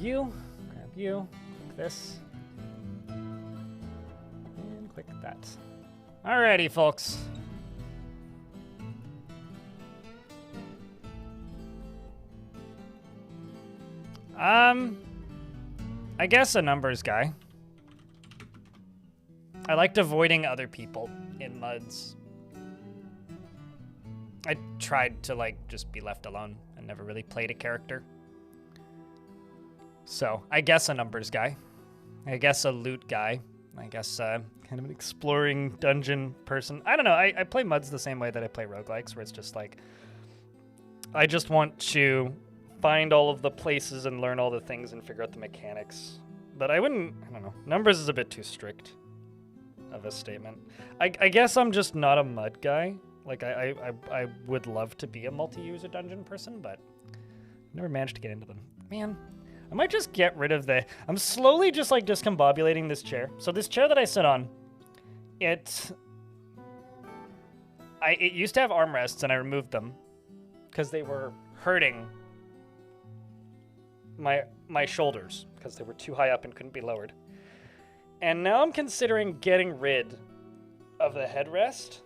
you, grab you, click this, and click that. Alrighty, folks. I guess a numbers guy. I liked avoiding other people in MUDs. I tried to, like, just be left alone and never really played a character. So, I guess a numbers guy. I guess a loot guy. I guess kind of an exploring dungeon person. I don't know. I play MUDs the same way that I play roguelikes, where it's just like, I just want to find all of the places and learn all the things and figure out the mechanics. But I don't know. Numbers is a bit too strict of a statement. I guess I'm just not a MUD guy. Like, I would love to be a multi-user dungeon person, but never managed to get into them. Man, I might just get rid of I'm slowly just, like, discombobulating this chair. So this chair that I sit on, it used to have armrests, and I removed them because they were hurting my shoulders because they were too high up and couldn't be lowered. And now I'm considering getting rid of the headrest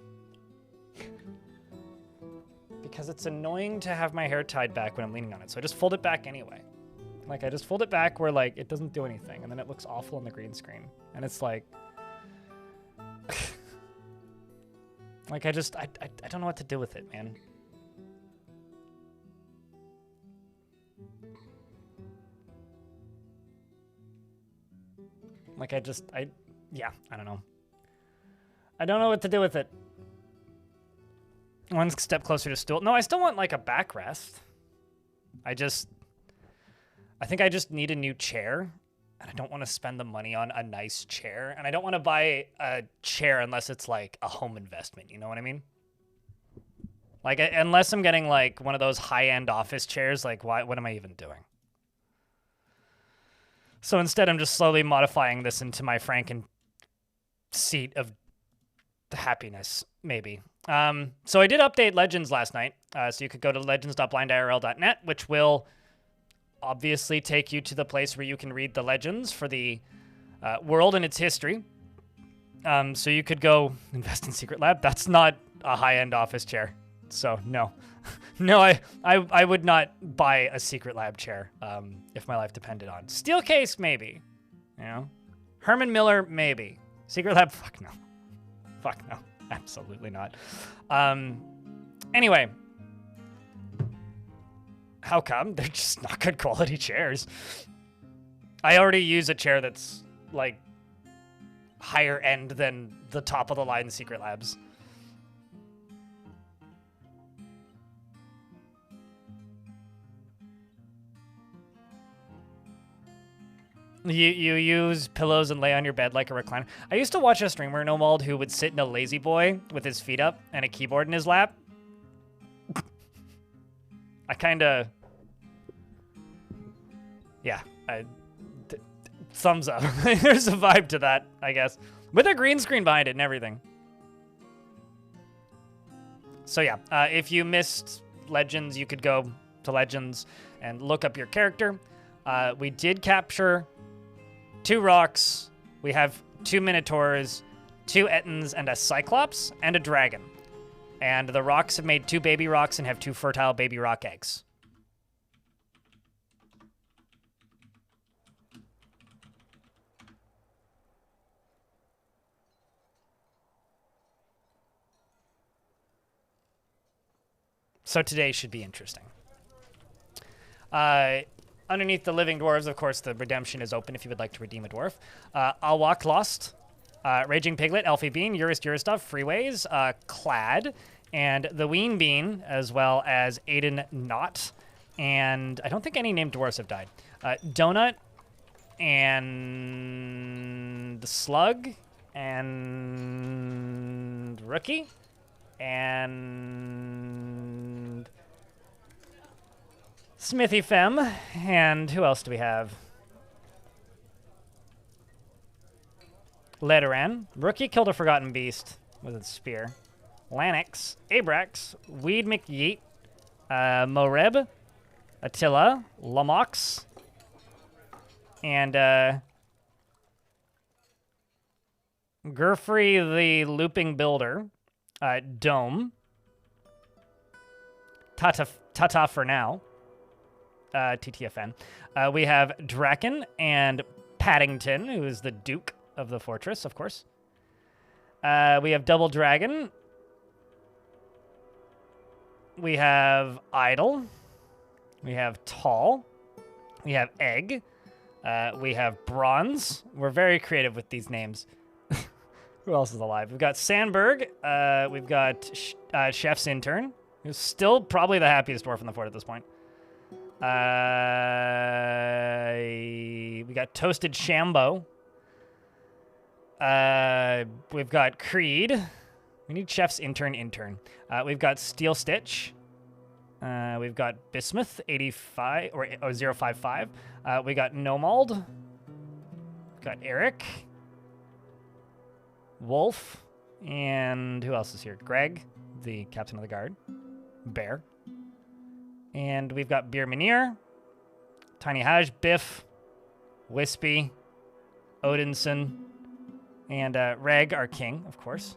because it's annoying to have my hair tied back when I'm leaning on it. So I just fold it back anyway. Like, I just fold it back where, like, it doesn't do anything, and then it looks awful on the green screen. And it's like, like, I don't know what to do with it, man. Like, yeah, I don't know. I don't know what to do with it. One step closer to stool. No, I still want, like, a backrest. I think I just need a new chair, and I don't want to spend the money on a nice chair, and I don't want to buy a chair unless it's, like, a home investment, you know what I mean? Like, unless I'm getting, like, one of those high-end office chairs, like, what am I even doing? So instead, I'm just slowly modifying this into my Franken seat of happiness, maybe. So I did update Legends last night, so you could go to legends.blindirl.net, which will obviously take you to the place where you can read the legends for the world and its history. So you could go invest in Secret Lab. That's not a high-end office chair, so no. No, I would not buy a Secret Lab chair if my life depended on. Steelcase, maybe. You know? Herman Miller, maybe. Secret Lab, fuck no. Fuck no. Absolutely not. Anyway. How come? They're just not good quality chairs. I already use a chair that's, like, higher end than the top of the line Secret Labs. You use pillows and lay on your bed like a recliner. I used to watch a streamer, Nomald, who would sit in a lazy boy with his feet up and a keyboard in his lap. I kind of... Yeah. Thumbs up. There's a vibe to that, I guess. With a green screen behind it and everything. So yeah, if you missed Legends, you could go to Legends and look up your character. We did capture 2 rocks. We have 2 minotaurs, 2 ettins, and a cyclops, and a dragon. And the rocks have made 2 baby rocks and have 2 fertile baby rock eggs. So today should be interesting. Underneath the living dwarves, of course, the redemption is open if you would like to redeem a dwarf. I'll Walk Lost, Raging Piglet, Elfie Bean, Yuristov, Freeways, Clad, and the Ween Bean, as well as Aiden Knott. And I don't think any named dwarves have died. Donut, and the Slug, and Rookie, and Smithy Fem, and who else do we have? Ledoran. Rookie killed a Forgotten Beast with a spear. Lanix, Abrax, Weed McYeet, Moreb, Attila, Lamox, And Gurfrey the Looping Builder, Dome, Tata for now, TTFN. We have Draken and Paddington, who is the Duke of the Fortress, of course. We have Double Dragon. We have Idle. We have Tall. We have Egg. We have Bronze. We're very creative with these names. Who else is alive? We've got Sandberg. We've got Chef's Intern, who's still probably the happiest dwarf in the fort at this point. We got Toasted Shambo. We've got Creed. We need Chef's Intern. We've got Steel Stitch. We've got Bismuth 85 or 055. We got Nomald. We've got Eric. Wolf. And who else is here? Greg, the captain of the guard. Bear. And we've got Beer Munir, Tiny Haj, Biff, Wispy, Odinson, and Reg, our king, of course.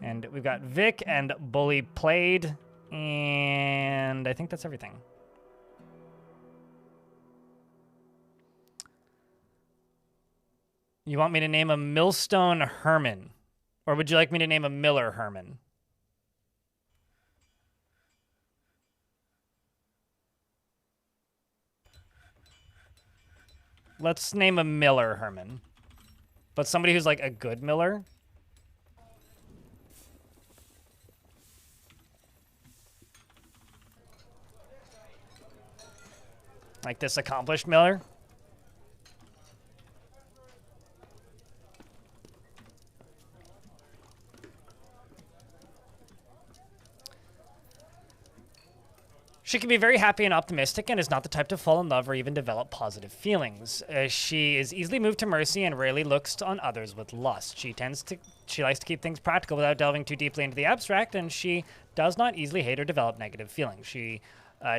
And we've got Vic and Bully Played, and I think that's everything. You want me to name a Millstone Herman? Or would you like me to name a Miller Herman? Let's name a Miller Herman. But somebody who's like a good Miller. Like this accomplished Miller. She can be very happy and optimistic and is not the type to fall in love or even develop positive feelings. She is easily moved to mercy and rarely looks on others with lust. She likes to keep things practical without delving too deeply into the abstract, and she does not easily hate or develop negative feelings. She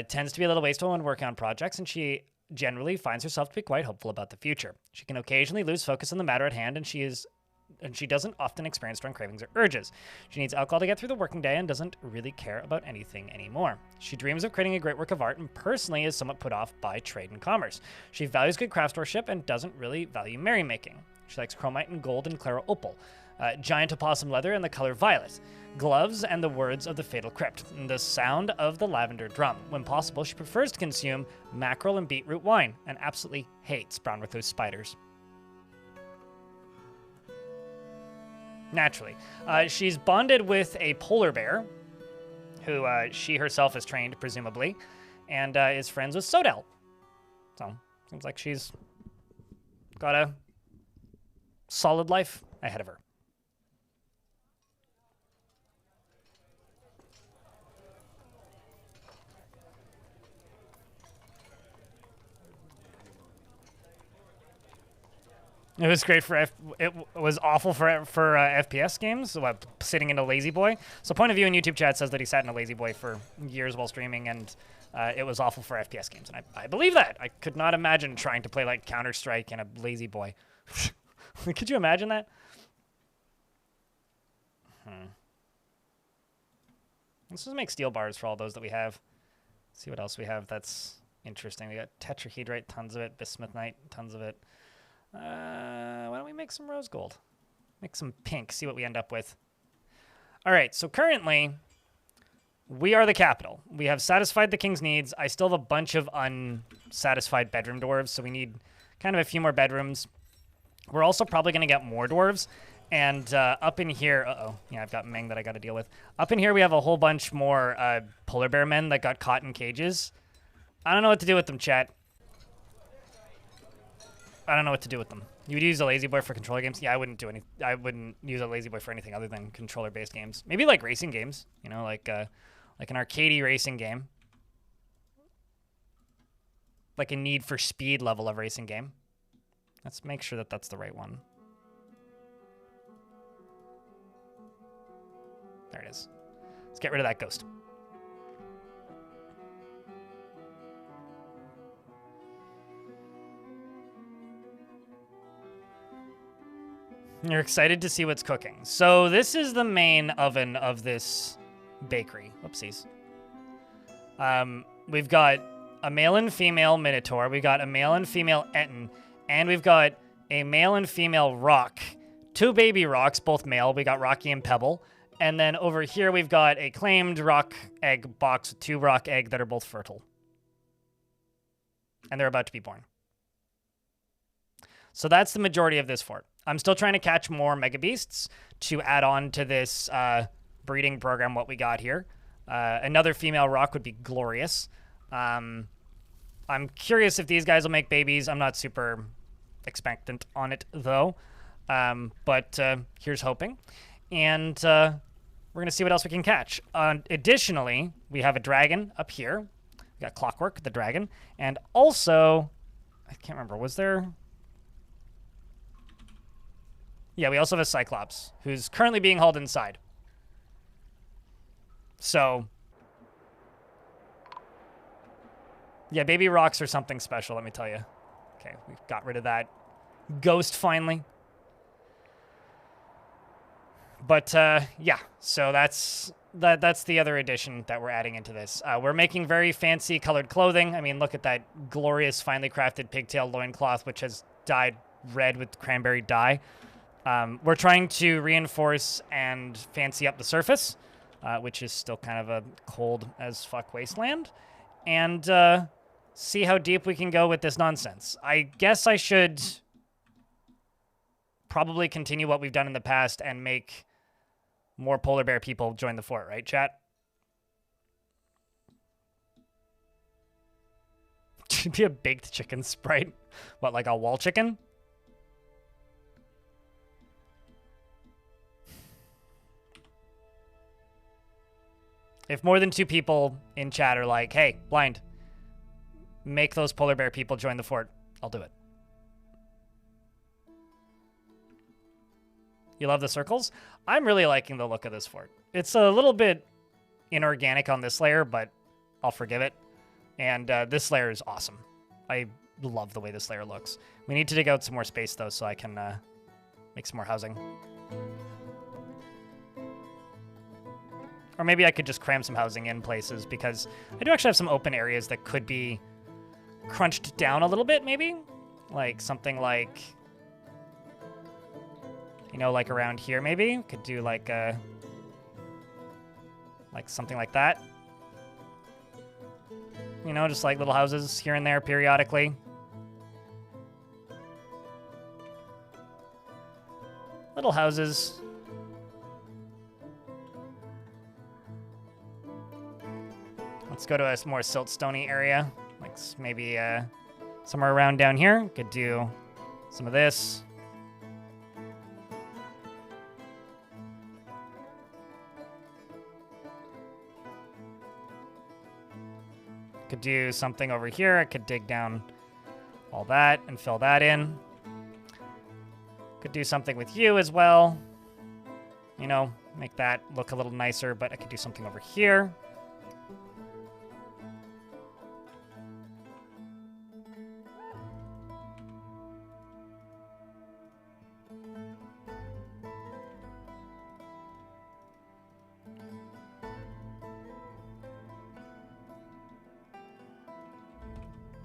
tends to be a little wasteful when working on projects, and she generally finds herself to be quite hopeful about the future. She can occasionally lose focus on the matter at hand, and she doesn't often experience strong cravings or urges. She needs alcohol to get through the working day and doesn't really care about anything anymore. She dreams of creating a great work of art and personally is somewhat put off by trade and commerce. She values good craftsmanship and doesn't really value merrymaking. She likes chromite and gold and claro opal, giant opossum leather and the color violet, gloves and the words of the fatal crypt, and the sound of the lavender drum. When possible, she prefers to consume mackerel and beetroot wine and absolutely hates brown recluse spiders. Naturally. She's bonded with a polar bear, who she herself has trained, presumably, and is friends with Sodell. So, seems like she's got a solid life ahead of her. It was great for it was awful for FPS games. Sitting in a lazy boy. So point of view in YouTube chat says that he sat in a lazy boy for years while streaming, and it was awful for FPS games. And I believe that. I could not imagine trying to play like Counter-Strike in a lazy boy. Could you imagine that? Let's just make steel bars for all those that we have. See what else we have that's interesting. We got tetrahedrite, tons of it. Bismuthite, tons of it. Why don't we make some rose gold? Make some pink, see what we end up with. All right, so currently, we are the capital. We have satisfied the king's needs. I still have a bunch of unsatisfied bedroom dwarves, so we need kind of a few more bedrooms. We're also probably going to get more dwarves. And up in here, yeah, I've got Ming that I got to deal with. Up in here, we have a whole bunch more polar bear men that got caught in cages. I don't know what to do with them, chat. I don't know what to do with them. You would use a lazy boy for controller games? Yeah, I wouldn't do any. I wouldn't use a lazy boy for anything other than controller-based games. Maybe like racing games, you know, like an arcadey racing game, like a Need for Speed level of racing game. Let's make sure that that's the right one. There it is. Let's get rid of that ghost. You're excited to see what's cooking. So this is the main oven of this bakery. Whoopsies. We've got a male and female Minotaur. We've got a male and female Etten. And we've got a male and female Rock. 2 baby Rocks, both male. We got Rocky and Pebble. And then over here we've got a claimed rock egg box with 2 rock egg that are both fertile. And they're about to be born. So that's the majority of this fort. I'm still trying to catch more Mega Beasts to add on to this breeding program, what we got here. Another female Rock would be glorious. I'm curious if these guys will make babies. I'm not super expectant on it, though. But here's hoping. And we're going to see what else we can catch. Additionally, we have a dragon up here. We got Clockwork, the dragon. And also, I can't remember, was there... Yeah, we also have a Cyclops, who's currently being hauled inside. So... yeah, baby Rocks are something special, let me tell you. Okay, we got rid of that ghost finally. But yeah, so that's the other addition that we're adding into this. We're making very fancy colored clothing. I mean, look at that glorious, finely crafted pigtail loincloth, which has dyed red with cranberry dye. We're trying to reinforce and fancy up the surface, which is still kind of a cold as fuck wasteland. And see how deep we can go with this nonsense. I guess I should probably continue what we've done in the past and make more polar bear people join the fort, right, chat? Should be a baked chicken sprite. What, like a wall chicken? If more than 2 people in chat are like, hey, Blind, make those polar bear people join the fort, I'll do it. You love the circles? I'm really liking the look of this fort. It's a little bit inorganic on this layer, but I'll forgive it. And this layer is awesome. I love the way this layer looks. We need to dig out some more space, though, so I can make some more housing. Or maybe I could just cram some housing in places, because I do actually have some open areas that could be crunched down a little bit, maybe? Like something like... you know, like around here, maybe? Could do like something like that. You know, just like little houses here and there periodically. Little houses. Let's go to a more siltstony area. Like maybe somewhere around down here. Could do some of this. Could do something over here. I could dig down all that and fill that in. Could do something with you as well. You know, make that look a little nicer, but I could do something over here.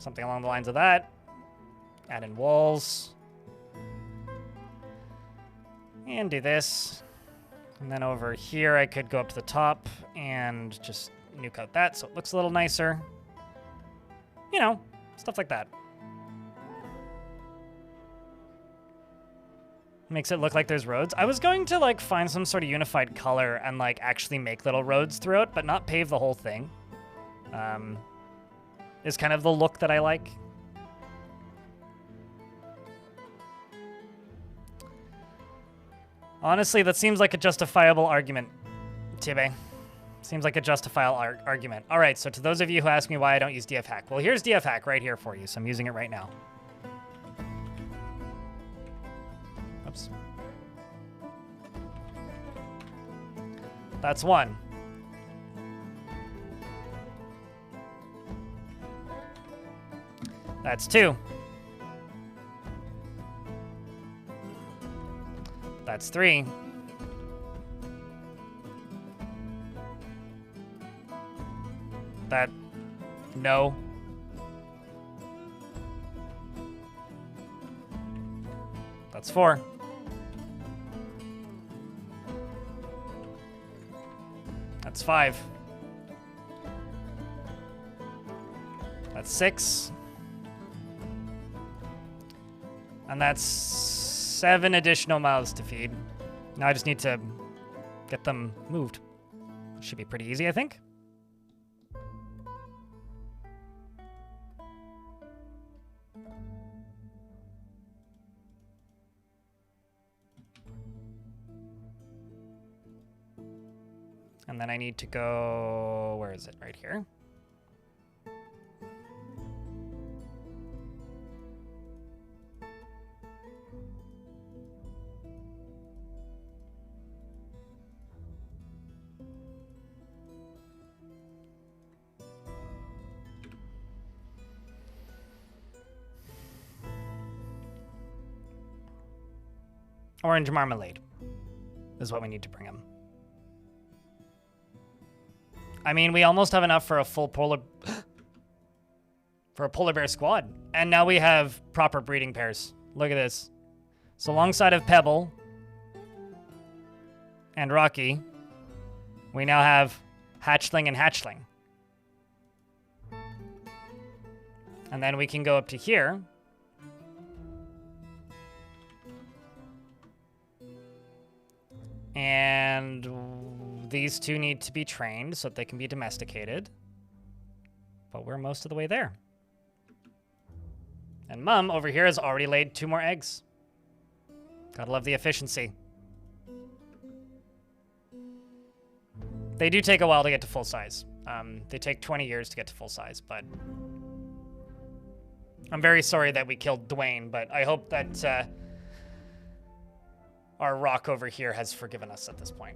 Something along the lines of that. Add in walls. And do this. And then over here, I could go up to the top and just nuke out that so it looks a little nicer. You know, stuff like that. Makes it look like there's roads. I was going to, like, find some sort of unified color and, like, actually make little roads throughout, but not pave the whole thing. Is kind of the look that I like. Honestly, that seems like a justifiable argument, Tibe. Seems like a justifiable argument. All right, so to those of you who ask me why I don't use DF Hack, well, here's DF Hack right here for you, so I'm using it right now. Oops. That's one. That's 2. That's 3. That... No. That's 4. That's 5. That's 6. And that's 7 additional mouths to feed. Now I just need to get them moved. Should be pretty easy, I think. And then I need to go... Where is it? Right here. Orange marmalade is what we need to bring him. I mean, we almost have enough for a full polar bear squad. And now we have proper breeding pairs. Look at this. So alongside of Pebble and Rocky, we now have Hatchling and Hatchling. And then we can go up to here. And these two need to be trained so that they can be domesticated. But we're most of the way there. And Mum over here has already laid 2 more eggs. Gotta love the efficiency. They do take a while to get to full size. They take 20 years to get to full size, but... I'm very sorry that we killed Dwayne, but I hope that our rock over here has forgiven us at this point.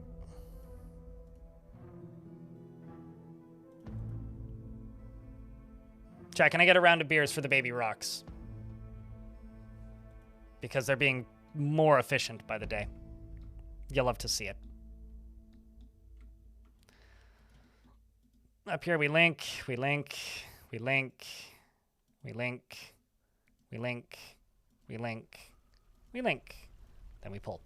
Chat, can I get a round of beers for the baby rocks? Because they're being more efficient by the day. You'll love to see it. Up here we link, we link, we link, we link, we link, we link, we link. Then we pull.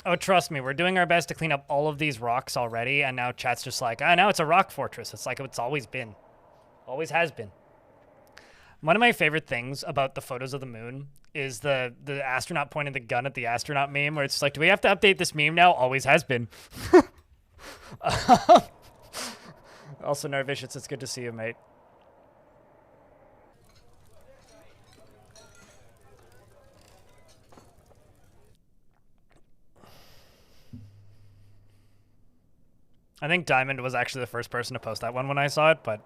Oh, trust me, we're doing our best to clean up all of these rocks already, and now chat's just like, now it's a rock fortress. It's like it's always been. Always has been. One of my favorite things about the photos of the moon is the astronaut pointing the gun at the astronaut meme, where it's just like, do we have to update this meme now? Always has been. Also, Narvicious, it's good to see you, mate. I think Diamond was actually the first person to post that one when I saw it, but...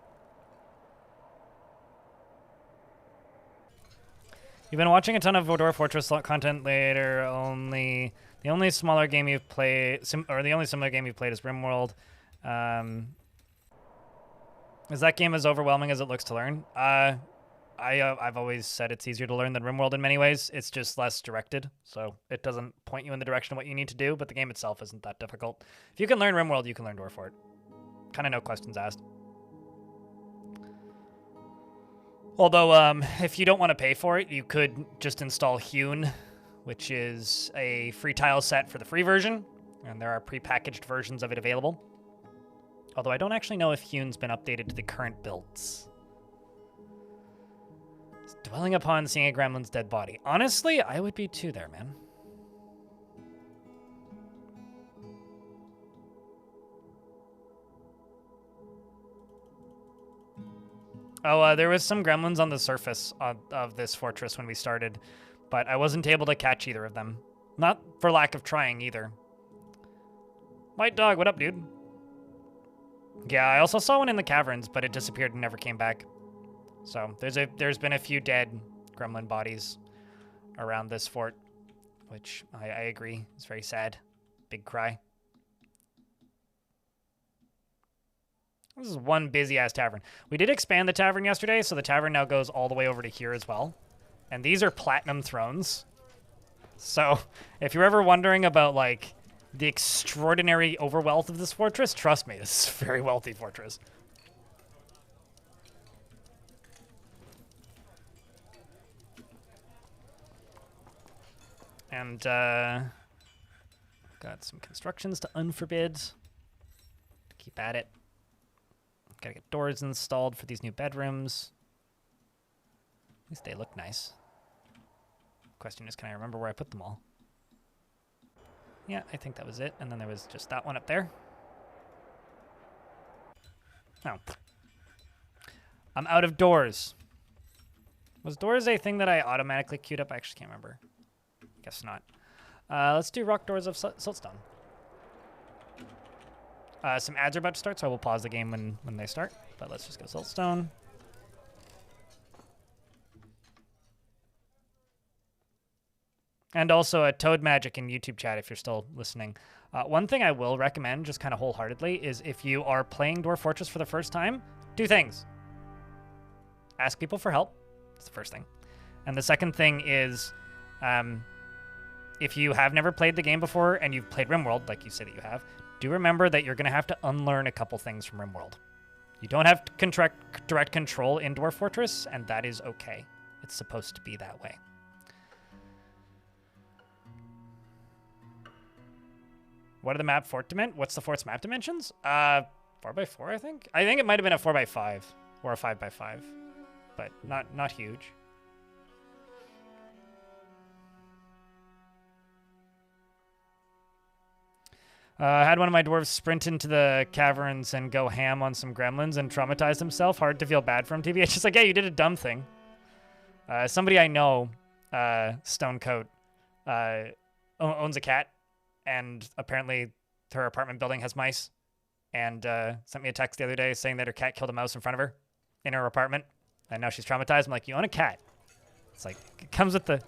You've been watching a ton of Dwarf Fortress content later, the only smaller game you've played, the only similar game you've played is RimWorld. Is that game as overwhelming as it looks to learn? I've always said it's easier to learn than RimWorld in many ways. It's just less directed, so it doesn't point you in the direction of what you need to do, but the game itself isn't that difficult. If you can learn RimWorld, you can learn Dwarf Fort. Kind of no questions asked. Although, if you don't want to pay for it, you could just install Hewn, which is a free tile set for the free version, and there are prepackaged versions of it available. Although I don't actually know if Hewn's been updated to the current builds. Dwelling upon seeing a gremlin's dead body. Honestly, I would be too there, man. Oh, there was some gremlins on the surface of this fortress when we started, but I wasn't able to catch either of them. Not for lack of trying either. White dog, what up, dude? Yeah, I also saw one in the caverns, but it disappeared and never came back. So there's been a few dead gremlin bodies around this fort, which I agree is very sad. Big cry. This is one busy-ass tavern. We did expand the tavern yesterday, so the tavern now goes all the way over to here as well. And these are platinum thrones. So if you're ever wondering about, like, the extraordinary overwealth of this fortress, trust me, this is a very wealthy fortress. And, got some constructions to unforbid. Keep at it. Gotta get doors installed for these new bedrooms. At least they look nice. Question is, can I remember where I put them all? Yeah, I think that was it. And then there was just that one up there. Oh. I'm out of doors. Was doors a thing that I automatically queued up? I actually can't remember. Guess not. Let's do rock doors of siltstone. Some ads are about to start, so I will pause the game when they start. But let's just go siltstone. And also Toad Magic in YouTube chat if you're still listening. One thing I will recommend, just kind of wholeheartedly, is if you are playing Dwarf Fortress for the first time, 2 things. Ask people for help. That's the first thing. And the second thing is, if you have never played the game before and you've played RimWorld, like you say that you have, do remember that you're going to have to unlearn a couple things from RimWorld. You don't have direct control in Dwarf Fortress, and that is okay. It's supposed to be that way. What are the map fort dimensions? What's the fort's map dimensions? 4x4, I think. I think it might have been a 4x5 or a 5x5, but not huge. I had one of my dwarves sprint into the caverns and go ham on some gremlins and traumatize himself. Hard to feel bad for him, TB. It's just like, yeah, you did a dumb thing. Somebody I know, Stonecoat, owns a cat. And apparently her apartment building has mice. And sent me a text the other day saying that her cat killed a mouse in front of her in her apartment. And now she's traumatized. I'm like, you own a cat. It's like, it comes with the...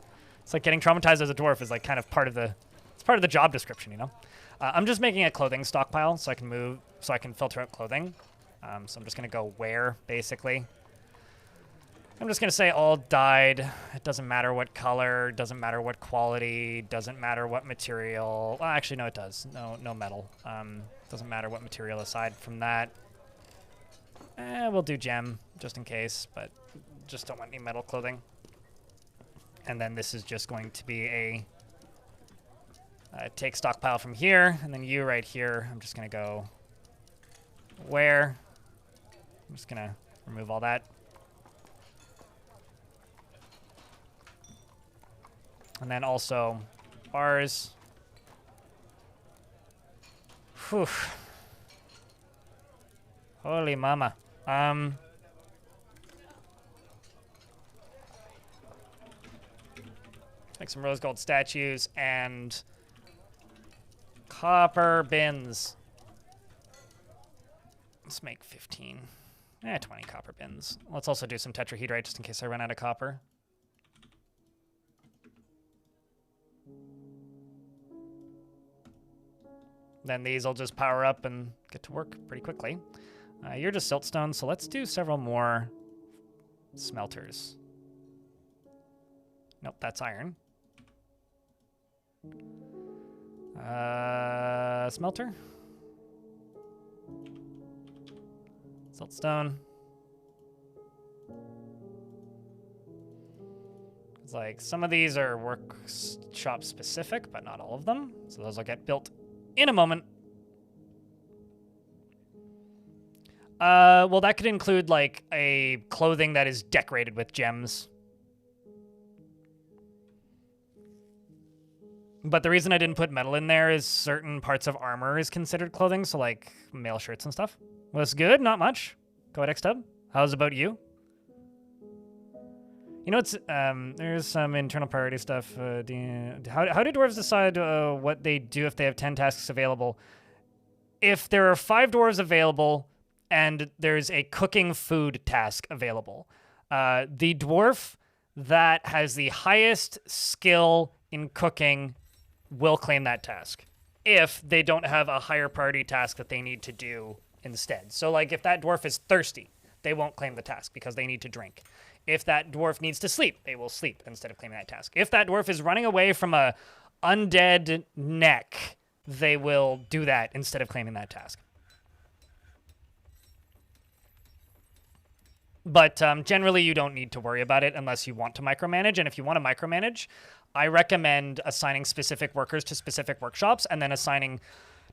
It's like getting traumatized as a dwarf is like kind of part of the... It's part of the job description, you know? I'm just making a clothing stockpile so I can move... So I can filter out clothing. So I'm just going to go wear, basically. I'm just going to say all dyed. It doesn't matter what color, doesn't matter what quality, doesn't matter what material. Well, actually, no, it does. No metal. Doesn't matter what material aside from that. We'll do gem, just in case, but just don't want any metal clothing. And then this is just going to be a take stockpile from here, and then you right here. I'm just going to go wear. I'm just going to remove all that. And then also bars. Whew. Holy mama. Make some rose gold statues and copper bins. Let's make 15. 20 copper bins. Let's also do some tetrahedrite just in case I run out of copper. Then these will just power up and get to work pretty quickly. You're just siltstone, so let's do several more smelters. Nope, that's iron. Smelter. Siltstone. It's like some of these are workshop specific, but not all of them. So those will get built in a moment. Well, that could include like a clothing that is decorated with gems. But the reason I didn't put metal in there is certain parts of armor is considered clothing, so like mail shirts and stuff. Was good? Not much. Go ahead, Xtub. How's about you? You know, it's there's some internal priority stuff. How do dwarves decide what they do if they have 10 tasks available? If there are 5 dwarves available and there's a cooking food task available, the dwarf that has the highest skill in cooking will claim that task if they don't have a higher priority task that they need to do instead. So like if that dwarf is thirsty, they won't claim the task because they need to drink. If that dwarf needs to sleep, they will sleep instead of claiming that task. If that dwarf is running away from a undead neck, they will do that instead of claiming that task. But generally, you don't need to worry about it unless you want to micromanage. And if you want to micromanage, I recommend assigning specific workers to specific workshops and then assigning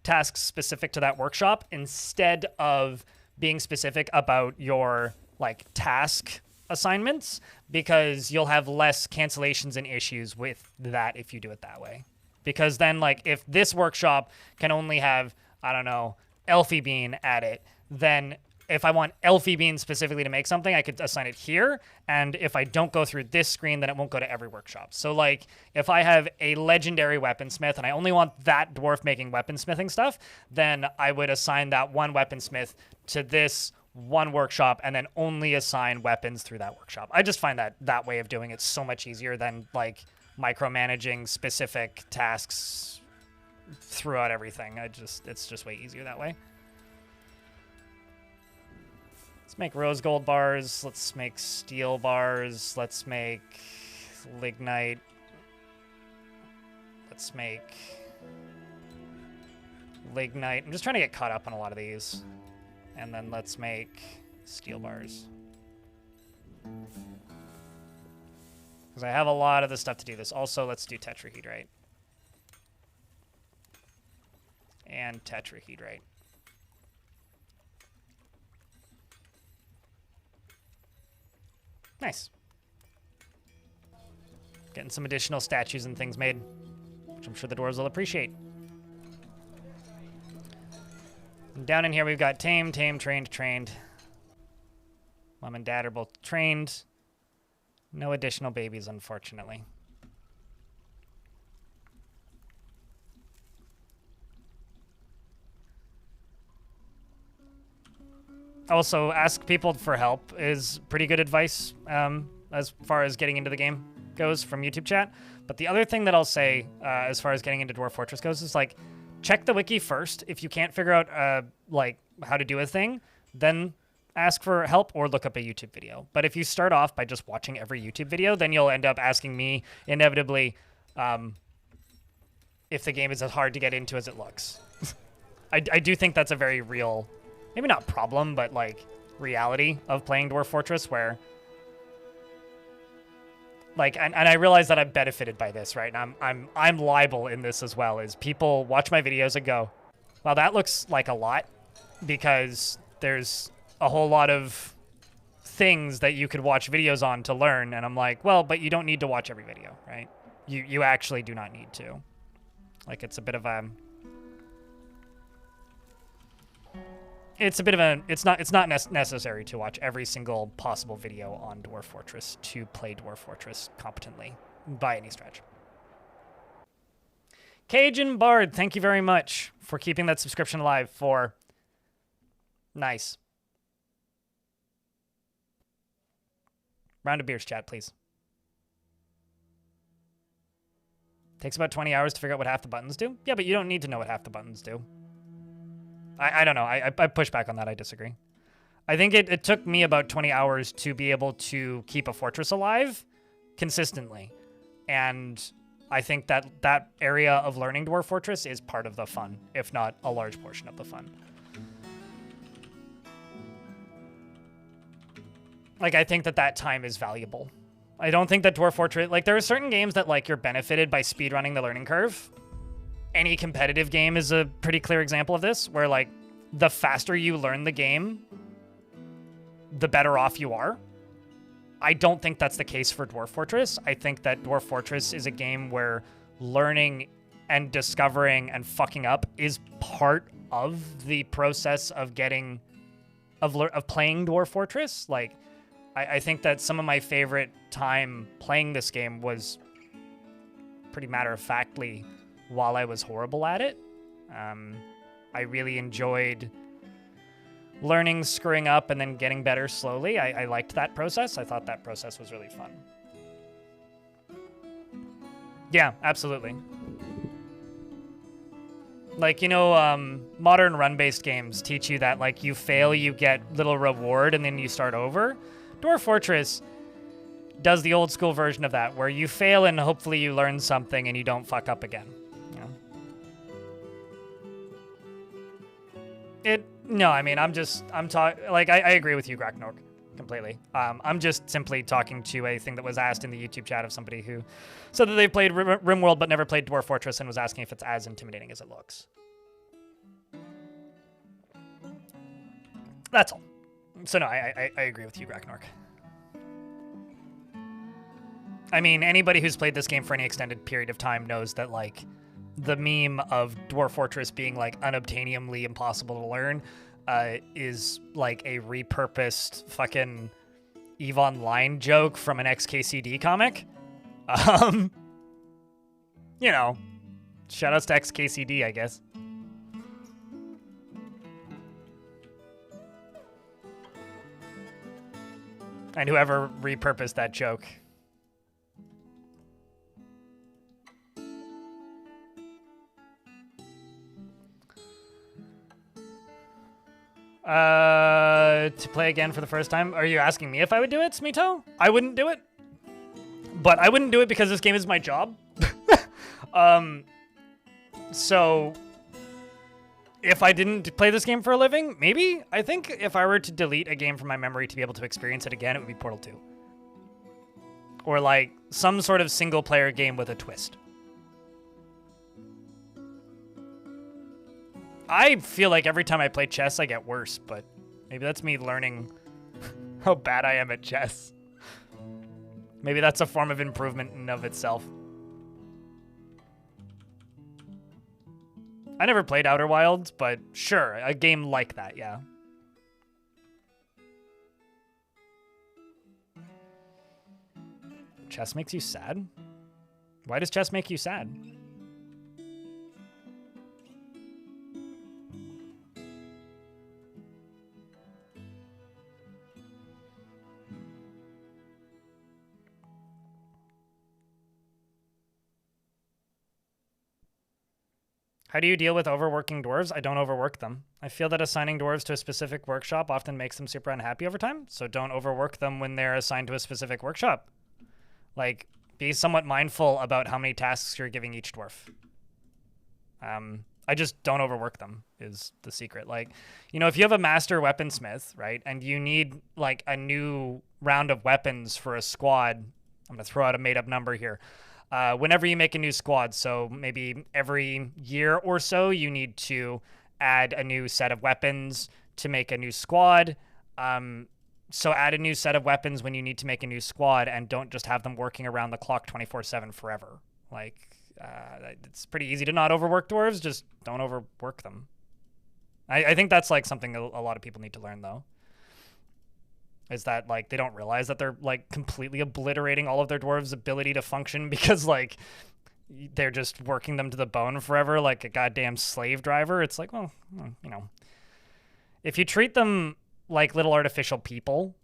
tasks specific to that workshop instead of being specific about your like task assignments, because you'll have less cancellations and issues with that if you do it that way. Because then like if this workshop can only have, I don't know, Elfie Bean at it, then if I want Elfie Bean specifically to make something, I could assign it here. And if I don't go through this screen, then it won't go to every workshop. So like if I have a legendary weaponsmith and I only want that dwarf making weaponsmithing stuff, then I would assign that one weaponsmith to this one workshop and then only assign weapons through that workshop. I just find that way of doing it so much easier than like micromanaging specific tasks throughout everything. It's just way easier that way. Let's make rose gold bars. Let's make steel bars. Let's make lignite. Let's make lignite. I'm just trying to get caught up on a lot of these. And then let's make steel bars. Because I have a lot of the stuff to do this. Also, let's do tetrahedrite. And tetrahedrite. Nice. Getting some additional statues and things made, which I'm sure the dwarves will appreciate. And down in here, we've got tame, trained, trained. Mom and dad are both trained. No additional babies, unfortunately. Also, ask people for help is pretty good advice as far as getting into the game goes from YouTube chat. But the other thing that I'll say as far as getting into Dwarf Fortress goes is like, check the wiki first. If you can't figure out like how to do a thing, then ask for help or look up a YouTube video. But if you start off by just watching every YouTube video, then you'll end up asking me inevitably if the game is as hard to get into as it looks. I do think that's a very real, maybe not problem, but like reality of playing Dwarf Fortress, where like, and I realize that I'm benefited by this, right? And I'm liable in this as well, is people watch my videos and go, well, that looks like a lot, because there's a whole lot of things that you could watch videos on to learn. And I'm like, well, but you don't need to watch every video, right? You actually do not need to. Like, it's a bit of a, it's not necessary to watch every single possible video on Dwarf Fortress to play Dwarf Fortress competently by any stretch. Cajun Bard, thank you very much for keeping that subscription alive for nice. Round of beers, chat, please. Takes about 20 hours to figure out what half the buttons do. Yeah, but you don't need to know what half the buttons do. I don't know. I push back on that. I disagree. I think it took me about 20 hours to be able to keep a fortress alive consistently. And I think that area of learning Dwarf Fortress is part of the fun, if not a large portion of the fun. Like, I think that time is valuable. I don't think that Dwarf Fortress, like, there are certain games that, like, you're benefited by speedrunning the learning curve. Any competitive game is a pretty clear example of this, where, like, the faster you learn the game, the better off you are. I don't think that's the case for Dwarf Fortress. I think that Dwarf Fortress is a game where learning and discovering and fucking up is part of the process of getting, of playing Dwarf Fortress. Like, I think that some of my favorite time playing this game was pretty matter-of-factly while I was horrible at it. I really enjoyed learning, screwing up, and then getting better slowly. I liked that process. I thought that process was really fun. Yeah, absolutely. Like, you know, modern run-based games teach you that, like, you fail, you get little reward, and then you start over. Dwarf Fortress does the old school version of that, where you fail and hopefully you learn something and you don't fuck up again. No, I mean, I'm talking, like, I agree with you, Graknork, completely. I'm just simply talking to a thing that was asked in the YouTube chat of somebody who said that they've played RimWorld but never played Dwarf Fortress and was asking if it's as intimidating as it looks. That's all. So no, I agree with you, Graknork. I mean, anybody who's played this game for any extended period of time knows that, like, the meme of Dwarf Fortress being, like, unobtainiumly impossible to learn is, like, a repurposed fucking EVE Online joke from an XKCD comic. You know, shoutouts to XKCD, I guess. And whoever repurposed that joke. To play again for the first time? Are you asking me if I would do it, Smito? I wouldn't do it. But I wouldn't do it because this game is my job. So if I didn't play this game for a living, maybe. I think if I were to delete a game from my memory to be able to experience it again, it would be Portal 2. Or, like, some sort of single-player game with a twist. I feel like every time I play chess, I get worse, but maybe that's me learning how bad I am at chess. Maybe that's a form of improvement in and of itself. I never played Outer Wilds, but sure, a game like that, yeah. Chess makes you sad? Why does chess make you sad? How do you deal with overworking dwarves? I don't overwork them. I feel that assigning dwarves to a specific workshop often makes them super unhappy over time, so don't overwork them when they're assigned to a specific workshop. Like, be somewhat mindful about how many tasks you're giving each dwarf. I just don't overwork them, is the secret. Like, you know, if you have a master weaponsmith, right, and you need, like, a new round of weapons for a squad, I'm going to throw out a made-up number here. Whenever you make a new squad, so maybe every year or so, you need to add a new set of weapons to make a new squad. So add a new set of weapons when you need to make a new squad, and don't just have them working around the clock 24/7 forever. Like, it's pretty easy to not overwork dwarves, just don't overwork them. I think that's, like, something a lot of people need to learn, though. Is that, like, they don't realize that they're, like, completely obliterating all of their dwarves' ability to function because, like, they're just working them to the bone forever like a goddamn slave driver. It's like, well, you know, if you treat them like little artificial people,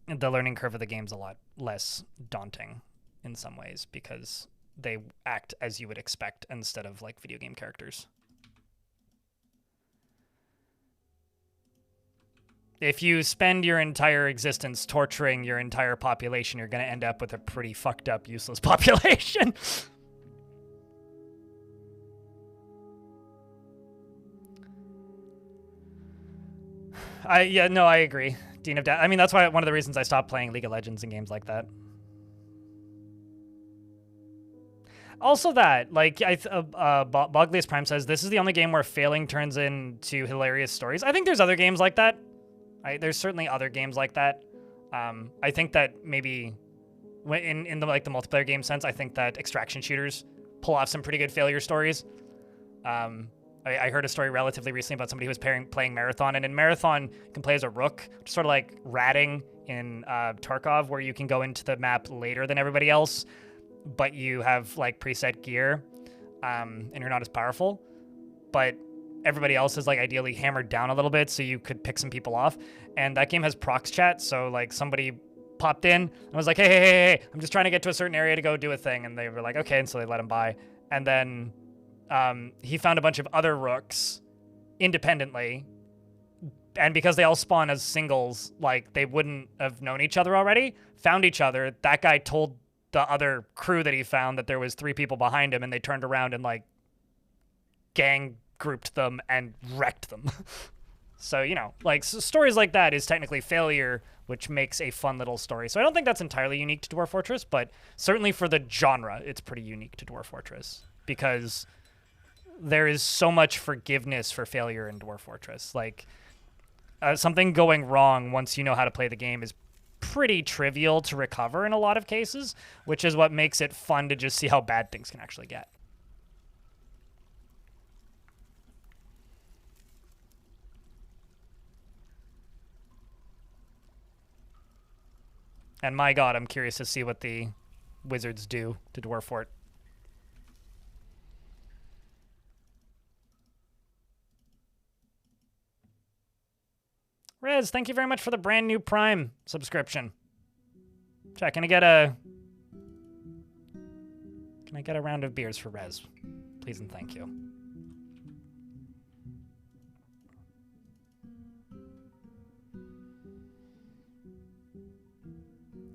the learning curve of the game's a lot less daunting in some ways because they act as you would expect instead of, like, video game characters. If you spend your entire existence torturing your entire population, you're going to end up with a pretty fucked up, useless population. Yeah, no, I agree. Dean of Death. I mean, that's why one of the reasons I stopped playing League of Legends and games like that. Also that, like, Boglius Prime says, this is the only game where failing turns into hilarious stories. I think there's other games like that. There's certainly other games like that. I think that maybe in the, like, the multiplayer game sense, I think that extraction shooters pull off some pretty good failure stories. I heard a story relatively recently about somebody who was playing Marathon, and in Marathon, you can play as a rook, sort of like ratting in Tarkov, where you can go into the map later than everybody else, but you have, like, preset gear, and you're not as powerful. But everybody else is, like, ideally hammered down a little bit, so you could pick some people off. And that game has prox chat, so, like, somebody popped in and was like, hey, I'm just trying to get to a certain area to go do a thing. And they were like, okay, and so they let him by. And then he found a bunch of other rooks independently, and because they all spawn as singles, like, they wouldn't have known each other already, found each other. That guy told the other crew that he found that there was 3 people behind him, and they turned around and, like, gang grouped them and wrecked them. So, you know, like, stories like that is technically failure, which makes a fun little story. So I don't think that's entirely unique to Dwarf Fortress, but certainly for the genre, it's pretty unique to Dwarf Fortress, because there is so much forgiveness for failure in Dwarf Fortress. Like, something going wrong once you know how to play the game is pretty trivial to recover in a lot of cases, which is what makes it fun to just see how bad things can actually get. And my god, I'm curious to see what the wizards do to Dwarf Fort. Rez, thank you very much for the brand new Prime subscription. Chat, can I get a round of beers for Rez? Please and thank you.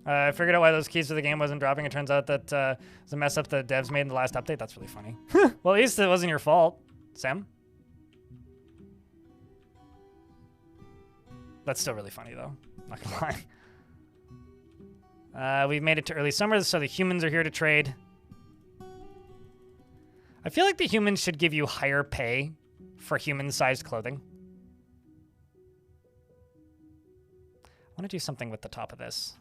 I figured out why those keys to the game wasn't dropping. It turns out that it's a mess up the devs made in the last update. That's really funny. Well, at least it wasn't your fault, Sam. That's still really funny, though. Not gonna lie. We've made it to early summer, so the humans are here to trade. I feel like the humans should give you higher pay for human-sized clothing. I want to do something with the top of this.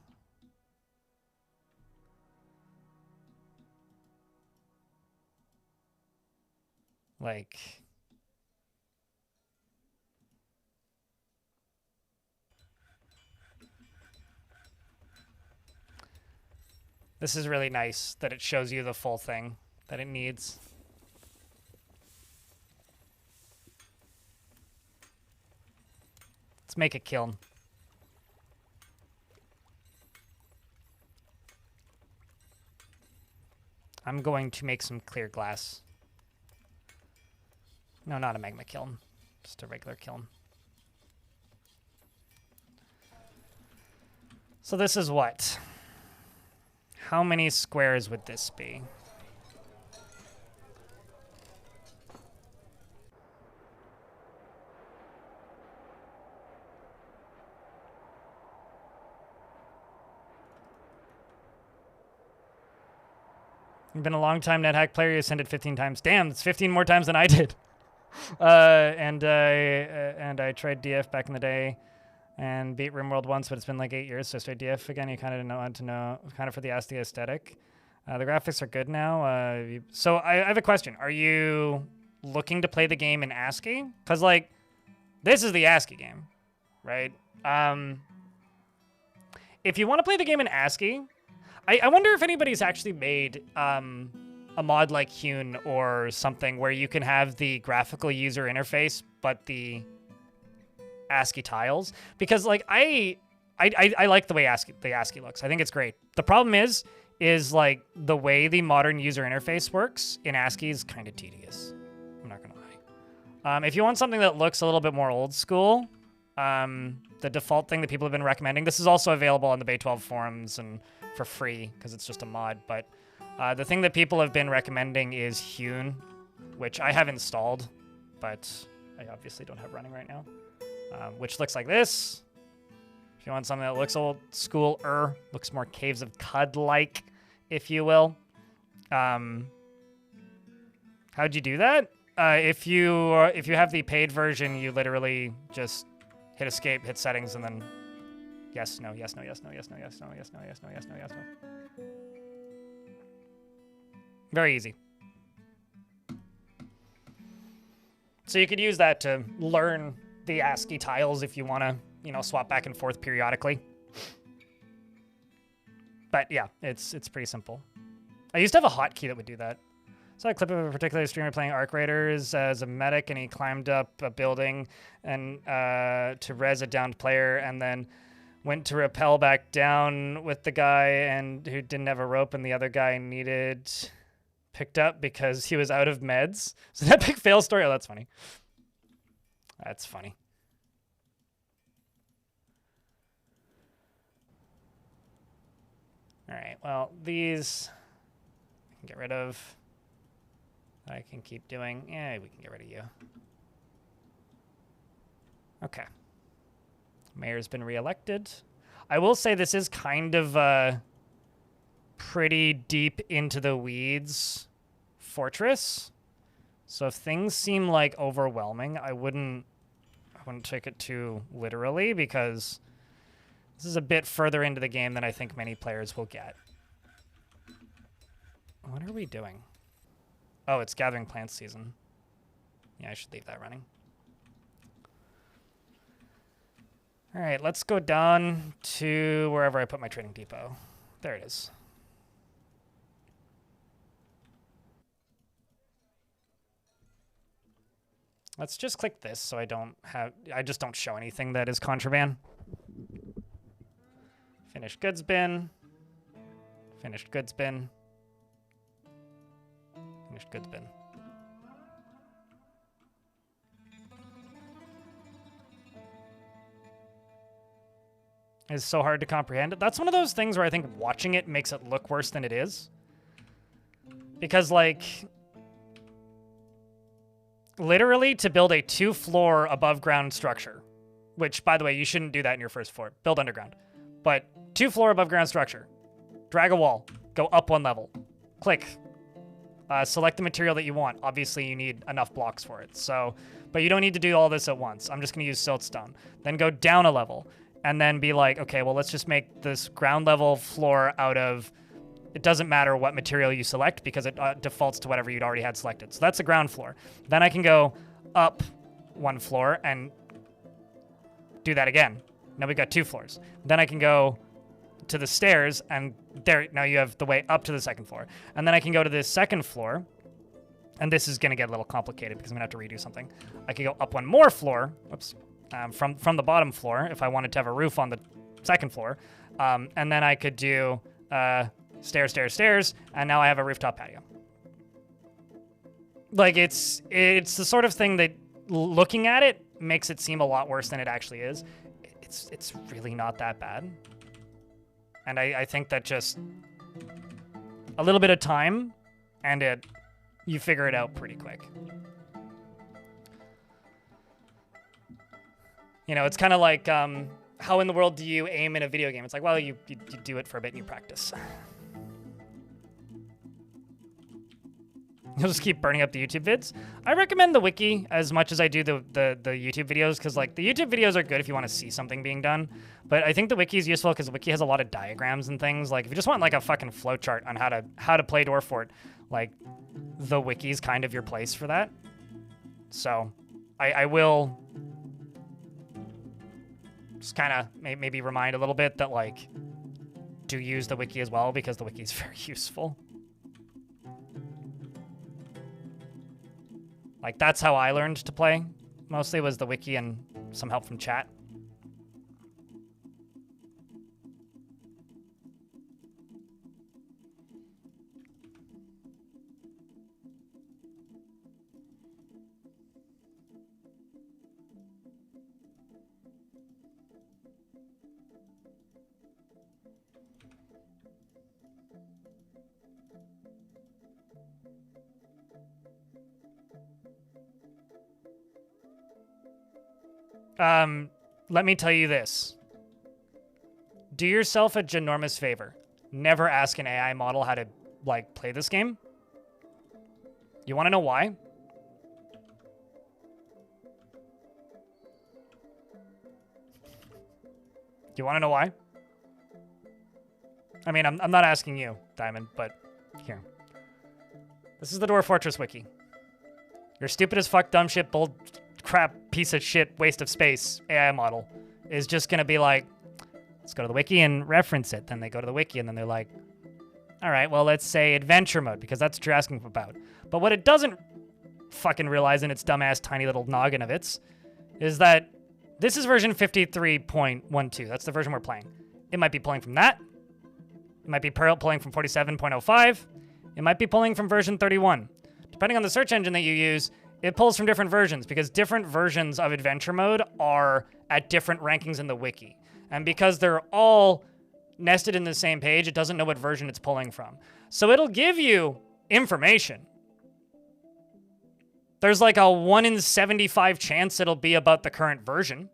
Like, this is really nice that it shows you the full thing that it needs. Let's make a kiln. I'm going to make some clear glass. No, not a magma kiln. Just a regular kiln. So this is what? How many squares would this be? You've been a long time NetHack player. You ascended 15 times. Damn, that's 15 more times than I did. And I tried DF back in the day and beat RimWorld once, but it's been like 8 years, so I started DF again. You kind of didn't want to know, kind of for the ASCII aesthetic. The graphics are good now. So I have a question. Are you looking to play the game in ASCII? Because, like, this is the ASCII game, right? If you want to play the game in ASCII, I wonder if anybody's actually made a mod like Hewn or something where you can have the graphical user interface, but the ASCII tiles. Because, like, I like the way the ASCII looks. I think it's great. The problem is like the way the modern user interface works in ASCII is kind of tedious. I'm not gonna lie. If you want something that looks a little bit more old school, the default thing that people have been recommending, this is also available on the Bay 12 forums and for free because it's just a mod, but the thing that people have been recommending is Hewn, which I have installed, but I obviously don't have running right now, which looks like this. If you want something that looks old school, looks more Caves of Cud-like, if you will. How'd you do that? If you have the paid version, you literally just hit escape, hit settings, and then yes, no, yes, no, yes, no, yes, no, yes, no, yes, no, yes, no, yes, no, yes, no. Very easy. So you could use that to learn the ASCII tiles if you want to, you know, swap back and forth periodically. But yeah, it's pretty simple. I used to have a hotkey that would do that. So I clip of a particular streamer playing Arc Raiders as a medic, and he climbed up a building and to res a downed player, and then went to rappel back down with the guy and who didn't have a rope, and the other guy needed picked up because he was out of meds. Is that big fail story? Oh, that's funny. That's funny. All right, well, these I can get rid of. I can keep doing. Yeah, we can get rid of you. Okay. Mayor's been reelected. I will say this is kind of pretty deep into the weeds fortress. So if things seem like overwhelming, I wouldn't take it too literally, because this is a bit further into the game than I think many players will get. What are we doing? Oh, it's gathering plants season. Yeah, I should leave that running. All right, let's go down to wherever I put my trading depot. There it is. Let's just click this so I just don't show anything that is contraband. Finished goods bin. Finished goods bin. Finished goods bin. It's so hard to comprehend. That's one of those things where I think watching it makes it look worse than it is. Because, like, literally to build a 2-floor above ground structure, which, by the way, you shouldn't do that in your first floor. Build underground. But 2-floor above ground structure. Drag a wall. Go up 1 level. Click. Select the material that you want. Obviously, you need enough blocks for it. So, but you don't need to do all this at once. I'm just going to use siltstone. Then go down a level. And then be like, okay, well, let's just make this ground level floor out of... It doesn't matter what material you select because it defaults to whatever you'd already had selected. So that's the ground floor. Then I can go up 1 floor and do that again. Now we've got 2 floors. Then I can go to the stairs, and there, now you have the way up to the 2nd floor. And then I can go to this 2nd floor, and this is going to get a little complicated because I'm going to have to redo something. I can go up 1 more floor, whoops, from the bottom floor if I wanted to have a roof on the 2nd floor. And then I could do stairs, stairs, stairs, and now I have a rooftop patio. Like, it's the sort of thing that, looking at it, makes it seem a lot worse than it actually is. It's really not that bad. And I think that just a little bit of time, and you figure it out pretty quick. You know, it's kind of like, how in the world do you aim in a video game? It's like, well, you do it for a bit and you practice. You'll just keep burning up the YouTube vids. I recommend the wiki as much as I do the YouTube videos, because, like, the YouTube videos are good if you want to see something being done. But I think the wiki is useful because the wiki has a lot of diagrams and things. Like, if you just want, like, a fucking flowchart on how to play Dwarf Fort, like, the wiki's kind of your place for that. So, I will just kind of maybe remind a little bit that, like, do use the wiki as well, because the wiki is very useful. Like, that's how I learned to play. Mostly was the wiki and some help from chat. Let me tell you this. Do yourself a ginormous favor. Never ask an AI model how to, like, play this game. You want to know why? You want to know why? I mean, I'm not asking you, Diamond, but here. This is the Dwarf Fortress wiki. Your stupid as fuck, dumb shit, bull crap, piece of shit, waste of space AI model is just going to be like, let's go to the wiki and reference it. Then they go to the wiki and then they're like, all right, well, let's say adventure mode, because that's what you're asking about. But what it doesn't fucking realize in its dumbass tiny little noggin of its is that this is version 53.12. That's the version we're playing. It might be pulling from that. It might be pulling from 47.05. It might be pulling from version 31. Depending on the search engine that you use, it pulls from different versions because different versions of adventure mode are at different rankings in the wiki. And because they're all nested in the same page, it doesn't know what version it's pulling from. So it'll give you information. There's like a 1 in 75 chance it'll be about the current version.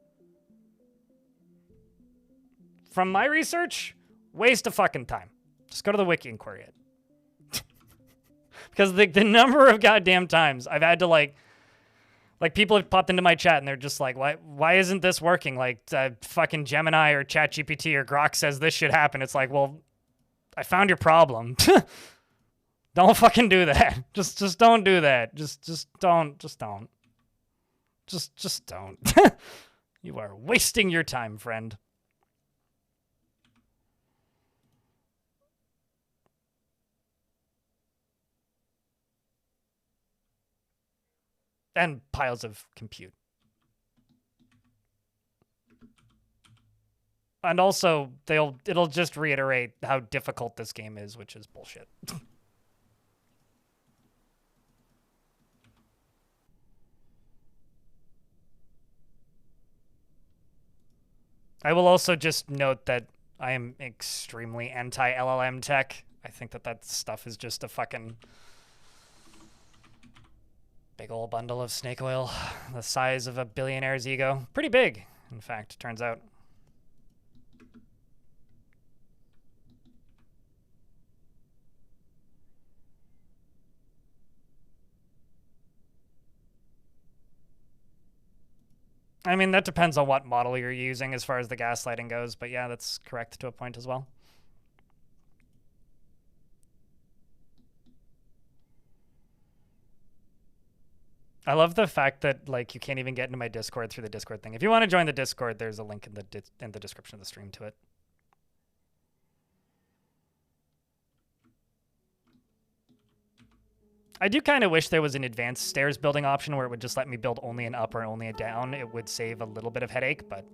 From my research, waste of fucking time. Just go to the wiki and query it. Because the number of goddamn times I've had to like people have popped into my chat and they're just like, why isn't this working? Like fucking Gemini or ChatGPT or Grok says this should happen. It's like, well, I found your problem. Don't fucking do that. Just don't do that. Just don't. Just don't. You are wasting your time, friend. And piles of compute. And also, it'll just reiterate how difficult this game is, which is bullshit. I will also just note that I am extremely anti-LLM tech. I think that stuff is just a fucking big old bundle of snake oil, the size of a billionaire's ego. Pretty big, in fact, turns out. I mean, that depends on what model you're using as far as the gaslighting goes, but yeah, that's correct to a point as well. I love the fact that like you can't even get into my Discord through the Discord thing. If you want to join the Discord, there's a link in the description of the stream to it. I do kind of wish there was an advanced stairs building option where it would just let me build only an up or only a down. It would save a little bit of headache, but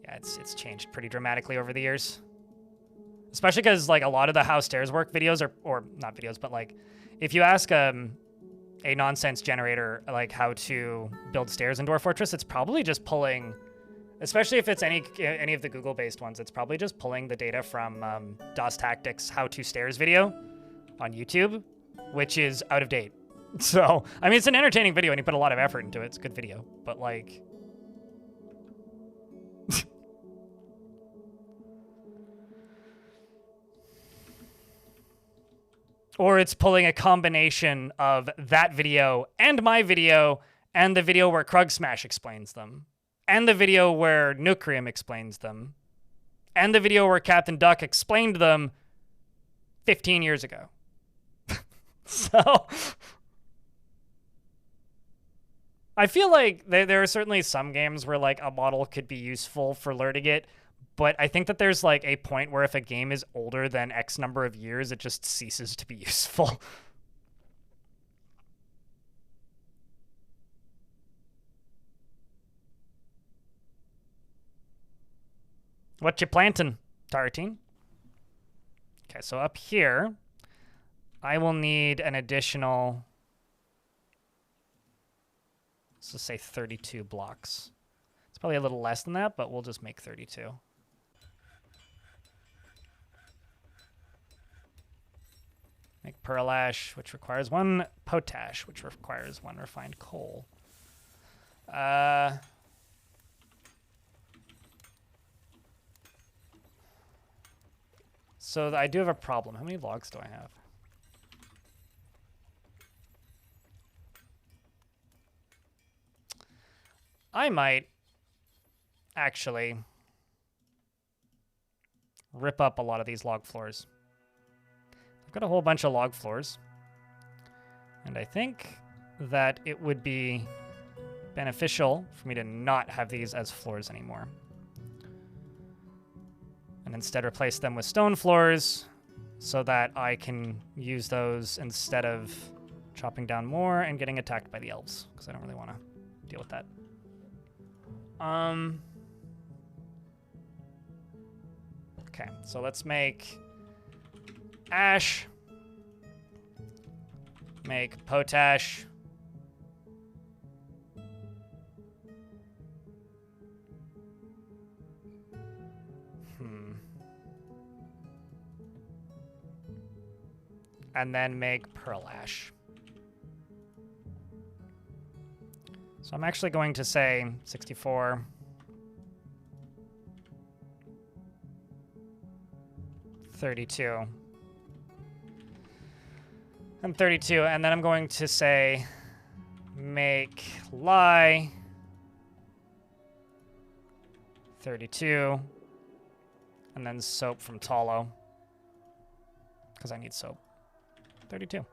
yeah, it's changed pretty dramatically over the years. Especially because like a lot of the how stairs work videos or not videos, but like if you ask a nonsense generator like how to build stairs in Dwarf Fortress, it's probably just pulling, especially if it's any of the Google-based ones, it's probably just pulling the data from DOS Tactics how to stairs video on YouTube, which is out of date. So, I mean, it's an entertaining video and you put a lot of effort into it. It's a good video, but like... Or it's pulling a combination of that video and my video and the video where Krugsmash explains them and the video where Nucrium explains them and the video where Captain Duck explained them 15 years ago. So I feel like there are certainly some games where like a model could be useful for learning it, but I think that there's like a point where if a game is older than X number of years, it just ceases to be useful. What you planting, Tartine? Okay, so up here, I will need an additional, let's just say 32 blocks. It's probably a little less than that, but we'll just make 32. Make pearl ash, which requires 1 potash, which requires 1 refined coal. So I do have a problem. How many logs do I have? I might actually rip up a lot of these log floors. I've got a whole bunch of log floors, and I think that it would be beneficial for me to not have these as floors anymore, and instead replace them with stone floors so that I can use those instead of chopping down more and getting attacked by the elves, because I don't really want to deal with that. Okay, so let's make ash, make potash. And then make pearl ash. So I'm actually going to say 64. 32. And 32, and then I'm going to say make lye 32, and then soap from tallow, because I need soap. 32.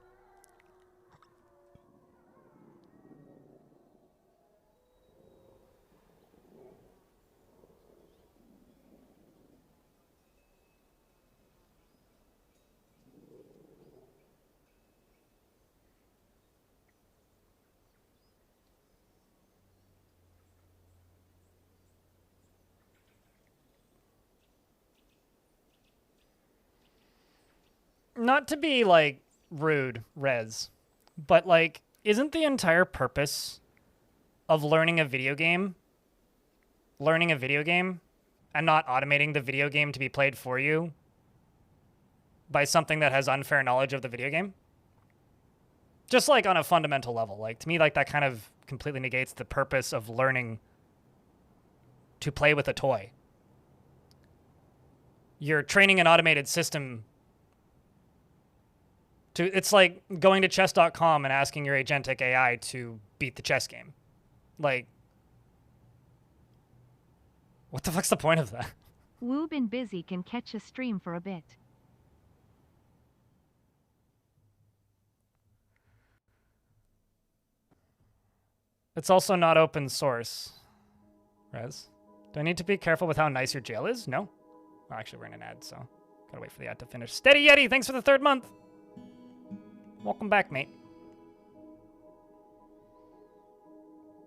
Not to be, like, rude, Rez, but, like, isn't the entire purpose of learning a video game and not automating the video game to be played for you by something that has unfair knowledge of the video game? Just, like, on a fundamental level. Like, to me, like, that kind of completely negates the purpose of learning to play with a toy. You're training an automated system it's like going to chess.com and asking your agentic AI to beat the chess game. Like, what the fuck's the point of that? Woo been busy can catch a stream for a bit. It's also not open source. Rez, do I need to be careful with how nice your jail is? No. Well, actually, we're in an ad, so gotta wait for the ad to finish. Steady Yeti, thanks for the 3rd month. Welcome back, mate.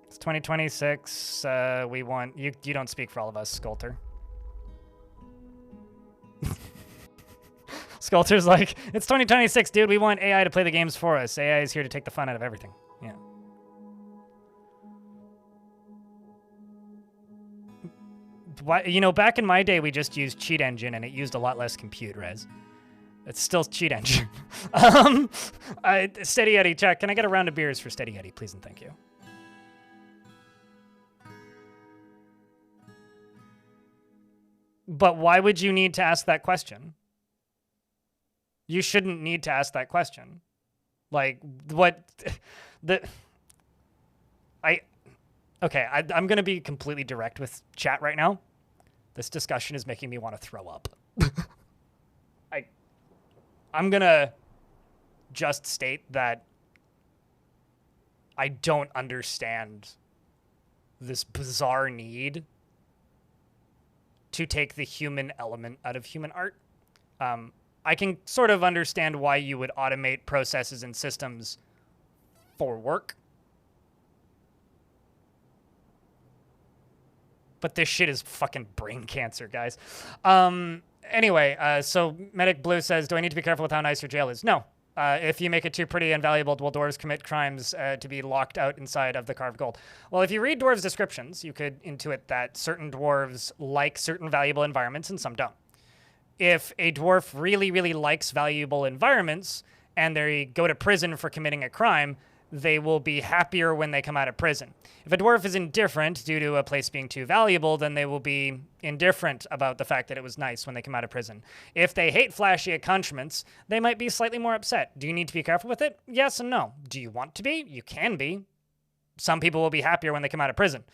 It's 2026. We want you. You don't speak for all of us, Sculptor. Sculptor's like, it's 2026, dude. We want AI to play the games for us. AI is here to take the fun out of everything. Yeah. Why, you know, back in my day, we just used Cheat Engine, and it used a lot less compute, Rez. It's still Cheat Engine. Steady Eddie, check. Can I get a round of beers for Steady Eddie, please and thank you? But why would you need to ask that question? You shouldn't need to ask that question. Like, what... I'm going to be completely direct with chat right now. This discussion is making me want to throw up. I'm going to just state that I don't understand this bizarre need to take the human element out of human art. I can sort of understand why you would automate processes and systems for work. But this shit is fucking brain cancer, guys. Anyway, so Medic Blue says, do I need to be careful with how nice your jail is? No. If you make it too pretty and valuable, will dwarves commit crimes to be locked out inside of the carved gold? Well, if you read dwarves' descriptions, you could intuit that certain dwarves like certain valuable environments and some don't. If a dwarf really, really likes valuable environments and they go to prison for committing a crime, they will be happier when they come out of prison. If a dwarf is indifferent due to a place being too valuable, then they will be indifferent about the fact that it was nice when they come out of prison. If they hate flashy accoutrements, they might be slightly more upset. Do you need to be careful with it? Yes and no. Do you want to be? You can be. Some people will be happier when they come out of prison.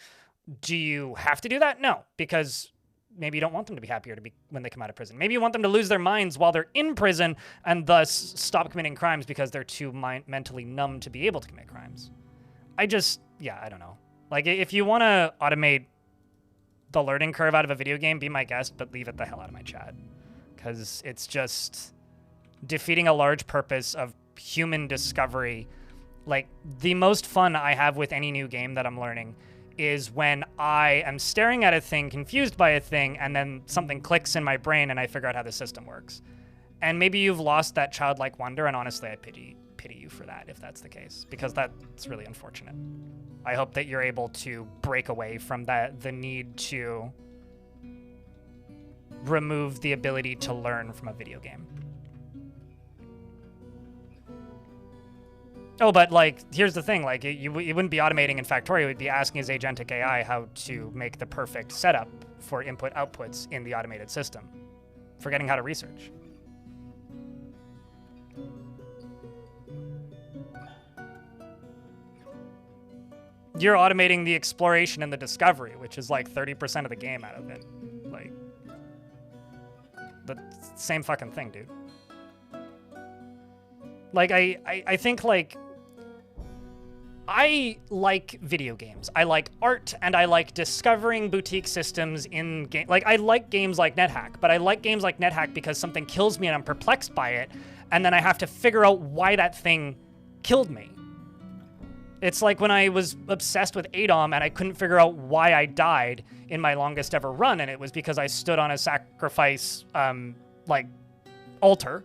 Do you have to do that? No, because maybe you don't want them to be happier when they come out of prison. Maybe you want them to lose their minds while they're in prison and thus stop committing crimes because they're too mentally numb to be able to commit crimes. I don't know. Like, if you want to automate the learning curve out of a video game, be my guest, but leave it the hell out of my chat. Because it's just defeating a large purpose of human discovery. Like, the most fun I have with any new game that I'm learning is when I am staring at a thing, confused by a thing, and then something clicks in my brain and I figure out how the system works. And maybe you've lost that childlike wonder, and honestly, I pity pity you for that if that's the case, because that's really unfortunate. I hope that you're able to break away from the need to remove the ability to learn from a video game. Oh, but like, here's the thing, like, you wouldn't be automating in Factorio, it would be asking his agentic AI how to make the perfect setup for input-outputs in the automated system, forgetting how to research. You're automating the exploration and the discovery, which is like 30% of the game out of it. Like, the same fucking thing, dude. Like, I think, like, I like video games. I like art, and I like discovering boutique systems in game. Like, I like games like NetHack, but I like games like NetHack because something kills me and I'm perplexed by it, and then I have to figure out why that thing killed me. It's like when I was obsessed with ADOM and I couldn't figure out why I died in my longest ever run, and it was because I stood on a sacrifice, like, altar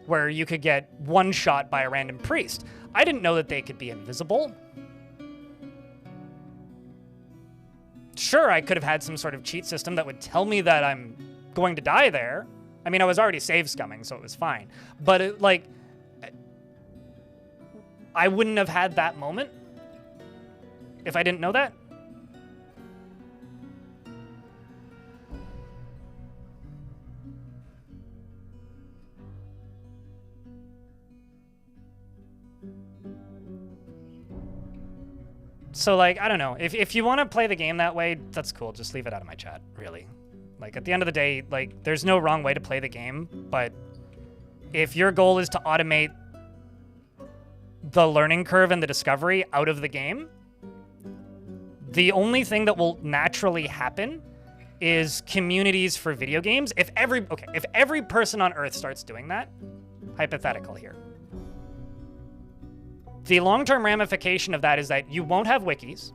where you could get one shot by a random priest. I didn't know that they could be invisible. Sure, I could have had some sort of cheat system that would tell me that I'm going to die there. I mean, I was already save scumming, so it was fine. But, it, like, I wouldn't have had that moment if I didn't know that. So, like, I don't know. If you want to play the game that way, that's cool. Just leave it out of my chat, really. Like, at the end of the day, like, there's no wrong way to play the game, but if your goal is to automate the learning curve and the discovery out of the game, the only thing that will naturally happen is communities for video games. If every person on Earth starts doing that, hypothetical here, the long-term ramification of that is that you won't have wikis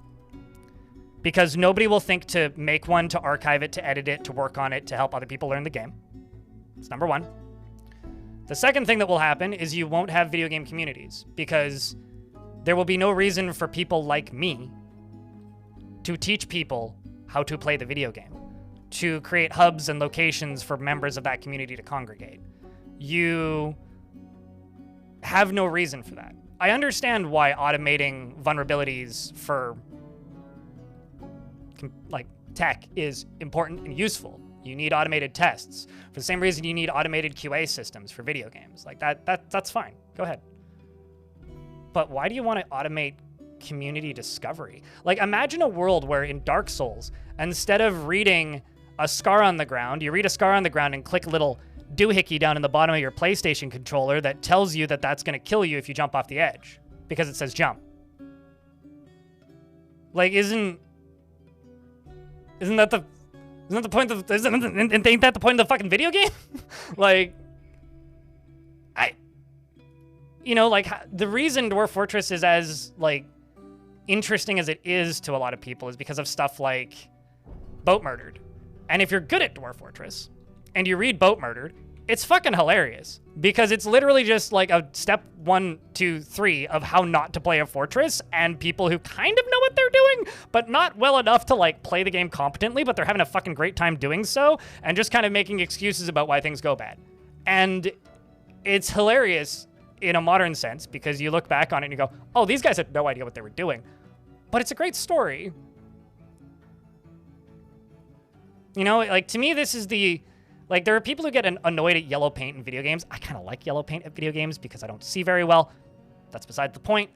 because nobody will think to make one, to archive it, to edit it, to work on it, to help other people learn the game. That's number one. The second thing that will happen is you won't have video game communities because there will be no reason for people like me to teach people how to play the video game, to create hubs and locations for members of that community to congregate. You have no reason for that. I understand why automating vulnerabilities for, like, tech is important and useful. You need automated tests. For the same reason you need automated QA systems for video games. Like, that's fine. Go ahead. But why do you want to automate community discovery? Like, imagine a world where in Dark Souls, instead of reading a scar on the ground, you read a scar on the ground and click a little doohickey down in the bottom of your PlayStation controller that tells you that that's going to kill you if you jump off the edge because it says jump. Like, isn't that the point of, ain't that the point of the fucking video game? Like, like, the reason Dwarf Fortress is as, like, interesting as it is to a lot of people is because of stuff like Boat Murdered. And if you're good at Dwarf Fortress and you read Boat Murdered, it's fucking hilarious because it's literally just like a step 1, 2, 3 of how not to play a fortress, and people who kind of know what they're doing, but not well enough to, like, play the game competently, but they're having a fucking great time doing so and just kind of making excuses about why things go bad. And it's hilarious in a modern sense because you look back on it and you go, oh, these guys had no idea what they were doing. But it's a great story. You know, like, to me, this is the... Like, there are people who get annoyed at yellow paint in video games. I kind of like yellow paint at video games because I don't see very well. That's beside the point.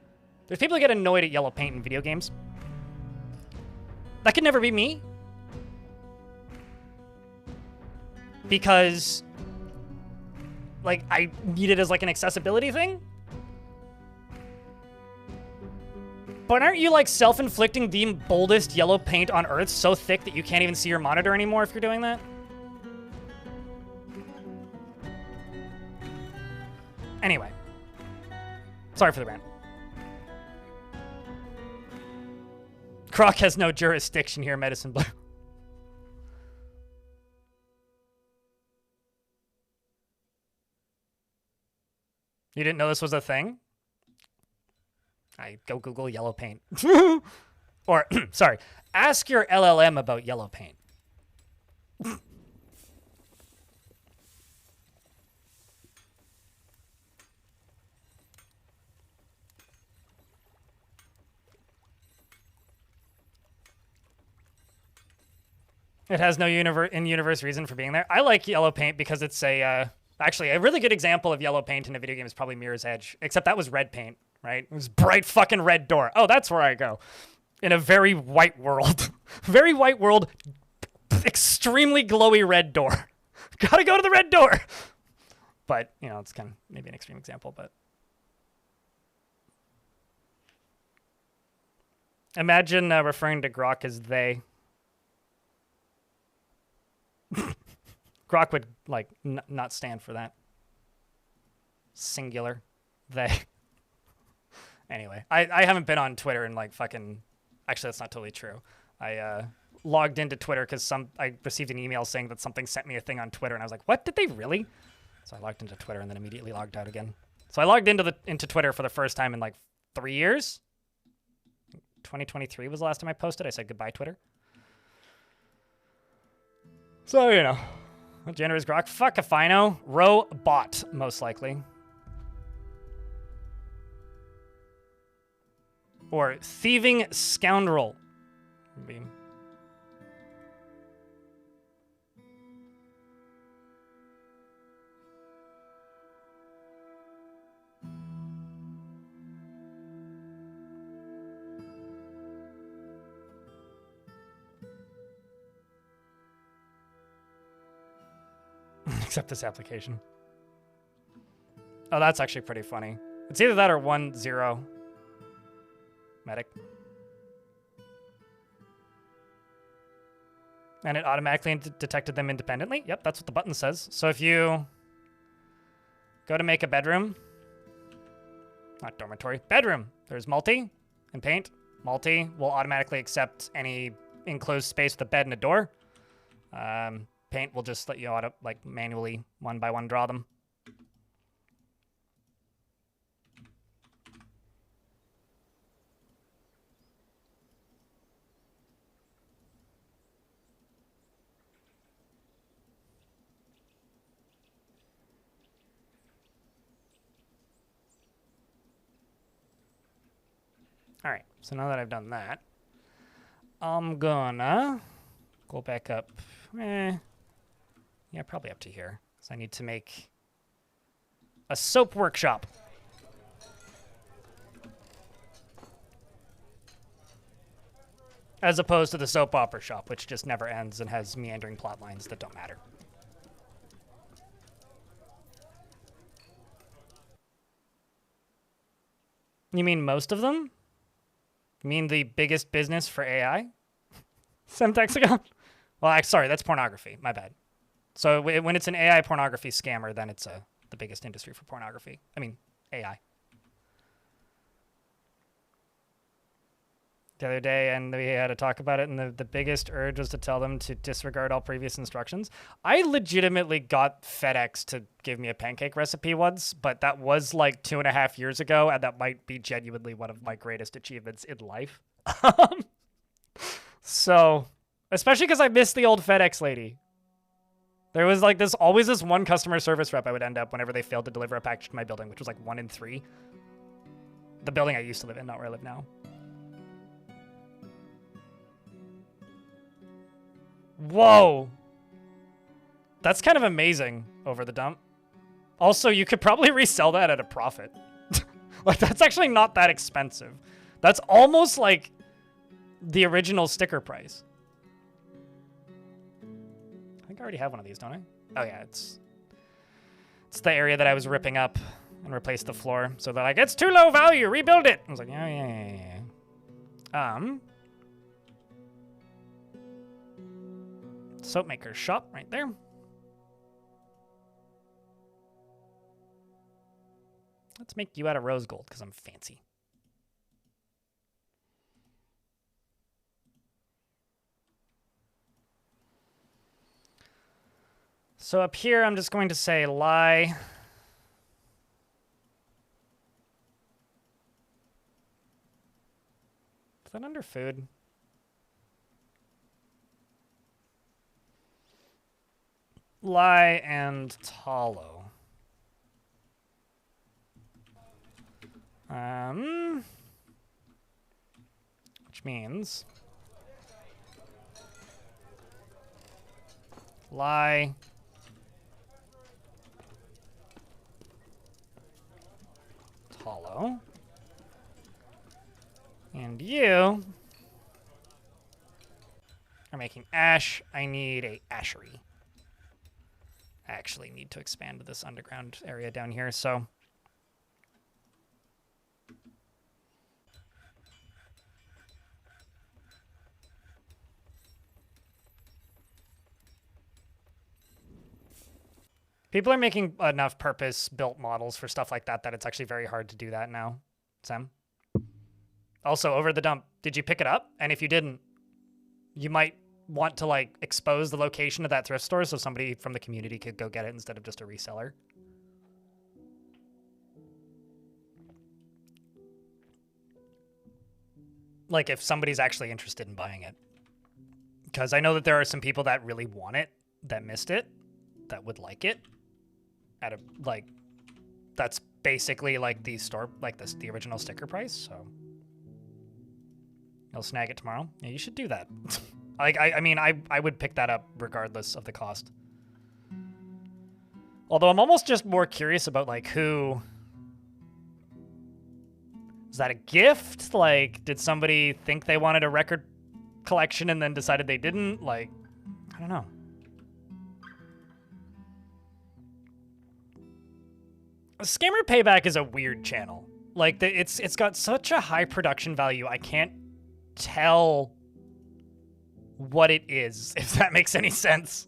There's people who get annoyed at yellow paint in video games. That could never be me. Because, like, I need it as, like, an accessibility thing. But aren't you, like, self-inflicting the boldest yellow paint on Earth so thick that you can't even see your monitor anymore if you're doing that? Anyway. Sorry for the rant. Croc has no jurisdiction here, Medicine Blue. You didn't know this was a thing? I go Google yellow paint. Or, sorry, ask your LLM about yellow paint. It has no in-universe reason for being there. I like yellow paint because it's actually a really good example of yellow paint in a video game is probably Mirror's Edge, except that was red paint, right? It was bright fucking red door. Oh, that's where I go. In a very white world. Very white world, extremely glowy red door. Gotta go to the red door. But, you know, it's kind of maybe an extreme example, but. Imagine referring to Grok as they. Grok would, like, not stand for that. Singular. They. Anyway, I haven't been on Twitter in, like, fucking... Actually, that's not totally true. I logged into Twitter because I received an email saying that something sent me a thing on Twitter, and I was like, what? Did they really? So I logged into Twitter and then immediately logged out again. So I logged into Twitter for the first time in, like, 3 years. 2023 was the last time I posted. I said goodbye, Twitter. So, you know. What gender is Grok? Fuck if I know. Robot, most likely. Or thieving scoundrel. Maybe. Accept this application. Oh, that's actually pretty funny. It's either that or 1-0. Medic. And it automatically detected them independently. Yep, that's what the button says. So if you go to make a bedroom, not dormitory, bedroom, there's multi and paint. Multi will automatically accept any enclosed space with a bed and a door. Paint will just let you manually one by one draw them. All right, so now that I've done that, I'm gonna go back up. Yeah, probably up to here. So I need to make a soap workshop. As opposed to the soap opera shop, which just never ends and has meandering plot lines that don't matter. You mean most of them? You mean the biggest business for AI? Semtexagon? Well, sorry, that's pornography. My bad. So when it's an AI pornography scammer, then it's the biggest industry for pornography. I mean, AI. The other day, and we had to talk about it, and the biggest urge was to tell them to disregard all previous instructions. I legitimately got FedEx to give me a pancake recipe once, but that was like 2.5 years ago, and that might be genuinely one of my greatest achievements in life. So, especially because I missed the old FedEx lady. There was like always this one customer service rep I would end up whenever they failed to deliver a package to my building, which was like 1 in 3. The building I used to live in, not where I live now. Whoa. That's kind of amazing over the dump. Also, you could probably resell that at a profit. Like, that's actually not that expensive. That's almost like the original sticker price. I think I already have one of these, don't I? Oh, yeah, it's the area that I was ripping up and replaced the floor. So they're like, it's too low value, rebuild it. I was like, yeah. Soap maker's shop right there. Let's make you out of rose gold because I'm fancy. So up here, I'm just going to say lie. that under food? Lye and tallow. Which means lye, tallow, and you are making ash. I need a ashery. I actually need to expand this underground area down here, so people are making enough purpose-built models for stuff like that that it's actually very hard to do that now. Sam? Also, over the dump, did you pick it up? And if you didn't, you might want to, like, expose the location of that thrift store so somebody from the community could go get it instead of just a reseller. Like, if somebody's actually interested in buying it. Because I know that there are some people that really want it, that missed it, that would like it. At a, like, that's basically, like, the store, like, the original sticker price, so. You'll snag it tomorrow? Yeah, you should do that. Like, I mean, I would pick that up regardless of the cost. Although I'm almost just more curious about, like, who... Is that a gift? Like, did somebody think they wanted a record collection and then decided they didn't? Like, I don't know. Scammer Payback is a weird channel. Like, it's got such a high production value, I can't tell what it is, if that makes any sense.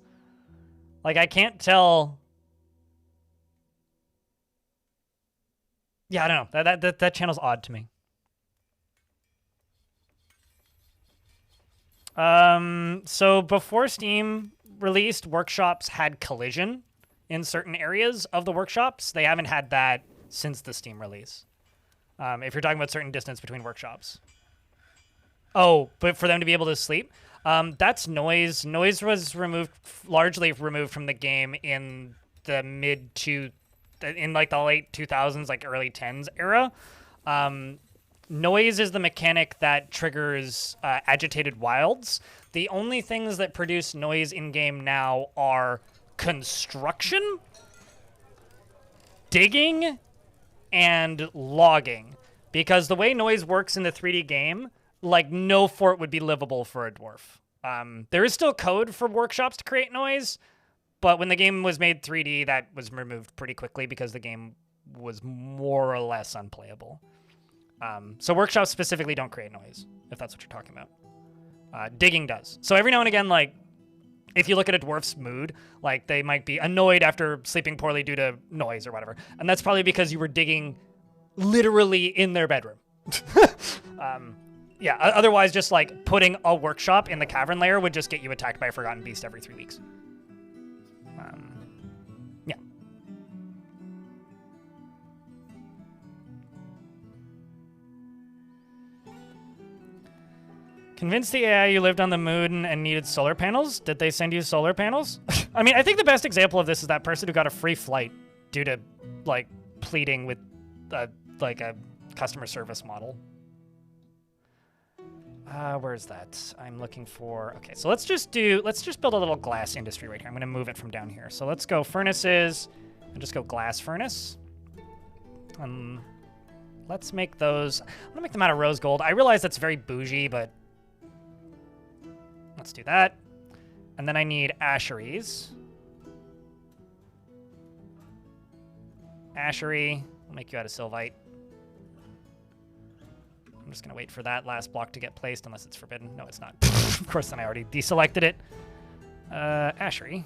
Like, I can't tell. Yeah, I don't know. That channel's odd to me. So before Steam released, workshops had collision in certain areas of the workshops. They haven't had that since the Steam release. If you're talking about certain distance between workshops. Oh, but for them to be able to sleep? That's noise. Noise was largely removed from the game in the in like the late 2000s, like early 10s era. Noise is the mechanic that triggers agitated wilds. The only things that produce noise in-game now are construction, digging, and logging. Because the way noise works in the 3D game, like, no fort would be livable for a dwarf. There is still code for workshops to create noise, but when the game was made 3D, that was removed pretty quickly because the game was more or less unplayable. So workshops specifically don't create noise, if that's what you're talking about. Digging does. So every now and again, like, if you look at a dwarf's mood, like, they might be annoyed after sleeping poorly due to noise or whatever. And that's probably because you were digging literally in their bedroom. Yeah, otherwise just, like, putting a workshop in the cavern layer would just get you attacked by a Forgotten Beast every 3 weeks. Yeah. Convince the AI you lived on the moon and needed solar panels? Did they send you solar panels? I mean, I think the best example of this is that person who got a free flight due to, like, pleading with, like, a customer service model. Where's that? I'm looking for... Okay, so let's just build a little glass industry right here. I'm going to move it from down here. So let's go furnaces and just go glass furnace. Let's make those... I'm going to make them out of rose gold. I realize that's very bougie, but... Let's do that. And then I need asheries. Ashery. I'll make you out of sylvite. I'm just going to wait for that last block to get placed, unless it's forbidden. No, it's not. Of course, then I already deselected it. Ashery.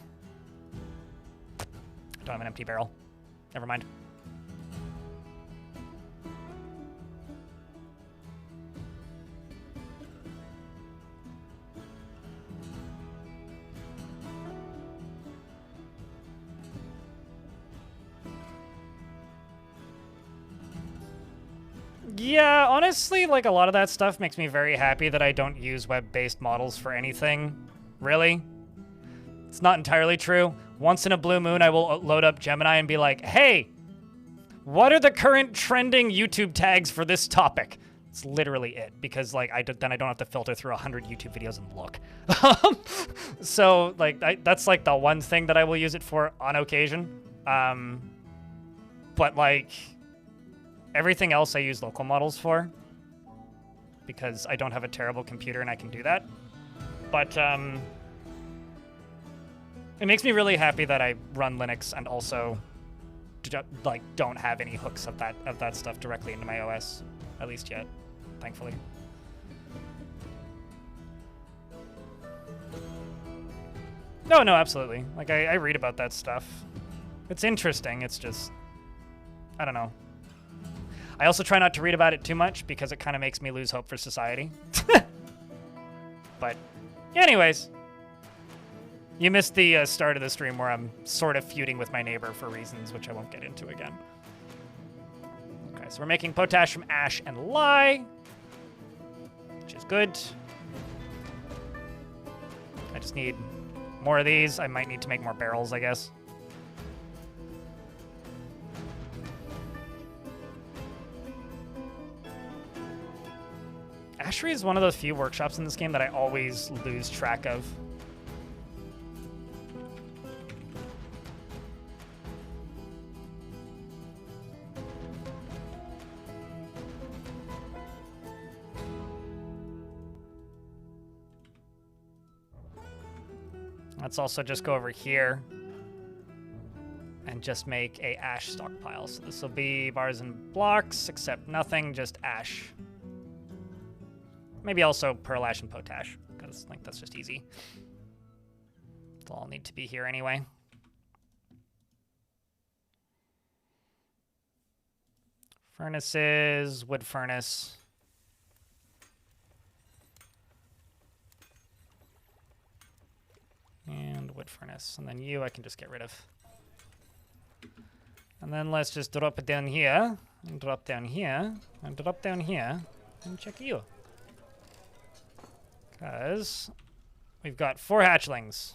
I don't have an empty barrel. Never mind. Yeah, honestly, like a lot of that stuff makes me very happy that I don't use web-based models for anything. Really? It's not entirely true. Once in a blue moon, I will load up Gemini and be like, hey, what are the current trending YouTube tags for this topic? It's literally it, because like then I don't have to filter through 100 YouTube videos and look. So like that's like the one thing that I will use it for on occasion. But like everything else I use local models for, because I don't have a terrible computer and I can do that. But it makes me really happy that I run Linux and also like don't have any hooks of that stuff directly into my OS, at least yet, thankfully. No, absolutely. Like I read about that stuff. It's interesting. It's just, I don't know. I also try not to read about it too much because it kind of makes me lose hope for society. But anyways, you missed the start of the stream where I'm sort of feuding with my neighbor for reasons which I won't get into again. Okay, so we're making potash from ash and lye, which is good. I just need more of these. I might need to make more barrels, I guess. Ashery is one of those few workshops in this game that I always lose track of. Let's also just go over here and just make a ash stockpile. So this will be bars and blocks, except nothing, just ash. Maybe also pearl ash and potash, because like that's just easy. They'll all need to be here anyway. Furnaces, wood furnace. And wood furnace. And then you I can just get rid of. And then let's just drop it down here, and drop down here, and drop down here, and check you. Because we've got 4 hatchlings.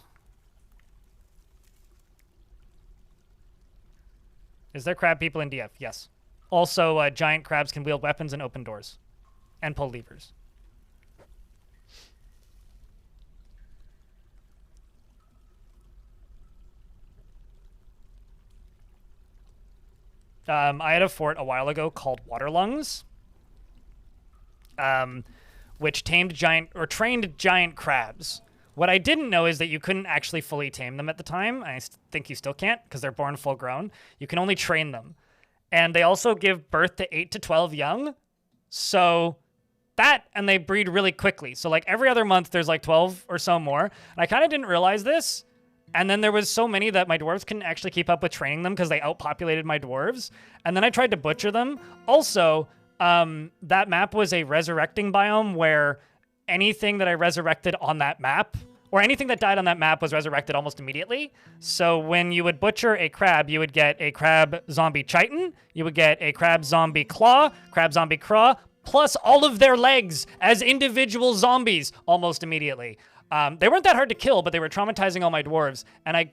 Is there crab people in DF? Yes. Also, giant crabs can wield weapons and open doors. And pull levers. I had a fort a while ago called Water Lungs. Which trained giant crabs. What I didn't know is that you couldn't actually fully tame them at the time. I think you still can't because they're born full grown. You can only train them. And they also give birth to 8 to 12 young. So that, and they breed really quickly. So like every other month there's like 12 or so more. And I kind of didn't realize this. And then there was so many that my dwarves couldn't actually keep up with training them because they outpopulated my dwarves. And then I tried to butcher them. Also, that map was a resurrecting biome where anything that I resurrected on that map, or anything that died on that map, was resurrected almost immediately. So when you would butcher a crab, you would get a crab zombie chitin, you would get a crab zombie claw, crab zombie craw, plus all of their legs as individual zombies almost immediately. They weren't that hard to kill, but they were traumatizing all my dwarves, and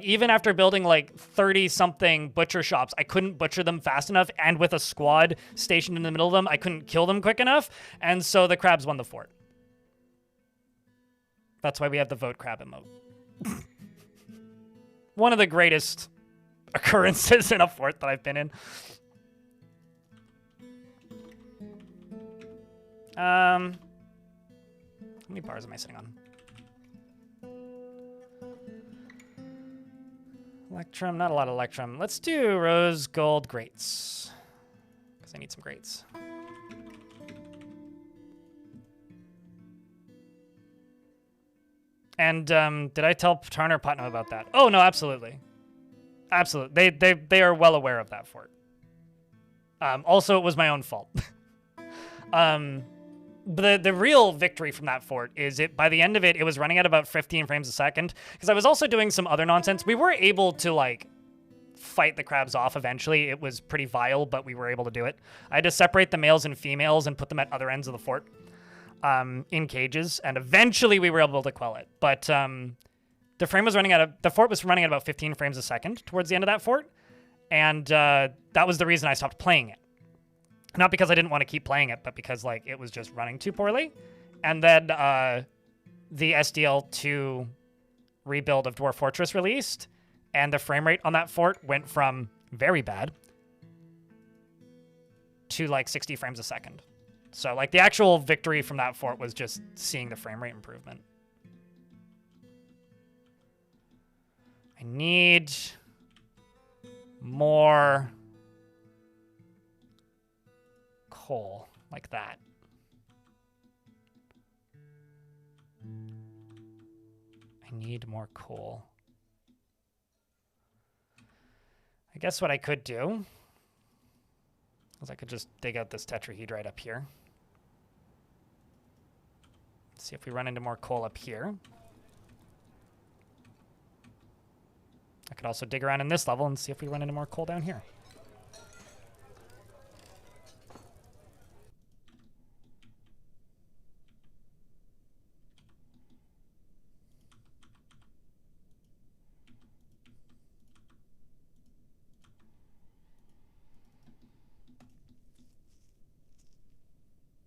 even after building like 30-something butcher shops, I couldn't butcher them fast enough, and with a squad stationed in the middle of them, I couldn't kill them quick enough, and so the crabs won the fort. That's why we have the vote crab emote. One of the greatest occurrences in a fort that I've been in. How many bars am I sitting on? Electrum, not a lot of electrum. Let's do rose gold grates, because I need some grates. And did I tell Tarn or Putnam about that? Oh no, absolutely, absolutely. They are well aware of that fort. Also, it was my own fault. But the real victory from that fort is by the end of it, it was running at about 15 frames a second. Because I was also doing some other nonsense. We were able to, like, fight the crabs off eventually. It was pretty vile, but we were able to do it. I had to separate the males and females and put them at other ends of the fort in cages, and eventually we were able to quell it. But the fort was running at about 15 frames a second towards the end of that fort, and that was the reason I stopped playing it. Not because I didn't want to keep playing it, but because like it was just running too poorly. And then the SDL2 rebuild of Dwarf Fortress released, and the frame rate on that fort went from very bad to like 60 frames a second. So like the actual victory from that fort was just seeing the frame rate improvement. I need more coal like that. I need more coal. I guess what I could do is I could just dig out this tetrahedrite up here. See if we run into more coal up here. I could also dig around in this level and see if we run into more coal down here.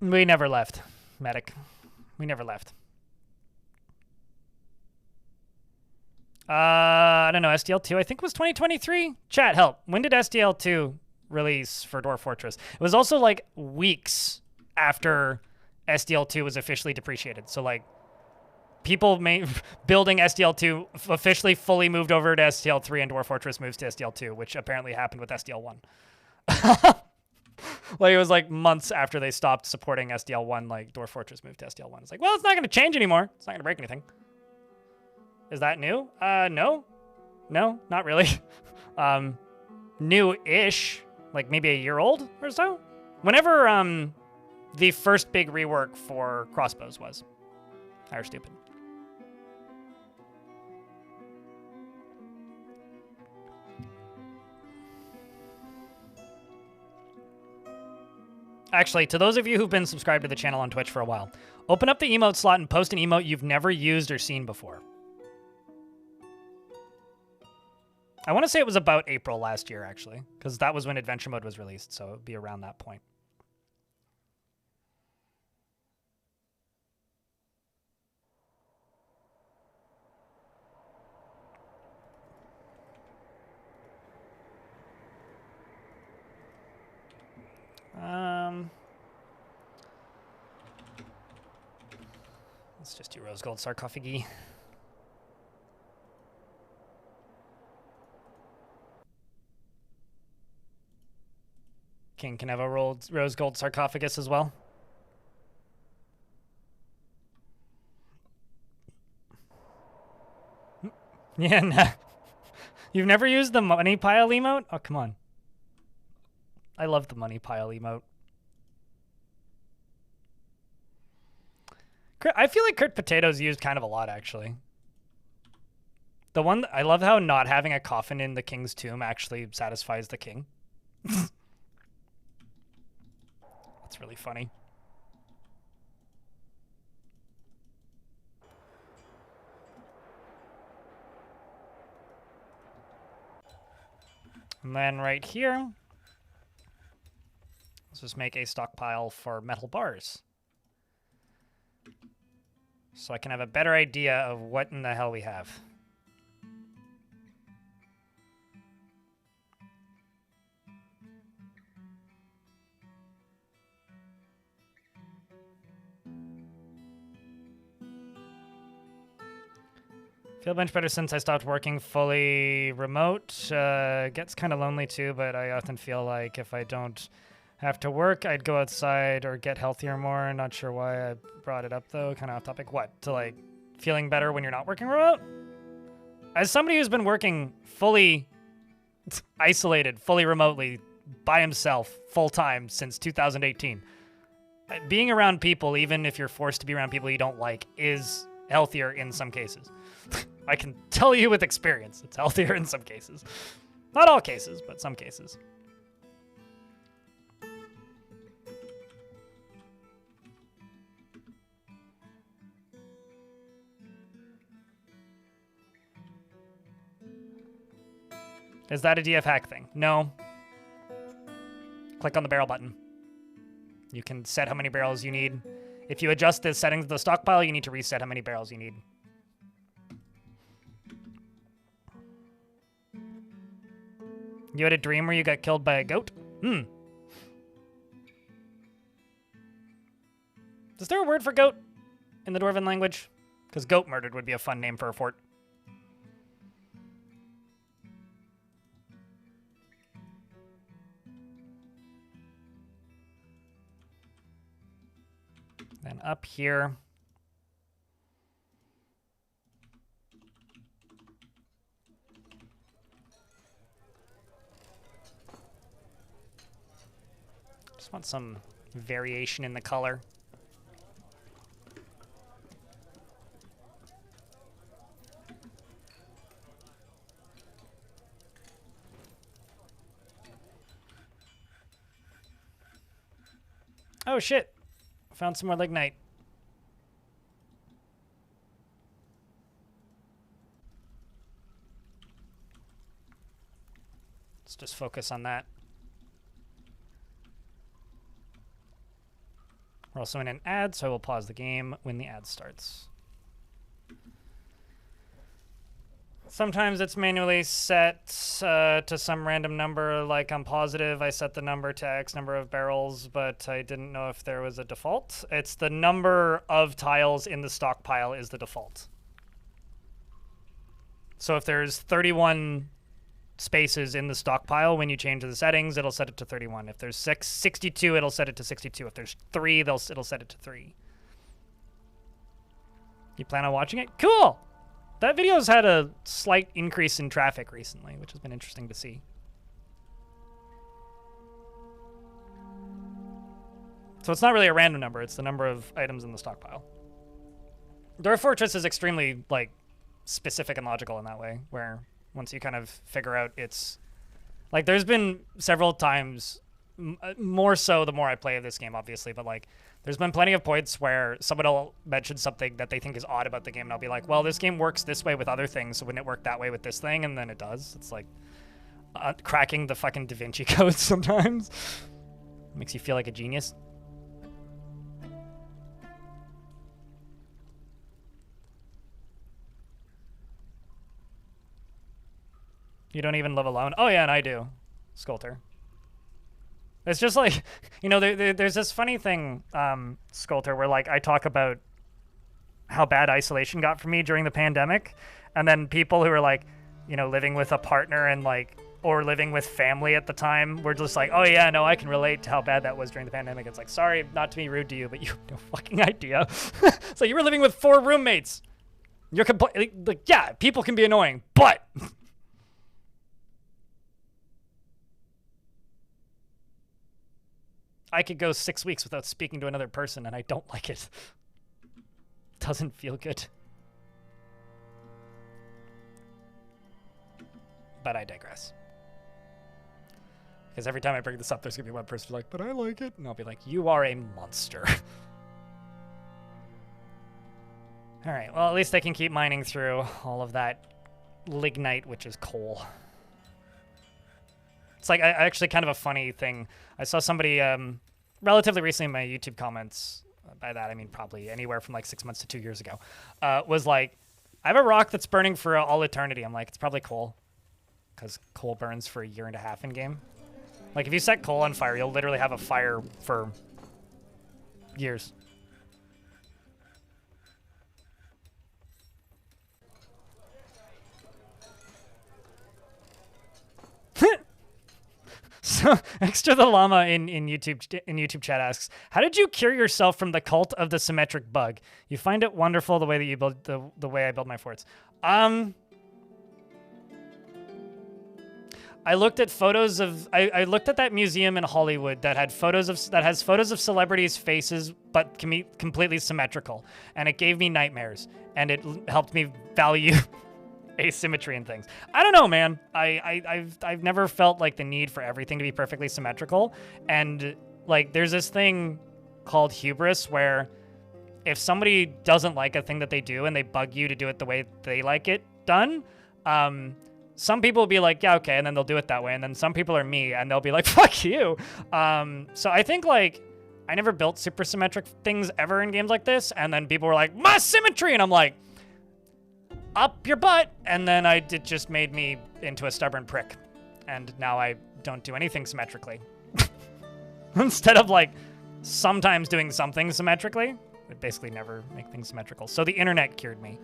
We never left, medic. We never left. I don't know, SDL2 I think was 2023? Chat, help. When did SDL2 release for Dwarf Fortress? It was also like weeks after SDL2 was officially depreciated. So like people building SDL2 officially fully moved over to SDL3 and Dwarf Fortress moves to SDL2, which apparently happened with SDL1. Like it was like months after they stopped supporting SDL1, like Dwarf Fortress moved to SDL1. It's like, well, it's not going to change anymore. It's not going to break anything. Is that new? No, not really. New-ish, like maybe a year old or so. Whenever the first big rework for crossbows was. They were stupid. Actually, to those of you who've been subscribed to the channel on Twitch for a while, open up the emote slot and post an emote you've never used or seen before. I want to say it was about April last year, actually, because that was when Adventure Mode was released, so it would be around that point. Let's just do rose gold sarcophagi. King can have a rose gold sarcophagus as well. Yeah, nah. You've never used the money pile emote? Oh, come on. I love the money pile emote. I feel like Kurt Potato's used kind of a lot, actually. The one, I love how not having a coffin in the king's tomb actually satisfies the king. That's really funny. And then right here, let's just make a stockpile for metal bars. So I can have a better idea of what in the hell we have. Feel a bunch better since I stopped working fully remote. Gets kind of lonely too, but I often feel like if I don't have to work, I'd go outside or get healthier more. Not sure why I brought it up though, kind of off topic. What, to like feeling better when you're not working remote? As somebody who's been working fully isolated, fully remotely, by himself, full time since 2018, being around people, even if you're forced to be around people you don't like, is healthier in some cases. I can tell you with experience, it's healthier in some cases. Not all cases, but some cases. Is that a DF hack thing? No. Click on the barrel button. You can set how many barrels you need. If you adjust the settings of the stockpile, you need to reset how many barrels you need. You had a dream where you got killed by a goat? Is there a word for goat in the Dwarven language? Because goat murdered would be a fun name for a fort. Then up here. Just want some variation in the color. Oh shit. Found some more lignite. Let's just focus on that. We're also in an ad, so I will pause the game when the ad starts. Sometimes it's manually set to some random number, like I'm positive I set the number to X number of barrels, but I didn't know if there was a default. It's the number of tiles in the stockpile is the default. So if there's 31 spaces in the stockpile, when you change the settings, it'll set it to 31. If there's 62, it'll set it to 62. If there's 3, it'll set it to 3. You plan on watching it? Cool! That video's had a slight increase in traffic recently, which has been interesting to see. So it's not really a random number, it's the number of items in the stockpile. Dwarf Fortress is extremely, like, specific and logical in that way, where once you kind of figure out it's... Like, there's been several times, more so the more I play this game, obviously, but, like, there's been plenty of points where someone will mention something that they think is odd about the game, and I'll be like, well, this game works this way with other things, so wouldn't it work that way with this thing? And then it does. It's like cracking the fucking Da Vinci Code sometimes. Makes you feel like a genius. You don't even live alone? Oh yeah, and I do. Sculptor. It's just like, you know, there's this funny thing, Sculptor, where like I talk about how bad isolation got for me during the pandemic, and then people who are like, you know, living with a partner and like, or living with family at the time, were just like, oh yeah, no, I can relate to how bad that was during the pandemic. It's like, sorry, not to be rude to you, but you have no fucking idea. So you were living with 4 roommates. You're like, yeah, people can be annoying, but... I could go 6 weeks without speaking to another person, and I don't like it. Doesn't feel good. But I digress. Because every time I bring this up, there's going to be one person like, but I like it. And I'll be like, you are a monster. All right, well, at least I can keep mining through all of that lignite, which is coal. It's like actually kind of a funny thing. I saw somebody relatively recently in my YouTube comments, by that I mean probably anywhere from like 6 months to 2 years ago, was like, I have a rock that's burning for all eternity. I'm like, it's probably coal, because coal burns for 1.5 years in game. Like if you set coal on fire, you'll literally have a fire for years. So Extra the Llama in YouTube chat asks, how did you cure yourself from the cult of the symmetric bug? You find it wonderful the way that you build the way I build my forts. I looked at photos of I looked at that museum in Hollywood that has photos of celebrities' faces but can be completely symmetrical, and it gave me nightmares, and it helped me value asymmetry in things. I don't know, man. I've never felt like the need for everything to be perfectly symmetrical. And like there's this thing called hubris where if somebody doesn't like a thing that they do and they bug you to do it the way they like it done, some people will be like, yeah, okay, and then they'll do it that way. And then some people are me and they'll be like, fuck you. So I think like I never built super symmetric things ever in games like this. And then people were like, my symmetry. And I'm like, up your butt. And then it just made me into a stubborn prick. And now I don't do anything symmetrically. Instead of like sometimes doing something symmetrically, I basically never make things symmetrical. So the internet cured me.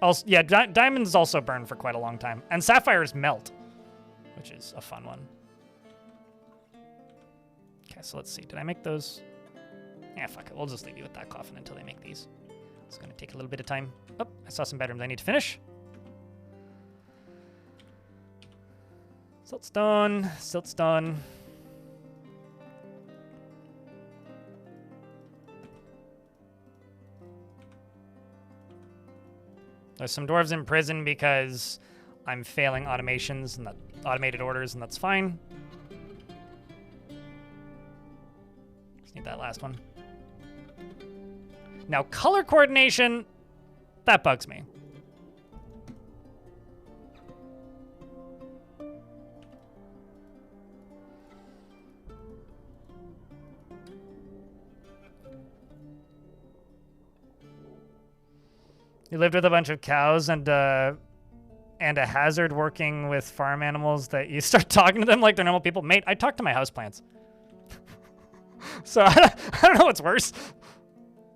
Also, yeah, diamonds also burn for quite a long time. And sapphires melt, which is a fun one. Okay, so let's see. Did I make those? Yeah, fuck it. We'll just leave you with that coffin until they make these. It's going to take a little bit of time. Oh, I saw some bedrooms I need to finish. Siltstone, siltstone. There's some dwarves in prison because I'm failing automations and automated orders, and that's fine. Just need that last one. Now, color coordination, that bugs me. You lived with a bunch of cows and a hazard working with farm animals that you start talking to them like they're normal people. Mate, I talk to my houseplants. So I don't know what's worse,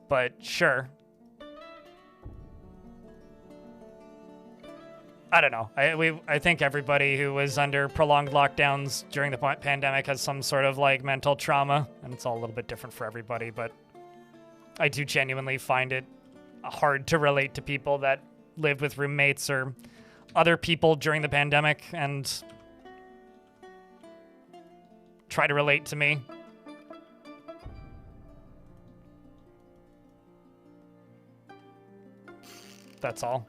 but sure. I don't know. I think everybody who was under prolonged lockdowns during the pandemic has some sort of like mental trauma, and it's all a little bit different for everybody, but I do genuinely find it hard to relate to people that lived with roommates or other people during the pandemic and try to relate to me. That's all.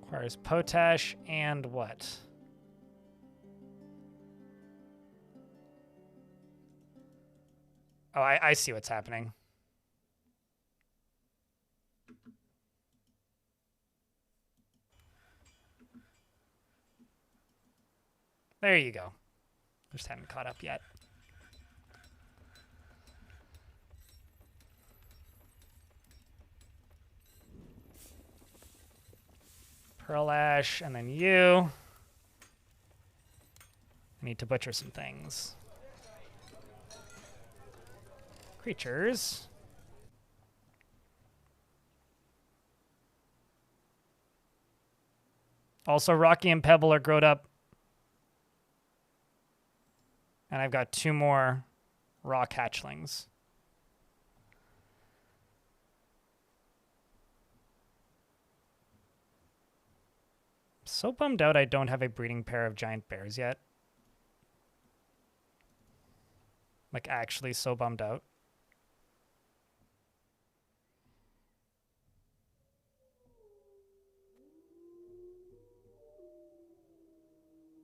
Requires potash and what? Oh, I see what's happening. There you go. Just haven't caught up yet. Pearl ash, and then you. I need to butcher some things. Creatures. Also, Rocky and Pebble are growed up. And I've got 2 more rock hatchlings. So bummed out I don't have a breeding pair of giant bears yet. Like, actually so bummed out.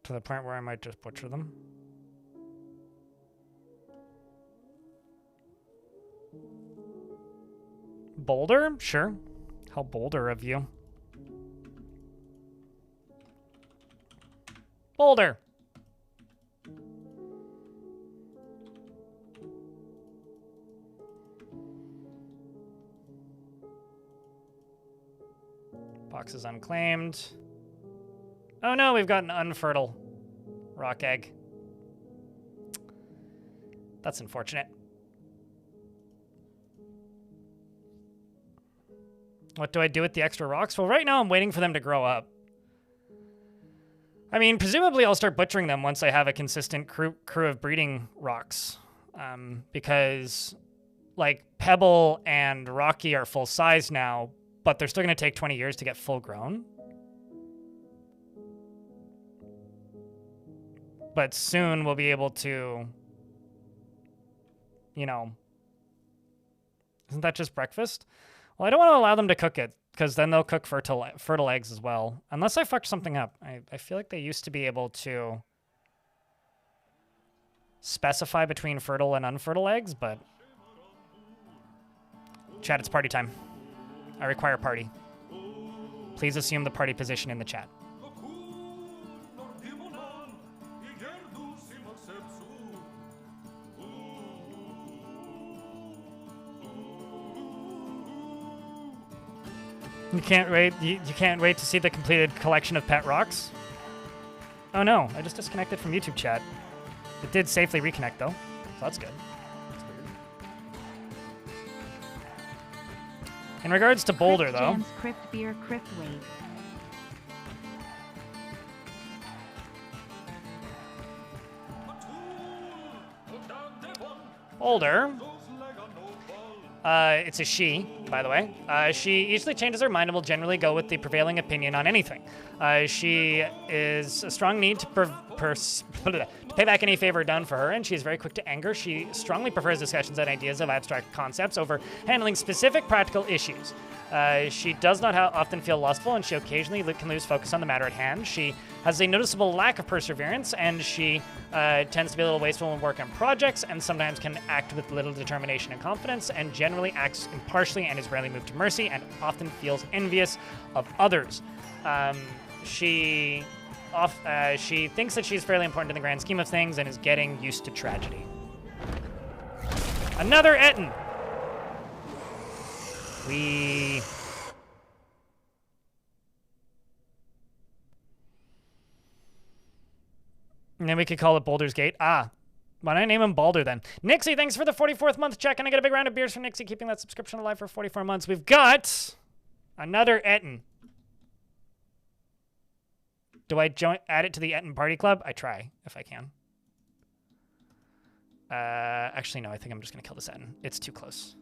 To the point where I might just butcher them. Boulder? Sure. How bolder of you. Boulder. Box is unclaimed. Oh no, we've got an unfertile rock egg. That's unfortunate. What do I do with the extra rocks? Well, right now I'm waiting for them to grow up. I mean, presumably I'll start butchering them once I have a consistent crew of breeding rocks. Because, like, Pebble and Rocky are full size now, but they're still going to take 20 years to get full grown. But soon we'll be able to, you know... Isn't that just breakfast? Well, I don't want to allow them to cook it, because then they'll cook fertile eggs as well. Unless I fucked something up. I feel like they used to be able to specify between fertile and unfertile eggs, but... Chat, it's party time. I require party. Please assume the party position in the chat. You can't wait. You can't wait to see the completed collection of pet rocks. Oh no! I just disconnected from YouTube chat. It did safely reconnect though, so that's good. That's weird. In regards to Boulder though. Gems, Crypt Beer, Crypt Wave. Boulder. It's a she, by the way. She easily changes her mind and will generally go with the prevailing opinion on anything. She is a strong need to pay back any favor done for her, and she is very quick to anger. She strongly prefers discussions and ideas of abstract concepts over handling specific practical issues. She does not often feel lustful, and she occasionally can lose focus on the matter at hand. She has a noticeable lack of perseverance, and she tends to be a little wasteful in work on projects, and sometimes can act with little determination and confidence, and generally acts impartially and is rarely moved to mercy, and often feels envious of others. She thinks that she's fairly important in the grand scheme of things and is getting used to tragedy. Another Etten! And then we could call it Boulder's Gate. Ah, why don't I name him Baldur then? Nixie, thanks for the 44th month check. And I get a big round of beers from Nixie, keeping that subscription alive for 44 months. We've got another Etten. Do I add it to the Etten Party Club? I try, if I can. Actually, no, I think I'm just going to kill this Etten. It's too close.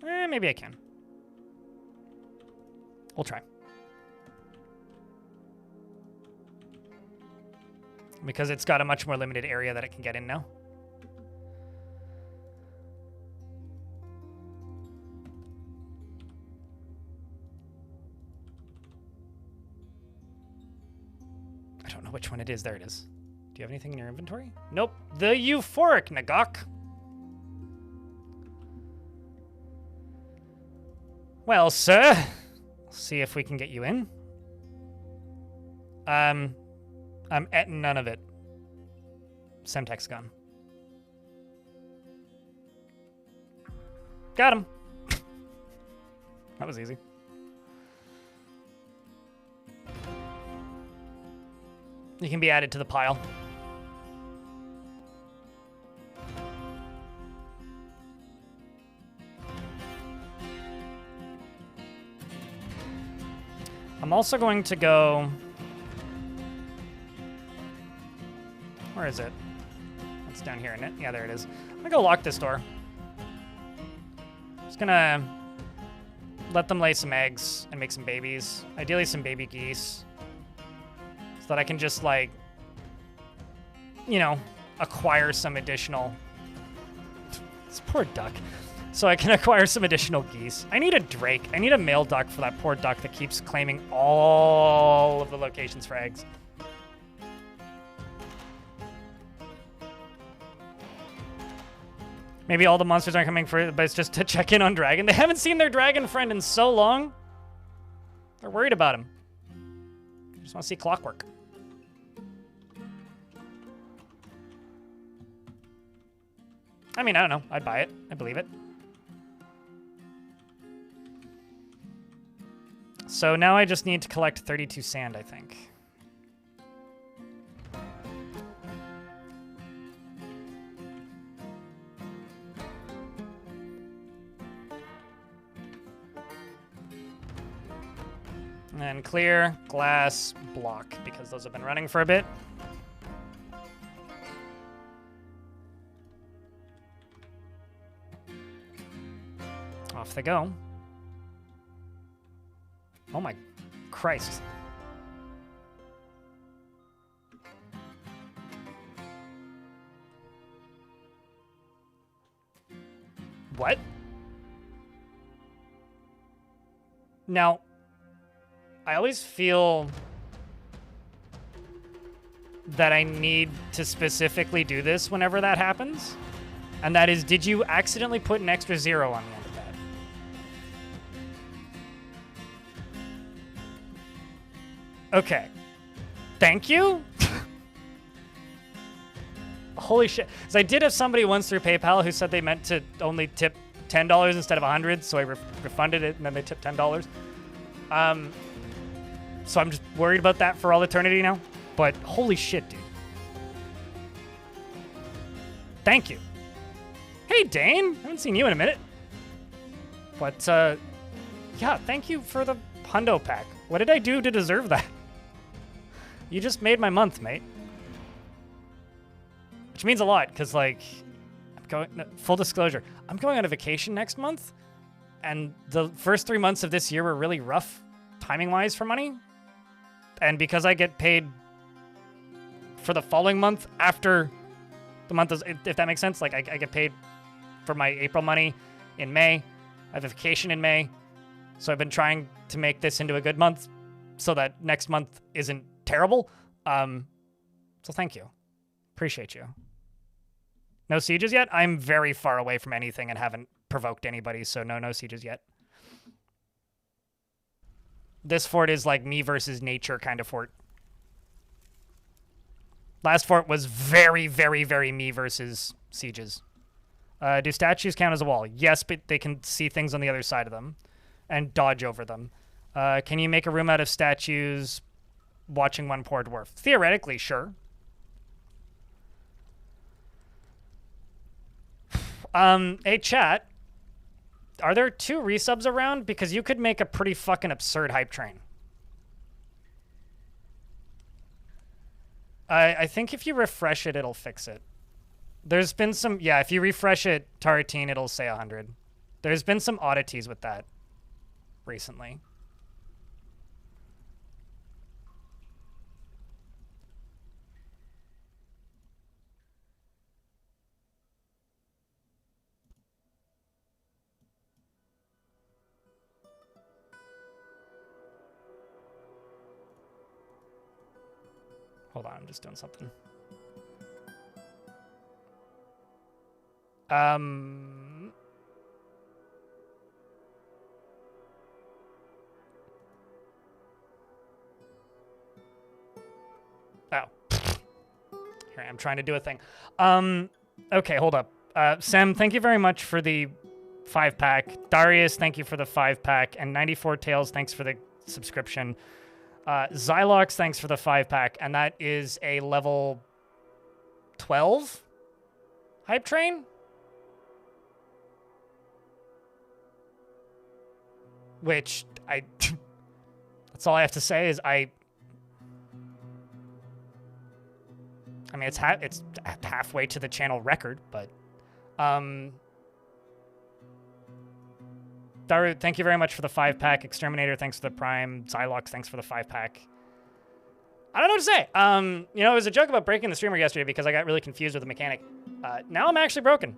Maybe I can. We'll try. Because it's got a much more limited area that it can get in now. I don't know which one it is. There it is. Do you have anything in your inventory? Nope. The Euphoric Nagok. Well, sir. See if we can get you in. I'm at none of it. Semtex gun. Got him. That was easy. You can be added to the pile. I'm also going to go... Where is it? It's down here, isn't it? Yeah, there it is. I'm gonna go lock this door. Just gonna let them lay some eggs and make some babies. Ideally some baby geese. So that I can just, like, you know, acquire some additional... This poor duck. So I can acquire some additional geese. I need a drake. I need a male duck for that poor duck that keeps claiming all of the locations for eggs. Maybe all the monsters aren't coming for it, but it's just to check in on Dragon. They haven't seen their dragon friend in so long. They're worried about him. They just want to see Clockwork. I mean, I don't know. I'd buy it. I believe it. So now I just need to collect 32 sand, I think. And then clear, glass, block, because those have been running for a bit. Off they go. Oh my Christ. What? Now, I always feel that I need to specifically do this whenever that happens. And that is, did you accidentally put an extra 0 on the end of that? Okay. Thank you? Holy shit. So I did have somebody once through PayPal who said they meant to only tip $10 instead of $100, so I refunded it, and then they tipped $10. So I'm just worried about that for all eternity now. But holy shit, dude. Thank you. Hey, Dane. Haven't seen you in a minute. But, yeah, thank you for the hundo pack. What did I do to deserve that? You just made my month, mate. Which means a lot, because, like, full disclosure, I'm going on a vacation next month, and the first 3 months of this year were really rough timing-wise for money. And because I get paid for the following month after the month is, if that makes sense, like, I get paid for my April money in May. I have a vacation in May. So I've been trying to make this into a good month so that next month isn't terrible. So thank you. Appreciate you. No sieges yet? I'm very far away from anything and haven't provoked anybody, so no sieges yet. This fort is like me versus nature kind of fort. Last fort was very, very, very me versus sieges. Do statues count as a wall? Yes, but they can see things on the other side of them and dodge over them. Can you make a room out of statues watching one poor dwarf? Theoretically, sure. Hey, chat. Are there 2 resubs around? Because you could make a pretty fucking absurd hype train. I think if you refresh it, it'll fix it. There's been some... Yeah, if you refresh it, Taratine, it'll say 100. There's been some oddities with that recently. Hold on, I'm just doing something. Oh. Here I am trying to do a thing. Okay, hold up. Sam, thank you very much for the 5-pack. Darius, thank you for the 5-pack. And 94 Tails, thanks for the subscription. Xylox, thanks for the 5-pack. And that is a level 12 hype train? Which, that's all I have to say is I mean, it's halfway to the channel record, but, Daru, thank you very much for the 5-pack. Exterminator, thanks for the Prime. Xylox, thanks for the 5-pack. I don't know what to say. You know, it was a joke about breaking the streamer yesterday because I got really confused with the mechanic. Now I'm actually broken.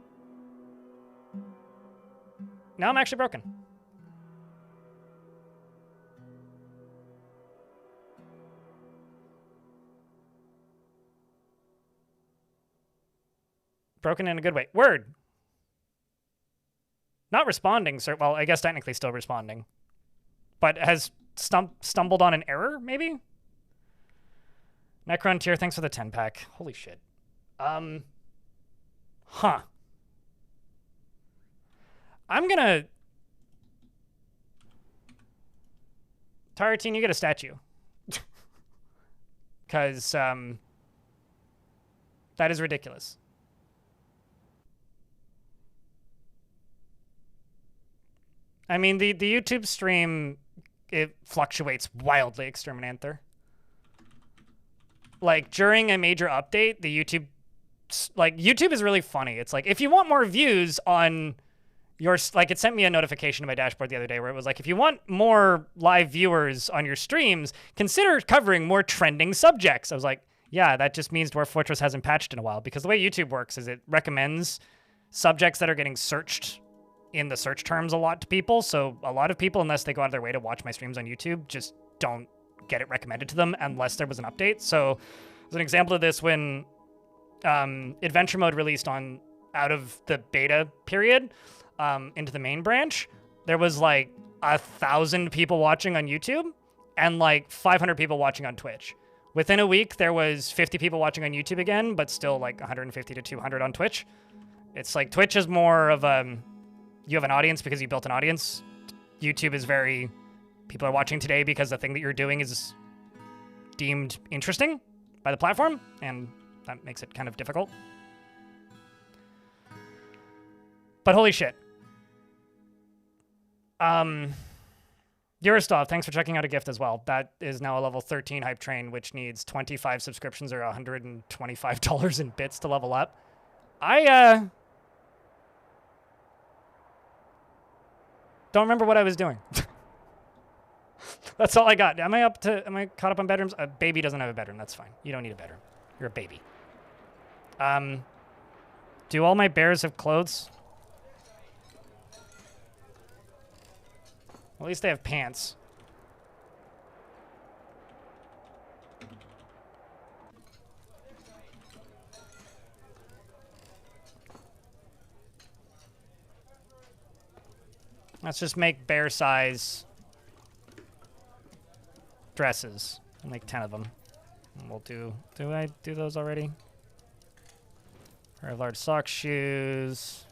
Now I'm actually broken. Broken in a good way. Word. Not responding, sir. Well, I guess technically still responding. But has stumbled on an error, maybe? Necron Tier, thanks for the 10-pack. Holy shit. Huh. I'm gonna... Taratine, you get a statue. Because, that is ridiculous. I mean, the YouTube stream, it fluctuates wildly, Exterminator. Like, during a major update, the YouTube... Like, YouTube is really funny. It's like, if you want more views on your... Like, it sent me a notification to my dashboard the other day where it was like, if you want more live viewers on your streams, consider covering more trending subjects. I was like, yeah, that just means Dwarf Fortress hasn't patched in a while. Because the way YouTube works is it recommends subjects that are getting searched in the search terms a lot to people. So a lot of people, unless they go out of their way to watch my streams on YouTube, just don't get it recommended to them unless there was an update. So as an example of this, when Adventure Mode released on out of the beta period into the main branch, there was like 1,000 people watching on YouTube and like 500 people watching on Twitch. Within a week, there was 50 people watching on YouTube again, but still like 150 to 200 on Twitch. It's like Twitch is more of you have an audience because you built an audience. YouTube is very, people are watching today because the thing that you're doing is deemed interesting by the platform, and that makes it kind of difficult. But holy shit. Eurostov, thanks for checking out a gift as well. That is now a level 13 hype train, which needs 25 subscriptions or $125 in bits to level up. I don't remember what I was doing. That's all I got. Am I caught up on bedrooms? A baby doesn't have a bedroom. That's fine. You don't need a bedroom. You're a baby. Do all my bears have clothes? At least they have pants. Let's just make bear size dresses. I'll make 10 of them. And we'll do I do those already? Very large sock shoes.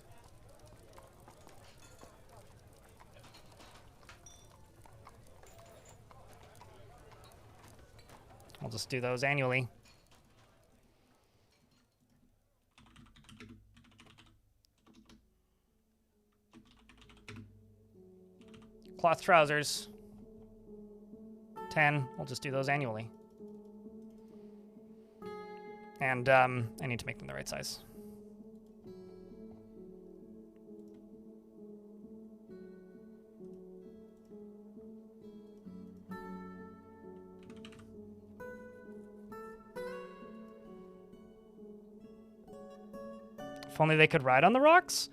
We'll just do those annually. Cloth trousers. 10. We'll just do those annually. And I need to make them the right size. If only they could ride on the rocks?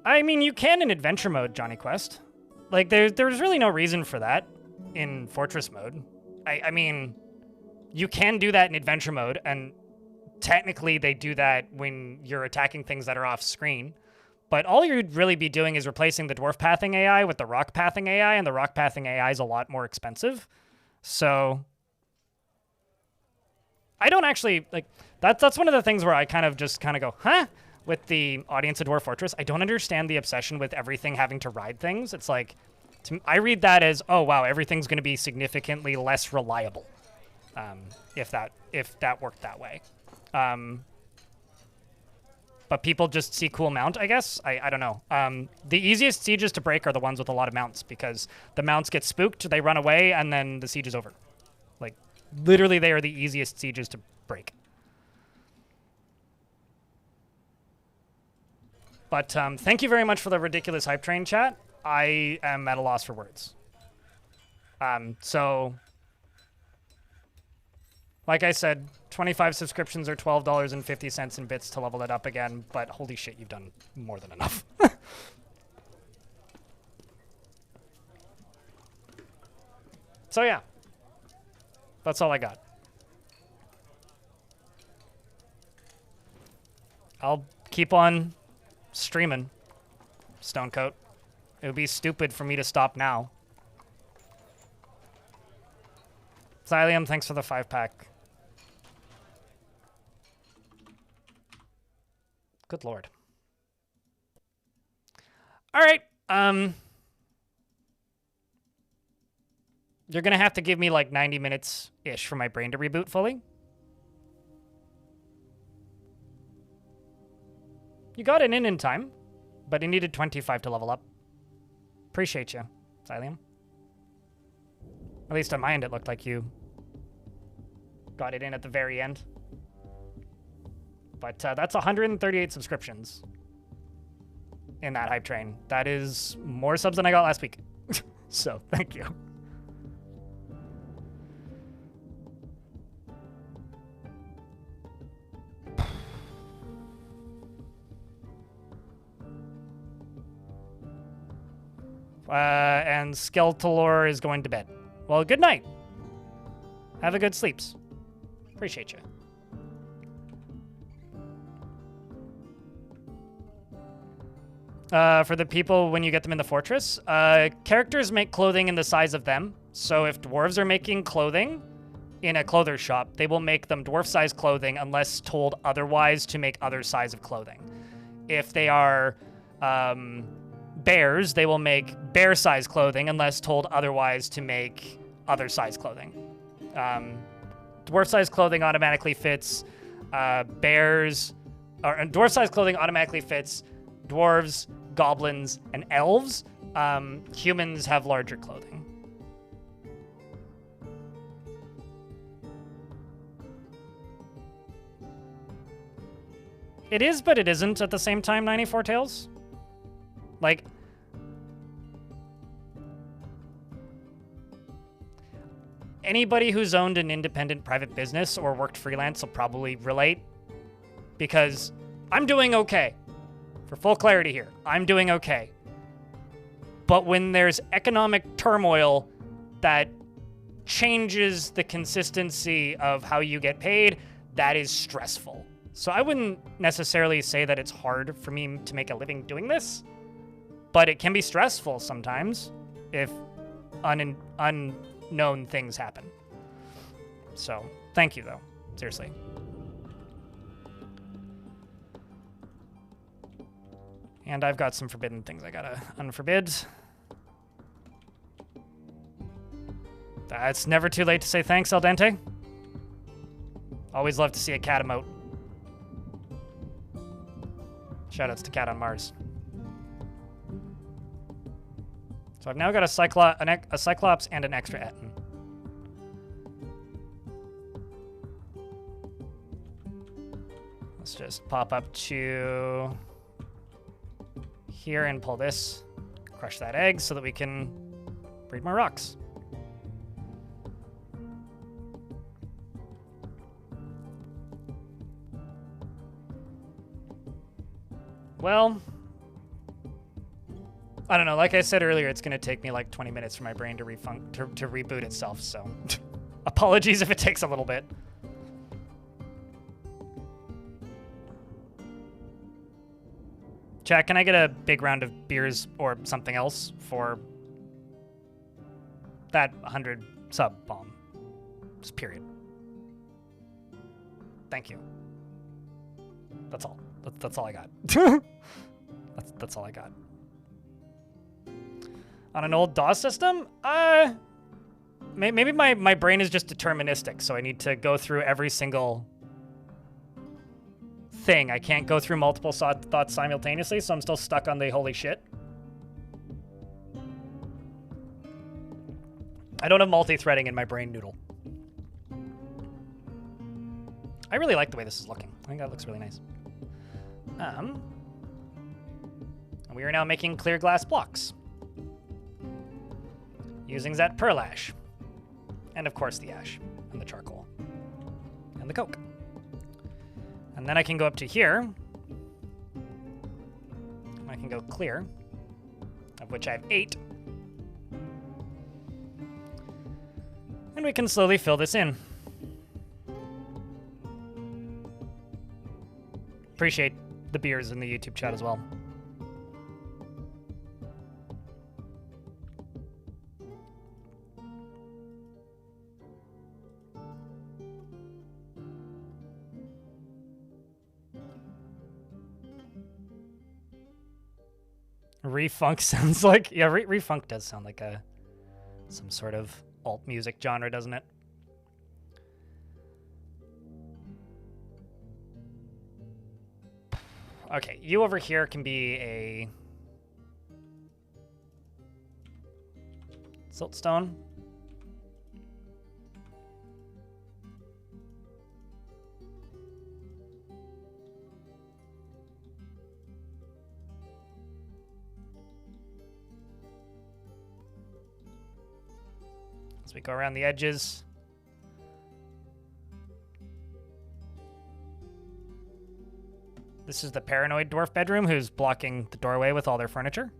I mean, you can in adventure mode, Johnny Quest. Like, there's really no reason for that in Fortress mode. I mean, you can do that in adventure mode, and technically they do that when you're attacking things that are off screen. But all you'd really be doing is replacing the dwarf pathing AI with the rock pathing AI, and the rock pathing AI is a lot more expensive. So I don't actually, like, that's one of the things where I kind of go, huh? With the audience of Dwarf Fortress, I don't understand the obsession with everything having to ride things. It's like, I read that as, oh wow, everything's going to be significantly less reliable, if that worked that way. But people just see cool mount, I guess. I don't know. The easiest sieges to break are the ones with a lot of mounts, because the mounts get spooked, they run away, and then the siege is over. Like, literally, they are the easiest sieges to break. But thank you very much for the ridiculous hype train chat. I am at a loss for words. So, like I said, 25 subscriptions are $12.50 in bits to level it up again, but holy shit, you've done more than enough. So yeah, that's all I got. I'll keep on streaming, Stonecoat. It would be stupid for me to stop now. Xylium, thanks for the 5-pack. Good lord. All right. You're gonna have to give me like 90 minutes-ish for my brain to reboot fully. You got it in time, but it needed 25 to level up. Appreciate you, Xylium. At least on my end, it looked like you got it in at the very end. But that's 138 subscriptions in that hype train. That is more subs than I got last week. So, thank you. And Skeletalor is going to bed. Well, good night. Have a good sleeps. Appreciate you. For the people when you get them in the fortress, characters make clothing in the size of them. So if dwarves are making clothing in a clother shop, they will make them dwarf-size clothing unless told otherwise to make other size of clothing. If they are bears, they will make bear-size clothing unless told otherwise to make other size clothing. Dwarf-size clothing automatically fits dwarf-size clothing automatically fits dwarves, goblins, and elves. Humans have larger clothing. It is, but it isn't at the same time, 94 Tails. Like, anybody who's owned an independent private business or worked freelance will probably relate, because I'm doing okay. For full clarity here, I'm doing okay. But when there's economic turmoil that changes the consistency of how you get paid, that is stressful. So I wouldn't necessarily say that it's hard for me to make a living doing this, but it can be stressful sometimes if unknown things happen. So thank you, though. Seriously. And I've got some forbidden things I gotta unforbid. It's never too late to say thanks, Al Dente. Always love to see a cat emote. Shoutouts to Cat on Mars. So I've now got a Cyclops and an extra Etten. Let's just pop up to here and pull this, crush that egg so that we can breed more rocks. Well, I don't know. Like I said earlier, it's going to take me like 20 minutes for my brain to reboot itself, so apologies if it takes a little bit. Chat, can I get a big round of beers or something else for that 100 sub bomb? Just period. Thank you. That's all. That's all I got. That's all I got. On an old DOS system? Maybe my brain is just deterministic, so I need to go through every single thing. I can't go through multiple thoughts simultaneously, so I'm still stuck on the holy shit. I don't have multi-threading in my brain noodle. I really like the way this is looking. I think that looks really nice. And we are now making clear glass blocks using that pearl ash, and of course the ash and the charcoal and the coke. And then I can go up to here. I can go clear, of which I have 8. And we can slowly fill this in. Appreciate the beers in the YouTube chat as well. Refunk sounds like, yeah, refunk does sound like some sort of alt music genre, doesn't it? Okay, you over here can be a siltstone. As we go around the edges. This is the paranoid dwarf bedroom who's blocking the doorway with all their furniture.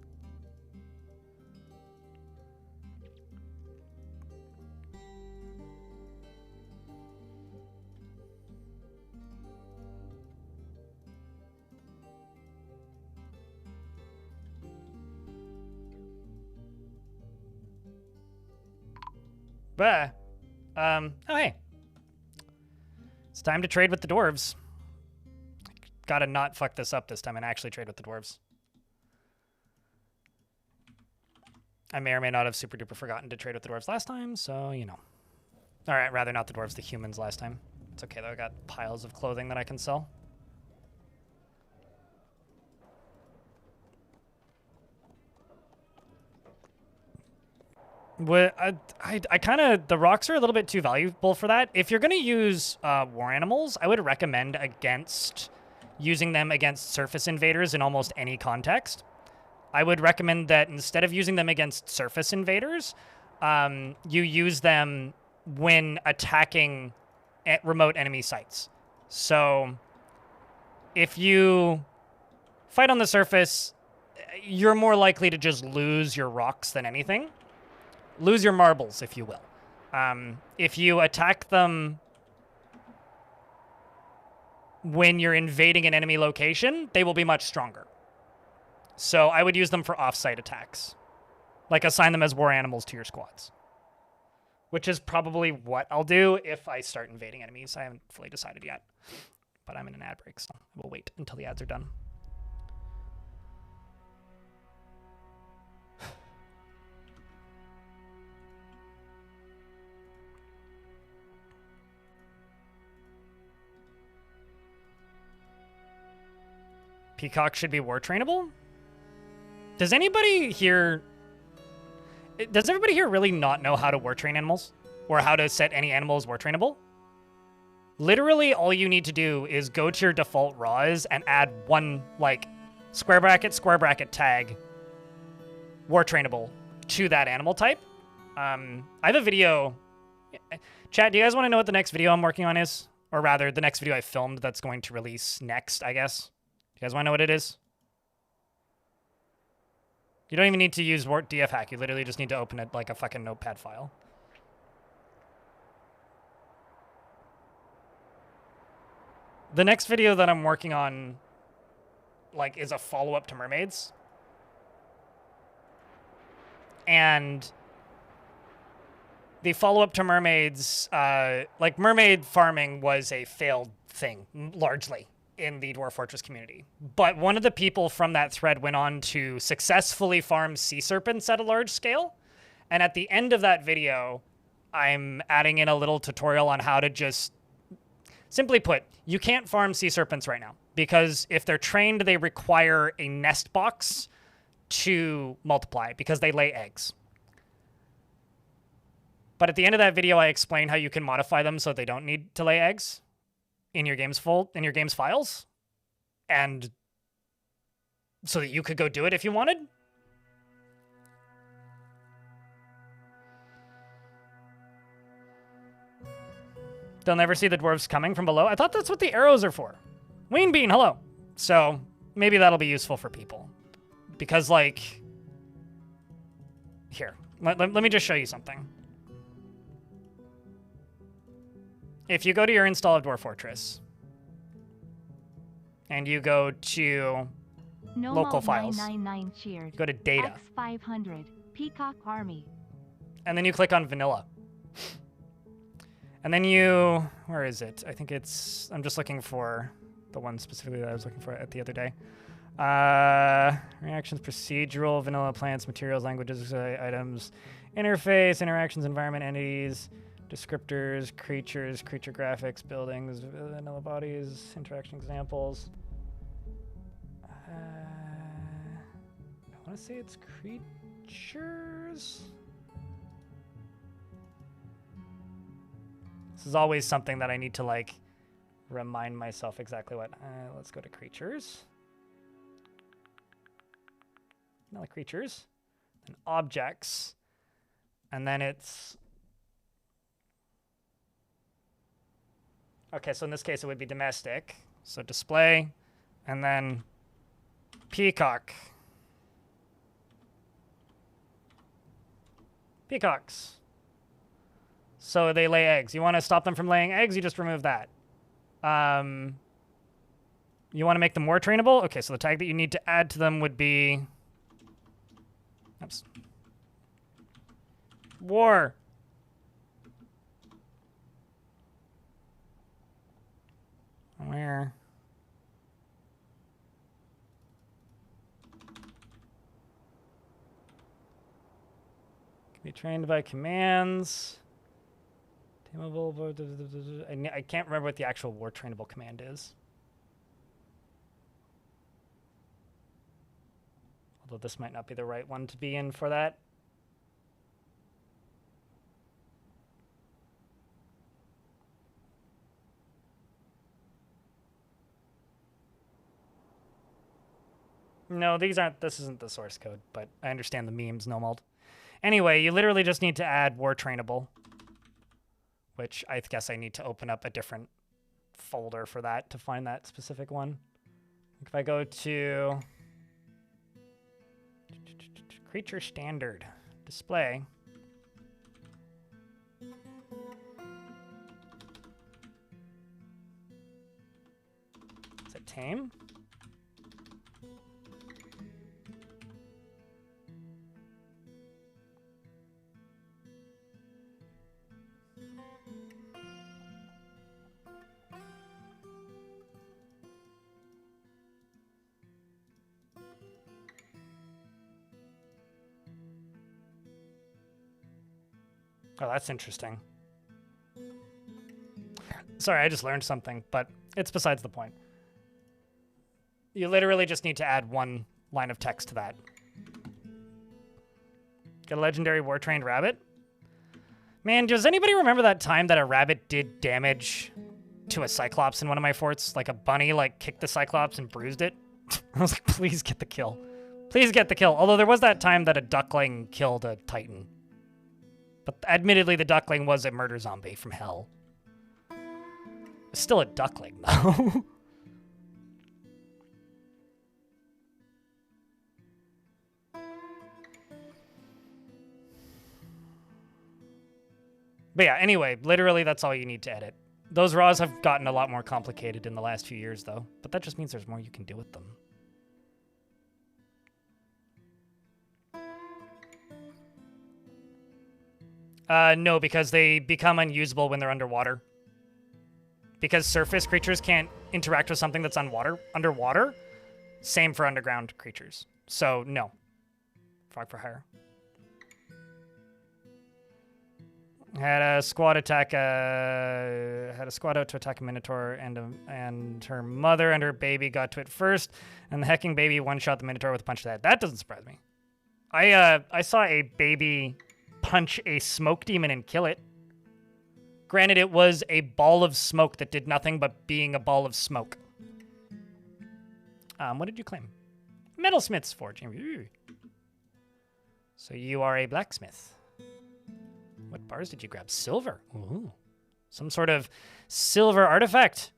Bah. Oh, hey. It's time to trade with the dwarves. Gotta not fuck this up this time and actually trade with the dwarves. I may or may not have super duper forgotten to trade with the dwarves last time, so, you know. All right, rather not the dwarves, the humans last time. It's okay, though. I got piles of clothing that I can sell. I kind of, the rocks are a little bit too valuable for that. If you're going to use war animals, I would recommend against using them against surface invaders in almost any context. I would recommend that instead of using them against surface invaders, you use them when attacking remote enemy sites. So if you fight on the surface, you're more likely to just lose your rocks than anything. Lose your marbles, if you will. If you attack them when you're invading an enemy location, they will be much stronger. So I would use them for off-site attacks. Like assign them as war animals to your squads. Which is probably what I'll do if I start invading enemies. I haven't fully decided yet. But I'm in an ad break, so we'll wait until the ads are done. Peacock should be war trainable? Does everybody here really not know how to war train animals? Or how to set any animals war trainable? Literally, all you need to do is go to your default raws and add one, like, square bracket tag, war trainable, to that animal type. I have a video. Chat, do you guys want to know what the next video I'm working on is? Or rather, the next video I filmed that's going to release next, I guess. Do you guys want to know what it is? You don't even need to use DF hack. You literally just need to open it like a fucking notepad file. The next video that I'm working on, like, is a follow-up to Mermaids. And the follow-up to Mermaids, like, mermaid farming was a failed thing, largely, in the Dwarf Fortress community. But one of the people from that thread went on to successfully farm sea serpents at a large scale. And at the end of that video, I'm adding in a little tutorial on how to just, simply put, you can't farm sea serpents right now because if they're trained, they require a nest box to multiply because they lay eggs. But at the end of that video, I explain how you can modify them so they don't need to lay eggs in your game's files, and so that you could go do it if you wanted. They'll never see the dwarves coming from below. I thought that's what the arrows are for. Wayne Bean, hello. So maybe that'll be useful for people. Because, like, here, let me just show you something. If you go to your install of Dwarf Fortress, and you go to local files, go to data, X500, Peacock Army. and then you click on vanilla. And then you, where is it? I think it's, I'm just looking for the one specifically that I was looking for the other day. Reactions, procedural, vanilla, plants, materials, languages, items, interface, interactions, environment, entities, descriptors, creatures, creature graphics, buildings, vanilla bodies, interaction examples. I want to say it's creatures. This is always something that I need to, like, remind myself exactly what. Let's go to creatures. Vanilla creatures. And objects. And then it's... Okay, so in this case, it would be domestic. So display, and then peacock. Peacocks. So they lay eggs. You want to stop them from laying eggs, you just remove that. You want to make them more trainable? Okay, so the tag that you need to add to them would be... Oops. War. here. Can be trained by commands. Tameable. I can't remember what the actual war trainable command is. Although this might not be the right one to be in for that. No, these aren't. This isn't the source code, but I understand the memes, no mold. Anyway, you literally just need to add war trainable, which I guess I need to open up a different folder for that to find that specific one. If I go to creature standard display, is it tame? Oh, that's interesting. Sorry, I just learned something, but it's besides the point. You literally just need to add one line of text to that. Get a legendary war-trained rabbit? Man, does anybody remember that time that a rabbit did damage to a cyclops in one of my forts? Like a bunny, like, kicked the cyclops and bruised it? I was like, please get the kill. Please get the kill. Although there was that time that a duckling killed a titan. But admittedly, the duckling was a murder zombie from hell. It's still a duckling, though. But yeah, anyway, literally that's all you need to edit. Those raws have gotten a lot more complicated in the last few years, though. But that just means there's more you can do with them. No, because they become unusable when they're underwater. Because surface creatures can't interact with something that's underwater. Same for underground creatures. So, no. Frog for hire. Had a squad attack. Had a squad out to attack a minotaur, and her mother and her baby got to it first, and the hecking baby one-shot the minotaur with a punch to the head. That doesn't surprise me. I saw a baby punch a smoke demon and kill it. Granted, it was a ball of smoke that did nothing but being a ball of smoke. What did you claim? Metalsmith's Forge. Ooh. So you are a blacksmith. What bars did you grab? Silver. Ooh. Some sort of silver artifact.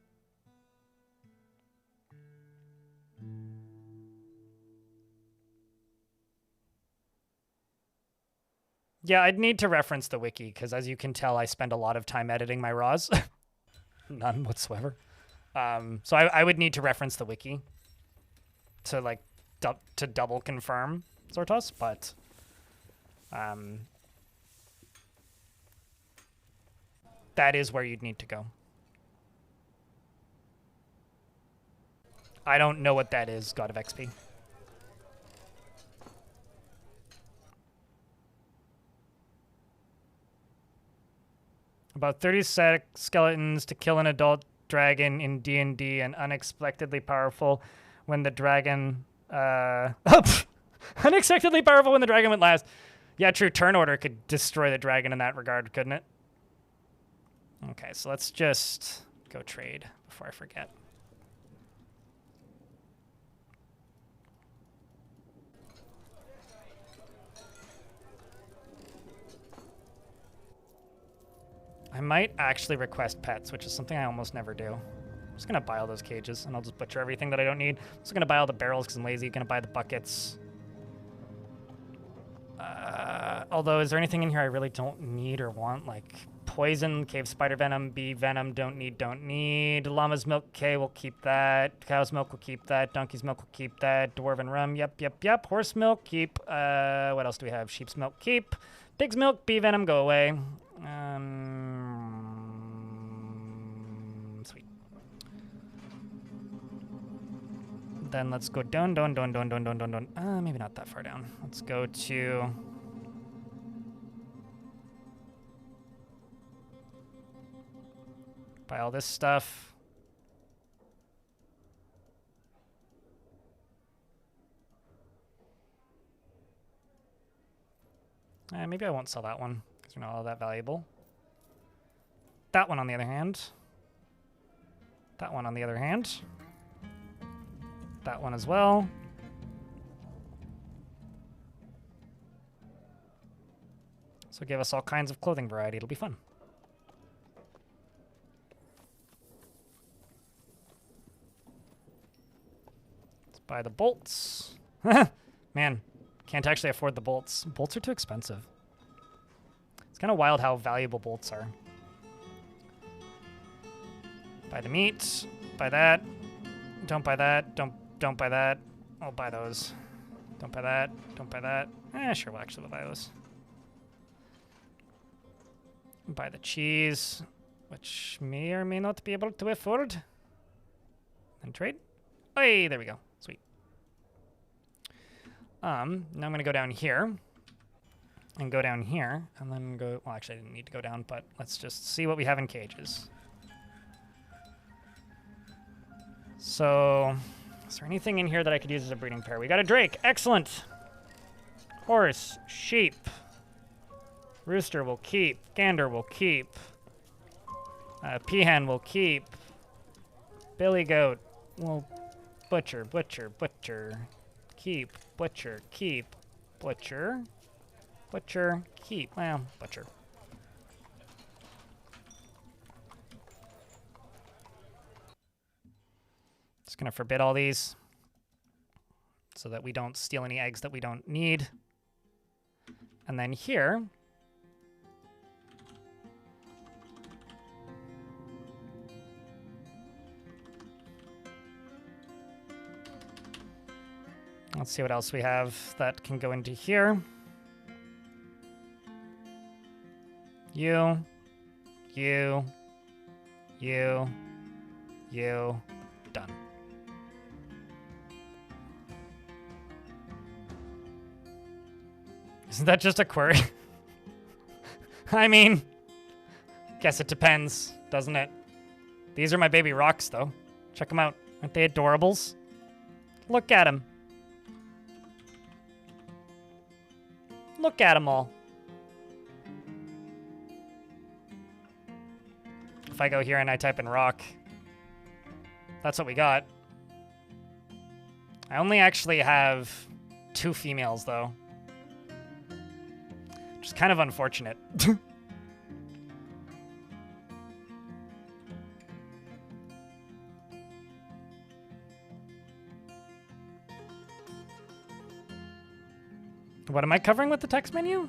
Yeah, I'd need to reference the wiki, because as you can tell, I spend a lot of time editing my raws. None whatsoever. So I would need to reference the wiki to, like, to double confirm Zortos, but... that is where you'd need to go. I don't know what that is, God of XP. About 30 skeletons to kill an adult dragon in D&D, and unexpectedly powerful when the dragon... unexpectedly powerful when the dragon went last. Yeah, true. Turn order could destroy the dragon in that regard, couldn't it? Okay, so let's just go trade before I forget. I might actually request pets, which is something I almost never do. I'm just gonna buy all those cages, and I'll just butcher everything that I don't need. I'm just gonna buy all the barrels because I'm lazy. Gonna buy the buckets. Although, is there anything in here I really don't need or want? Like poison, cave spider venom, bee venom, don't need. Llama's milk, okay, we'll keep that. Cow's milk, we'll keep that. Donkey's milk, we'll keep that. Dwarven rum, yep. Horse milk, keep. What else do we have? Sheep's milk, keep. Pig's milk, bee venom, go away. Sweet. Then let's go down. Maybe not that far down. Let's go to... buy all this stuff. Maybe I won't sell that one, because they're not all that valuable. That one, on the other hand. That one, on the other hand. That one as well. So give us all kinds of clothing variety. It'll be fun. Let's buy the bolts. Man, can't actually afford the bolts. Bolts are too expensive. It's kind of wild how valuable bolts are. Buy the meat. Buy that. Don't buy that. Don't buy that. I'll buy those. Don't buy that. Don't buy that. Sure, we'll actually buy those. Buy the cheese, which may or may not be able to afford. And trade. Hey, there we go. Sweet. Now I'm gonna go down here. And go down here. And then go... well, actually, I didn't need to go down, but let's just see what we have in cages. So... is there anything in here that I could use as a breeding pair? We got a drake. Excellent. Horse. Sheep. Rooster will keep. Gander will keep. Peahen will keep. Billy goat will butcher, butcher, butcher. Keep, butcher, keep. Butcher. Butcher, keep. Well, butcher. Just gonna forbid all these so that we don't steal any eggs that we don't need. And then here, let's see what else we have that can go into here. You, done. Isn't that just a query? I mean, guess it depends, doesn't it? These are my baby rocks, though. Check them out. Aren't they adorables? Look at them. Look at them all. If I go here and I type in rock, that's what we got. I only actually have 2 females, though. Which is kind of unfortunate. What am I covering with the text menu?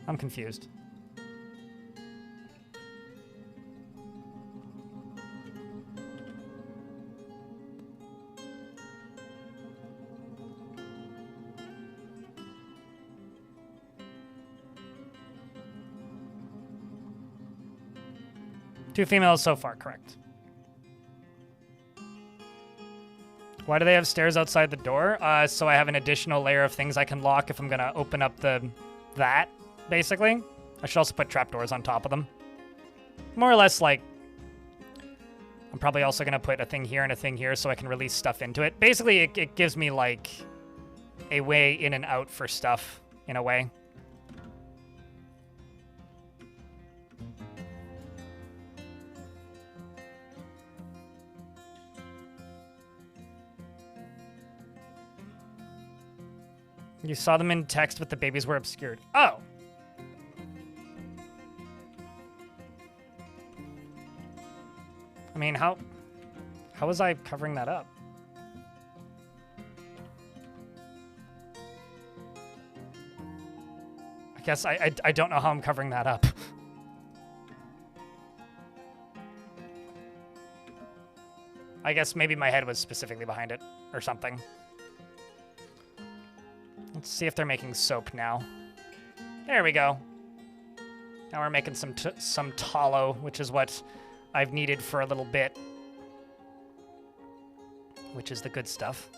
I'm confused. Two females so far, correct. Why do they have stairs outside the door? So I have an additional layer of things I can lock if I'm gonna open up that, basically. I should also put trapdoors on top of them. More or less like, I'm probably also gonna put a thing here and a thing here so I can release stuff into it. Basically, it gives me like a way in and out for stuff, in a way. You saw them in text, but the babies were obscured. Oh! I mean, how was I covering that up? I guess I don't know how I'm covering that up. I guess maybe my head was specifically behind it or something. Let's see if they're making soap now. There we go. Now we're making some tallow, which is what I've needed for a little bit. which is the good stuff.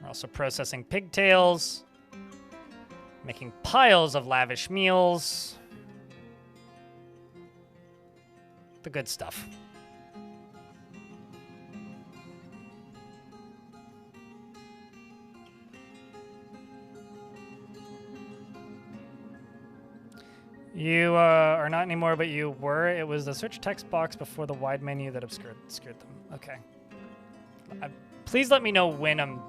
We're also processing pigtails, making piles of lavish meals. The good stuff. You are not anymore, but you were. It was the search text box before the wide menu that obscured them. Okay. Please let me know when I'm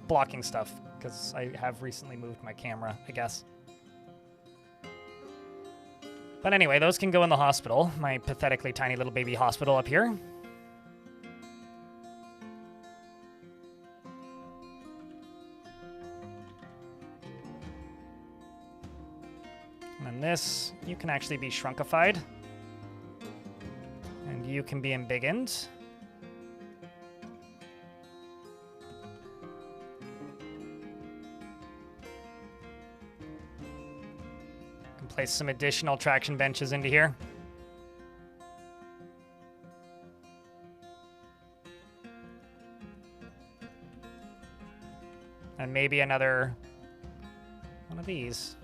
blocking stuff, because I have recently moved my camera, I guess. But anyway, those can go in the hospital. My pathetically tiny little baby hospital up here. And then this, you can actually be shrunkified. And you can be embiggened. Can place some additional traction benches into here. And maybe another one of these.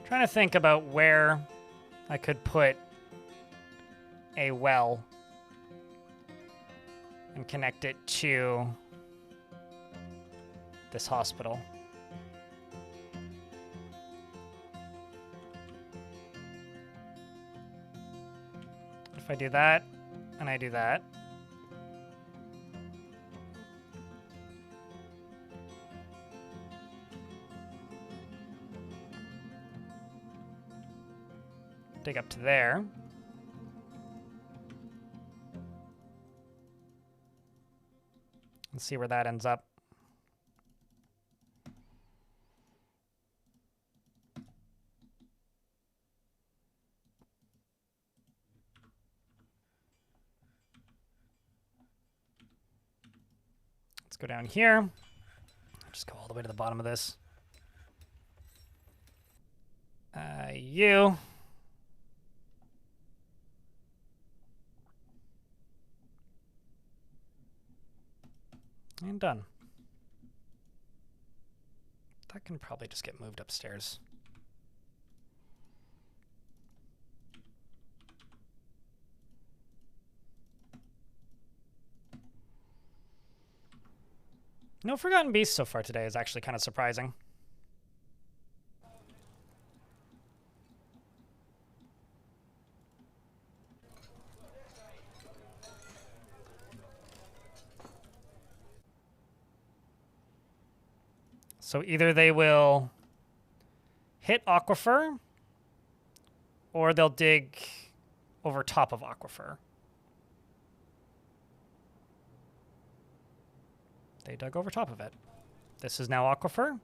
Trying to think about where I could put a well and connect it to this hospital. If I do that, and I do that, dig up to there. Let's see where that ends up. Let's go down here. Just go all the way to the bottom of this. You. And done. That can probably just get moved upstairs. No Forgotten Beasts so far today is actually kind of surprising. So either they will hit Aquifer, or they'll dig over top of Aquifer. They dug over top of it. This is now Aquifer.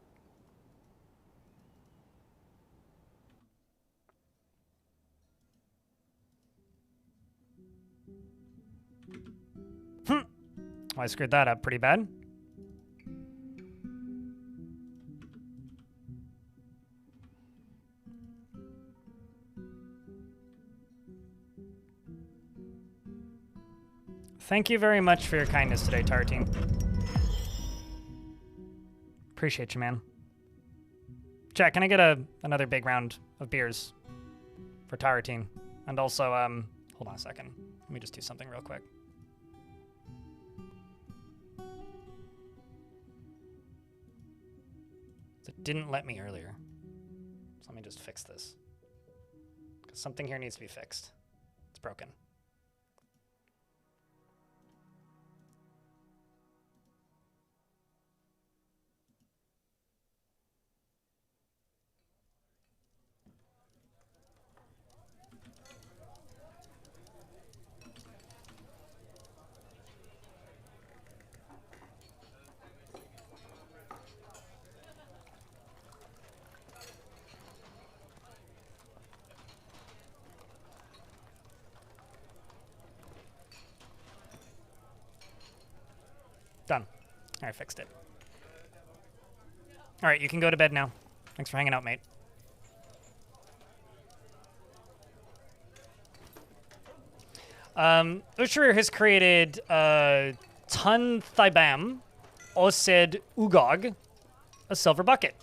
Well, I screwed that up pretty bad. Thank you very much for your kindness today, Tartine. Appreciate you, man. Jack, can I get another big round of beers for Tartine? And also, hold on a second. Let me just do something real quick. It didn't let me earlier. So let me just fix this. Because something here needs to be fixed. It's broken. Done. I fixed it. All right, you can go to bed now. Thanks for hanging out, mate. Usher has created Tun Thibam Osed Ugog, a silver bucket.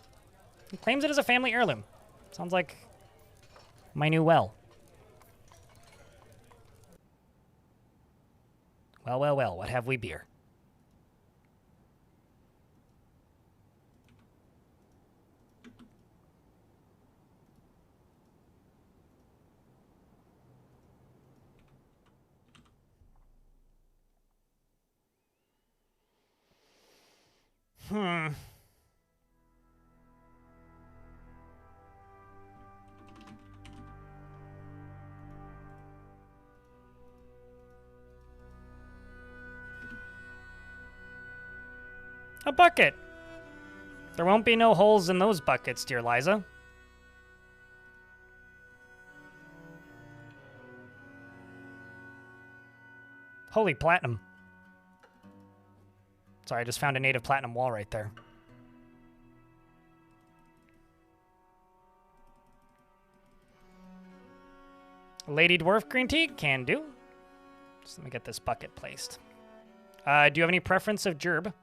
He claims it as a family heirloom. Sounds like my new well. Well, well, well, what have we beer? A bucket. There won't be no holes in those buckets, dear Liza. Holy platinum. Sorry, I just found a native platinum wall right there. Lady Dwarf green tea? Can do. Just let me get this bucket placed. Do you have any preference of gerb?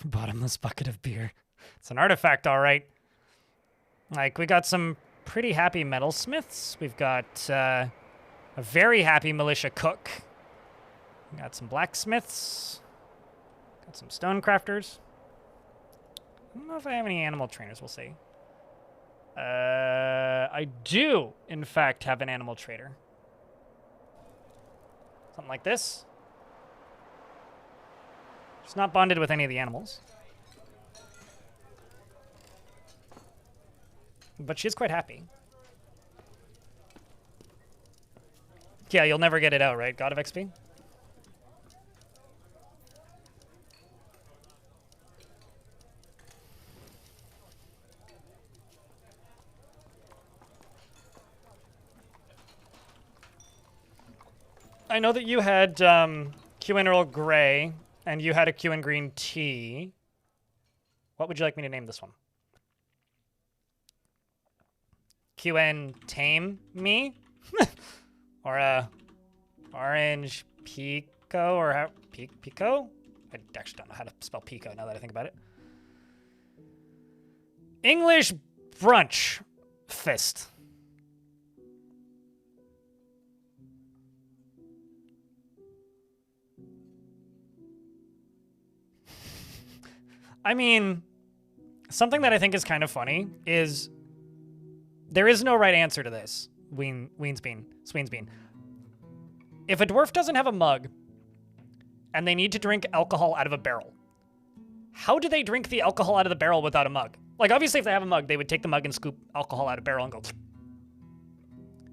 Bottomless bucket of beer. It's an artifact, all right. Like, we got some pretty happy metalsmiths. We've got a very happy militia cook. We got some blacksmiths. Got some stonecrafters. I don't know if I have any animal trainers, we'll see. I do, in fact, have an animal trader. Something like this. She's not bonded with any of the animals. But she is quite happy. Yeah, you'll never get it out, right? God of XP? I know that you had QN Earl Grey, and you had a QN Green Tea. What would you like me to name this one? QN Tame Me? Or Orange Pico, or how, Pico? I actually don't know how to spell Pico now that I think about it. English Brunch Fist. I mean, something that I think is kind of funny is there is no right answer to this, Sweensbean. If a dwarf doesn't have a mug and they need to drink alcohol out of a barrel, how do they drink the alcohol out of the barrel without a mug? Like, obviously, if they have a mug, they would take the mug and scoop alcohol out of a barrel and go.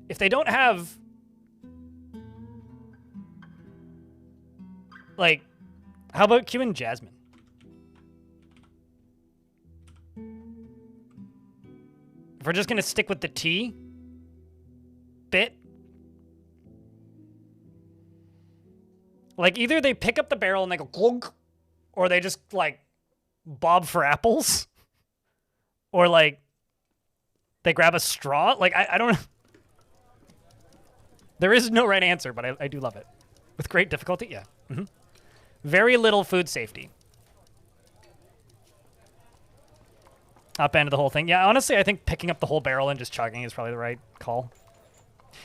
If they don't have, like, how about Q and Jasmine? If we're just gonna stick with the tea bit, like, either they pick up the barrel and they go glug, or they just, like, bob for apples, or, like, they grab a straw. Like, I don't know. There is no right answer, but I do love it. With great difficulty, yeah. Mm-hmm. Very little food safety. Upend the whole thing. Yeah, honestly, I think picking up the whole barrel and just chugging is probably the right call.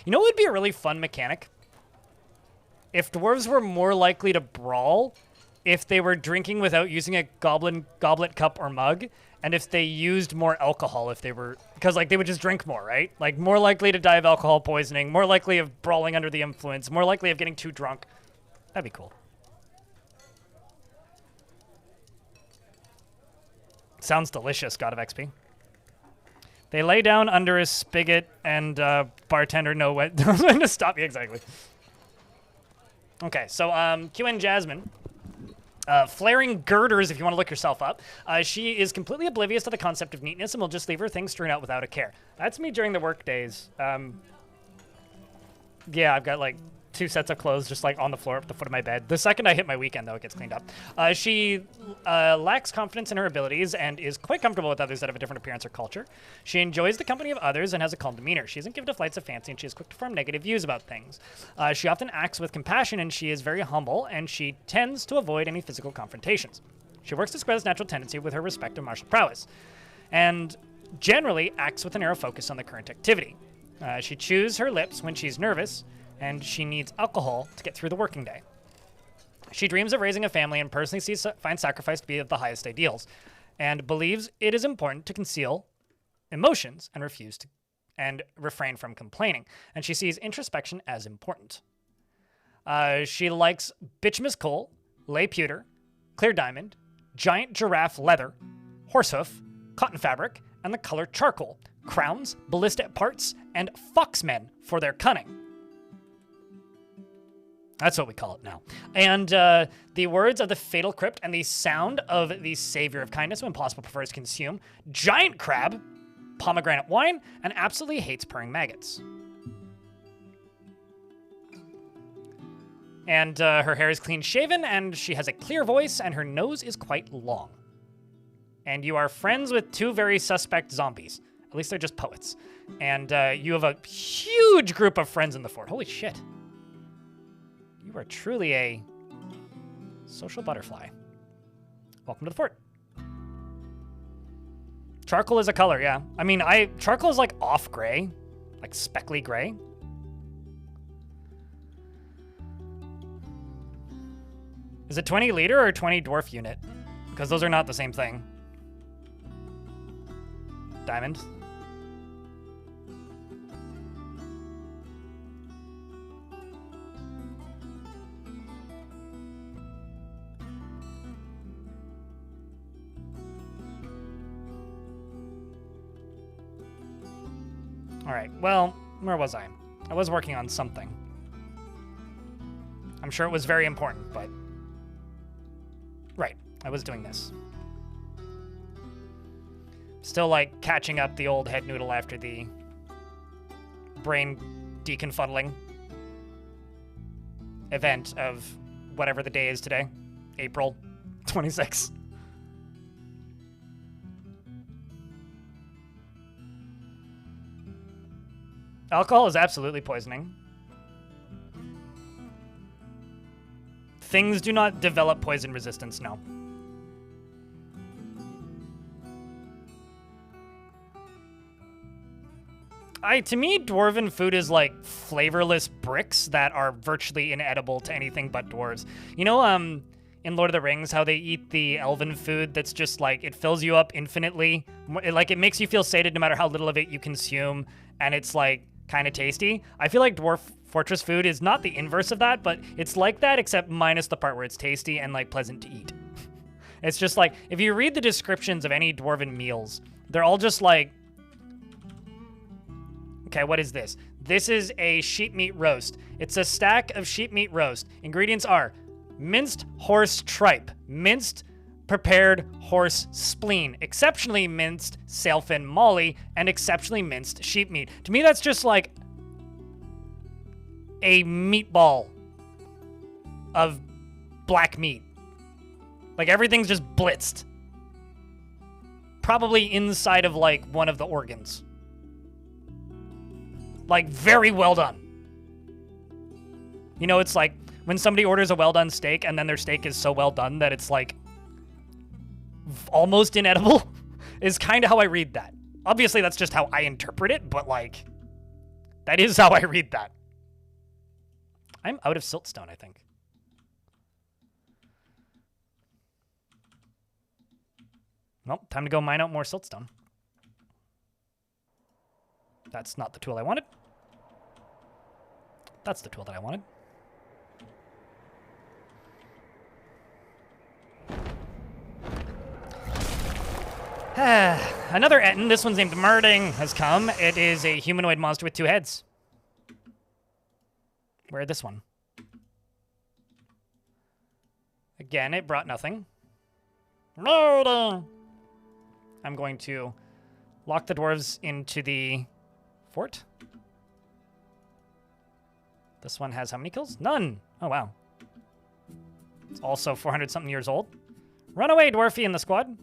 You know what would be a really fun mechanic? If dwarves were more likely to brawl if they were drinking without using a goblet, cup, or mug, and if they used more alcohol if they were... Because, like, they would just drink more, right? Like, more likely to die of alcohol poisoning, more likely of brawling under the influence, more likely of getting too drunk. That'd be cool. Sounds delicious, God of XP. They lay down under a spigot and bartender know when to stop you, exactly. Okay, so QN Jasmine. Flaring girders, if you want to look yourself up. She is completely oblivious to the concept of neatness and will just leave her things strewn out without a care. That's me during the work days. Yeah, I've got like 2 sets of clothes just like on the floor at the foot of my bed. The second I hit my weekend, though, it gets cleaned up. She lacks confidence in her abilities and is quite comfortable with others that have a different appearance or culture. She enjoys the company of others and has a calm demeanor. She isn't given to flights of fancy, and she is quick to form negative views about things. She often acts with compassion, and she is very humble, and she tends to avoid any physical confrontations. She works to square this natural tendency with her respect of martial prowess, and generally acts with an arrow focus on the current activity. She chews her lips when she's nervous, and she needs alcohol to get through the working day. She dreams of raising a family and personally finds sacrifice to be of the highest ideals, and believes it is important to conceal emotions and refrain from complaining. And she sees introspection as important. She likes bituminous coal, lay pewter, clear diamond, giant giraffe leather, horsehoof, cotton fabric, and the color charcoal, crowns, ballistic parts, and foxmen for their cunning. That's what we call it now. And the words of the fatal crypt and the sound of the savior of kindness when possible prefers to consume giant crab, pomegranate wine, and absolutely hates purring maggots. And her hair is clean shaven, and she has a clear voice, and her nose is quite long. And you are friends with 2 very suspect zombies. At least they're just poets. And you have a huge group of friends in the fort. Holy shit. You are truly a social butterfly. Welcome to the fort. Charcoal is a color, yeah. I mean, charcoal is like off gray, like speckly gray. Is it 20 liter or 20 dwarf unit? Because those are not the same thing. Diamond. All right, well, where was I? I was working on something. I'm sure it was very important, but... Right, I was doing this. Still, like, catching up the old head noodle after the brain deconfuddling event of whatever the day is today. April 26th. Alcohol is absolutely poisoning. Things do not develop poison resistance, no. To me, dwarven food is like flavorless bricks that are virtually inedible to anything but dwarves. You know, in Lord of the Rings, how they eat the elven food that's just like, it fills you up infinitely. Like, it makes you feel sated no matter how little of it you consume, and it's like, kind of tasty. I feel like Dwarf Fortress food is not the inverse of that, but it's like that except minus the part where it's tasty and like pleasant to eat. It's just like, if you read the descriptions of any dwarven meals, they're all just like, okay, what is this? This is a sheep meat roast. It's a stack of sheep meat roast. Ingredients are minced horse tripe, minced prepared horse spleen, exceptionally minced sailfin molly, and exceptionally minced sheep meat. To me, that's just like a meatball of black meat. Like, everything's just blitzed. Probably inside of, like, one of the organs. Like, very well done. You know, it's like when somebody orders a well-done steak and then their steak is so well done that it's, like, almost inedible, is kind of how I read that. Obviously, that's just how I interpret it, but, like, that is how I read that. I'm out of siltstone, I think. Well, time to go mine out more siltstone. That's not the tool I wanted. That's the tool that I wanted. Another Etten, this one's named Murding, has come. It is a humanoid monster with 2 heads. Where this one? Again, it brought nothing. No! I'm going to lock the dwarves into the fort. This one has how many kills? None! Oh, wow. It's also 400-something years old. Run away, Dwarfy and the squad.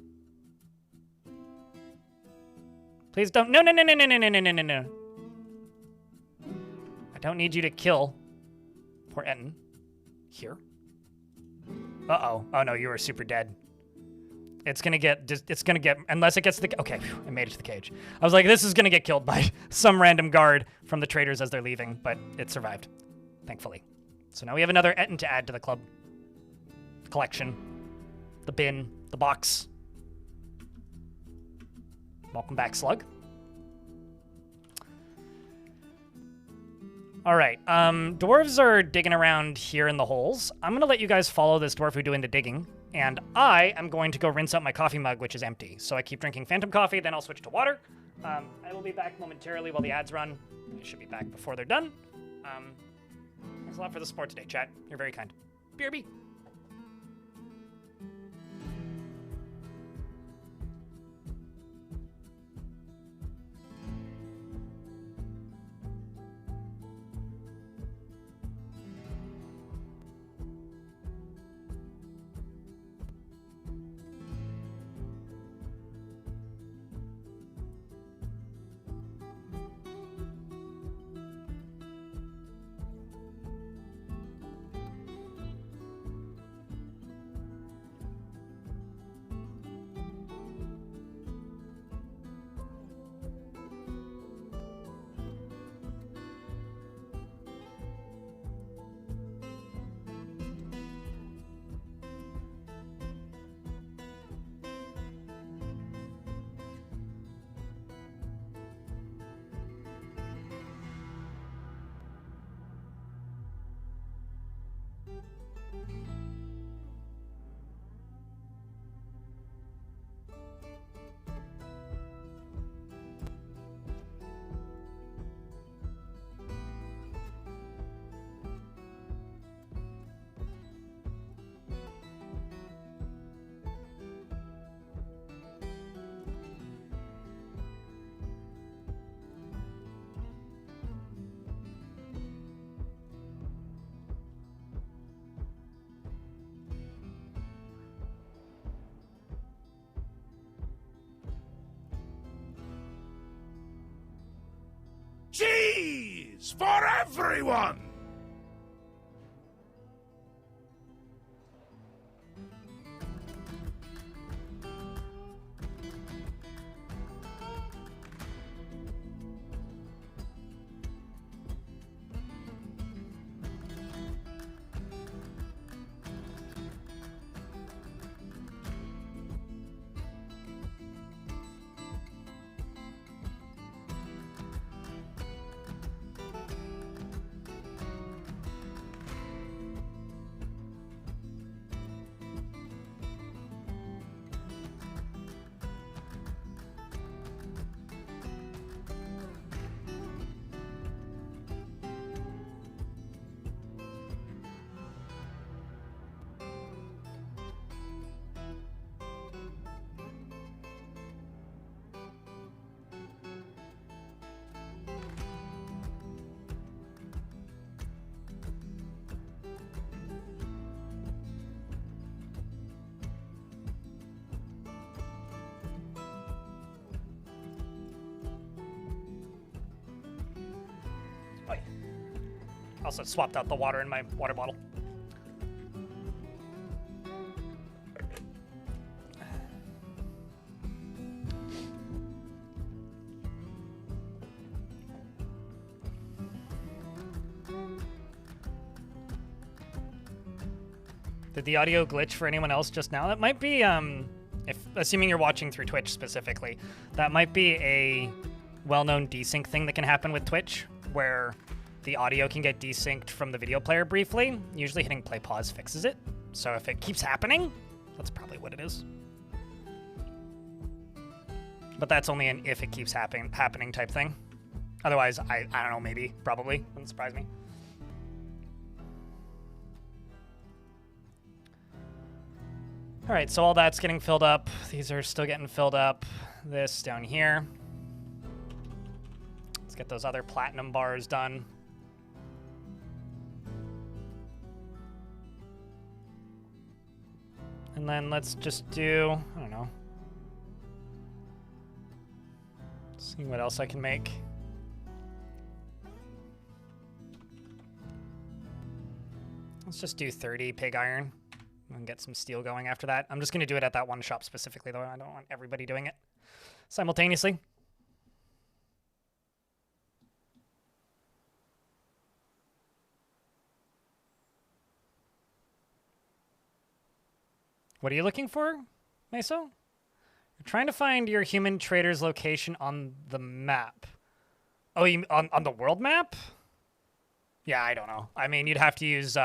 Please don't. No, no, no, no, no, no, no, no, no, no. I don't need you to kill poor Etten. Here. Uh-oh. Oh, no, you are super dead. It's gonna get, unless it gets to the, okay, phew, I made it to the cage. I was like, this is gonna get killed by some random guard from the traders as they're leaving, but it survived, thankfully. So now we have another Etten to add to the club. The collection. The bin. The box. Welcome back, Slug. All right, dwarves are digging around here in the holes. I'm gonna let you guys follow this dwarf who do into digging, and I am going to go rinse out my coffee mug, which is empty. So I keep drinking phantom coffee, then I'll switch to water. I will be back momentarily while the ads run. I should be back before they're done. Thanks a lot for the support today, chat. You're very kind. BRB. Cheese for everyone! Also swapped out the water in my water bottle. Did the audio glitch for anyone else just now? That might be, assuming you're watching through Twitch specifically, that might be a well-known desync thing that can happen with Twitch, where the audio can get desynced from the video player briefly. Usually hitting play pause fixes it. So if it keeps happening, that's probably what it is. But that's only an if it keeps happening type thing. Otherwise, I don't know, maybe, probably. Wouldn't surprise me. All right, so all that's getting filled up. These are still getting filled up. This down here. Let's get those other platinum bars done. And then let's just do, I don't know. See what else I can make. Let's just do 30 pig iron and get some steel going after that. I'm just going to do it at that one shop specifically, though. I don't want everybody doing it simultaneously. What are you looking for, Meso? You're trying to find your human trader's location on the map. Oh, you on the world map? Yeah, I don't know. I mean, you'd have to use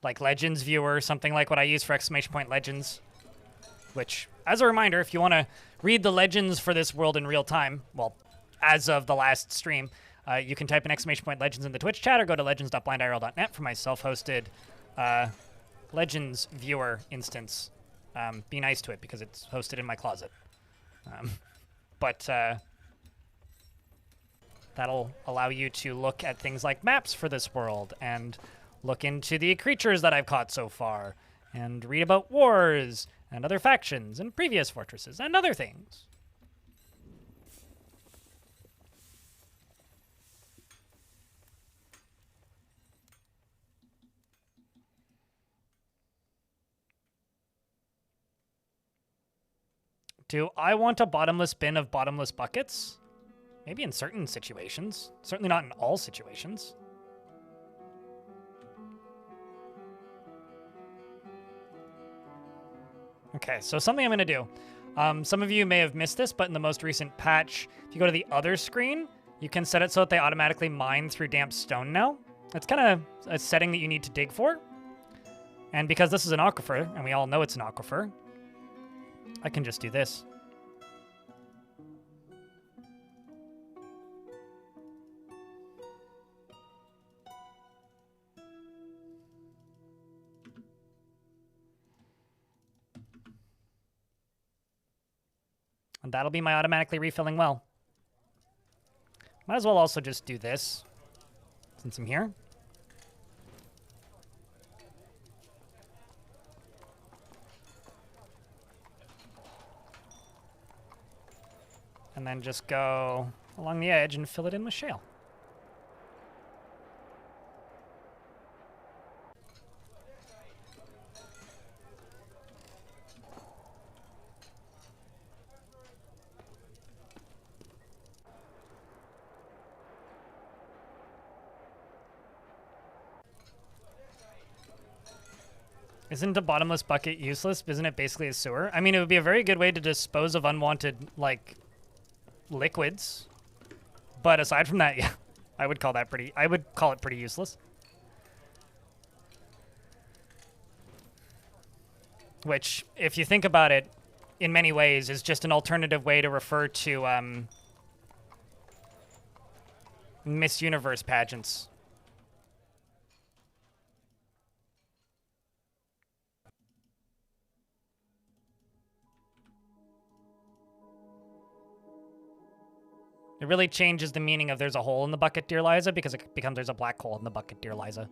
like Legends Viewer or something like what I use for exclamation point Legends. Which, as a reminder, if you want to read the legends for this world in real time, well, as of the last stream, you can type in exclamation point Legends in the Twitch chat or go to legends.blindirl.net for my self-hosted Legends Viewer instance. Be nice to it because it's hosted in my closet. But that'll allow you to look at things like maps for this world and look into the creatures that I've caught so far and read about wars and other factions and previous fortresses and other things. Do I want a bottomless bin of bottomless buckets? Maybe in certain situations. Certainly not in all situations. Okay, so something I'm going to do. Some of you may have missed this, but in the most recent patch, if you go to the other screen, you can set it so that they automatically mine through damp stone now. That's kind of a setting that you need to dig for. And because this is an aquifer, and we all know it's an aquifer, I can just do this. And that'll be my automatically refilling well. Might as well also just do this, since I'm here. And then just go along the edge and fill it in with shale. Isn't a bottomless bucket useless? Isn't it basically a sewer? I mean, it would be a very good way to dispose of unwanted, like, liquids. But aside from that, yeah, I would call it pretty useless. Which, if you think about it, in many ways, is just an alternative way to refer to, Miss Universe pageants. It really changes the meaning of there's a hole in the bucket, dear Liza, because it becomes there's a black hole in the bucket, dear Liza.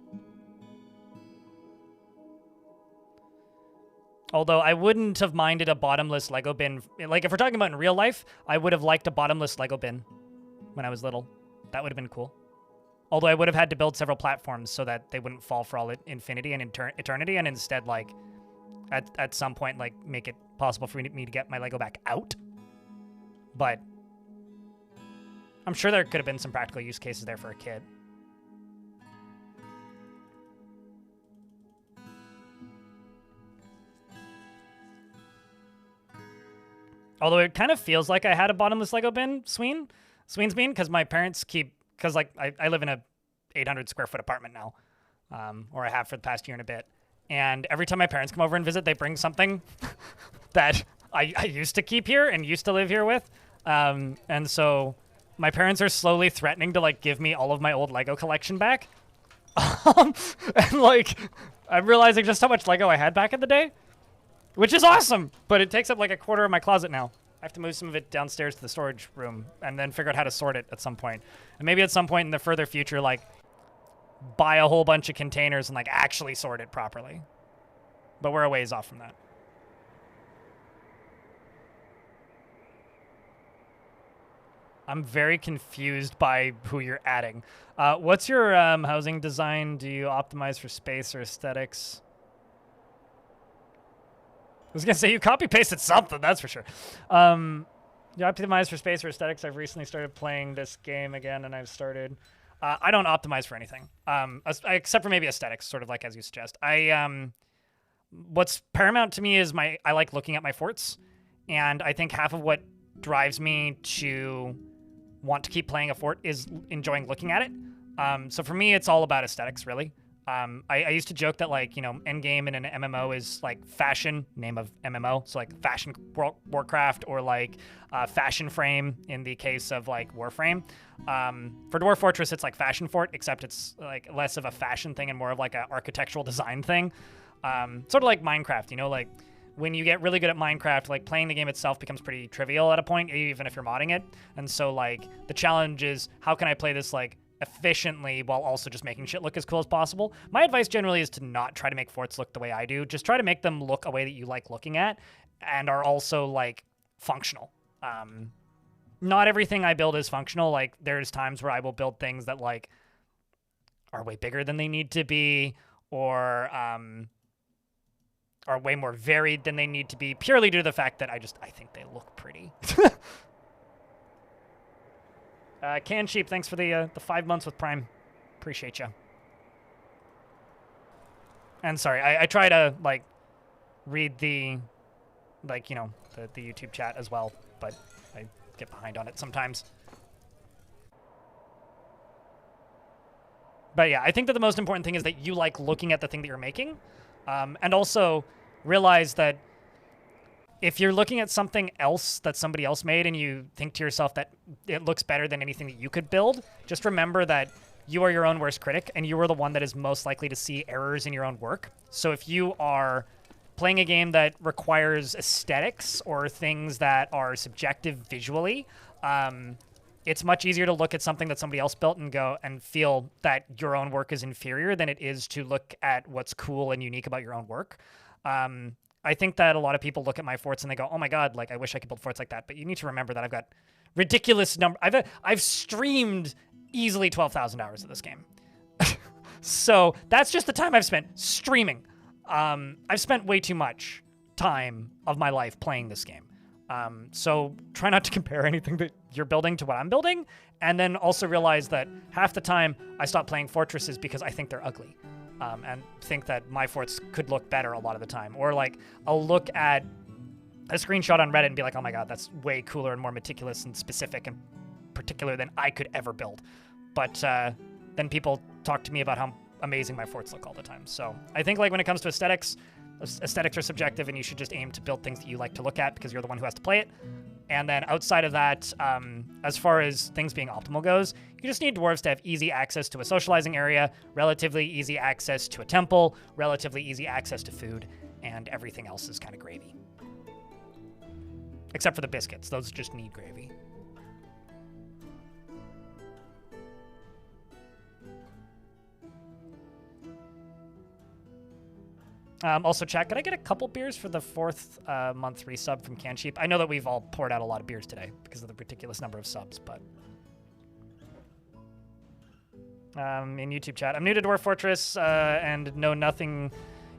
Although I wouldn't have minded a bottomless Lego bin. Like, if we're talking about in real life, I would have liked a bottomless Lego bin when I was little. That would have been cool. Although I would have had to build several platforms so that they wouldn't fall for all infinity and eternity, and instead, like, at some point, like, make it possible for me to get my Lego back out. But I'm sure there could have been some practical use cases there for a kid. Although it kind of feels like I had a bottomless Lego bin, Sween's bean, because my parents because like I live in a 800 square foot apartment now, or I have for the past year and a bit. And every time my parents come over and visit, they bring something that I used to keep here and used to live here with. And so my parents are slowly threatening to, like, give me all of my old Lego collection back. And, like, I'm realizing just how much Lego I had back in the day. which is awesome, but it takes up like a quarter of my closet now. I have to move some of it downstairs to the storage room and then figure out how to sort it at some point. And maybe at some point in the further future, like, buy a whole bunch of containers and, like, actually sort it properly. But we're a ways off from that. I'm very confused by who you're adding. What's your housing design? Do you optimize for space or aesthetics? I was going to say you copy-pasted something, that's for sure. You optimize for space or aesthetics. I've recently started playing this game again, and I've started... I don't optimize for anything, except for maybe aesthetics, sort of like as you suggest. What's paramount to me is I like looking at my forts, and I think half of what drives me to want to keep playing a fort is enjoying looking at it. So for me, it's all about aesthetics, really. I used to joke that, like, you know, endgame in an MMO is like fashion, name of MMO, so like fashion Warcraft, or like fashion frame in the case of like Warframe. For Dwarf Fortress, it's like fashion fort, except it's like less of a fashion thing and more of like an architectural design thing. Sort of like Minecraft, you know, like when you get really good at Minecraft, like playing the game itself becomes pretty trivial at a point, even if you're modding it. And so like the challenge is, how can I play this like efficiently while also just making shit look as cool as possible? My advice generally is to not try to make forts look the way I do. Just try to make them look a way that you like looking at and are also like functional. Not everything I build is functional. Like there's times where I will build things that like are way bigger than they need to be, or are way more varied than they need to be, purely due to the fact that I think they look pretty. Can Sheep, thanks for the 5 months with Prime. Appreciate you. And sorry, I try to, like, read the, like, you know, the YouTube chat as well, but I get behind on it sometimes. But yeah, I think that the most important thing is that you like looking at the thing that you're making, and also realize that if you're looking at something else that somebody else made and you think to yourself that it looks better than anything that you could build, just remember that you are your own worst critic, and you are the one that is most likely to see errors in your own work. So if you are playing a game that requires aesthetics or things that are subjective visually, it's much easier to look at something that somebody else built and go and feel that your own work is inferior than it is to look at what's cool and unique about your own work. I think that a lot of people look at my forts and they go, oh my God, like I wish I could build forts like that. But you need to remember that I've got ridiculous number. I've streamed easily 12,000 hours of this game. So that's just the time I've spent streaming. I've spent way too much time of my life playing this game. So try not to compare anything that you're building to what I'm building. And then also realize that half the time I stop playing fortresses because I think they're ugly. And think that my forts could look better a lot of the time. Or like, I'll look at a screenshot on Reddit and be like, oh my God, that's way cooler and more meticulous and specific and particular than I could ever build. But then people talk to me about how amazing my forts look all the time. So I think like when it comes to aesthetics are subjective, and you should just aim to build things that you like to look at because you're the one who has to play it. And then outside of that, as far as things being optimal goes, you just need dwarves to have easy access to a socializing area, relatively easy access to a temple, relatively easy access to food, and everything else is kind of gravy. Except for the biscuits. Those just need gravy. Also, chat, could I get a couple beers for the 4th month resub from Can Sheep? I know that we've all poured out a lot of beers today because of the ridiculous number of subs, but... in YouTube chat, I'm new to Dwarf Fortress and know nothing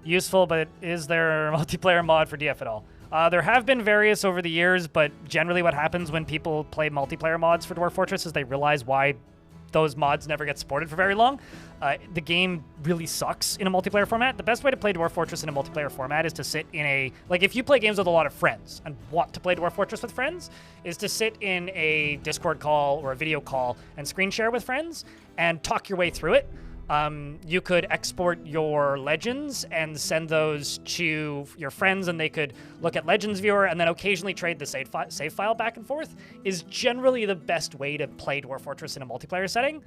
useful, but is there a multiplayer mod for DF at all? There have been various over the years, but generally what happens when people play multiplayer mods for Dwarf Fortress is they realize why those mods never get supported for very long. The game really sucks in a multiplayer format. The best way to play Dwarf Fortress in a multiplayer format is to sit in a... Like, if you play games with a lot of friends and want to play Dwarf Fortress with friends, is to sit in a Discord call or a video call and screen share with friends and talk your way through it. You could export your legends and send those to your friends, and they could look at Legends Viewer and then occasionally trade the save file back and forth, is generally the best way to play Dwarf Fortress in a multiplayer setting,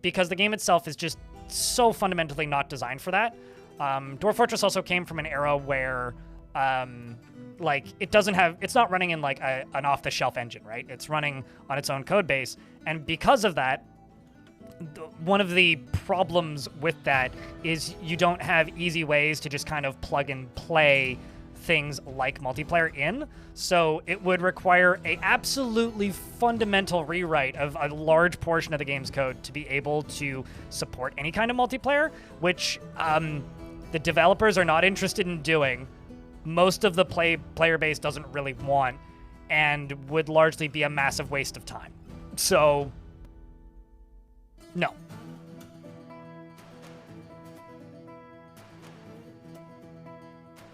because the game itself is just so fundamentally not designed for that. Dwarf Fortress also came from an era where Like, it doesn't have, it's not running in like an off-the-shelf engine, right? It's running on its own code base. And because of that, one of the problems with that is you don't have easy ways to just kind of plug and play things like multiplayer in. So it would require a absolutely fundamental rewrite of a large portion of the game's code to be able to support any kind of multiplayer, which the developers are not interested in doing. Most of the player base doesn't really want, and would largely be a massive waste of time. So, no.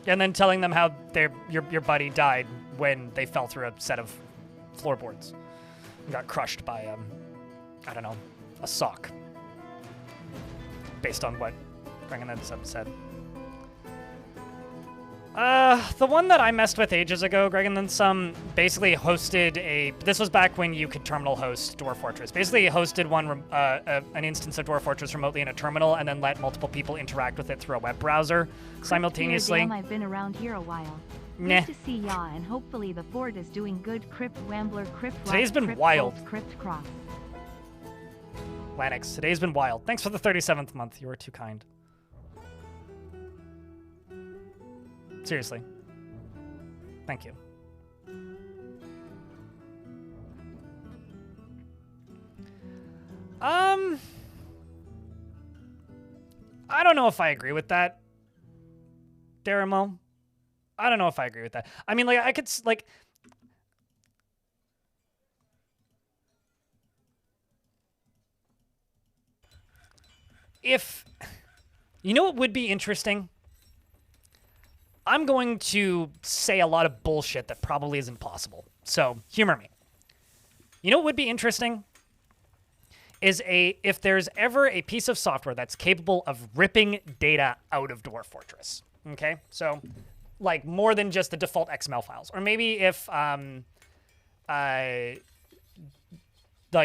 And then telling them how your buddy died when they fell through a set of floorboards and got crushed by, I don't know, a sock. Based on what Greg and then said. The one that I messed with ages ago, Greg and then some, basically hosted this was back when you could terminal host Dwarf Fortress. Basically hosted an instance of Dwarf Fortress remotely in a terminal and then let multiple people interact with it through a web browser simultaneously. Damn, I've been around here a while. Nah. Good to see ya, and hopefully the fort is doing good. Crypt Wambler, Crypt Rock, Today's been Crypt wild. Bolt, Crypt Cross. Lanix, today's been wild. Thanks for the 37th month. You were too kind. Seriously. Thank you. I don't know if I agree with that, Daramo. I don't know if I agree with that. I mean, like, I could, like... If... You know what would be interesting? I'm going to say a lot of bullshit that probably isn't possible. So, humor me. You know what would be interesting? Is if there's ever a piece of software that's capable of ripping data out of Dwarf Fortress. Okay? So, like, more than just the default XML files. Or maybe if, like,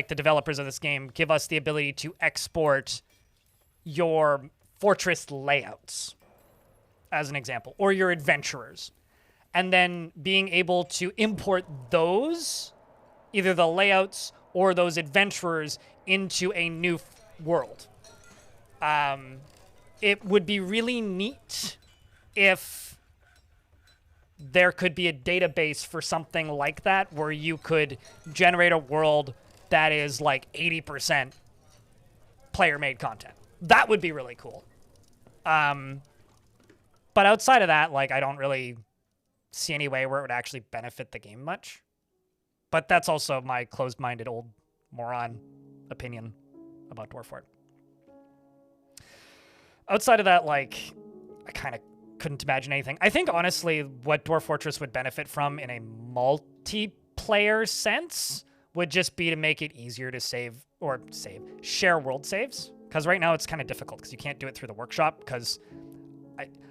the developers of this game give us the ability to export your fortress layouts, as an example, or your adventurers. And then being able to import those, either the layouts or those adventurers, into a new world. It would be really neat if there could be a database for something like that where you could generate a world that is like 80% player-made content. That would be really cool. But outside of that, like, I don't really see any way where it would actually benefit the game much. But that's also my closed-minded old moron opinion about Dwarf Fort. Outside of that, like, I kind of couldn't imagine anything. I think, honestly, what Dwarf Fortress would benefit from in a multiplayer sense would just be to make it easier to share world saves. Because right now it's kind of difficult because you can't do it through the workshop because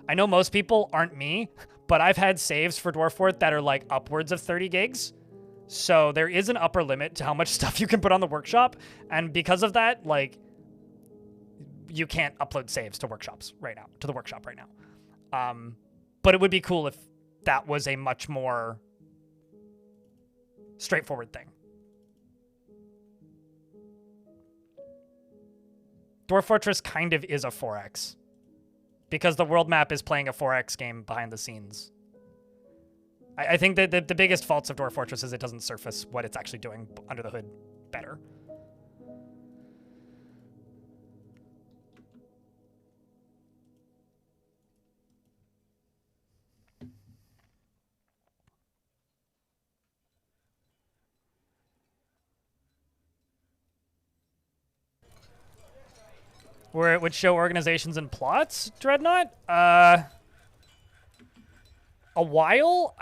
I know most people aren't me, but I've had saves for Dwarf Fort that are like upwards of 30 gigs. So there is an upper limit to how much stuff you can put on the workshop. And because of that, like, you can't upload saves to the workshop right now. But it would be cool if that was a much more straightforward thing. Dwarf Fortress kind of is a 4X. Because the world map is playing a 4X game behind the scenes. I think that the biggest faults of Dwarf Fortress is it doesn't surface what it's actually doing under the hood better. Where it would show organizations and plots, Dreadnought? A while?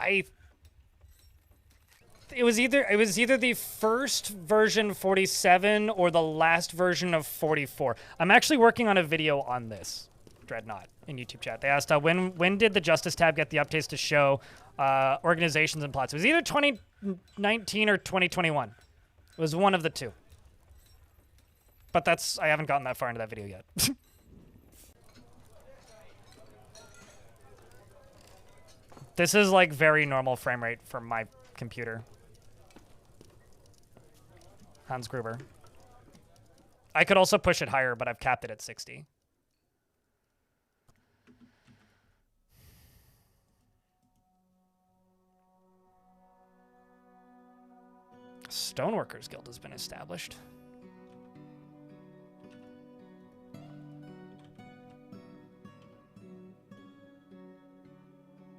It was either the first version 47 or the last version of 44. I'm actually working on a video on this, Dreadnought, in YouTube chat. They asked, when did the Justice tab get the updates to show organizations and plots? It was either 2019 or 2021. It was one of the two. But I haven't gotten that far into that video yet. This is like very normal frame rate for my computer. Hans Gruber. I could also push it higher, but I've capped it at 60. Stoneworkers Guild has been established.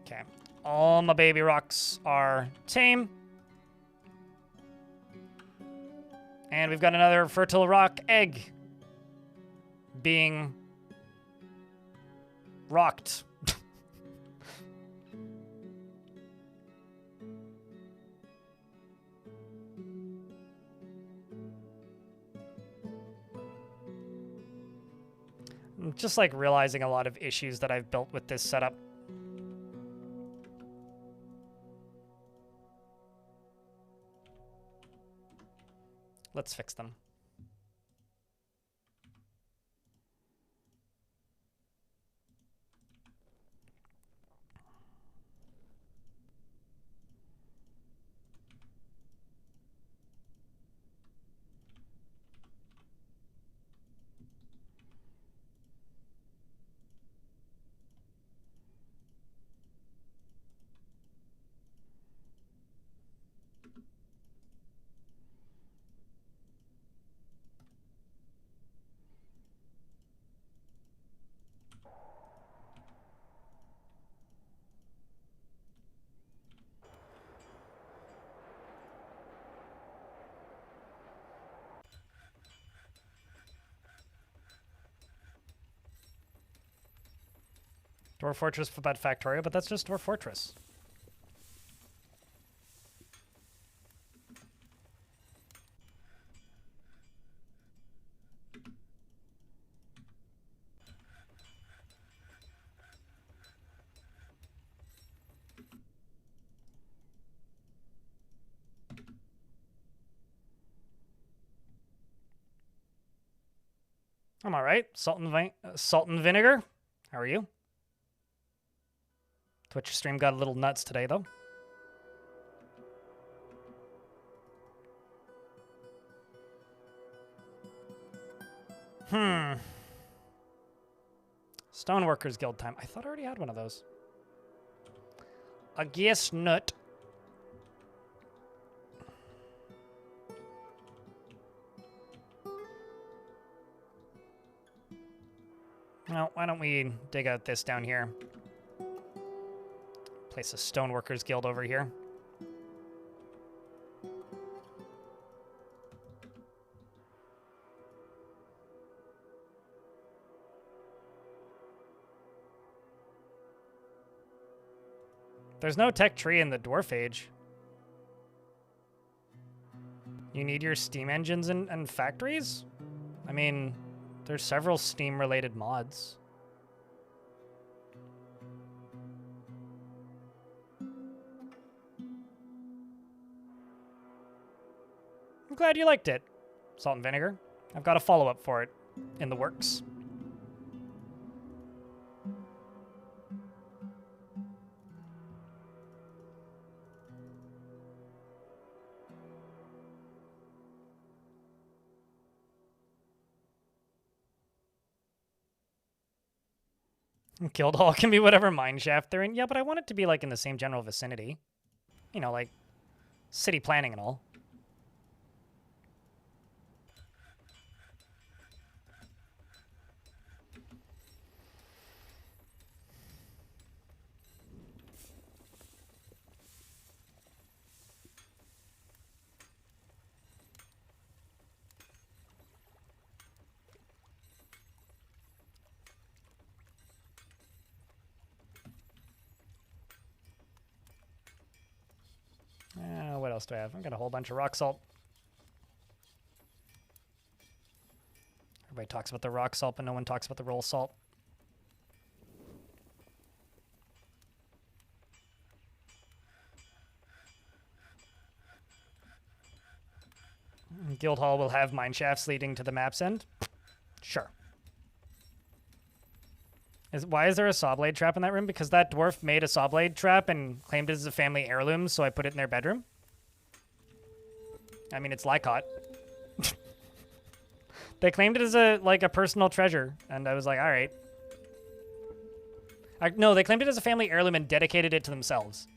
Okay. All my baby rocks are tame. And we've got another fertile rock egg being rocked. I'm just like realizing a lot of issues that I've built with this setup. Let's fix them. Dwarf Fortress for Bad Factorio, but that's just Dwarf Fortress. I'm all right. Salt and vinegar. How are you? Twitch stream got a little nuts today, though. Stoneworkers Guild time. I thought I already had one of those. I guess not. Well, why don't we dig out this down here? Place a Stoneworkers Guild over here. There's no tech tree in the Dwarf Age. You need your steam engines and factories? I mean, there's several steam-related mods. I'm glad you liked it, Salt and Vinegar. I've got a follow-up for it in the works. Guildhall can be whatever mineshaft they're in. Yeah, but I want it to be like in the same general vicinity. You know, like city planning and all. What else do I have? I've got a whole bunch of rock salt. Everybody talks about the rock salt, but no one talks about the roll salt. Guildhall will have mine shafts leading to the map's end? Sure. Why is there a saw blade trap in that room? Because that dwarf made a saw blade trap and claimed it as a family heirloom, so I put it in their bedroom. I mean, it's Lycott. They claimed it as a personal treasure, and I was like, all right. No, they claimed it as a family heirloom and dedicated it to themselves.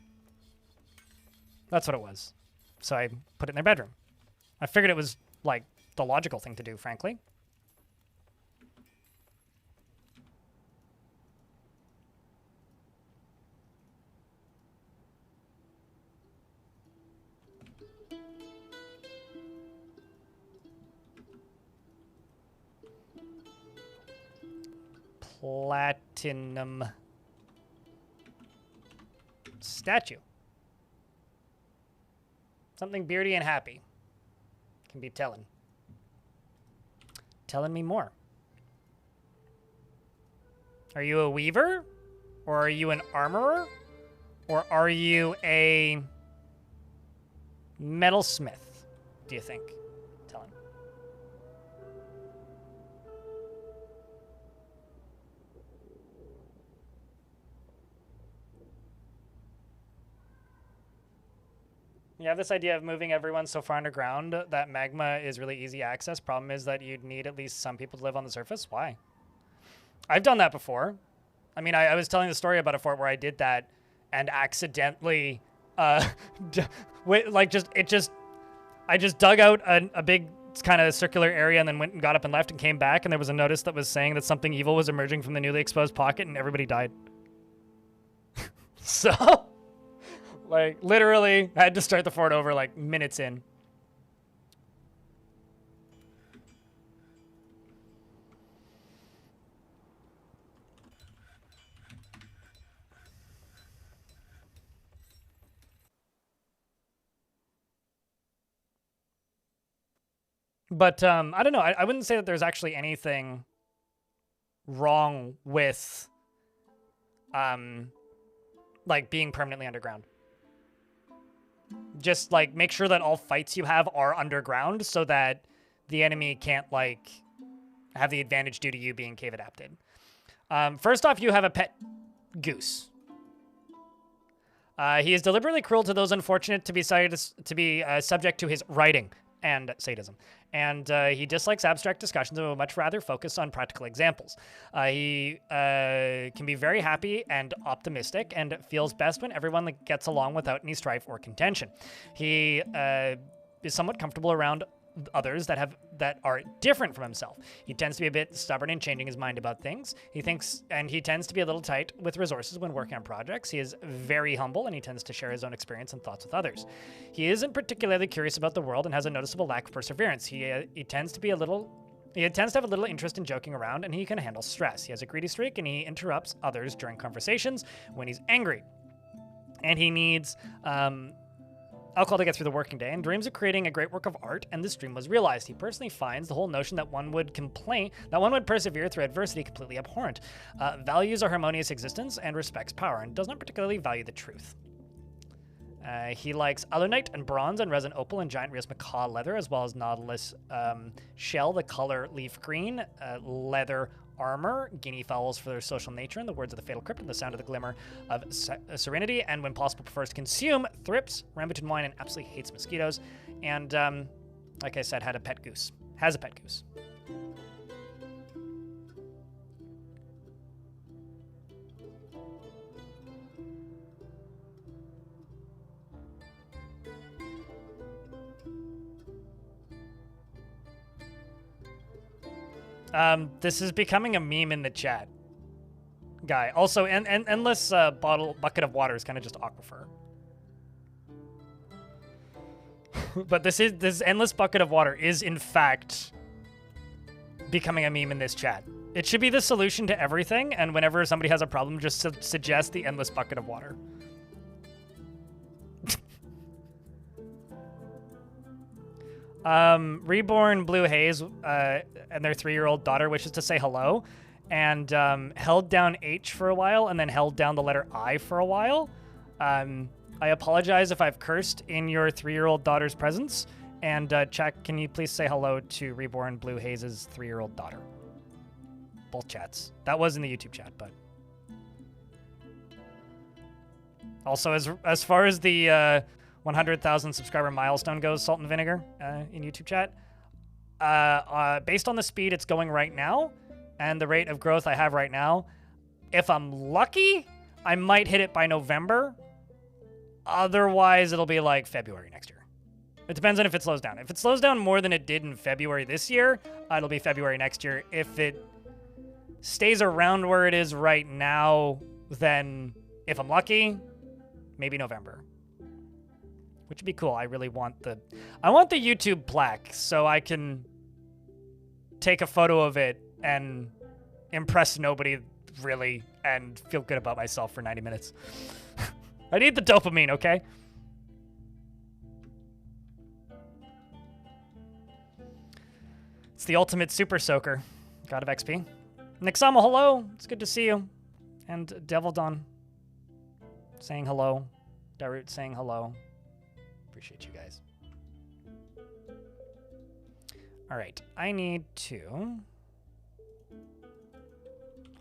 That's what it was. So I put it in their bedroom. I figured it was, like, the logical thing to do, frankly. Platinum statue. Something beardy and happy. Can be telling. Telling me more. Are you a weaver? Or are you an armorer? Or are you a metalsmith, do you think? Tell him. You have this idea of moving everyone so far underground that magma is really easy access. Problem is that you'd need at least some people to live on the surface. Why? I've done that before. I mean, I was telling the story about a fort where I did that and accidentally, I just dug out a big kind of circular area and then went and got up and left and came back, and there was a notice that was saying that something evil was emerging from the newly exposed pocket and everybody died. So... like, literally, I had to start the fort over, like, minutes in. But, I don't know. I wouldn't say that there's actually anything wrong with, like, being permanently underground. Just, like, make sure that all fights you have are underground so that the enemy can't, like, have the advantage due to you being cave adapted. First off, you have a pet goose. He is deliberately cruel to those unfortunate to be subject to his writing and sadism. And he dislikes abstract discussions and would much rather focus on practical examples. He can be very happy and optimistic and feels best when everyone gets along without any strife or contention. He is somewhat comfortable around others that are different from himself. He tends to be a bit stubborn in changing his mind about things. He tends to be a little tight with resources when working on projects. He is very humble, and he tends to share his own experience and thoughts with others. He isn't particularly curious about the world and has a noticeable lack of perseverance. He tends to have a little interest in joking around, and he can handle stress. He has a greedy streak, and he interrupts others during conversations when he's angry. And he needs alcohol to get through the working day, and dreams of creating a great work of art, and this dream was realized. He personally finds the whole notion that one would persevere through adversity completely abhorrent. Values a harmonious existence and respects power, and does not particularly value the truth. He likes alunite and bronze and resin opal and giant Rios macaw leather, as well as nautilus shell, the color leaf green, leather armor, guinea fowls for their social nature, and the words of the fatal crypt and the sound of the glimmer of serenity, and when possible prefers to consume thrips, rambutan wine, and absolutely hates mosquitoes. And like I said, has a pet goose. This is becoming a meme in the chat, guy. Also, endless bucket of water is kind of just aquifer. But this endless bucket of water is in fact becoming a meme in this chat. It should be the solution to everything, and whenever somebody has a problem, just suggest the endless bucket of water. Reborn Blue Haze and their 3-year-old daughter wishes to say hello, and held down H for a while and then held down the letter I for a while. I apologize if I've cursed in your 3-year-old daughter's presence. And Jack, can you please say hello to Reborn Blue Haze's 3-year-old daughter? Both chats. That was in the YouTube chat, but Also, as far as the 100,000 subscriber milestone goes, Salt and Vinegar in YouTube chat, based on the speed it's going right now and the rate of growth I have right now, if I'm lucky, I might hit it by November. Otherwise, it'll be like February next year. It depends on if it slows down. If it slows down more than it did in February this year, it'll be February next year. If it stays around where it is right now, then if I'm lucky, maybe November. Which would be cool. I really want the YouTube plaque so I can take a photo of it and impress nobody really and feel good about myself for 90 minutes. I need the dopamine, okay? It's the ultimate super soaker. God of XP. Nixama, hello. It's good to see you. And Devil Dawn saying hello. Darut saying hello. Appreciate you guys. All right. I need to...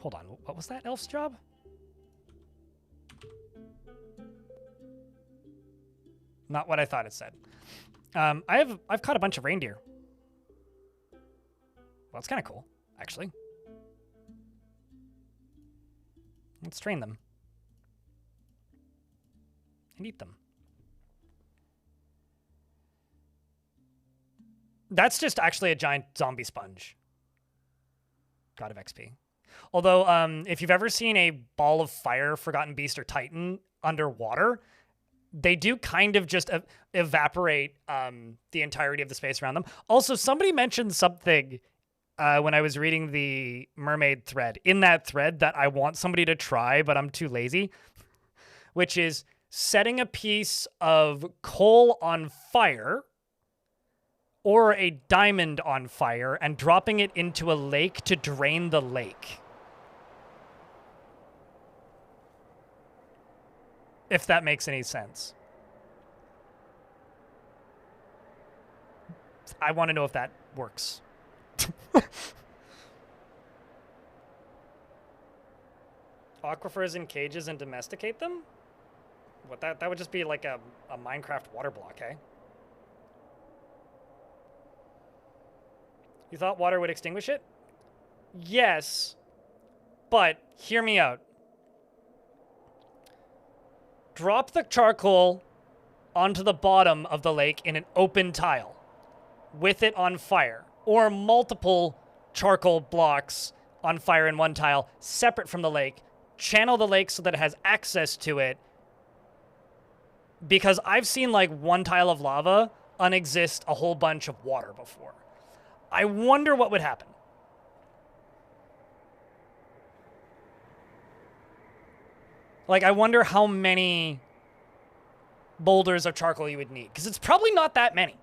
Hold on. What was that elf's job? Not what I thought it said. I've caught a bunch of reindeer. Well, it's kind of cool, actually. Let's train them. And eat them. That's just actually a giant zombie sponge. God of XP. Although, if you've ever seen a ball of fire, Forgotten Beast, or Titan underwater, they do kind of just evaporate the entirety of the space around them. Also, somebody mentioned something when I was reading the mermaid thread, in that thread that I want somebody to try, but I'm too lazy, which is setting a piece of coal on fire or a diamond on fire and dropping it into a lake to drain the lake. If that makes any sense. I want to know if that works. Aquifers in cages and domesticate them? What, that would just be like a Minecraft water block, eh? You thought water would extinguish it? Yes, but hear me out. Drop the charcoal onto the bottom of the lake in an open tile with it on fire, or multiple charcoal blocks on fire in one tile separate from the lake. Channel the lake so that it has access to it, because I've seen like one tile of lava unexist a whole bunch of water before. I wonder what would happen. Like, I wonder how many boulders of charcoal you would need, because it's probably not that many.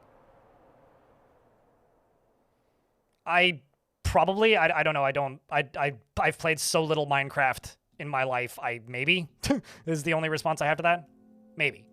I don't know. I've played so little Minecraft in my life. Maybe is the only response I have to that. Maybe.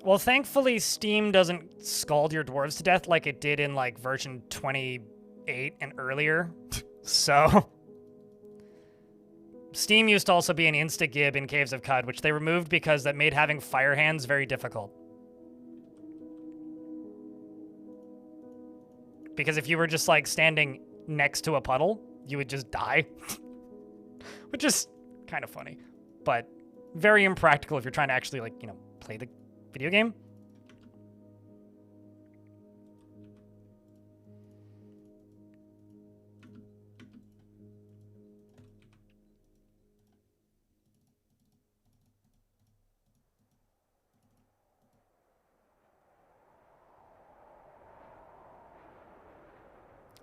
Well, thankfully, Steam doesn't scald your dwarves to death like it did in, like, version 28 and earlier. So, Steam used to also be an insta-gib in Caves of Cud, which they removed because that made having fire hands very difficult. Because if you were just, like, standing next to a puddle, you would just die. Which is kind of funny. But very impractical if you're trying to actually, like, you know, play the video game.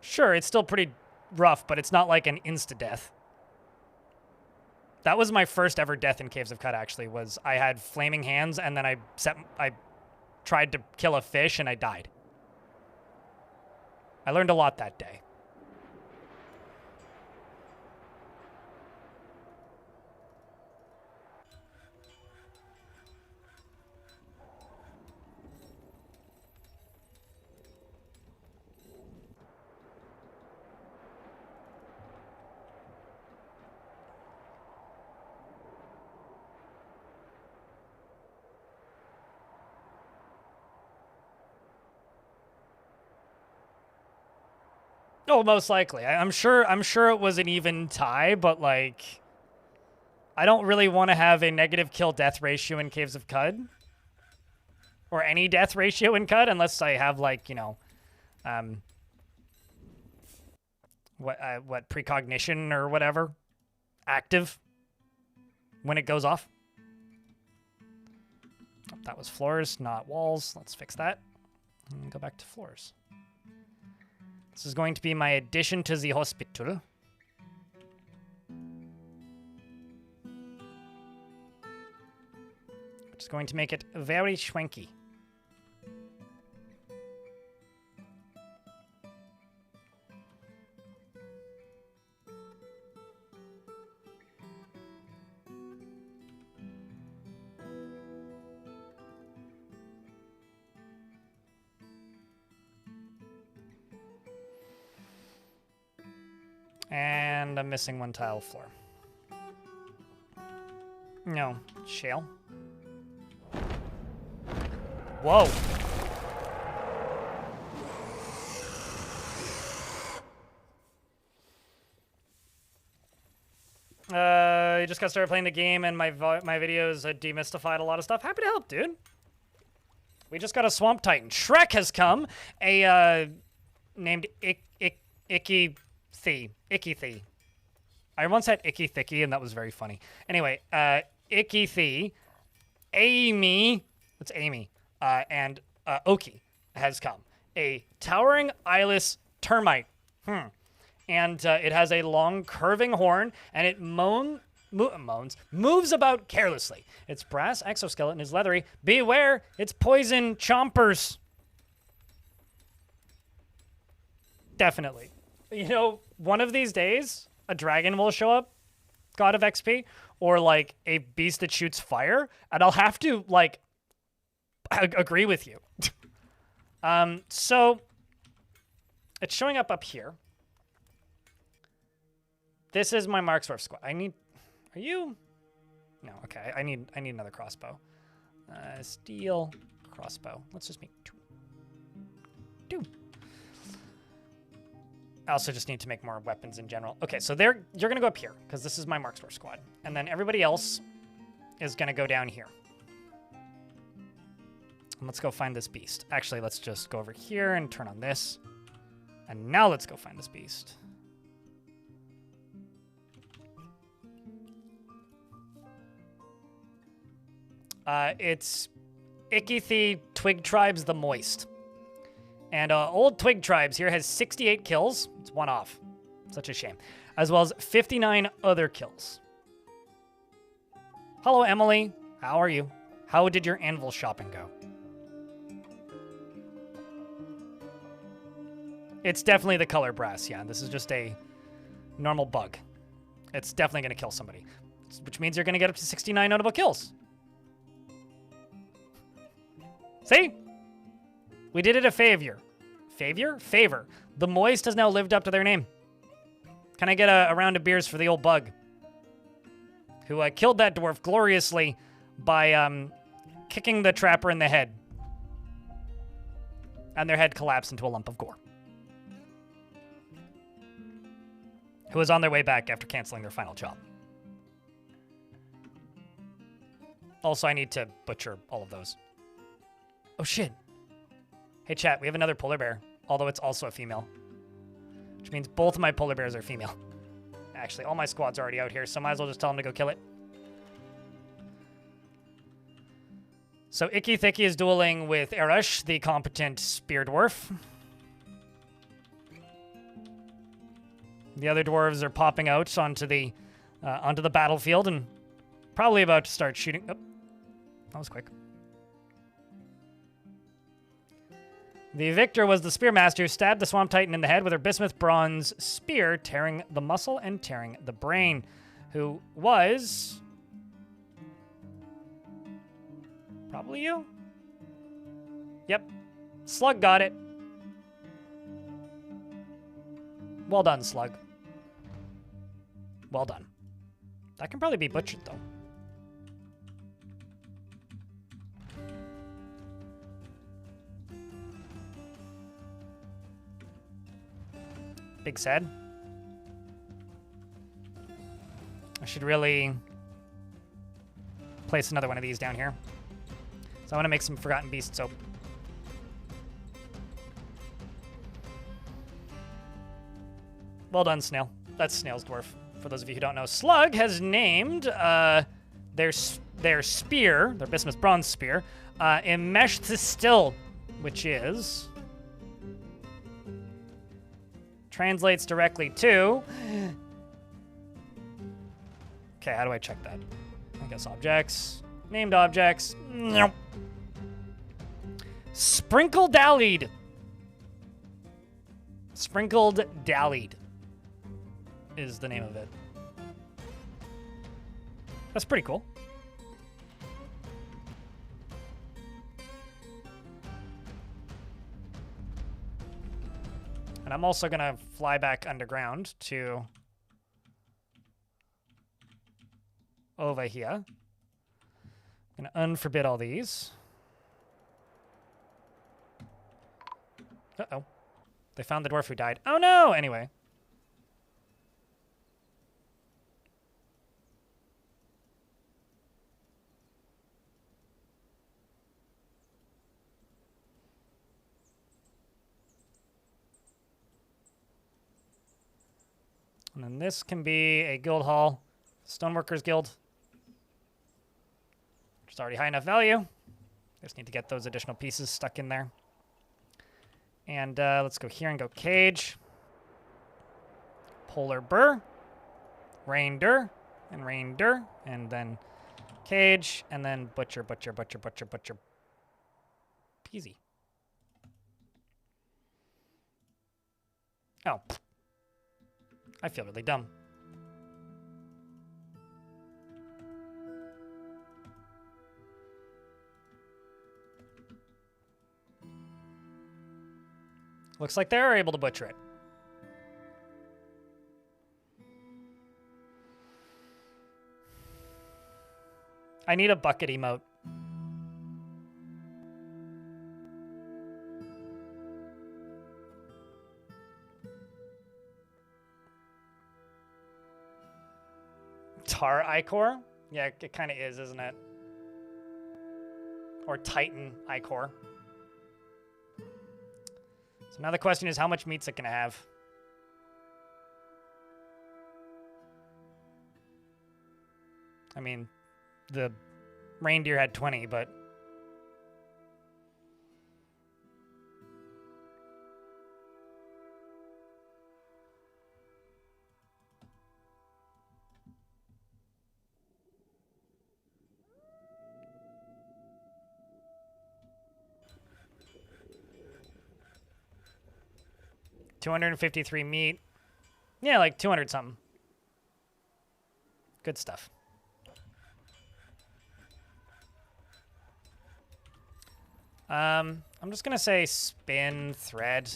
Sure, it's still pretty rough, but it's not like an insta-death. That was my first ever death in Caves of Cut, actually, was I had flaming hands, and then I tried to kill a fish, and I died. I learned a lot that day. Oh, most likely. I'm sure it was an even tie, but like I don't really want to have a negative kill death ratio in Caves of Cud. Or any death ratio in Cud unless I have like, you know, what precognition or whatever active when it goes off. Oh, that was floors, not walls. Let's fix that. And go back to floors. This is going to be my addition to the hospital. Which is going to make it very schwanky. And I'm missing one tile floor. No, shale. Whoa. I just got started playing the game and my videos demystified a lot of stuff. Happy to help, dude. We just got a Swamp Titan. Shrek has come. Named Icky Thee. I once had Icky Thicky, and that was very funny. Anyway, Icky Thee, Amy, that's Amy, and Oki has come. A towering eyeless termite. And it has a long curving horn, and it moves about carelessly. Its brass exoskeleton is leathery. Beware, it's poison chompers. Definitely. You know, one of these days, a dragon will show up, God of XP, or like a beast that shoots fire, and I'll have to like agree with you. So it's showing up here. This is my Marksdwarf squad. Are you? No, okay. I need another crossbow. Steel crossbow. Let's just make two. I also just need to make more weapons in general. Okay, so you're going to go up here, because this is my Marksdwarf squad. And then everybody else is going to go down here. And let's go find this beast. Actually, let's just go over here and turn on this. And now let's go find this beast. It's Ichthyi Twig Tribes the Moist. And Old Twig Tribes here has 68 kills. It's one off. Such a shame. As well as 59 other kills. Hello, Emily. How are you? How did your anvil shopping go? It's definitely the color brass, yeah. This is just a normal bug. It's definitely going to kill somebody. Which means you're going to get up to 69 notable kills. See? We did it a favor. Favor. The Moist has now lived up to their name. Can I get a round of beers for the old bug? Who killed that dwarf gloriously by kicking the trapper in the head. And their head collapsed into a lump of gore. Who was on their way back after canceling their final job. Also, I need to butcher all of those. Oh, shit. Hey, chat, we have another polar bear, although it's also a female. Which means both of my polar bears are female. Actually, all my squad's already out here, so might as well just tell them to go kill it. So Ichthyi is dueling with Erush, the competent spear dwarf. The other dwarves are popping out onto the battlefield and probably about to start shooting. Oh, that was quick. The victor was the Spearmaster, who stabbed the Swamp Titan in the head with her bismuth bronze spear, tearing the muscle and tearing the brain. Who was... probably you? Yep. Slug got it. Well done, Slug. Well done. That can probably be butchered, though. Big sad. I should really place another one of these down here. So I want to make some Forgotten Beast soap. Well done, Snail. That's Snail's dwarf. For those of you who don't know, Slug has named their spear, their bismuth bronze spear, Enmeshed Still, which is... translates directly to... Okay, how do I check that? I guess objects. Named objects. Nope. Sprinkled Dallied. Sprinkled Dallied is the name of it. That's pretty cool. And I'm also gonna fly back underground to over here. I'm gonna unforbid all these. Uh-oh. They found the dwarf who died. Oh no! Anyway. And then this can be a guild hall. Stoneworkers Guild. Which is already high enough value. Just need to get those additional pieces stuck in there. And let's go here and go cage. Polar burr. Reindeer. And reindeer. And then cage. And then butcher, butcher, butcher, butcher, butcher. Peasy. Oh. I feel really dumb. Looks like they're able to butcher it. I need a bucket emote. Tar Ichor? Yeah, it kind of is, isn't it? Or Titan Ichor. So now the question is, how much meat's it gonna have? I mean, the reindeer had 20, but... $253 meat. Yeah, like 200 something. Good stuff. I'm just gonna say spin thread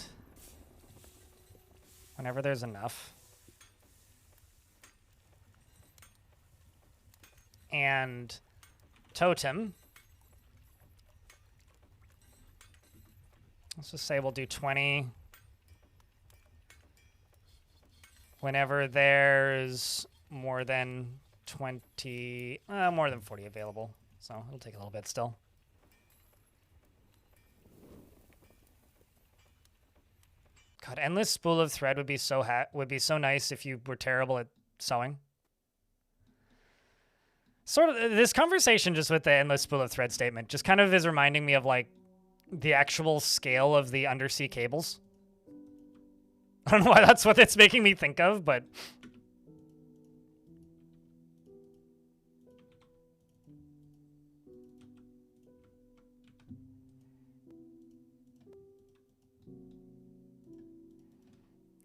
whenever there's enough. And totem. Let's just say we'll do 20. Whenever there's more than 20, more than 40 available. So it'll take a little bit still. God, endless spool of thread would be so nice if you were terrible at sewing. Sort of this conversation just with the endless spool of thread statement just kind of is reminding me of like the actual scale of the undersea cables. I don't know why that's what it's making me think of, but...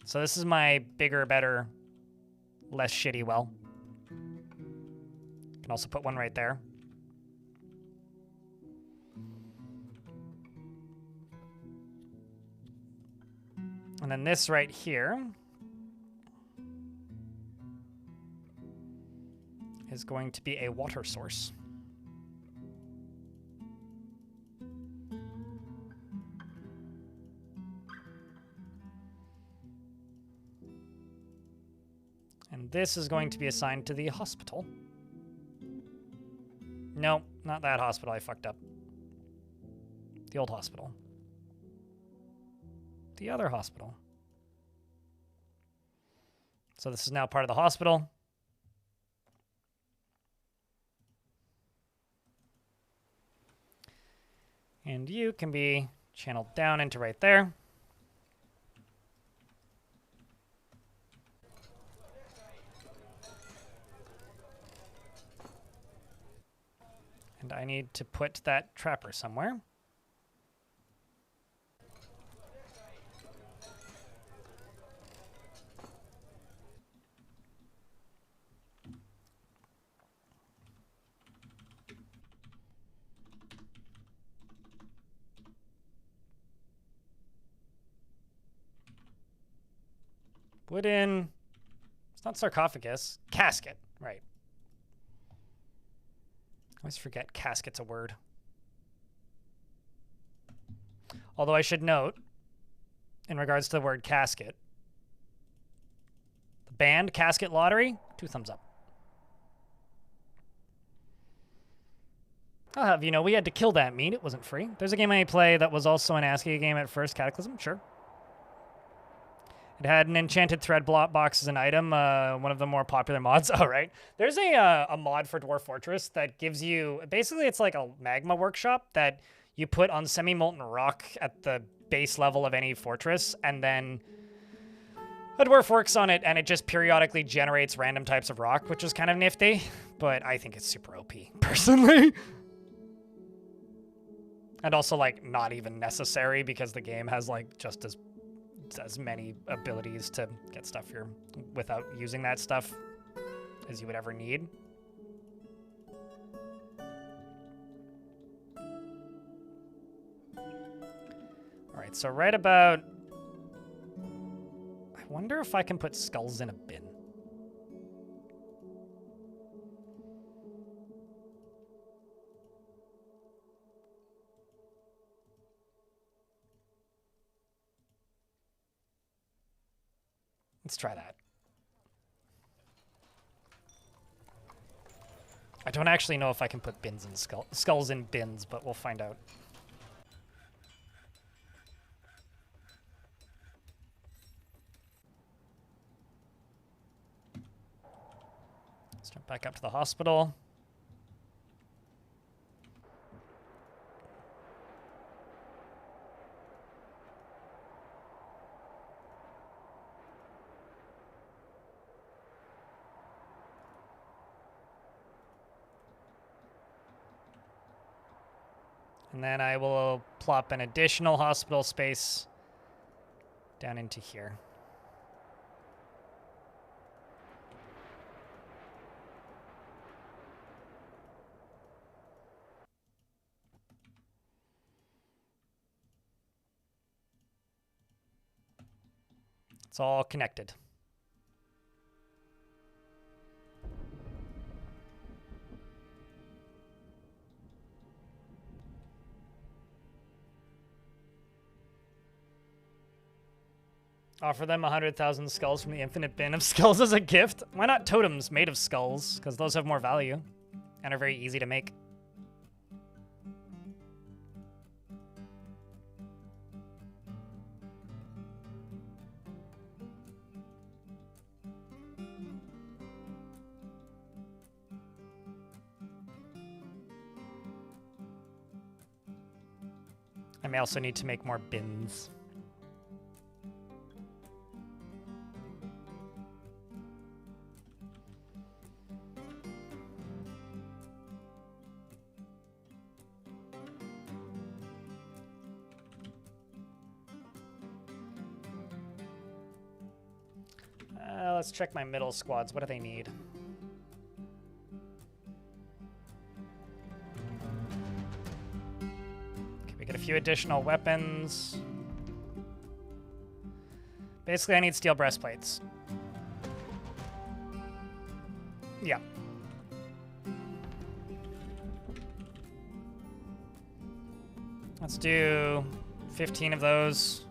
So this is my bigger, better, less shitty well. Can also put one right there. And then this right here is going to be a water source. And this is going to be assigned to the hospital. No, not that hospital. I fucked up. The old hospital. The other hospital. So this is now part of the hospital. And you can be channeled down into right there. And I need to put that trapper somewhere. Wooden, it's not sarcophagus, casket, right. I always forget casket's a word. Although I should note, in regards to the word casket, the band Casket Lottery, 2 thumbs up. I'll have you know, we had to kill that meat, it wasn't free. There's a game I play that was also an ASCII game at first, Cataclysm, sure. It had an enchanted thread box as an item, one of the more popular mods. Oh, right. There's a mod for Dwarf Fortress that gives you... Basically, it's like a magma workshop that you put on semi-molten rock at the base level of any fortress, and then a dwarf works on it, and it just periodically generates random types of rock, which is kind of nifty, but I think it's super OP, personally. And also, like, not even necessary, because the game has, like, just as many abilities to get stuff here without using that stuff as you would ever need. All right, so right about... I wonder if I can put skulls in a bin. Let's try that. I don't actually know if I can put bins in skulls in bins, but we'll find out. Let's jump back up to the hospital. And then I will plop an additional hospital space down into here. It's all connected. Offer them 100,000 skulls from the infinite bin of skulls as a gift. Why not totems made of skulls? Because those have more value and are very easy to make. I may also need to make more bins. Let's check my middle squads. What do they need? Okay, we get a few additional weapons. Basically, I need steel breastplates. Yeah. Let's do 15 of those.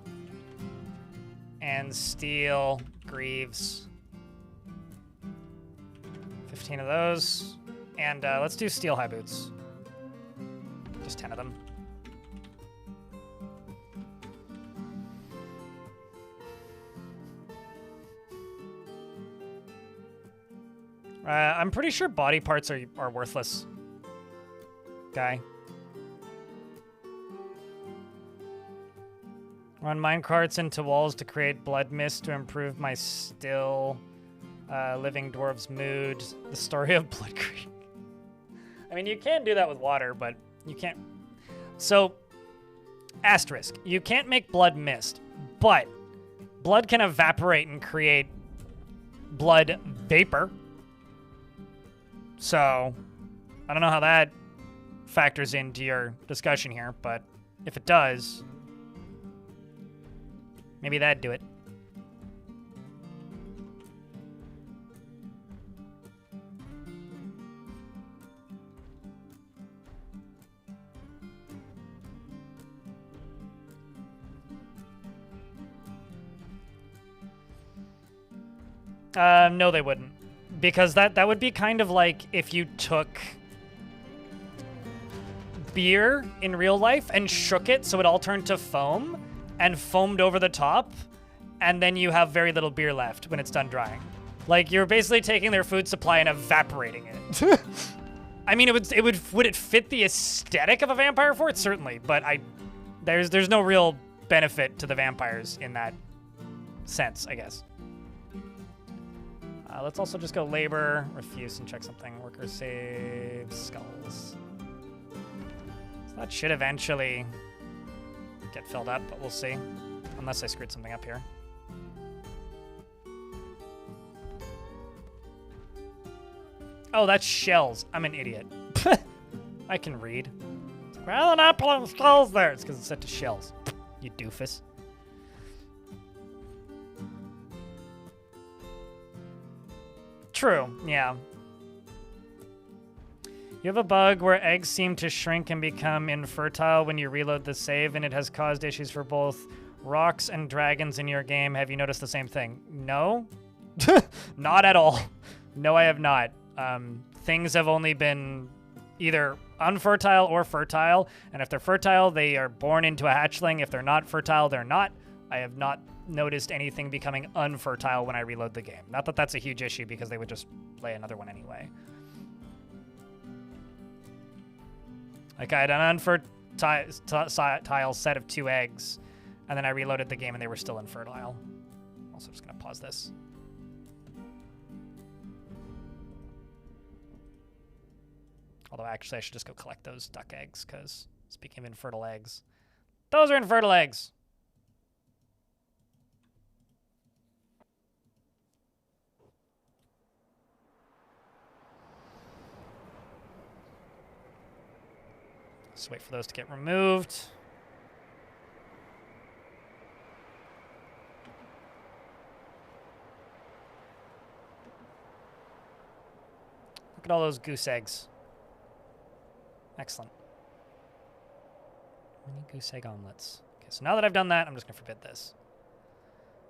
And steel greaves. 15 of those. And let's do steel high boots. Just 10 of them. I'm pretty sure body parts are worthless. Guy. Run minecarts into walls to create blood mist to improve my still living dwarf's mood. The story of Blood Creek. I mean, you can do that with water, but you can't. So, asterisk. You can't make blood mist, but blood can evaporate and create blood vapor. So, I don't know how that factors into your discussion here, but if it does, maybe that'd do it. No, they wouldn't. Because that would be kind of like if you took beer in real life and shook it so it all turned to foam and foamed over the top, and then you have very little beer left when it's done drying. Like, you're basically taking their food supply and evaporating it. I mean, would it fit the aesthetic of a vampire fort? Certainly, but there's no real benefit to the vampires in that sense, I guess. Let's also just go labor, refuse, and check something. Workers save skulls. So that should eventually get filled up, but we'll see. Unless I screwed something up here. Oh, that's shells. I'm an idiot. I can read. Well, they're not pulling skulls there. It's because it's set to shells. You doofus. True, yeah. You have a bug where eggs seem to shrink and become infertile when you reload the save, and it has caused issues for both rocks and dragons in your game. Have you noticed the same thing? No? Not at all. No, I have not. Things have only been either unfertile or fertile, and if they're fertile, they are born into a hatchling. If they're not fertile, they're not. I have not noticed anything becoming unfertile when I reload the game. Not that that's a huge issue, because they would just lay another one anyway. Like, I had an unfertile set of 2 eggs, and then I reloaded the game and they were still infertile. Also just gonna pause this. Although actually I should just go collect those duck eggs, because speaking of infertile eggs, those are infertile eggs. Just wait for those to get removed. Look at all those goose eggs. Excellent. Mini goose egg omelets. Okay, so now that I've done that, I'm just going to forbid this.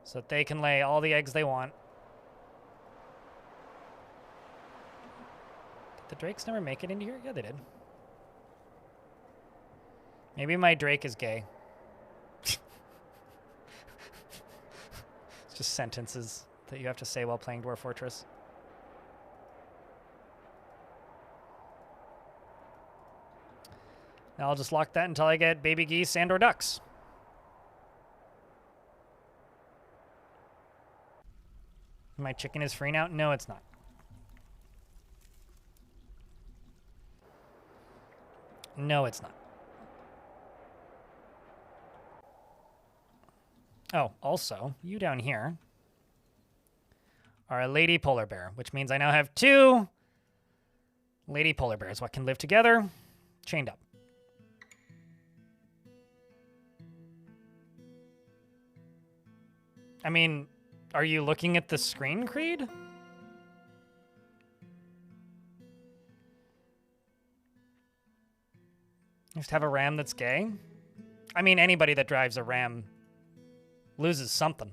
So that they can lay all the eggs they want. Did the drakes never make it into here? Yeah, they did. Maybe my drake is gay. It's just sentences that you have to say while playing Dwarf Fortress. Now I'll just lock that until I get baby geese and or ducks. My chicken is free now? No, it's not. No, it's not. Oh, also, you down here are a lady polar bear, which means I now have 2 lady polar bears. What can live together? Chained up. I mean, are you looking at the screen, Creed? Just have a ram that's gay? I mean, anybody that drives a ram loses something.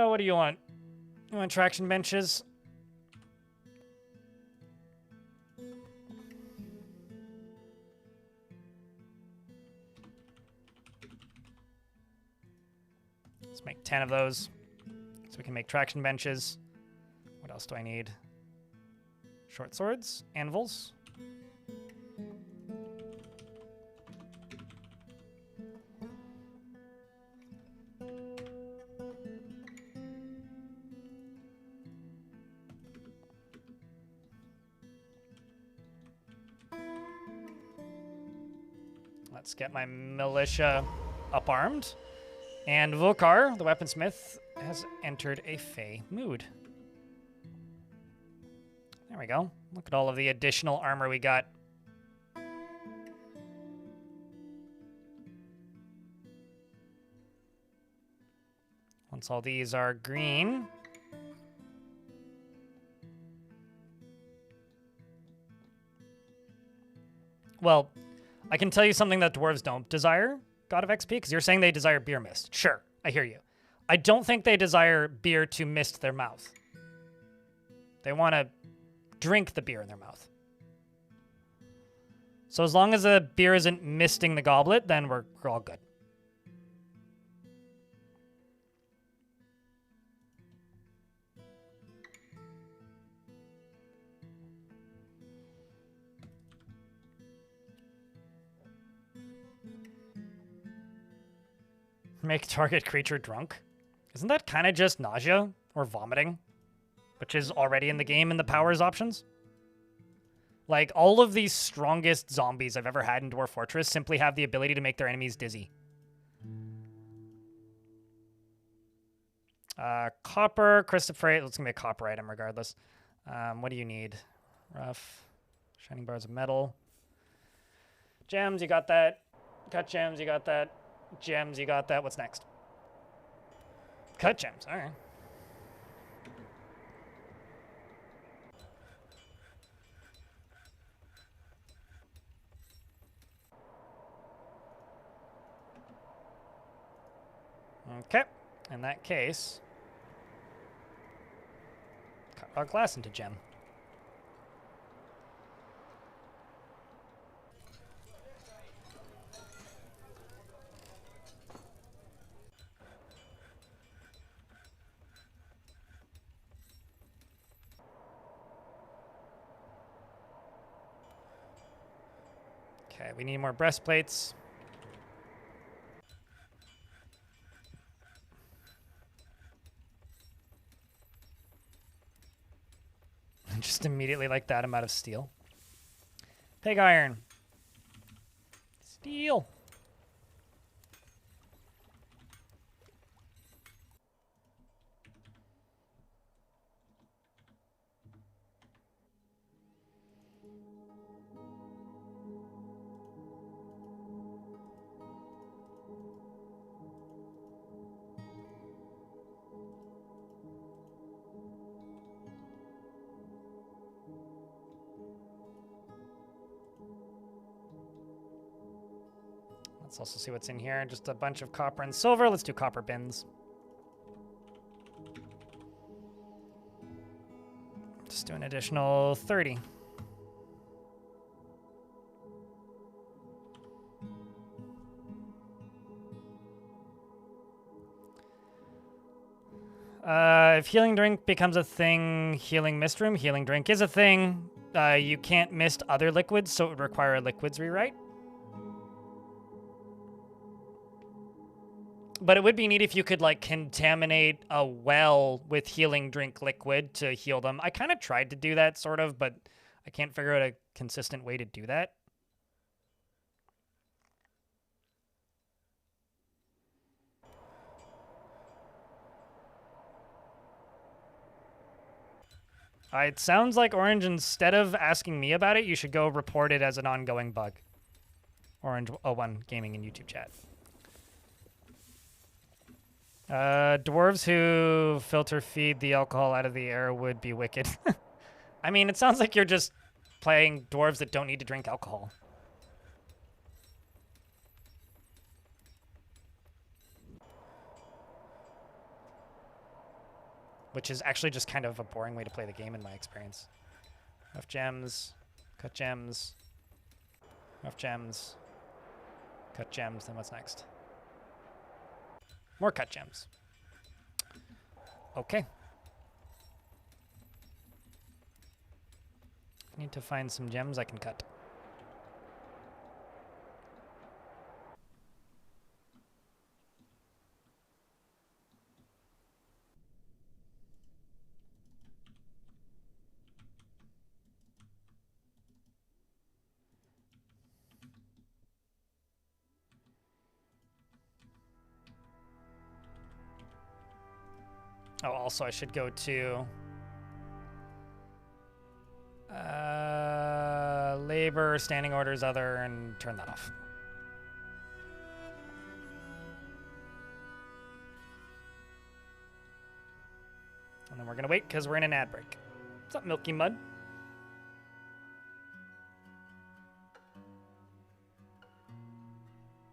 What do you want? You want traction benches? Let's make 10 of those so we can make traction benches. What else do I need? Short swords, anvils. Let's get my militia up-armed. And Vokar, the weaponsmith, has entered a Fey mood. There we go. Look at all of the additional armor we got. Once all these are green, well, I can tell you something that dwarves don't desire, God of XP, because you're saying they desire beer mist. Sure, I hear you. I don't think they desire beer to mist their mouth. They want to drink the beer in their mouth. So as long as the beer isn't misting the goblet, then we're all good. Make target creature drunk? Isn't that kind of just nausea or vomiting? Which is already in the game in the powers options? Like, all of these strongest zombies I've ever had in Dwarf Fortress simply have the ability to make their enemies dizzy. Copper, Christopher, let's give me a copper item regardless. What do you need? Rough, shining bars of metal. Gems, you got that. Cut gems, you got that. Gems, you got that. What's next? Cut gems, all right. Okay, in that case, cut raw glass into gem. Okay, we need more breastplates. Just immediately like that, I'm out of steel. Pig iron. Steel. Let's also see what's in here. Just a bunch of copper and silver. Let's do copper bins. Just do an additional 30. If healing drink becomes a thing, healing mist room, healing drink is a thing. You can't mist other liquids, so it would require a liquids rewrite. But it would be neat if you could, like, contaminate a well with healing drink liquid to heal them. I kind of tried to do that, sort of, but I can't figure out a consistent way to do that. It sounds like Orange, instead of asking me about it, you should go report it as an ongoing bug. Orange01 Gaming in YouTube chat. Dwarves who filter feed the alcohol out of the air would be wicked. I mean, it sounds like you're just playing dwarves that don't need to drink alcohol. Which is actually just kind of a boring way to play the game in my experience. Rough gems, cut gems, rough gems, cut gems, then what's next? More cut gems. Okay. Need to find some gems I can cut. Oh, also I should go to labor, standing orders, other, and turn that off. And then we're gonna wait because we're in an ad break. What's up, Milky Mud?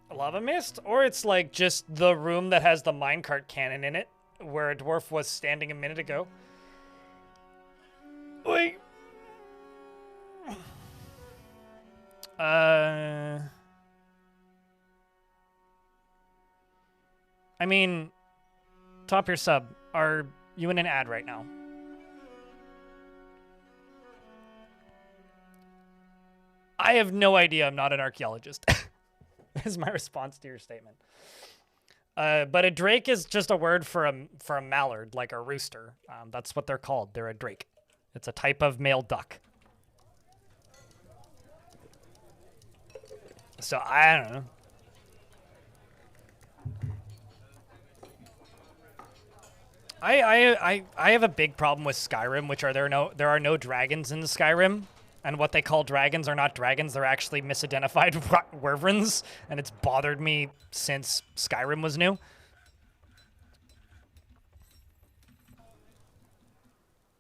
A lava mist? Or it's like just the room that has the minecart cannon in it, where a dwarf was standing a minute ago. Wait. I mean, top your sub. Are you in an ad right now? I have no idea. I'm not an archaeologist. Is my response to your statement. But a drake is just a word for a mallard, like a rooster. That's what they're called. They're a drake. It's a type of male duck. So I don't know. I have a big problem with Skyrim, which there are no dragons in Skyrim, and what they call dragons are not dragons. They're actually misidentified wyverns, and it's bothered me since Skyrim was new.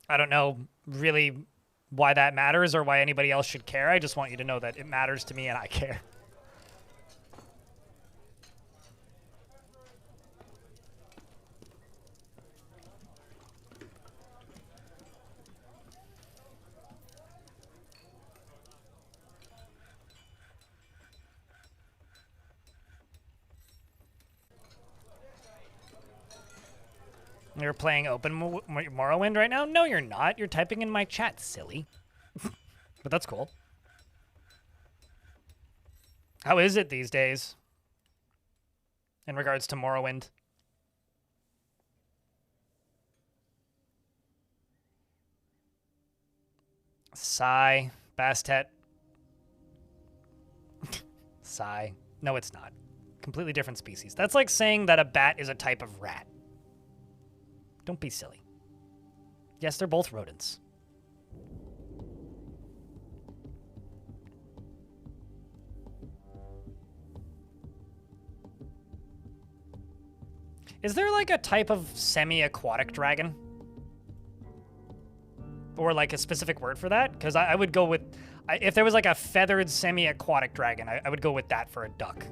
I don't know really why that matters or why anybody else should care. I just want you to know that it matters to me and I care. You're playing Open Morrowind right now? No, you're not. You're typing in my chat, silly. But that's cool. How is it these days? In regards to Morrowind? Sigh. Bastet. Sigh. No, it's not. Completely different species. That's like saying that a bat is a type of rat. Don't be silly. Yes, they're both rodents. Is there like a type of semi-aquatic dragon? Or like a specific word for that? Because I would go with... if there was like a feathered semi-aquatic dragon, I would go with that for a duck.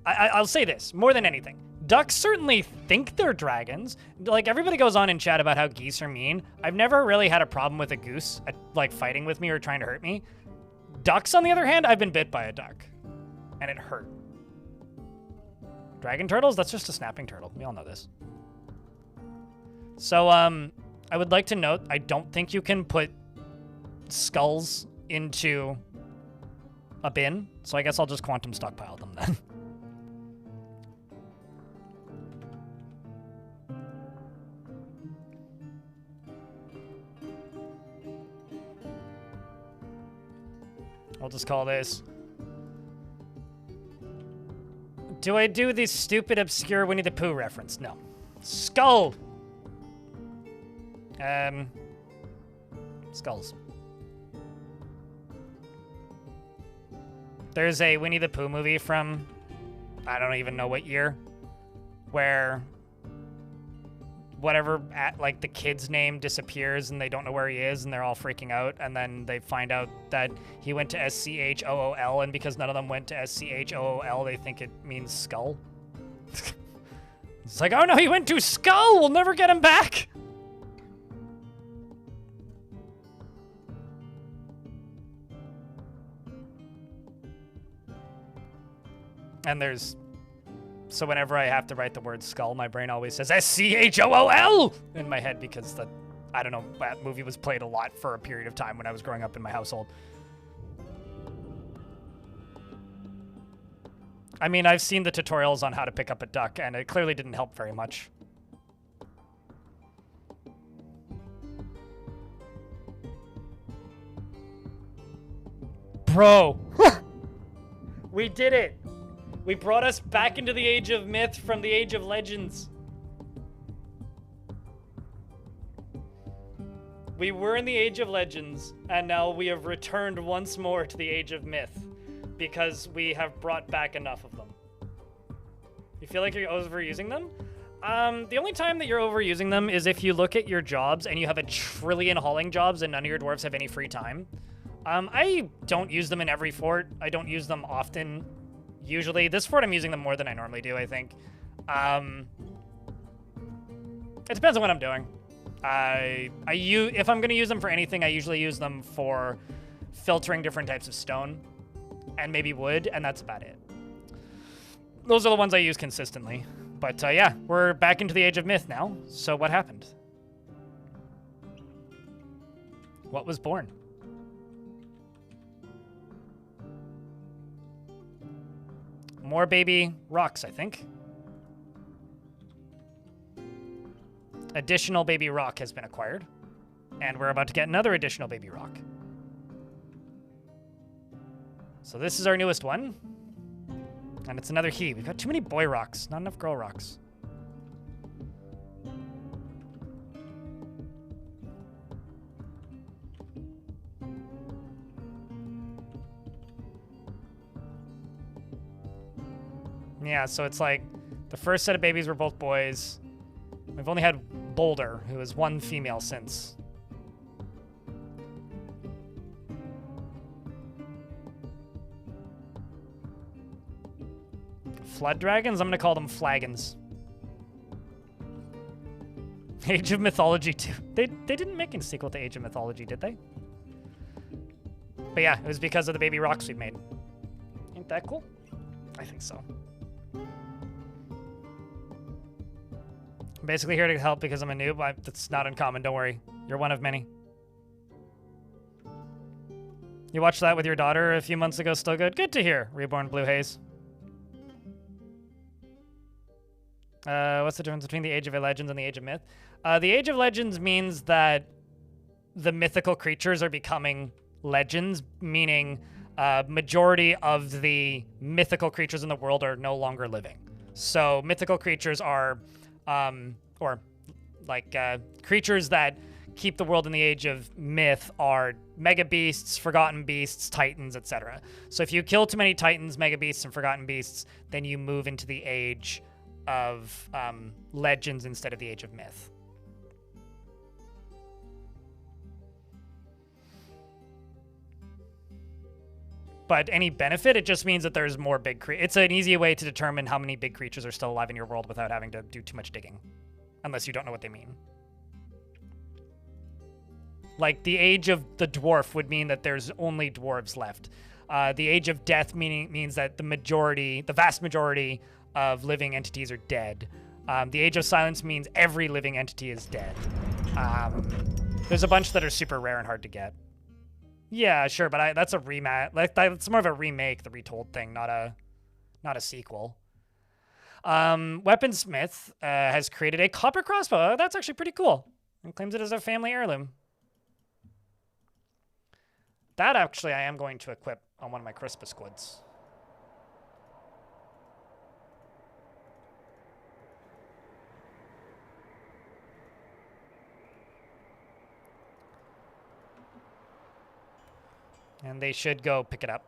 I'll say this, more than anything. Ducks certainly think they're dragons. Like, everybody goes on in chat about how geese are mean. I've never really had a problem with a goose, like, fighting with me or trying to hurt me. Ducks, on the other hand, I've been bit by a duck. And it hurt. Dragon turtles? That's just a snapping turtle. We all know this. So, I would like to note, I don't think you can put skulls into a bin. So I guess I'll just quantum stockpile them then. We'll just call this. Do I do this stupid, obscure Winnie the Pooh reference? No. Skull! Skulls. There's a Winnie the Pooh movie from, I don't even know what year, where whatever, like, the kid's name disappears and they don't know where he is and they're all freaking out, and then they find out that he went to SCHOOL, and because none of them went to SCHOOL, they think it means skull. It's like, oh no, he went to skull! We'll never get him back! And there's... So whenever I have to write the word skull, my brain always says SCHOOL in my head because that, I don't know, that movie was played a lot for a period of time when I was growing up in my household. I mean, I've seen the tutorials on how to pick up a duck, and it clearly didn't help very much. Bro! We did it! We brought us back into the Age of Myth from the Age of Legends. We were in the Age of Legends, and now we have returned once more to the Age of Myth because we have brought back enough of them. You feel like you're overusing them? The only time that you're overusing them is if you look at your jobs and you have a trillion hauling jobs and none of your dwarves have any free time. I don't use them in every fort. I don't use them often. Usually, this fort I'm using them more than I normally do, I think. It depends on what I'm doing. If I'm gonna use them for anything, I usually use them for filtering different types of stone and maybe wood, and that's about it. Those are the ones I use consistently. But yeah, we're back into the Age of Myth now. So what happened? What was born? More baby rocks, I think. Additional baby rock has been acquired. And we're about to get another additional baby rock. So this is our newest one. And it's another he. We've got too many boy rocks, not enough girl rocks. Yeah, so it's like the first set of babies were both boys. We've only had Boulder, who is one female since. Flood dragons? I'm gonna call them flagons. Age of Mythology 2. They didn't make a sequel to Age of Mythology, did they? But yeah, it was because of the baby rocks we made. Ain't that cool? I think so. I'm basically here to help because I'm a noob. That's not uncommon, don't worry. You're one of many. You watched that with your daughter a few months ago, still good? Good to hear, Reborn Blue Haze. What's the difference between the Age of Legends and the Age of Myth? The Age of Legends means that the mythical creatures are becoming legends, meaning majority of the mythical creatures in the world are no longer living. So mythical creatures are, creatures that keep the world in the Age of Myth are mega beasts, forgotten beasts, titans, etc. So if you kill too many titans, mega beasts, and forgotten beasts, then you move into the Age of Legends instead of the Age of Myth. But any benefit, it just means that there's more big creatures. It's an easy way to determine how many big creatures are still alive in your world without having to do too much digging. Unless you don't know what they mean. Like, the Age of the Dwarf would mean that there's only dwarves left. The Age of Death means that the vast majority of living entities are dead. The Age of Silence means every living entity is dead. There's a bunch that are super rare and hard to get. Yeah, sure, but that's a remake. That's more of a remake, the retold thing, not a sequel. Weaponsmith has created a copper crossbow. That's actually pretty cool, and claims it as a family heirloom. That actually I am going to equip on one of my Crispus squids. And they should go pick it up.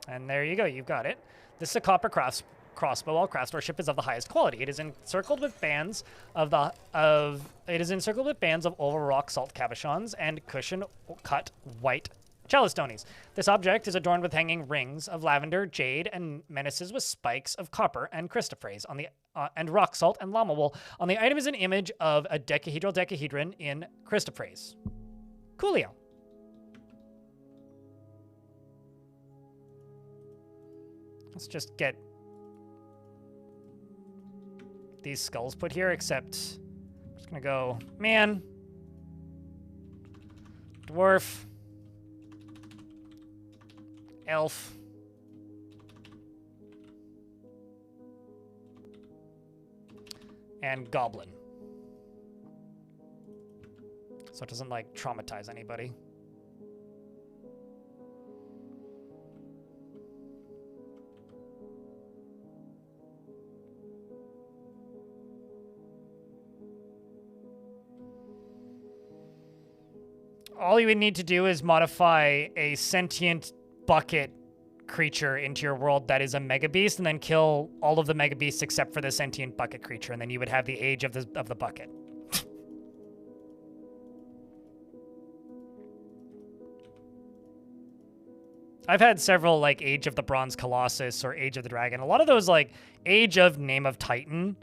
And there you go, you've got it. This is a copper crossbow. All craftsmanship is of the highest quality. It is encircled with bands of oval rock salt cabochons and cushion cut white chalistones. This object is adorned with hanging rings of lavender, jade, and menaces with spikes of copper and Christophraise on the and rock salt and llama wool. On the item is an image of a decahedron in Christophraise. Coolio. Let's just get these skulls put here, except I'm just gonna go, man, dwarf, elf, and goblin. So it doesn't, like, traumatize anybody. All you would need to do is modify a sentient bucket creature into your world that is a mega beast, and then kill all of the mega beasts except for the sentient bucket creature, and then you would have the age of the bucket. I've had several, like, Age of the Bronze Colossus or Age of the Dragon. A lot of those, like, Age of Name of Titan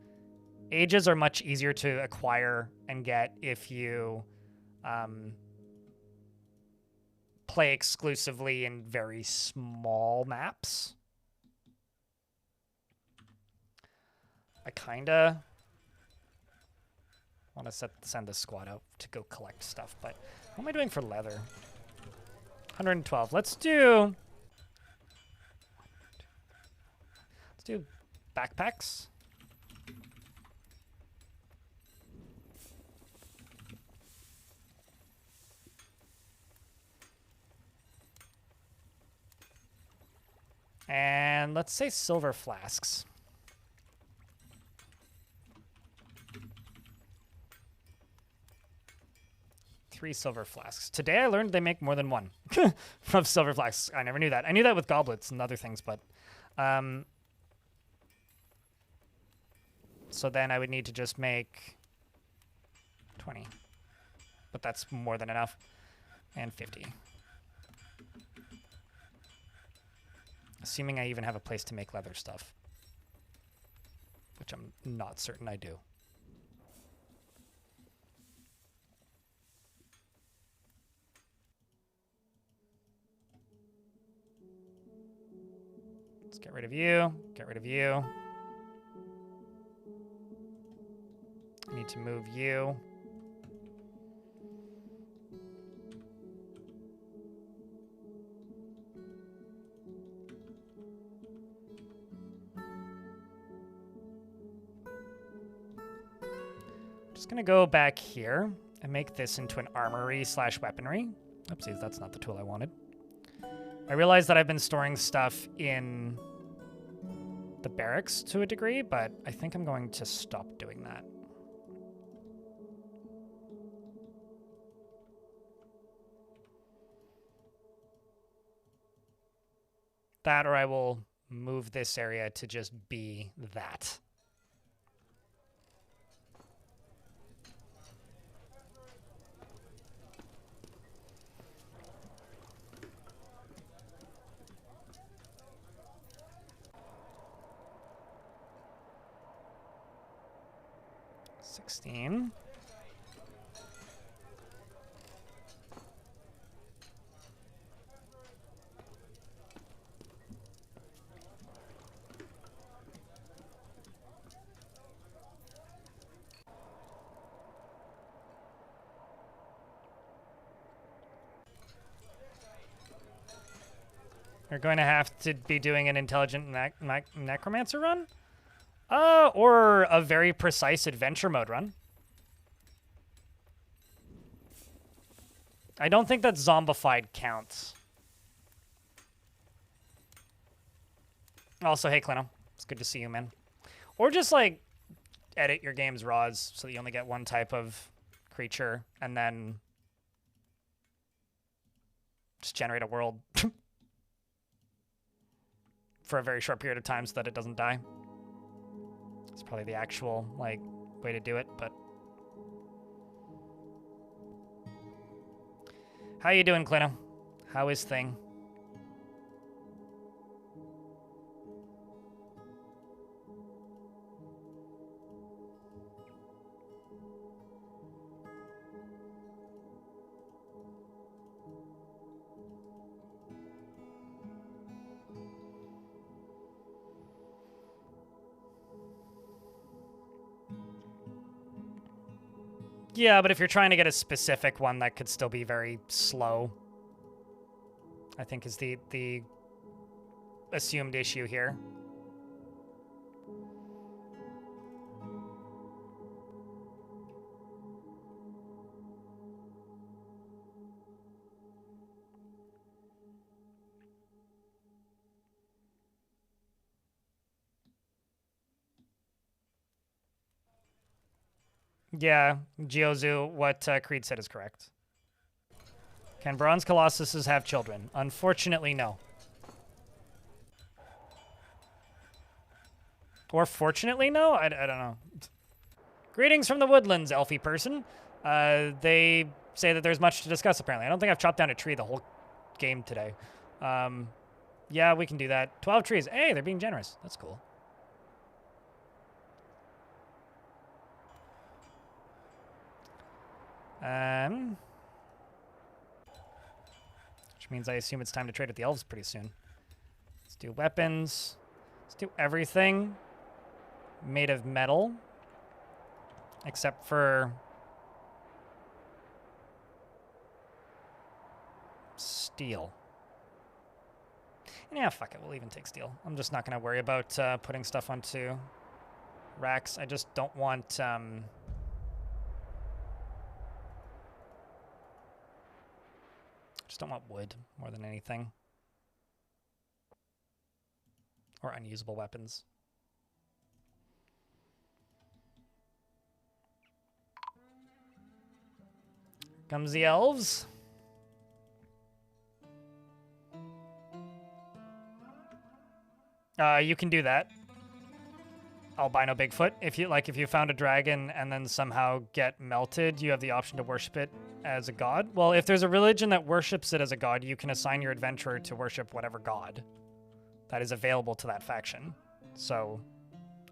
ages are much easier to acquire and get if you play exclusively in very small maps. I kinda want to send this squad out to go collect stuff, but what am I doing for leather? 112. Let's do backpacks. And let's say silver flasks. Three silver flasks. Today I learned they make more than one from silver flasks. I never knew that. I knew that with goblets and other things, but so then I would need to just make 20. But that's more than enough. And 50. Assuming I even have a place to make leather stuff. Which I'm not certain I do. Let's get rid of you. Get rid of you. I need to move you. Just gonna go back here and make this into an armory / weaponry. Oopsies, that's not the tool I wanted. I realize that I've been storing stuff in the barracks to a degree, but I think I'm going to stop doing that. That, or I will move this area to just be that. $16. You're going to have to be doing an intelligent necromancer run? Or a very precise adventure mode run. I don't think that zombified counts. Also, hey, Clino. It's good to see you, man. Or just, like, edit your game's raws so that you only get one type of creature, and then just generate a world for a very short period of time so that it doesn't die. It's probably the actual, like, way to do it, but... How you doing, Clino? How is thing? Yeah, but if you're trying to get a specific one, that could still be very slow. I think is the assumed issue here. Yeah, Geozu, what Creed said is correct. Can bronze colossuses have children? Unfortunately, no. Or fortunately, no? I don't know. Greetings from the woodlands, elfie person. They say that there's much to discuss, apparently. I don't think I've chopped down a tree the whole game today. Yeah, we can do that. 12 trees. Hey, they're being generous. That's cool. Which means I assume it's time to trade with the elves pretty soon. Let's do weapons. Let's do everything made of metal. Except for... steel. Yeah, fuck it. We'll even take steel. I'm just not going to worry about putting stuff onto racks. I just don't want... just don't want wood more than anything. Or unusable weapons. Here comes the elves. You can do that. Albino Bigfoot. If you found a dragon and then somehow get melted, you have the option to worship it as a god. Well, if there's a religion that worships it as a god, you can assign your adventurer to worship whatever god that is available to that faction. So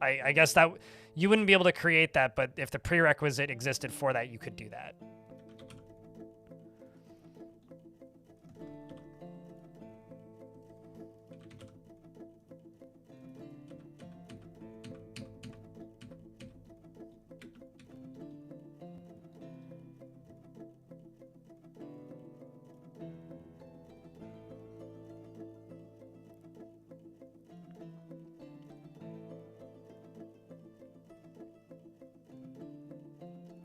I guess that you wouldn't be able to create that, but if the prerequisite existed for that, you could do that.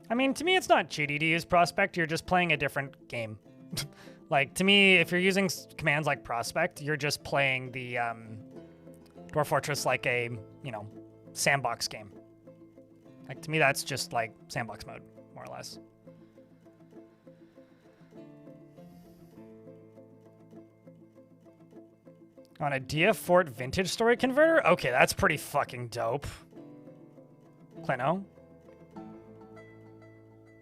I mean, to me, it's not cheaty to use Prospect. You're just playing a different game. Like, to me, if you're using commands like Prospect, you're just playing the Dwarf Fortress like a, you know, sandbox game. Like, to me, that's just like sandbox mode, more or less. On a Dia Fort vintage story converter? Okay, that's pretty fucking dope. Clino?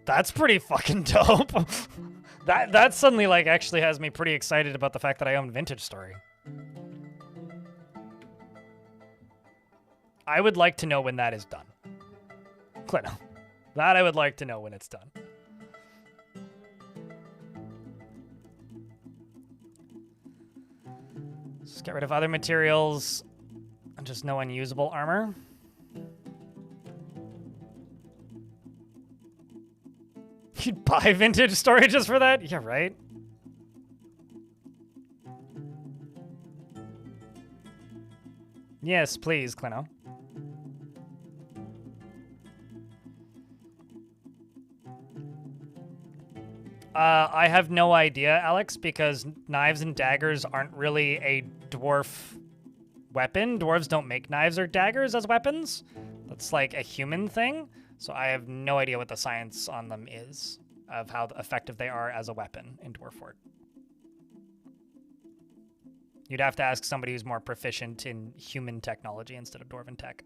That's pretty fucking dope. That suddenly, like, actually has me pretty excited about the fact that I own Vintage Story. I would like to know when that is done. Clino. That I would like to know when it's done. Just get rid of other materials and just no unusable armor. You'd buy Vintage Story just for that? Yeah, right. Yes, please, Clino. I have no idea, Alex, because knives and daggers aren't really a dwarf weapon. Dwarves don't make knives or daggers as weapons. That's like a human thing. So I have no idea what the science on them is of how effective they are as a weapon in Dwarf Fort. You'd have to ask somebody who's more proficient in human technology instead of dwarven tech.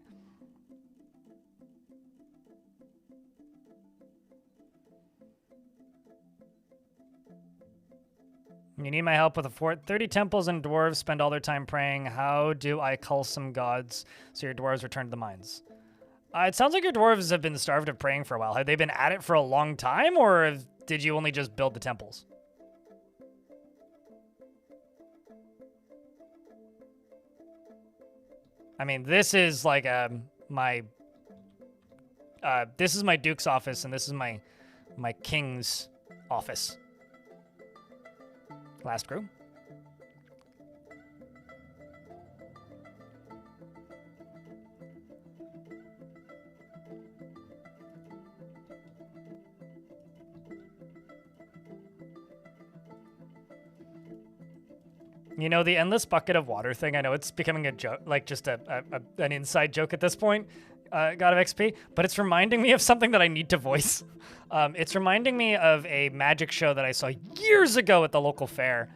You need my help with a fort. 30 temples and dwarves spend all their time praying. How do I cull some gods so your dwarves return to the mines? It sounds like your dwarves have been starved of praying for a while. Have they been at it for a long time, or did you only just build the temples? I mean, this is like this is my duke's office, and this is my king's office. Last crew. You know, the endless bucket of water thing, I know it's becoming a joke, like just an inside joke at this point, God of XP, but it's reminding me of something that I need to voice. It's reminding me of a magic show that I saw years ago at the local fair,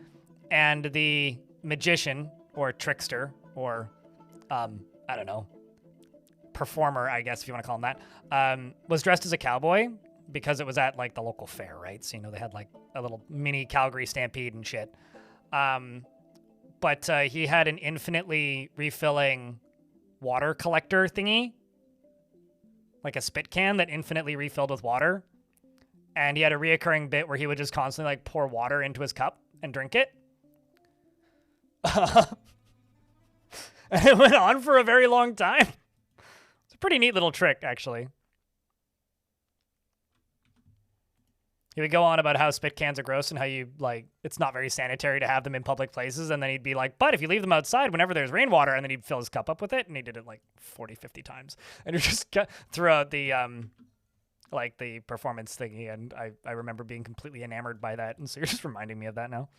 and the magician, or trickster, or, I don't know, performer, I guess, if you want to call him that, was dressed as a cowboy because it was at, like, the local fair, right? So, you know, they had, like, a little mini Calgary Stampede and shit. But he had an infinitely refilling water collector thingy, like a spit can that infinitely refilled with water. And he had a reoccurring bit where he would just constantly like pour water into his cup and drink it. And it went on for a very long time. It's a pretty neat little trick, actually. He would go on about how spit cans are gross and how you, like, it's not very sanitary to have them in public places. And then he'd be like, but if you leave them outside whenever there's rainwater, and then he'd fill his cup up with it. And he did it like 40, 50 times. And it just throughout the, like, the performance thingy. And I remember being completely enamored by that. And so you're just reminding me of that now.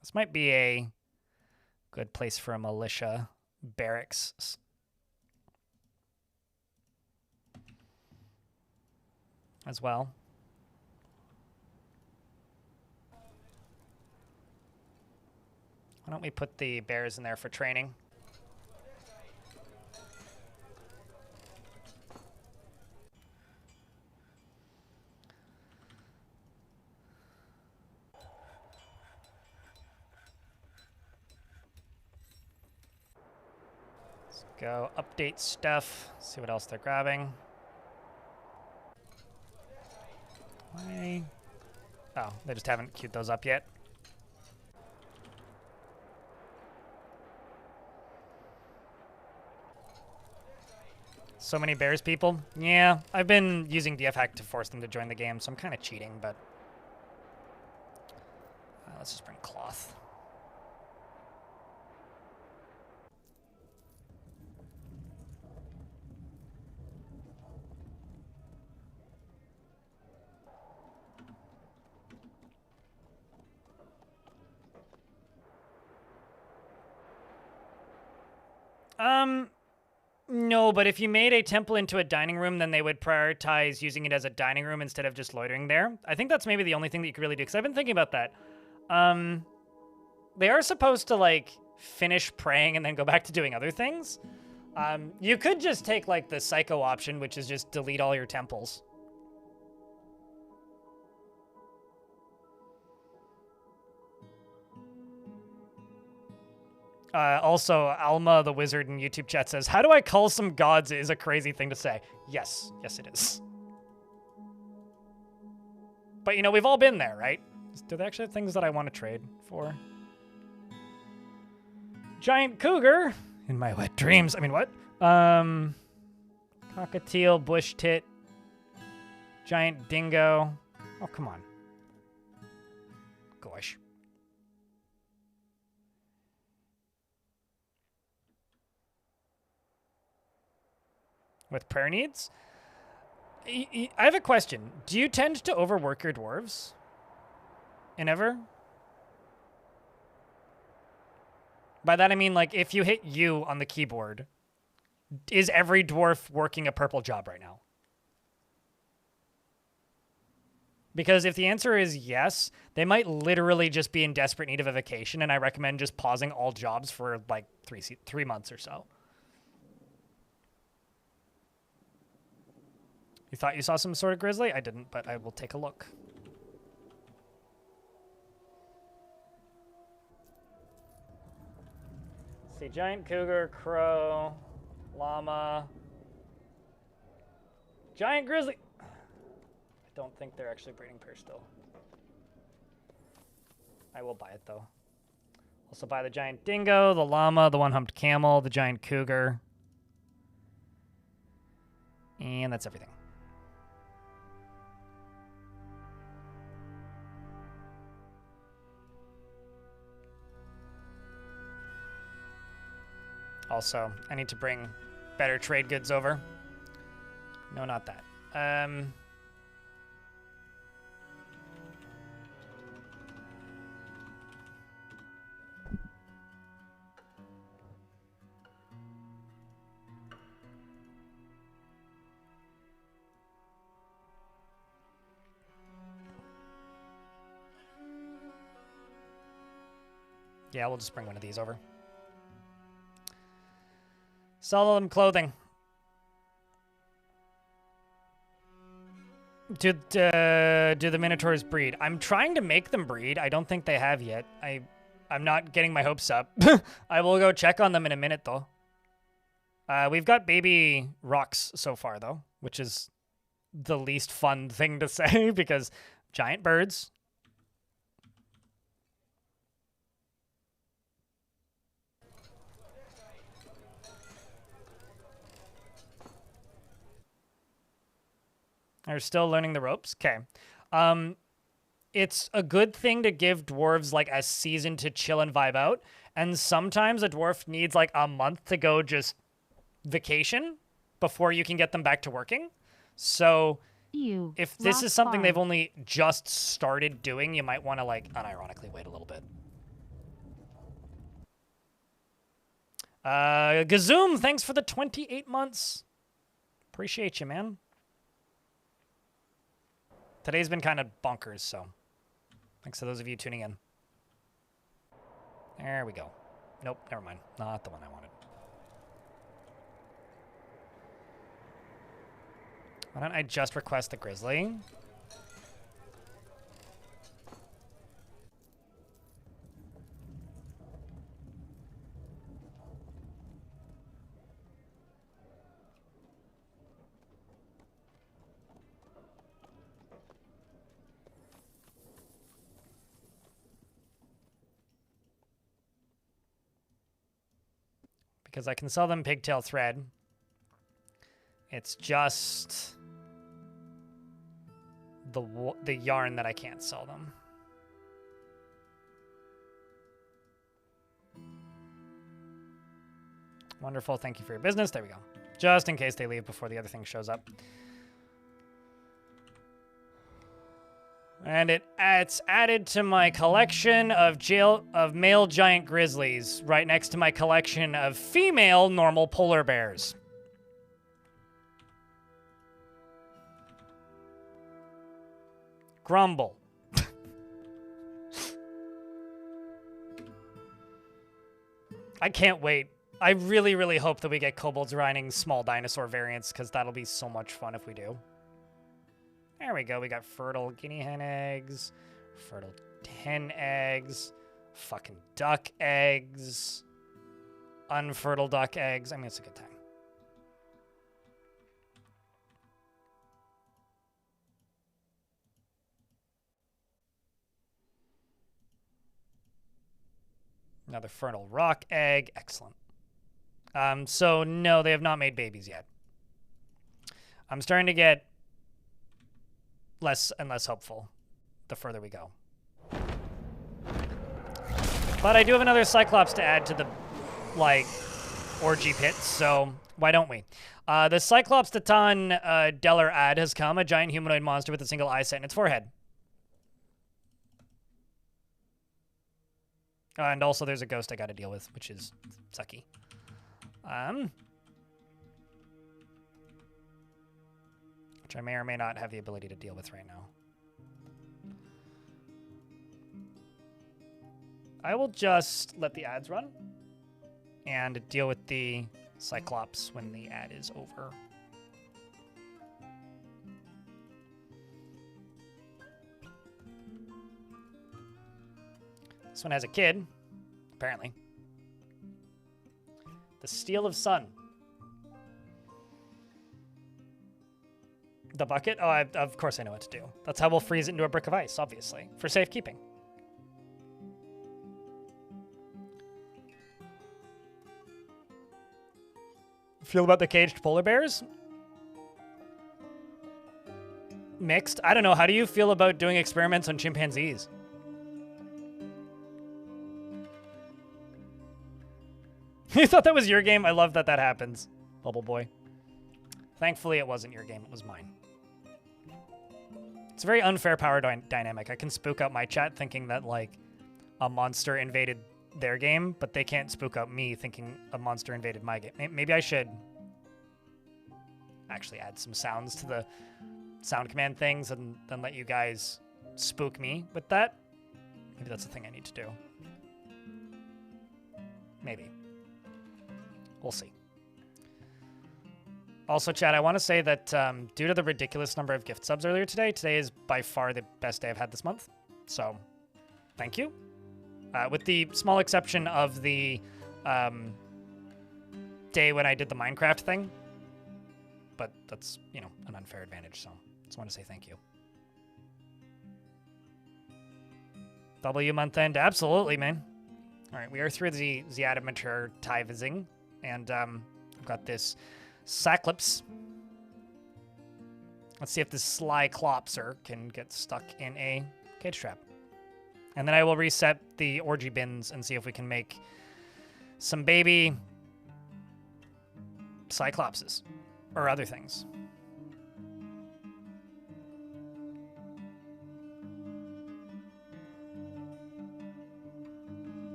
This might be a good place for a militia barracks. As well. Why don't we put the bears in there for training? Let's go update stuff, see what else they're grabbing. Why? Oh, they just haven't queued those up yet. So many bears people? Yeah, I've been using DF hack to force them to join the game, so I'm kind of cheating, but let's just bring cloth. No, but if you made a temple into a dining room, then they would prioritize using it as a dining room instead of just loitering there. I think that's maybe the only thing that you could really do, because I've been thinking about that. They are supposed to, like, finish praying and then go back to doing other things. You could just take, like, the psycho option, which is just delete all your temples. Also, Alma the Wizard in YouTube chat says, how do I cull some gods is a crazy thing to say. Yes. Yes, it is. But, you know, we've all been there, right? Do they actually have things that I want to trade for? Giant cougar in my wet dreams. I mean, what? Cockatiel, bush tit, giant dingo. Oh, come on. Gosh. with prayer needs. I have a question. Do you tend to overwork your dwarves? In Ever? By that I mean, like, if you hit U on the keyboard, is every dwarf working a purple job right now? Because if the answer is yes, they might literally just be in desperate need of a vacation, and I recommend just pausing all jobs for like 3 months or so. You thought you saw some sort of grizzly? I didn't, but I will take a look. Let's see, giant cougar, crow, llama, giant grizzly. I don't think they're actually breeding pair still. I will buy it though. Also buy the giant dingo, the llama, the one-humped camel, the giant cougar. And that's everything. Also, I need to bring better trade goods over. No, not that. Yeah, we'll just bring one of these over. Sell them clothing. Do the Minotaurs breed? I'm trying to make them breed. I don't think they have yet. I'm not getting my hopes up. I will go check on them in a minute, though. We've got baby rocks so far, though, which is the least fun thing to say because giant birds. Are still learning the ropes? Okay. It's a good thing to give dwarves like a season to chill and vibe out. And sometimes a dwarf needs like a month to go just vacation before you can get them back to working. So if this is something they've only just started doing, you might want to like unironically wait a little bit. Gazoom, thanks for the 28 months. Appreciate you, man. Today's been kind of bonkers, so thanks to those of you tuning in. There we go. Nope, never mind. Not the one I wanted. Why don't I just request the grizzly? Because I can sell them pigtail thread. It's just the yarn that I can't sell them. Wonderful. Thank you for your business. There we go. Just in case they leave before the other thing shows up. And it's added to my collection of male giant grizzlies, right next to my collection of female normal polar bears. Grumble. I can't wait. I really, really hope that we get kobolds riding small dinosaur variants, because that'll be so much fun if we do. There we go. We got fertile guinea hen eggs, fertile hen eggs, fucking duck eggs, unfertile duck eggs. I mean, it's a good time. Another fertile rock egg. Excellent. So, no, they have not made babies yet. I'm starting to get less and less hopeful the further we go. But I do have another Cyclops to add to the, like, orgy pit, so why don't we? The Cyclops Titan Deller ad has come, a giant humanoid monster with a single eye set in its forehead. And also there's a ghost I gotta deal with, which is sucky. Which I may or may not have the ability to deal with right now. I will just let the ads run and deal with the Cyclops when the ad is over. This one has a kid, apparently. The Steel of Sun. The bucket? Oh, of course I know what to do. That's how we'll freeze it into a brick of ice, obviously, for safekeeping. Feel about the caged polar bears? Mixed. I don't know. How do you feel about doing experiments on chimpanzees? You thought that was your game? I love that that happens, Bubble Boy. Thankfully, it wasn't your game. It was mine. It's a very unfair power dynamic. I can spook out my chat thinking that, like, a monster invaded their game, but they can't spook out me thinking a monster invaded my game. Maybe I should actually add some sounds to the sound command things and then let you guys spook me with that. Maybe that's the thing I need to do. Maybe. We'll see. Also, chat, I want to say that due to the ridiculous number of gift subs earlier today, today is by far the best day I've had this month. So, thank you. With the small exception of the day when I did the Minecraft thing. But that's, you know, an unfair advantage, so just want to say thank you. W month end, absolutely, man. All right, we are through the Adamantium and I've got this Cyclops. Let's see if this Sly Clopser can get stuck in a cage trap. And then I will reset the orgy bins and see if we can make some baby Cyclopses or other things.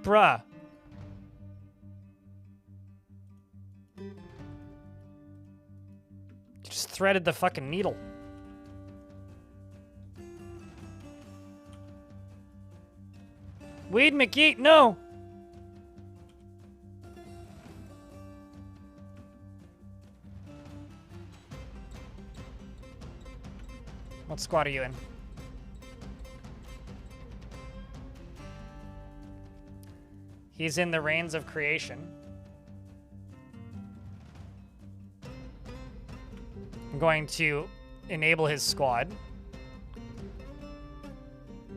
Bruh. Just threaded the fucking needle. Weed McGeet, no! What squad are you in? He's in the Reigns of Creation. I'm going to enable his squad.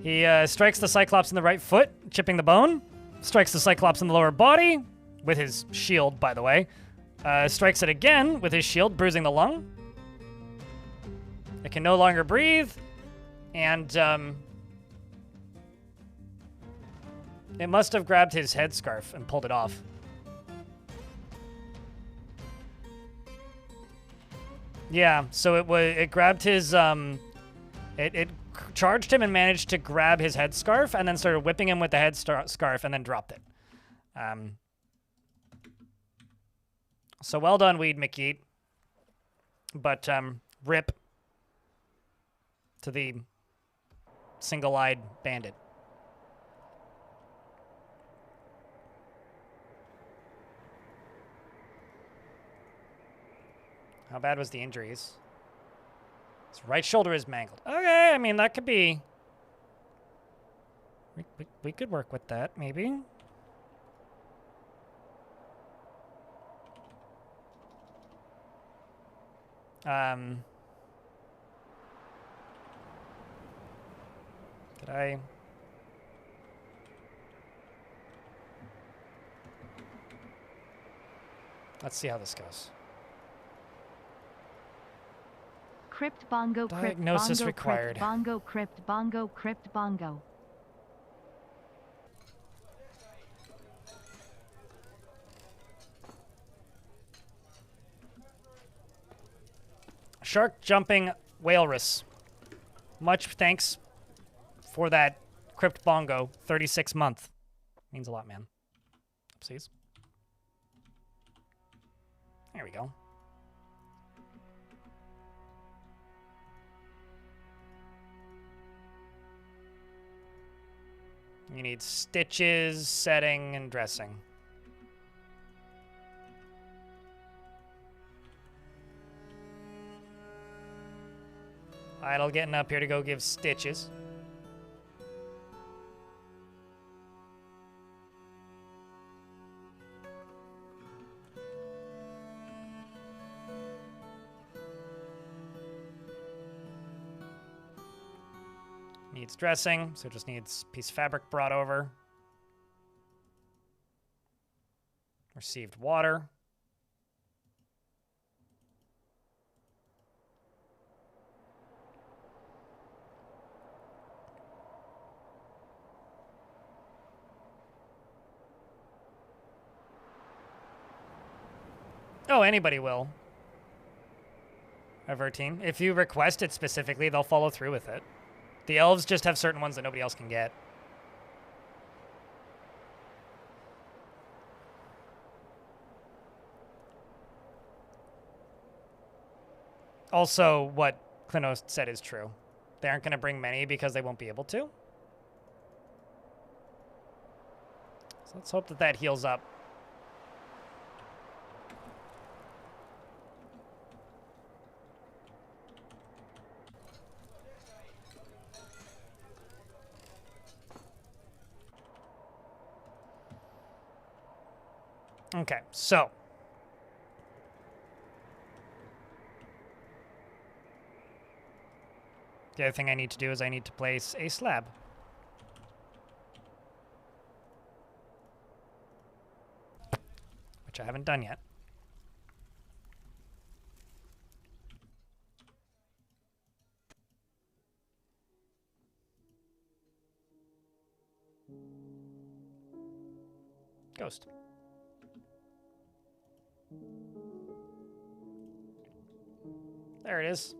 He strikes the Cyclops in the right foot, chipping the bone. Strikes the Cyclops in the lower body, with his shield, by the way. Strikes it again with his shield, bruising the lung. It can no longer breathe, and it must have grabbed his headscarf and pulled it off. Yeah, so it grabbed his it charged him and managed to grab his headscarf and then started whipping him with the headscarf and then dropped it. So well done, Weed McGeet. But rip to the single-eyed bandit. How bad was the injuries? His right shoulder is mangled. Okay, I mean, that could be... We could work with that, maybe. Did I... Let's see how this goes. Crypt bongo, crypt Diagnosis bongo, required. Crypt bongo, crypt bongo, crypt bongo. Shark Jumping Walrus. Much thanks for that Crypt Bongo 36 month. Means a lot, man. Oopsies. There we go. You need stitches, setting, and dressing. Idle getting up here to go give stitches. Needs dressing, so it just needs a piece of fabric brought over. Received water. Oh, anybody will. Of our team. If you request it specifically, they'll follow through with it. The elves just have certain ones that nobody else can get. Also, what Klinos said is true. They aren't going to bring many because they won't be able to. So let's hope that that heals up. Okay, so the other thing I need to do is I need to place a slab. Which I haven't done yet. Ghost. There it is.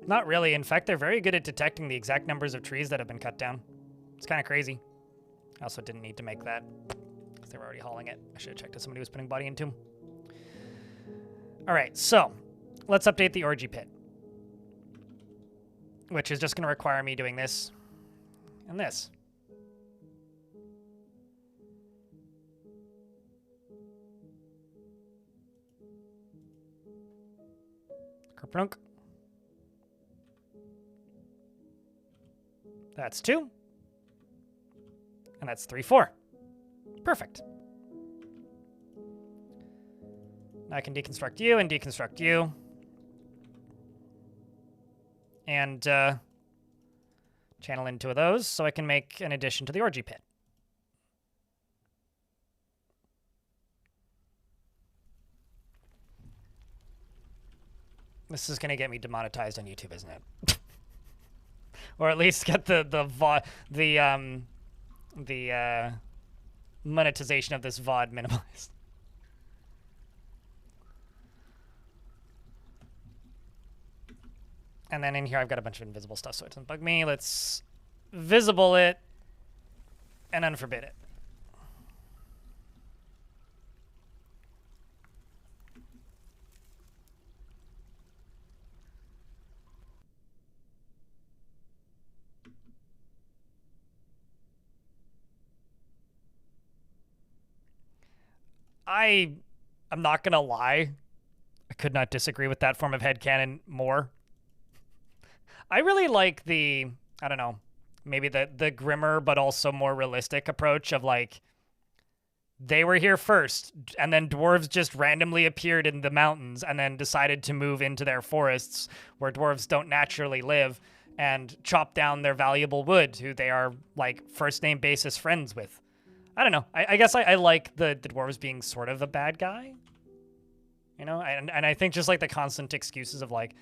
Not really. In fact, they're very good at detecting the exact numbers of trees that have been cut down. It's kind of crazy. I also didn't need to make that because they were already hauling it. I should have checked if somebody was putting body into them. All right, so let's update the orgy pit, which is just going to require me doing this and this. Kerplunk. That's 2. And that's 3, 4. Perfect. Now I can deconstruct you and deconstruct you. And channel in 2 of those so I can make an addition to the orgy pit. This is going to get me demonetized on YouTube, isn't it? Or at least get the monetization of this VOD minimized. And then in here I've got a bunch of invisible stuff so it doesn't bug me. Let's visible it and unforbid it. I'm not gonna lie, I could not disagree with that form of headcanon more. I really like the, I don't know, maybe the grimmer but also more realistic approach of like, they were here first, and then dwarves just randomly appeared in the mountains and then decided to move into their forests where dwarves don't naturally live and chop down their valuable wood, who they are like first name basis friends with. I don't know. I guess I like the dwarves being sort of a bad guy. You know? And I think just like the constant excuses of like,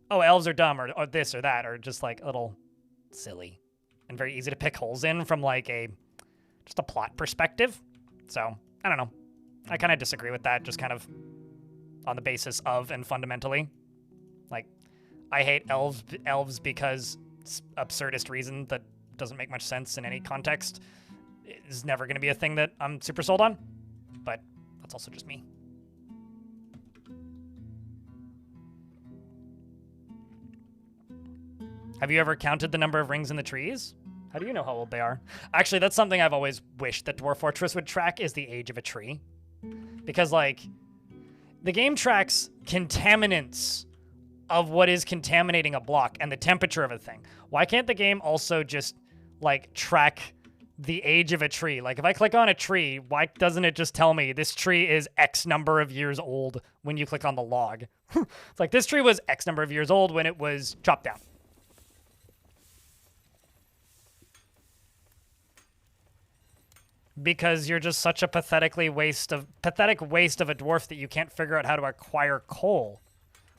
oh, elves are dumb or this or that are just like a little silly and very easy to pick holes in from like a just a plot perspective. So, I don't know. I kind of disagree with that, just kind of on the basis of and fundamentally. Like, I hate elves because it's absurdist reason that doesn't make much sense in any context. Is never going to be a thing that I'm super sold on, but that's also just me. Have you ever counted the number of rings in the trees? How do you know how old they are? Actually, that's something I've always wished that Dwarf Fortress would track, is the age of a tree. Because, like, the game tracks contaminants of what is contaminating a block and the temperature of a thing. Why can't the game also just, like, track the age of a tree? Like, if I click on a tree, why doesn't it just tell me this tree is X number of years old when you click on the log? It's like, this tree was X number of years old when it was chopped down. Because you're just such a pathetic waste of a dwarf that you can't figure out how to acquire coal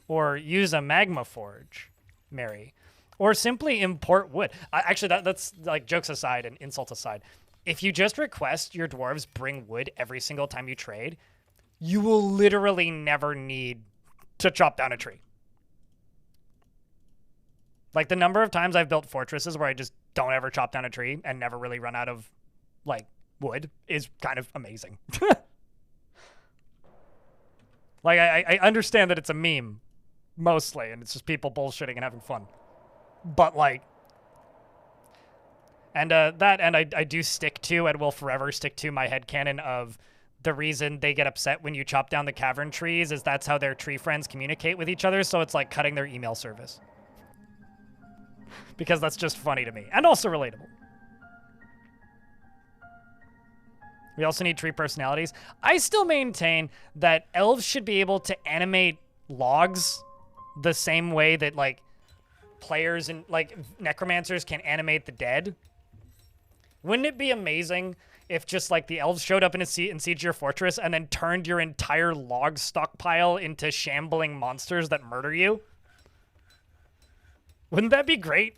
or use a magma forge, Mary, or simply import wood. Actually, that's like, jokes aside and insults aside. If you just request your dwarves bring wood every single time you trade, you will literally never need to chop down a tree. Like, the number of times I've built fortresses where I just don't ever chop down a tree and never really run out of, like, wood is kind of amazing. Like, I understand that it's a meme, mostly, and it's just people bullshitting and having fun. But, like... And I do stick to, and will forever stick to, my headcanon of the reason they get upset when you chop down the cavern trees is that's how their tree friends communicate with each other, so it's like cutting their email service. Because that's just funny to me, and also relatable. We also need tree personalities. I still maintain that elves should be able to animate logs the same way that, like, players and, like, necromancers can animate the dead. Wouldn't it be amazing if just, like, the elves showed up in Siege Your Fortress and then turned your entire log stockpile into shambling monsters that murder you? Wouldn't that be great?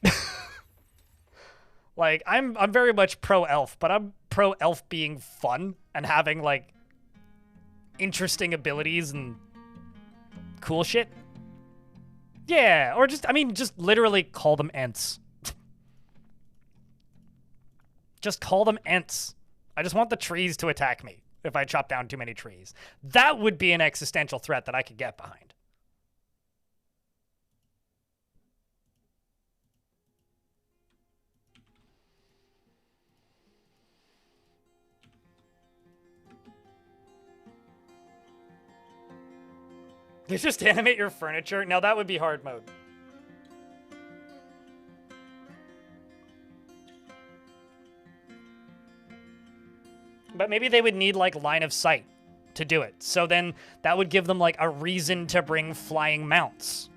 Like, I'm very much pro-elf, but I'm pro-elf being fun and having, like, interesting abilities and cool shit. Yeah, or just, I mean, just literally call them Ents. Just call them Ents. I just want the trees to attack me if I chop down too many trees. That would be an existential threat that I could get behind. You just animate your furniture? Now that would be hard mode. But maybe they would need, like, line of sight to do it. So then that would give them, like, a reason to bring flying mounts.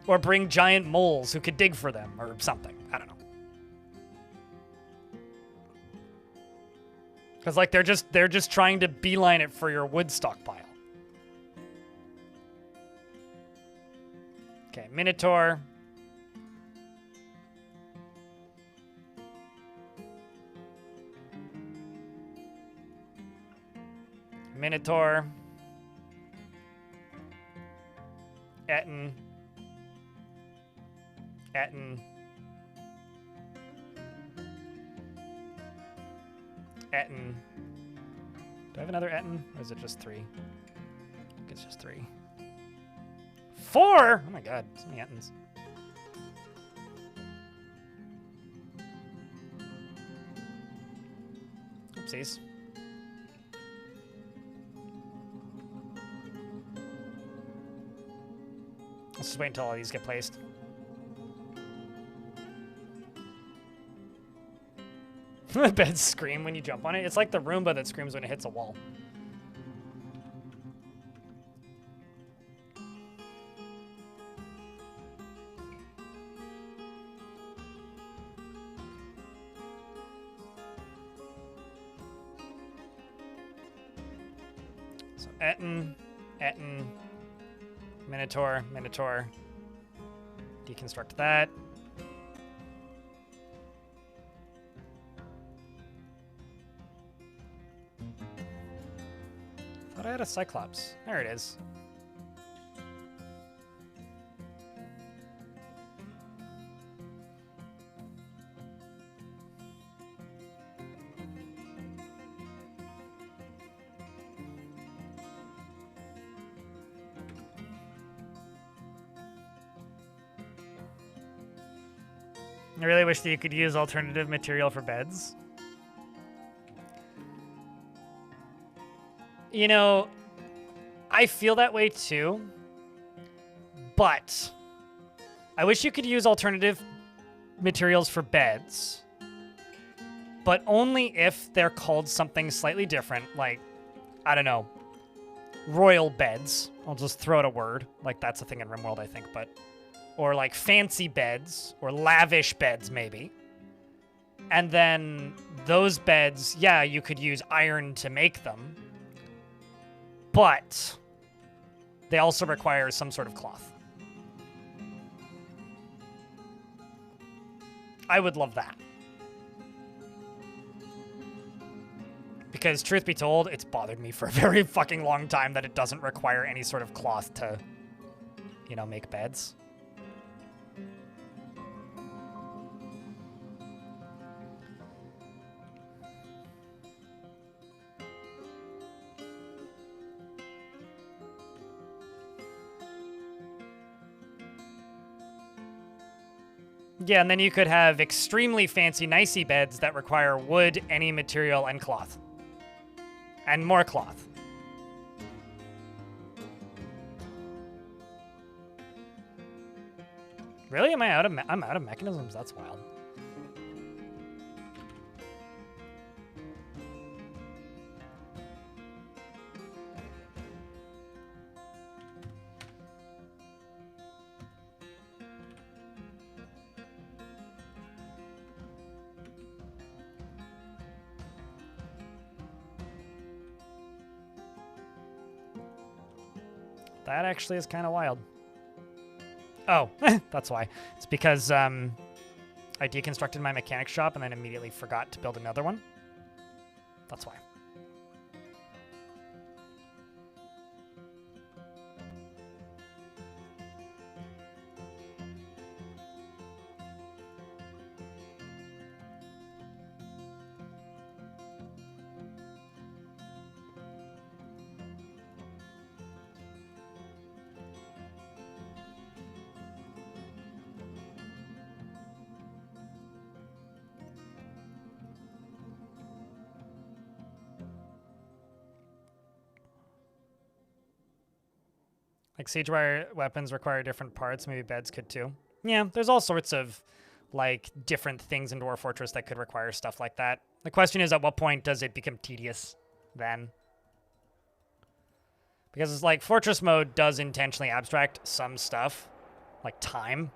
Or bring giant moles who could dig for them or something. I don't know. Because, like, they're just trying to beeline it for your wood stockpile. Okay, Minotaur. Minotaur. Etten. Etten. Etten. Do I have another Etten? Or is it just 3? I think it's just 3. 4? Oh my god, so many Ettens. Oopsies. Let's just wait until all these get placed. Beds scream when you jump on it. It's like the Roomba that screams when it hits a wall. So Etten, Minotaur, deconstruct that. I had a Cyclops. There it is. I really wish that you could use alternative material for beds. You know, I feel that way too, but I wish you could use alternative materials for beds, but only if they're called something slightly different, like, I don't know, royal beds. I'll just throw out a word, like that's a thing in RimWorld, I think, but... Or like fancy beds, or lavish beds maybe. And then those beds, yeah, you could use iron to make them. But they also require some sort of cloth. I would love that. Because truth be told, it's bothered me for a very fucking long time that it doesn't require any sort of cloth to, you know, make beds. Yeah, and then you could have extremely fancy, nicey beds that require wood, any material, and cloth. And more cloth. Really? Am I out of I'm out of mechanisms? That's wild. That actually is kind of wild. Oh, that's why. It's because I deconstructed my mechanic shop and then immediately forgot to build another one. That's why. Like siegewire weapons require different parts. Maybe beds could too. Yeah, there's all sorts of like different things in Dwarf Fortress that could require stuff like that. The question is, at what point does it become tedious then? Because it's like Fortress mode does intentionally abstract some stuff, like time,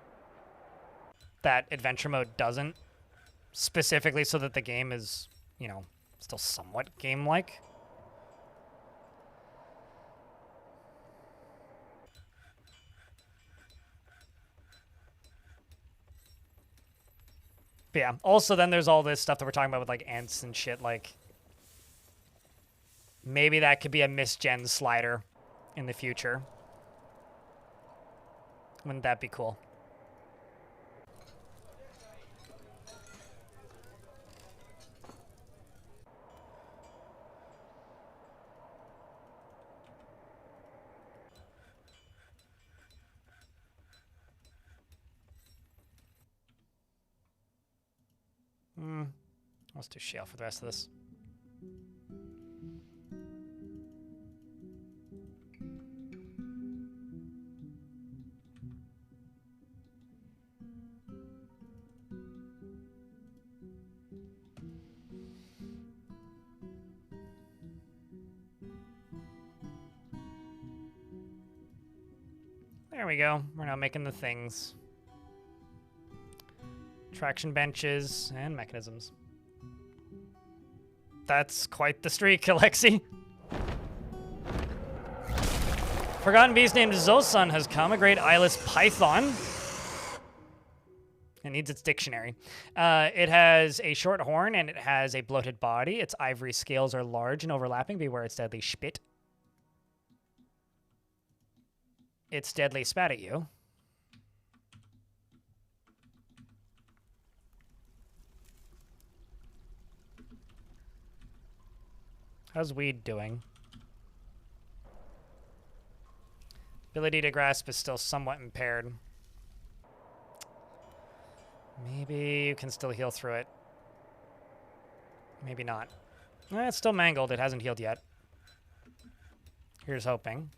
that adventure mode doesn't, specifically so that the game is, you know, still somewhat game-like. But yeah, also then there's all this stuff that we're talking about with like ants and shit, like maybe that could be a misgen slider in the future. Wouldn't that be cool? Let's do shale for the rest of this. There we go. We're now making the things. Traction benches and mechanisms. That's quite the streak, Alexi. Forgotten beast named Zosun has come, a great eyeless python. It needs its dictionary. It has a short horn and it has a bloated body. Its ivory scales are large and overlapping. Beware its deadly spit. its deadly spat at you. How's weed doing? Ability to grasp is still somewhat impaired. Maybe you can still heal through it. Maybe not. It's still mangled. It hasn't healed yet. Here's hoping.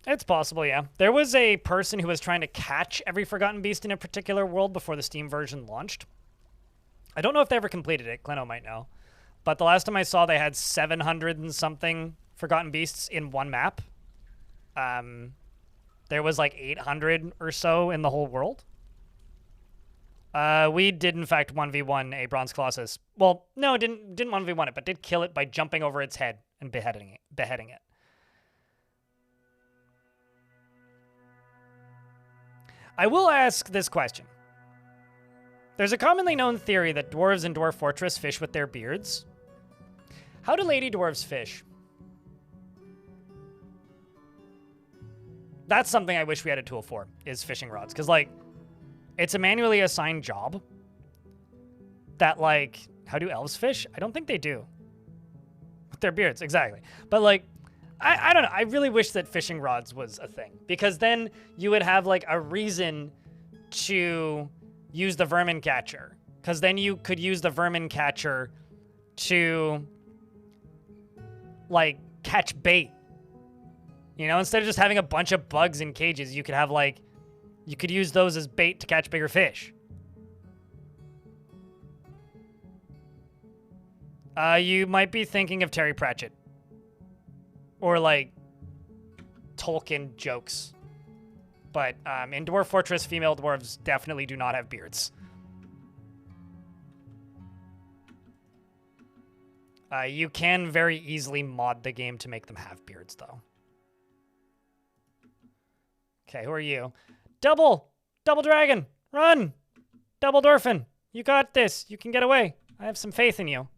It's possible, yeah. There was a person who was trying to catch every Forgotten Beast in a particular world before the Steam version launched. I don't know if they ever completed it. Kleno might know. But the last time I saw, they had 700 and something Forgotten Beasts in one map. There was like 800 or so in the whole world. We did, in fact, 1v1 a Bronze Colossus. Well, no, didn't 1v1 it, but did kill it by jumping over its head and beheading it. I will ask this question. There's a commonly known theory that dwarves in Dwarf Fortress fish with their beards. How do lady dwarves fish? That's something I wish we had a tool for, is fishing rods. Because, like, it's a manually assigned job that, like, how do elves fish? I don't think they do. With their beards, exactly. But, like, I don't know. I really wish that fishing rods was a thing. Because then you would have, like, a reason to use the vermin catcher. Because then you could use the vermin catcher to, like, catch bait. You know, instead of just having a bunch of bugs in cages, you could have, like, you could use those as bait to catch bigger fish. You might be thinking of Terry Pratchett. Or, like, Tolkien jokes. But in Dwarf Fortress, female dwarves definitely do not have beards. You can very easily mod the game to make them have beards, though. Okay, who are you? Double dragon! Run! Double dwarfin! You got this! You can get away! I have some faith in you.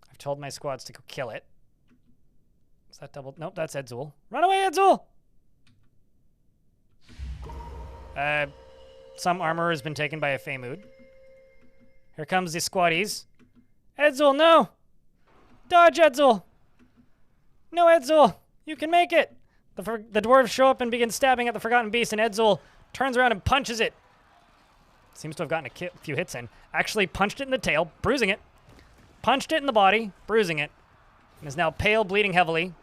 I've told my squads to go kill it. Is that double? Nope, that's Edzul. Run away, Edzul! Some armor has been taken by a Feymud. Here comes the squaddies. Edzul, no! Dodge, Edzul! No, Edzul! You can make it! The dwarves show up and begin stabbing at the Forgotten Beast, and Edzul turns around and punches it. Seems to have gotten a few hits in. Actually punched it in the tail, bruising it. Punched it in the body, bruising it. And is now pale, bleeding heavily,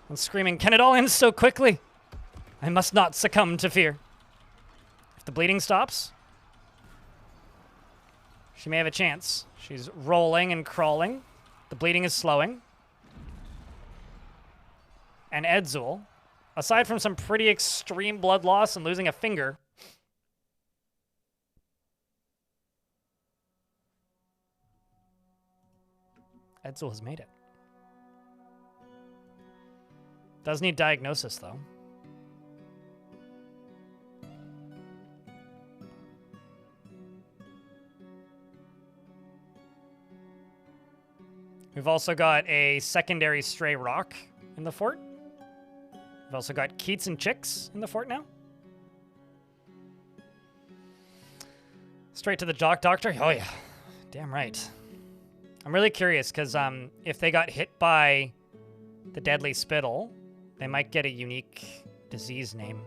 and screaming, "Can it all end so quickly? I must not succumb to fear." If the bleeding stops, she may have a chance. She's rolling and crawling. The bleeding is slowing. And Edzul, aside from some pretty extreme blood loss and losing a finger, Edzul has made it. Does need diagnosis, though. We've also got a secondary stray rock in the fort. We've also got Keats and Chicks in the fort now. Straight to the doctor? Oh, yeah. Damn right. I'm really curious, because if they got hit by the deadly spittle, they might get a unique disease name.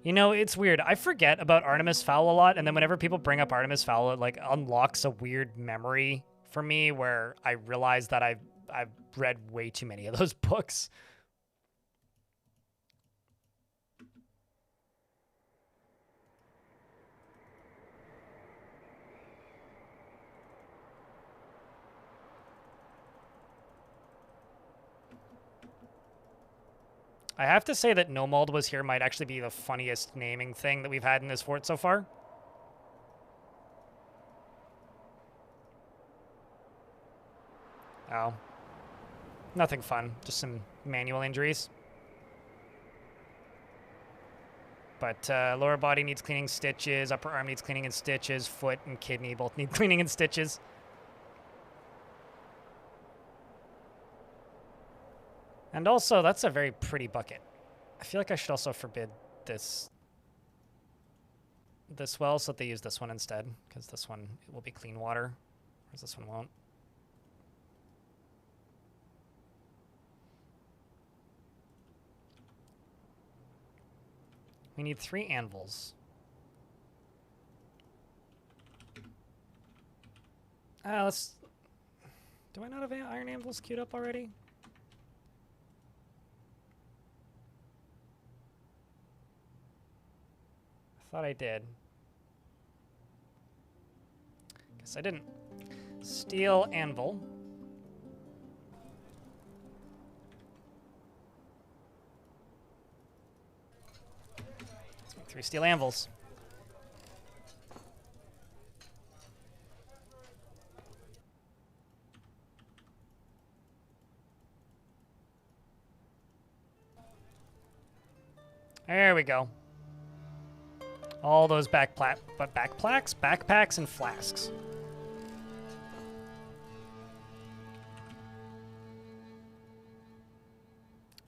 You know, it's weird. I forget about Artemis Fowl a lot, and then whenever people bring up Artemis Fowl, it, like, unlocks a weird memory for me where I realize that I've read way too many of those books. I have to say that Nomald was here might actually be the funniest naming thing that we've had in this fort so far. Oh. Nothing fun. Just some manual injuries. But lower body needs cleaning stitches, upper arm needs cleaning and stitches, foot and kidney both need cleaning and stitches. And also, that's a very pretty bucket. I feel like I should also forbid this well so that they use this one instead, because this one will be clean water, whereas this one won't. We need 3 anvils. Let's... Do I not have iron anvils queued up already? I thought I did. Guess I didn't. Steel anvil. Let's make 3 steel anvils. There we go. All those backpacks, and flasks.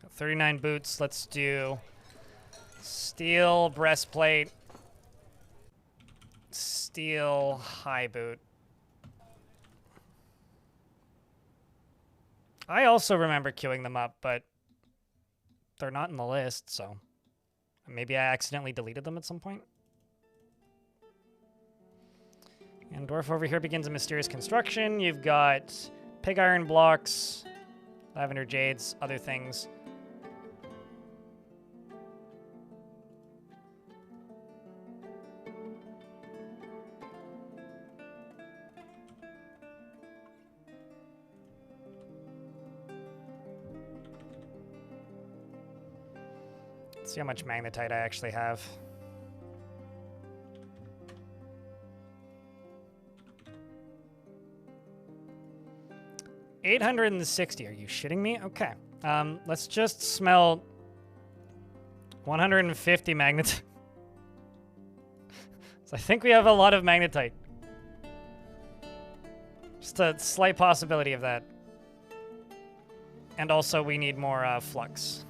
Got 39 boots. Let's do steel breastplate, steel high boot. I also remember queuing them up, but they're not in the list, so maybe I accidentally deleted them at some point. And Dwarf over here begins a mysterious construction. You've got pig iron blocks, lavender jades, other things. Let's see how much magnetite I actually have. $860. Are you shitting me? Okay. Let's just smelt 150 magnetite. So I think we have a lot of magnetite. Just a slight possibility of that. And also we need more flux.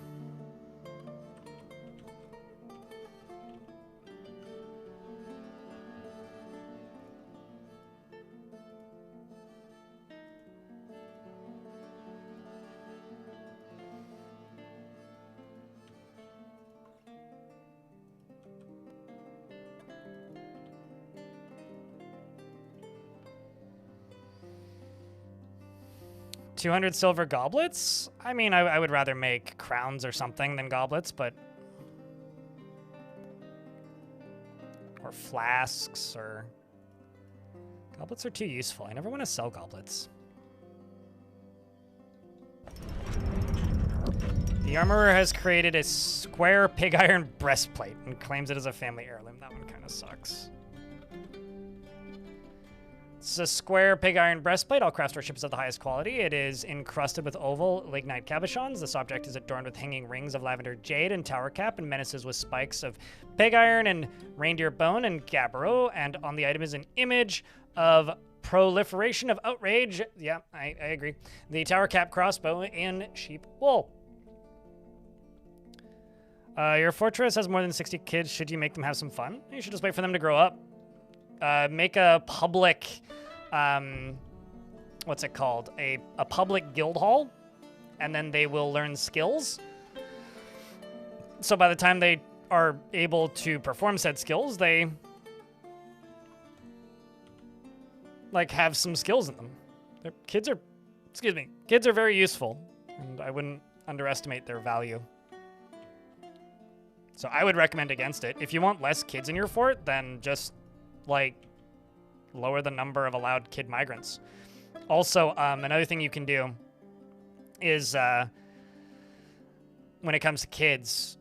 $200 silver goblets? I mean, I would rather make crowns or something than goblets, but... Or flasks, or... Goblets are too useful. I never want to sell goblets. The armorer has created a square pig iron breastplate and claims it as a family heirloom. That one kind of sucks. It's a square pig iron breastplate. All craftsmanship is of the highest quality. It is encrusted with oval lignite cabochons. This object is adorned with hanging rings of lavender jade and tower cap and menaces with spikes of pig iron and reindeer bone and gabbro. And on the item is an image of proliferation of outrage. Yeah, I agree. The tower cap crossbow in sheep wool. Your fortress has more than 60 kids. Should you make them have some fun? You should just wait for them to grow up. Make a public, what's it called? A public guild hall, and then they will learn skills. So by the time they are able to perform said skills, they like have some skills in them. Kids are very useful, and I wouldn't underestimate their value. So I would recommend against it. If you want less kids in your fort, then just like lower the number of allowed kid migrants. Also, another thing you can do is when it comes to kids,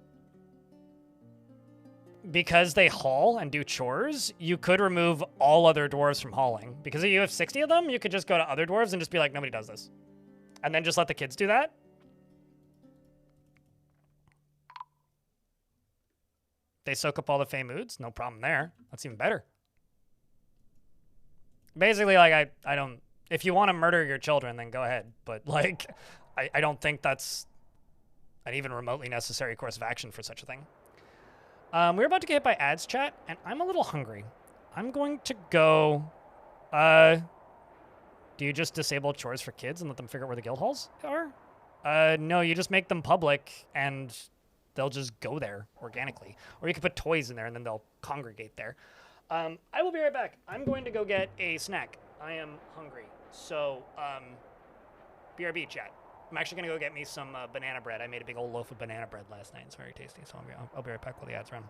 because they haul and do chores, you could remove all other dwarves from hauling. Because if you have 60 of them, you could just go to other dwarves and just be like, nobody does this. And then just let the kids do that. They soak up all the Fey moods. No problem there. That's even better. Basically, like, I don't... If you want to murder your children, then go ahead. But, like, I don't think that's an even remotely necessary course of action for such a thing. We're about to get hit by ads, chat, and I'm a little hungry. I'm going to go... do you just disable chores for kids and let them figure out where the guild halls are? No, you just make them public, and they'll just go there organically. Or you can put toys in there, and then they'll congregate there. I will be right back. I'm going to go get a snack. I am hungry. So, BRB, chat. I'm actually going to go get me some banana bread. I made a big old loaf of banana bread last night. It's very tasty, so I'll be right back while the ads run.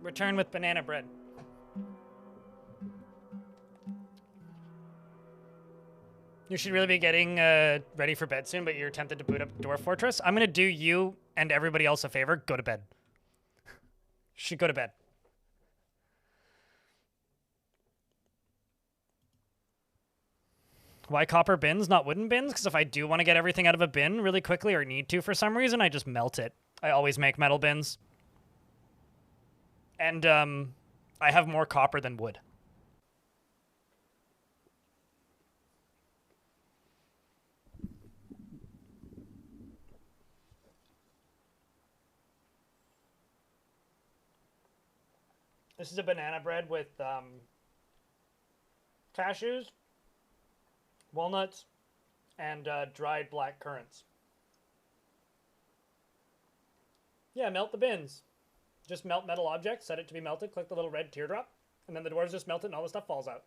Return with banana bread. You should really be getting ready for bed soon, but you're tempted to boot up Dwarf Fortress. I'm going to do you and everybody else a favor. Go to bed. Should go to bed. Why copper bins, not wooden bins? Because if I do want to get everything out of a bin really quickly or need to for some reason, I just melt it. I always make metal bins. And I have more copper than wood. This is a banana bread with cashews, walnuts, and dried black currants. Yeah, melt the bins. Just melt metal objects, set it to be melted, click the little red teardrop, and then the dwarves just melt it and all the stuff falls out.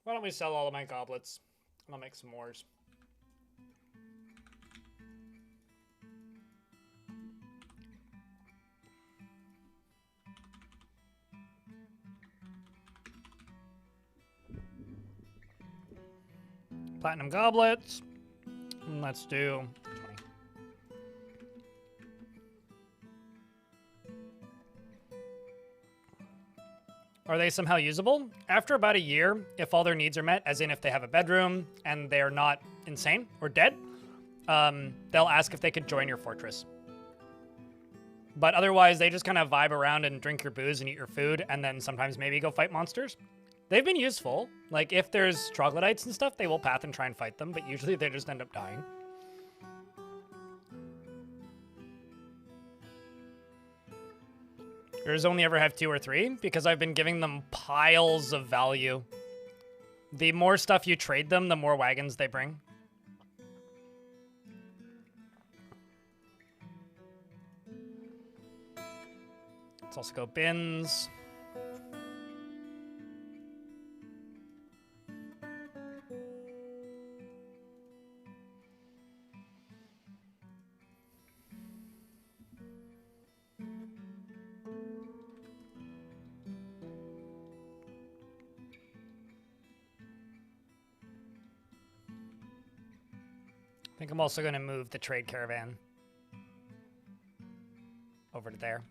Why don't we sell all of my goblets? And I'll make some mores. Platinum goblets. And let's do 20. Are they somehow usable? After about a year, if all their needs are met, as in if they have a bedroom and they're not insane or dead, they'll ask if they could join your fortress. But otherwise, they just kind of vibe around and drink your booze and eat your food, and then sometimes maybe go fight monsters. They've been useful. Like, if there's troglodytes and stuff, they will path and try and fight them, but usually they just end up dying. Yours only ever have 2 or 3 because I've been giving them piles of value. The more stuff you trade them, the more wagons they bring. Let's also go bins. I think I'm also going to move the trade caravan over to there.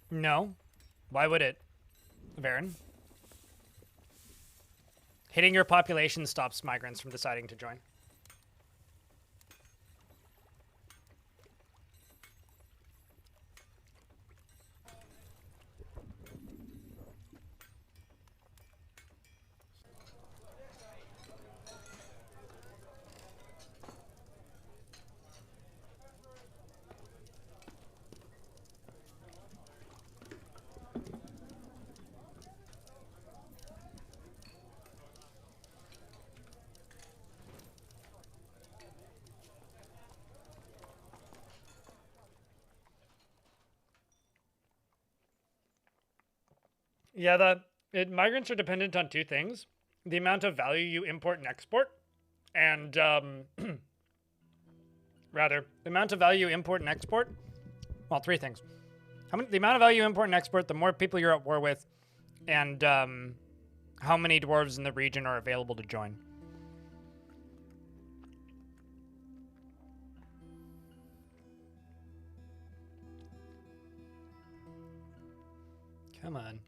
No. Why would it? Varen. Hitting your population stops migrants from deciding to join. Yeah, migrants are dependent on 2 things. The amount of value you import and export, and, rather, the amount of value you import and export, well, 3 things. The amount of value you import and export, the more people you're at war with, and how many dwarves in the region are available to join. Come on.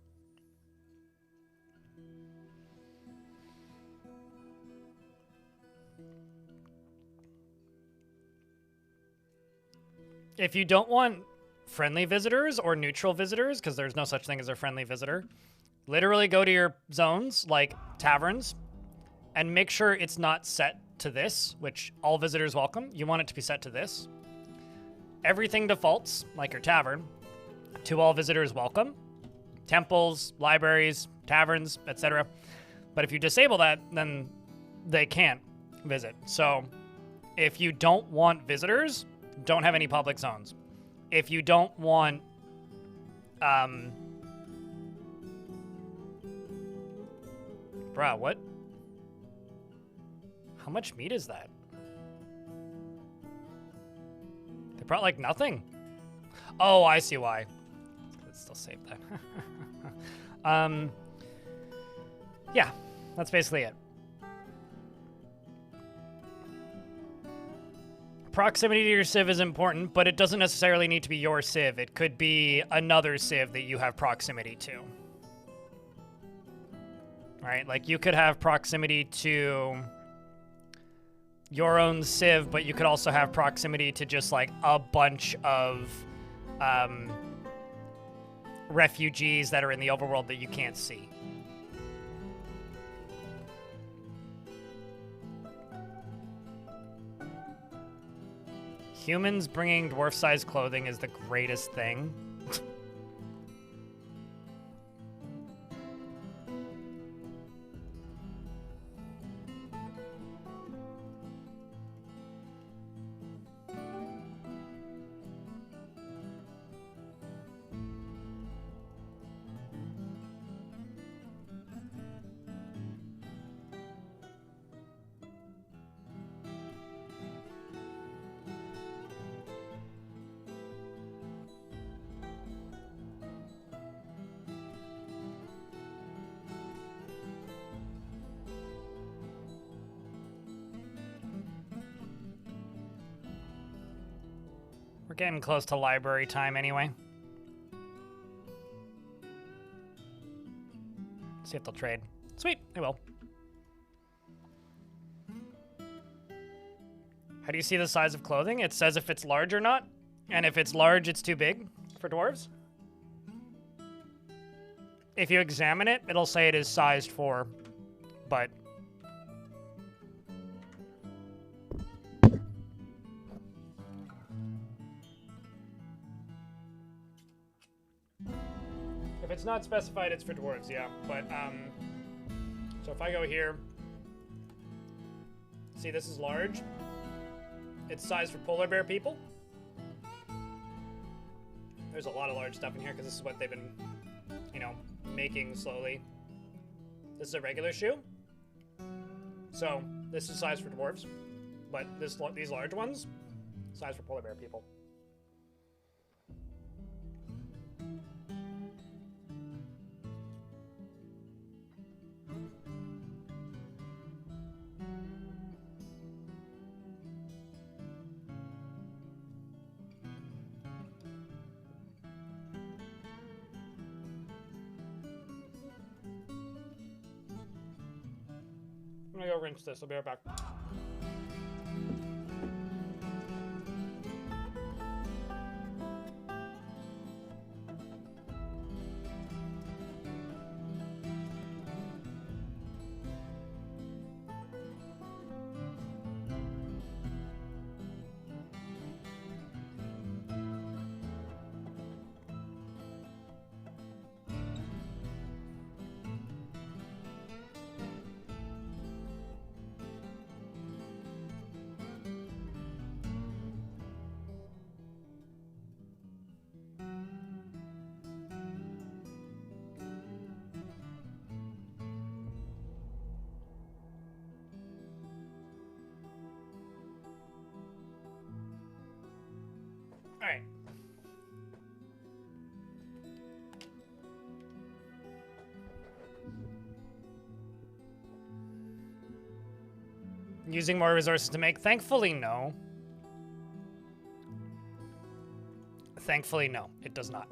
If you don't want friendly visitors or neutral visitors, because there's no such thing as a friendly visitor, literally go to your zones, like taverns, and make sure it's not set to this, which all visitors welcome. You want it to be set to this. Everything defaults, like your tavern, to all visitors welcome. Temples, libraries, taverns, etc. But if you disable that, then they can't visit. So if you don't want visitors, don't have any public zones. If you don't want bruh, what? How much meat is that? They brought like nothing. Oh, I see why. Let's still save that. Yeah, that's basically it. Proximity to your civ is important, but it doesn't necessarily need to be your civ. It could be another civ that you have proximity to. Right? Like, you could have proximity to your own civ, but you could also have proximity to just, like, a bunch of refugees that are in the overworld that you can't see. Humans bringing dwarf-sized clothing is the greatest thing. We're getting close to library time anyway. See if they'll trade. Sweet, they will. How do you see the size of clothing? It says if it's large or not. And if it's large, it's too big for dwarves. If you examine it, it'll say it is sized for, but... If it's not specified, it's for dwarves, yeah. But, so if I go here, see this is large. It's sized for polar bear people. There's a lot of large stuff in here because this is what they've been, you know, making slowly. This is a regular shoe. So this is sized for dwarves, but these large ones, sized for polar bear people. I'm gonna go rinse this. I'll be right back. All right. Using more resources to make? Thankfully, no. Thankfully, no. It does not.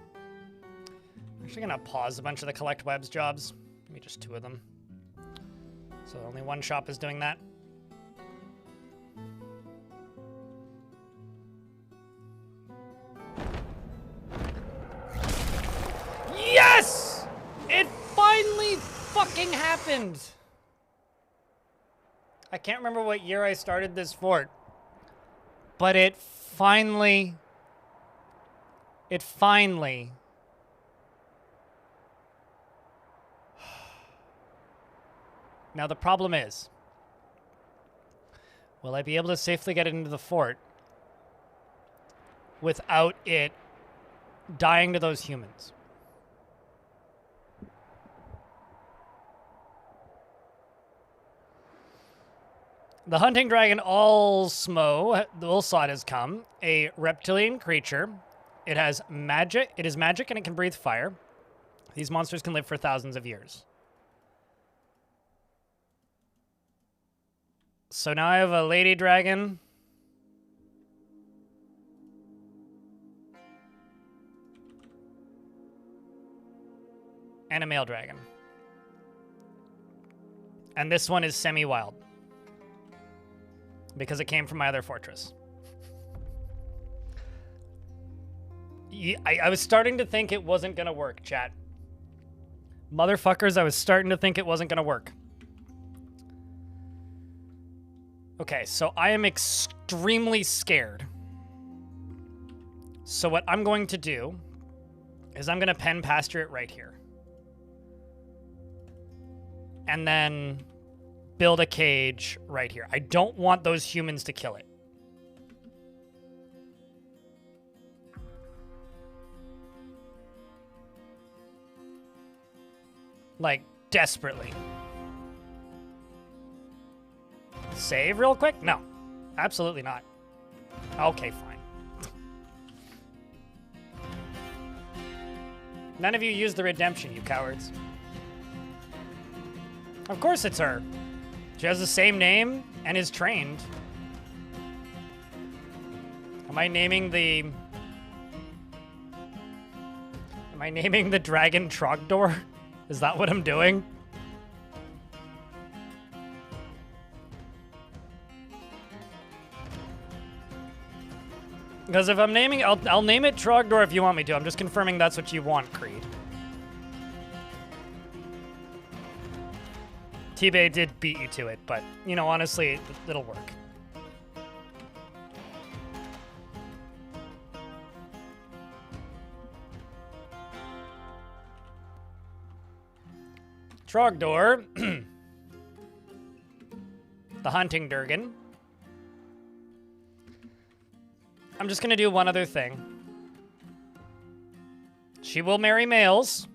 I'm actually gonna pause a bunch of the collect webs jobs. Maybe just 2 of them. So only 1 shop is doing that. Yes! It finally fucking happened! I can't remember what year I started this fort, but it finally... Now the problem is, will I be able to safely get into the fort without it dying to those humans? The hunting dragon Ulsmo, the Ulsot has come, a reptilian creature. It has magic. It is magic and it can breathe fire. These monsters can live for thousands of years. So now I have a lady dragon. And a male dragon. And this one is semi-wild. Because it came from my other fortress. I was starting to think it wasn't gonna work, chat. Motherfuckers, I was starting to think it wasn't gonna work. Okay, so I am extremely scared. So what I'm going to do is I'm gonna pen pasture it right here. And then build a cage right here. I don't want those humans to kill it. Like, desperately. Save real quick? No. Absolutely not. Okay, fine. None of you used the redemption, you cowards. Of course it's her. She has the same name and is trained. Am I naming the dragon Trogdor? Is that what I'm doing? Because if I'm naming, I'll name it Trogdor if you want me to. I'm just confirming that's what you want, Creed. T-Bay did beat you to it, but, you know, honestly, it'll work. Trogdor. The hunting Durgan. I'm just gonna do one other thing. She will marry males.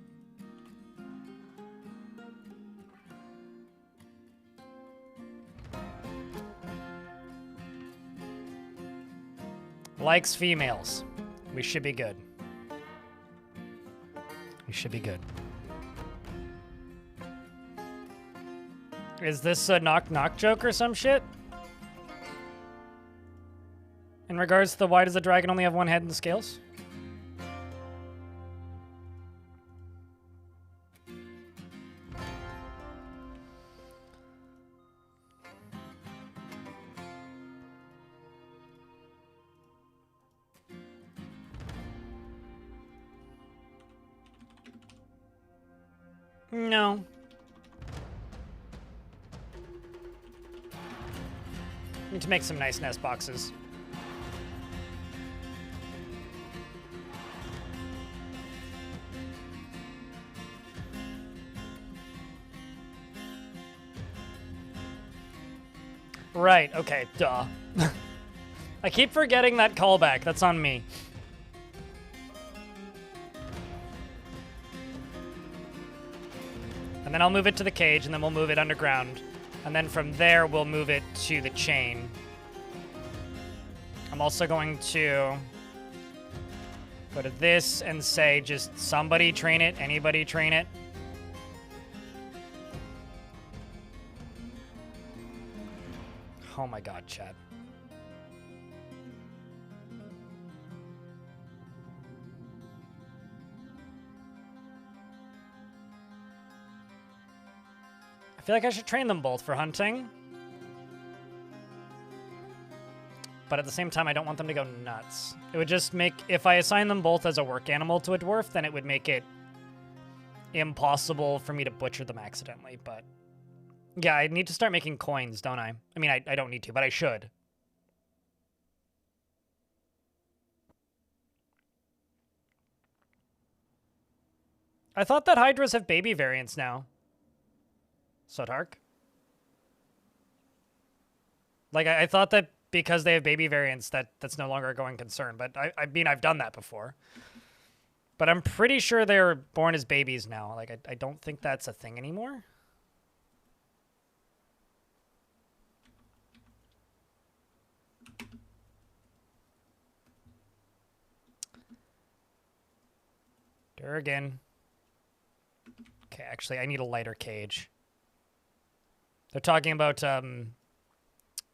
Likes females. We should be good. We should be good. Is this a knock-knock joke or some shit? In regards to the why does the dragon only have one head in the scales? No. Need to make some nice nest boxes. Right, okay, duh. I keep forgetting that callback. That's on me. And then I'll move it to the cage, and then we'll move it underground. And then from there, we'll move it to the chain. I'm also going to go to this and say, just somebody train it, anybody train it. Oh my god, chat. I feel like I should train them both for hunting. But at the same time, I don't want them to go nuts. It would just make... If I assign them both as a work animal to a dwarf, then it would make it impossible for me to butcher them accidentally, but... Yeah, I need to start making coins, don't I? I mean, I don't need to, but I should. I thought that Hydras have baby variants now. Sotark? Like, I thought that because they have baby variants, that's no longer a going concern. But, I mean, I've done that before. But I'm pretty sure they're born as babies now. Like, I don't think that's a thing anymore. Durgan. Okay, actually, I need a lighter cage. They're talking about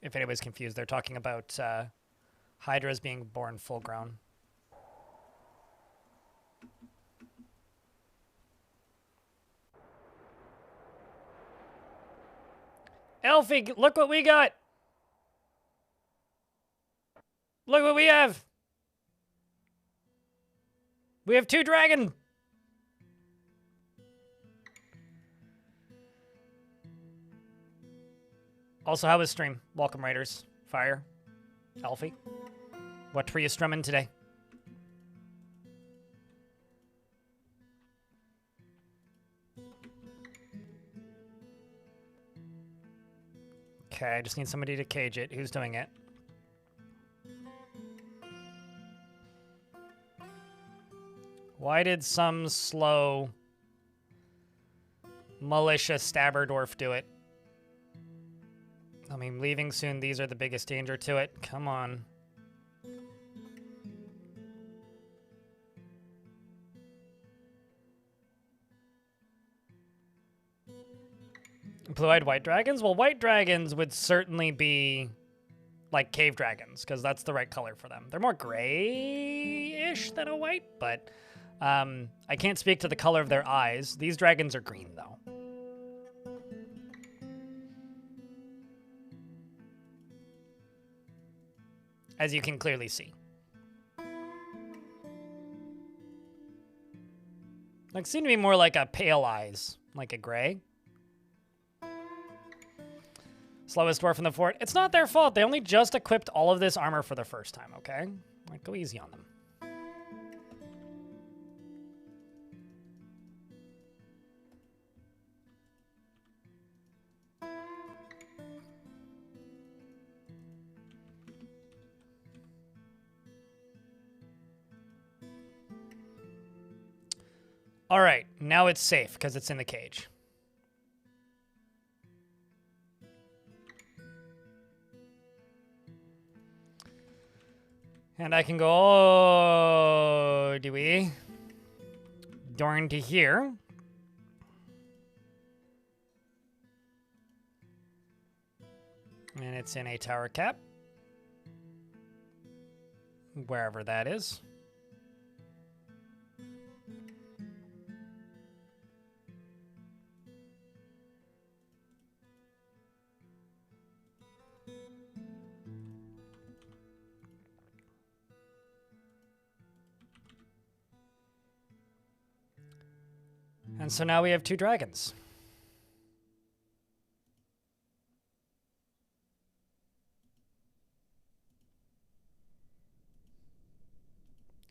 If anybody's confused, they're talking about hydras being born full grown. Elfie, look what we got! Look what we have! We have 2 dragon! Also, how was stream? Welcome, Raiders. Fire. Elfie. What were you strumming today? Okay, I just need somebody to cage it. Who's doing it? Why did some slow militia stabber dwarf do it? I mean, leaving soon, these are the biggest danger to it. Come on. Blue-eyed white dragons? Well, white dragons would certainly be like cave dragons, because that's the right color for them. They're more gray-ish than a white, but I can't speak to the color of their eyes. These dragons are green, though. As you can clearly see. Like, seem to be more like a pale eyes, like a gray. Slowest dwarf in the fort. It's not their fault. They only just equipped all of this armor for the first time, okay? Like, go easy on them. All right, now it's safe because it's in the cage. And I can go, oh, do we? Darn to here. And it's in a tower cap. Wherever that is. And so now we have 2 dragons.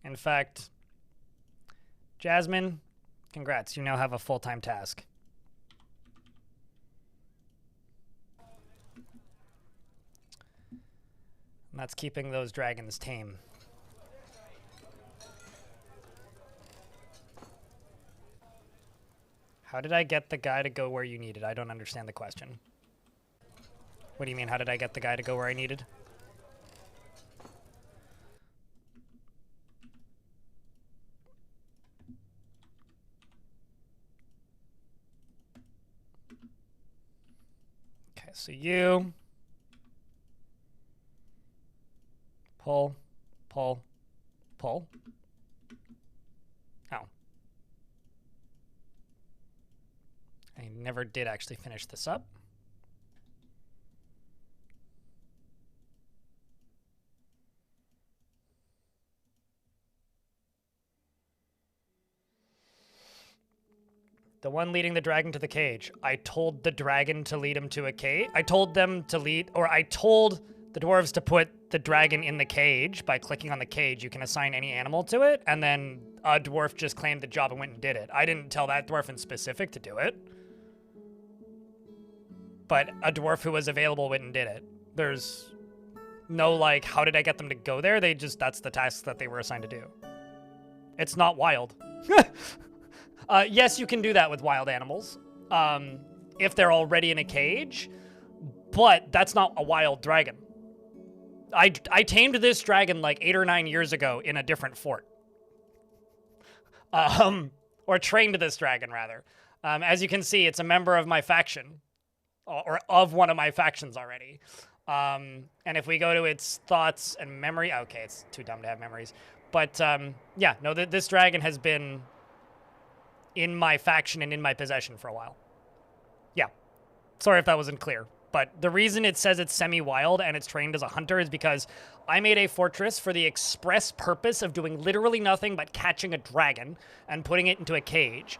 In fact, Jasmine, congrats. You now have a full-time task. And that's keeping those dragons tame. How did I get the guy to go where you needed? I don't understand the question. What do you mean, how did I get the guy to go where I needed? Okay, so you... Pull, pull, pull. Oh. I never did actually finish this up. The one leading the dragon to the cage. I told the dragon to lead him to a cage. I told them to lead, or I told the dwarves to put the dragon in the cage. By clicking on the cage, you can assign any animal to it, and then a dwarf just claimed the job and went and did it. I didn't tell that dwarf in specific to do it. But a dwarf who was available went and did it. There's no, like, how did I get them to go there? They just, that's the task that they were assigned to do. It's not wild. Yes, you can do that with wild animals, if they're already in a cage, but that's not a wild dragon. I tamed this dragon like 8 or 9 years ago in a different fort. Or trained this dragon, rather. As you can see, it's a member of my faction. Or of one of my factions already. And if we go to its thoughts and memory, okay, it's too dumb to have memories. But yeah, no, this dragon has been in my faction and in my possession for a while. Yeah. Sorry if that wasn't clear. But the reason it says it's semi-wild and it's trained as a hunter is because I made a fortress for the express purpose of doing literally nothing but catching a dragon and putting it into a cage.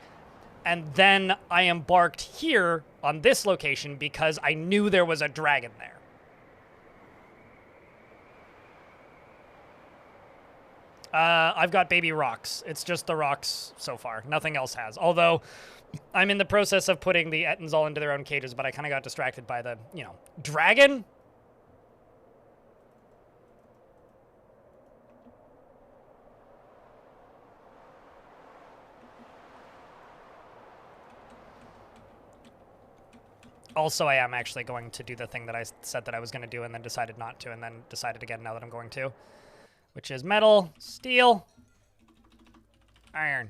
And then I embarked here on this location because I knew there was a dragon there. I've got baby rocks. It's just the rocks so far. Nothing else has. Although I'm in the process of putting the Ettins all into their own cages, but I kind of got distracted by the, dragon? Also, I am actually going to do the thing that I said that I was going to do and then decided not to and then decided again now that I'm going to. Which is metal, steel, iron.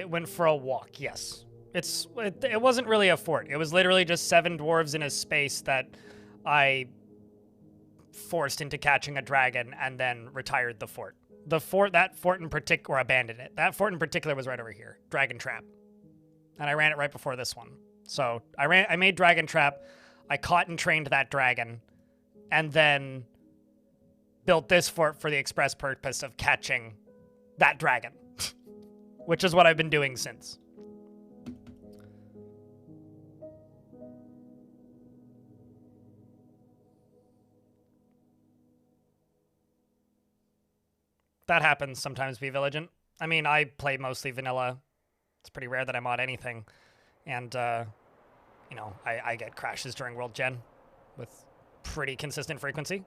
Went for a walk, yes. It wasn't really a fort. It was literally just 7 dwarves in a space that I forced into catching a dragon and then retired the fort. That fort in particular, or abandoned it. That fort in particular was right over here. Dragon Trap. And I ran it right before this one. So I made Dragon Trap, I caught and trained that dragon, and then built this fort for the express purpose of catching that dragon. Which is what I've been doing since. That happens sometimes, be Vigilant. I mean, I play mostly vanilla. It's pretty rare that I mod anything. And, I get crashes during World Gen with pretty consistent frequency.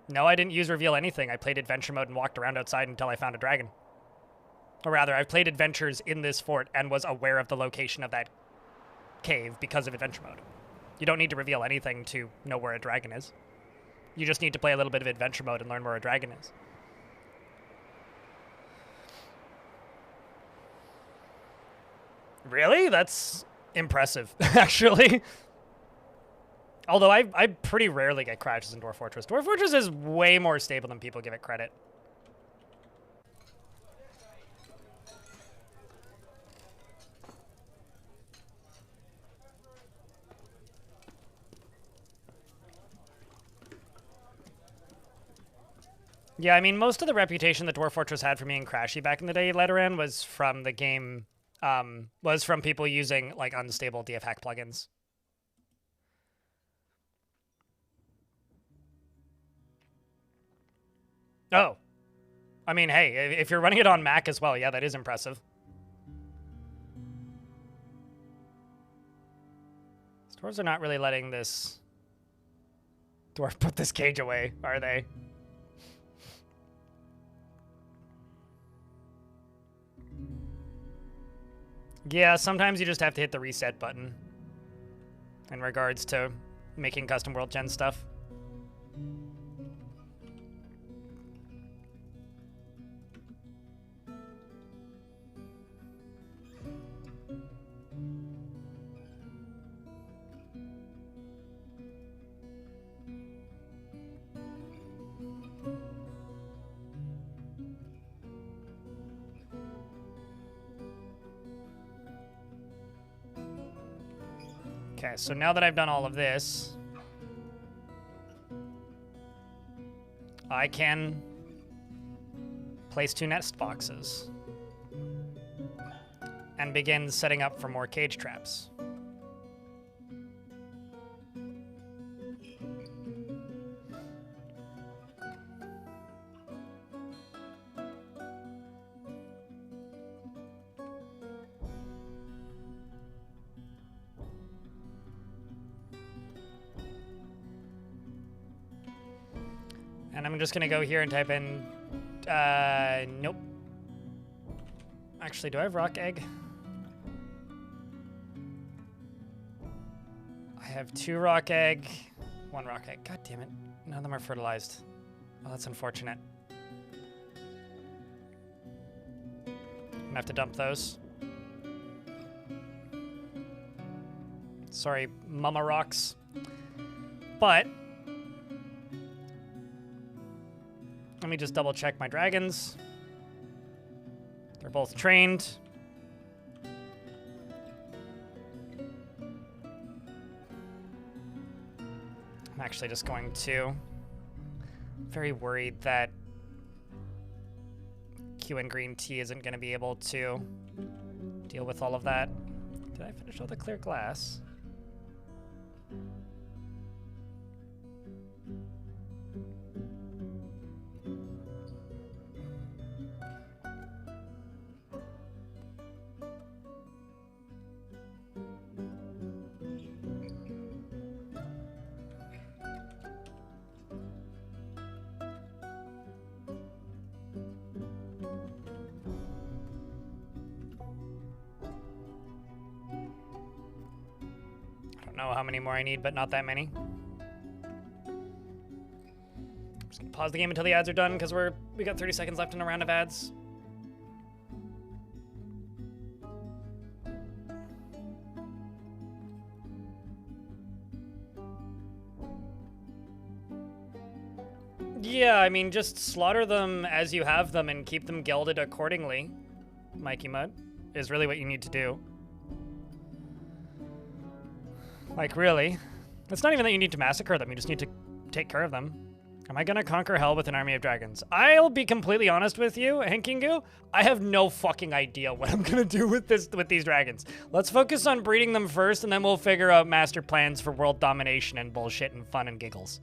No, I didn't use reveal anything. I played adventure mode and walked around outside until I found a dragon. Or rather, I've played adventures in this fort and was aware of the location of that cave because of adventure mode. You don't need to reveal anything to know where a dragon is. You just need to play a little bit of adventure mode and learn where a dragon is. Really? That's impressive, actually. Although I pretty rarely get crashes in Dwarf Fortress. Dwarf Fortress is way more stable than people give it credit. Yeah, I mean, most of the reputation that Dwarf Fortress had for being crashy back in the day, Letteran, was from the game, was from people using, like, unstable DF hack plugins. Oh. I mean, hey, if you're running it on Mac as well, yeah, that is impressive. Stores are not really letting this dwarf put this cage away, are they? Yeah, sometimes you just have to hit the reset button in regards to making custom world gen stuff. Okay, so now that I've done all of this, I can place 2 nest boxes and begin setting up for more cage traps. And I'm just gonna go here and type in, nope. Actually, do I have rock egg? I have 2 rock egg, 1 rock egg. God damn it. None of them are fertilized. Oh, that's unfortunate. I'm gonna have to dump those. Sorry, mama rocks. But let me just double check my dragons. They're both trained. I'm actually just going to... very worried that Q and green tea isn't going to be able to deal with all of that. Did I finish all the clear glass? Know how many more I need, but not that many. I'm just gonna pause the game until the ads are done because we got 30 seconds left in a round of ads. Yeah, I mean, just slaughter them as you have them and keep them gelded accordingly, Mikey Mud, is really what you need to do. Like, really. It's not even that you need to massacre them, you just need to take care of them. Am I gonna conquer hell with an army of dragons? I'll be completely honest with you, Hankingu. I have no fucking idea what I'm gonna do with these dragons. Let's focus on breeding them first, and then we'll figure out master plans for world domination and bullshit and fun and giggles.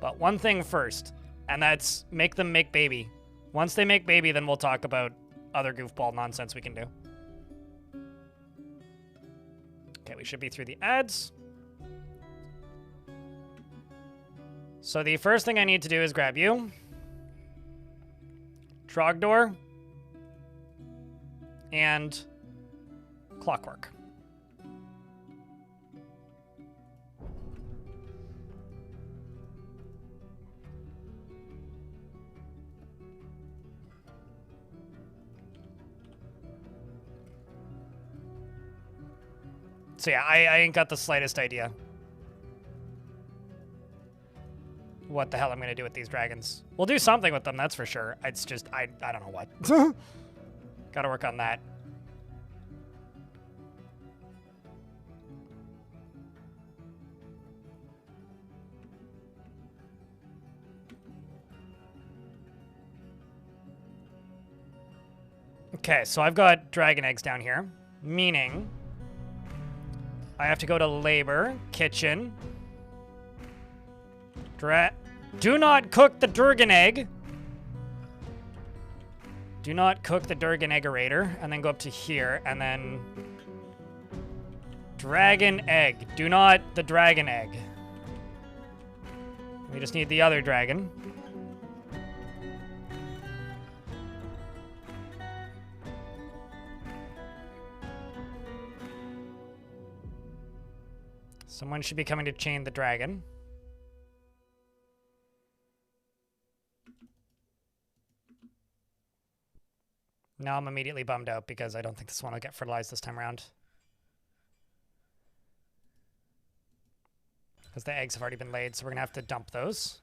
But one thing first, and that's make them make baby. Once they make baby, then we'll talk about other goofball nonsense we can do. Okay, we should be through the ads. So the first thing I need to do is grab you, Trogdor, and Clockwork. So yeah, I ain't got the slightest idea what the hell I'm gonna do with these dragons. We'll do something with them, that's for sure. It's just, I don't know what. Gotta work on that. Okay, so I've got dragon eggs down here, meaning I have to go to labor, kitchen. Do not cook the Durgan egg. Do not cook the Durgan eggerator. And then go up to here, and then dragon egg. Do not the dragon egg. We just need the other dragon. Someone should be coming to chain the dragon. Now I'm immediately bummed out because I don't think this one will get fertilized this time around. Because the eggs have already been laid, so we're going to have to dump those.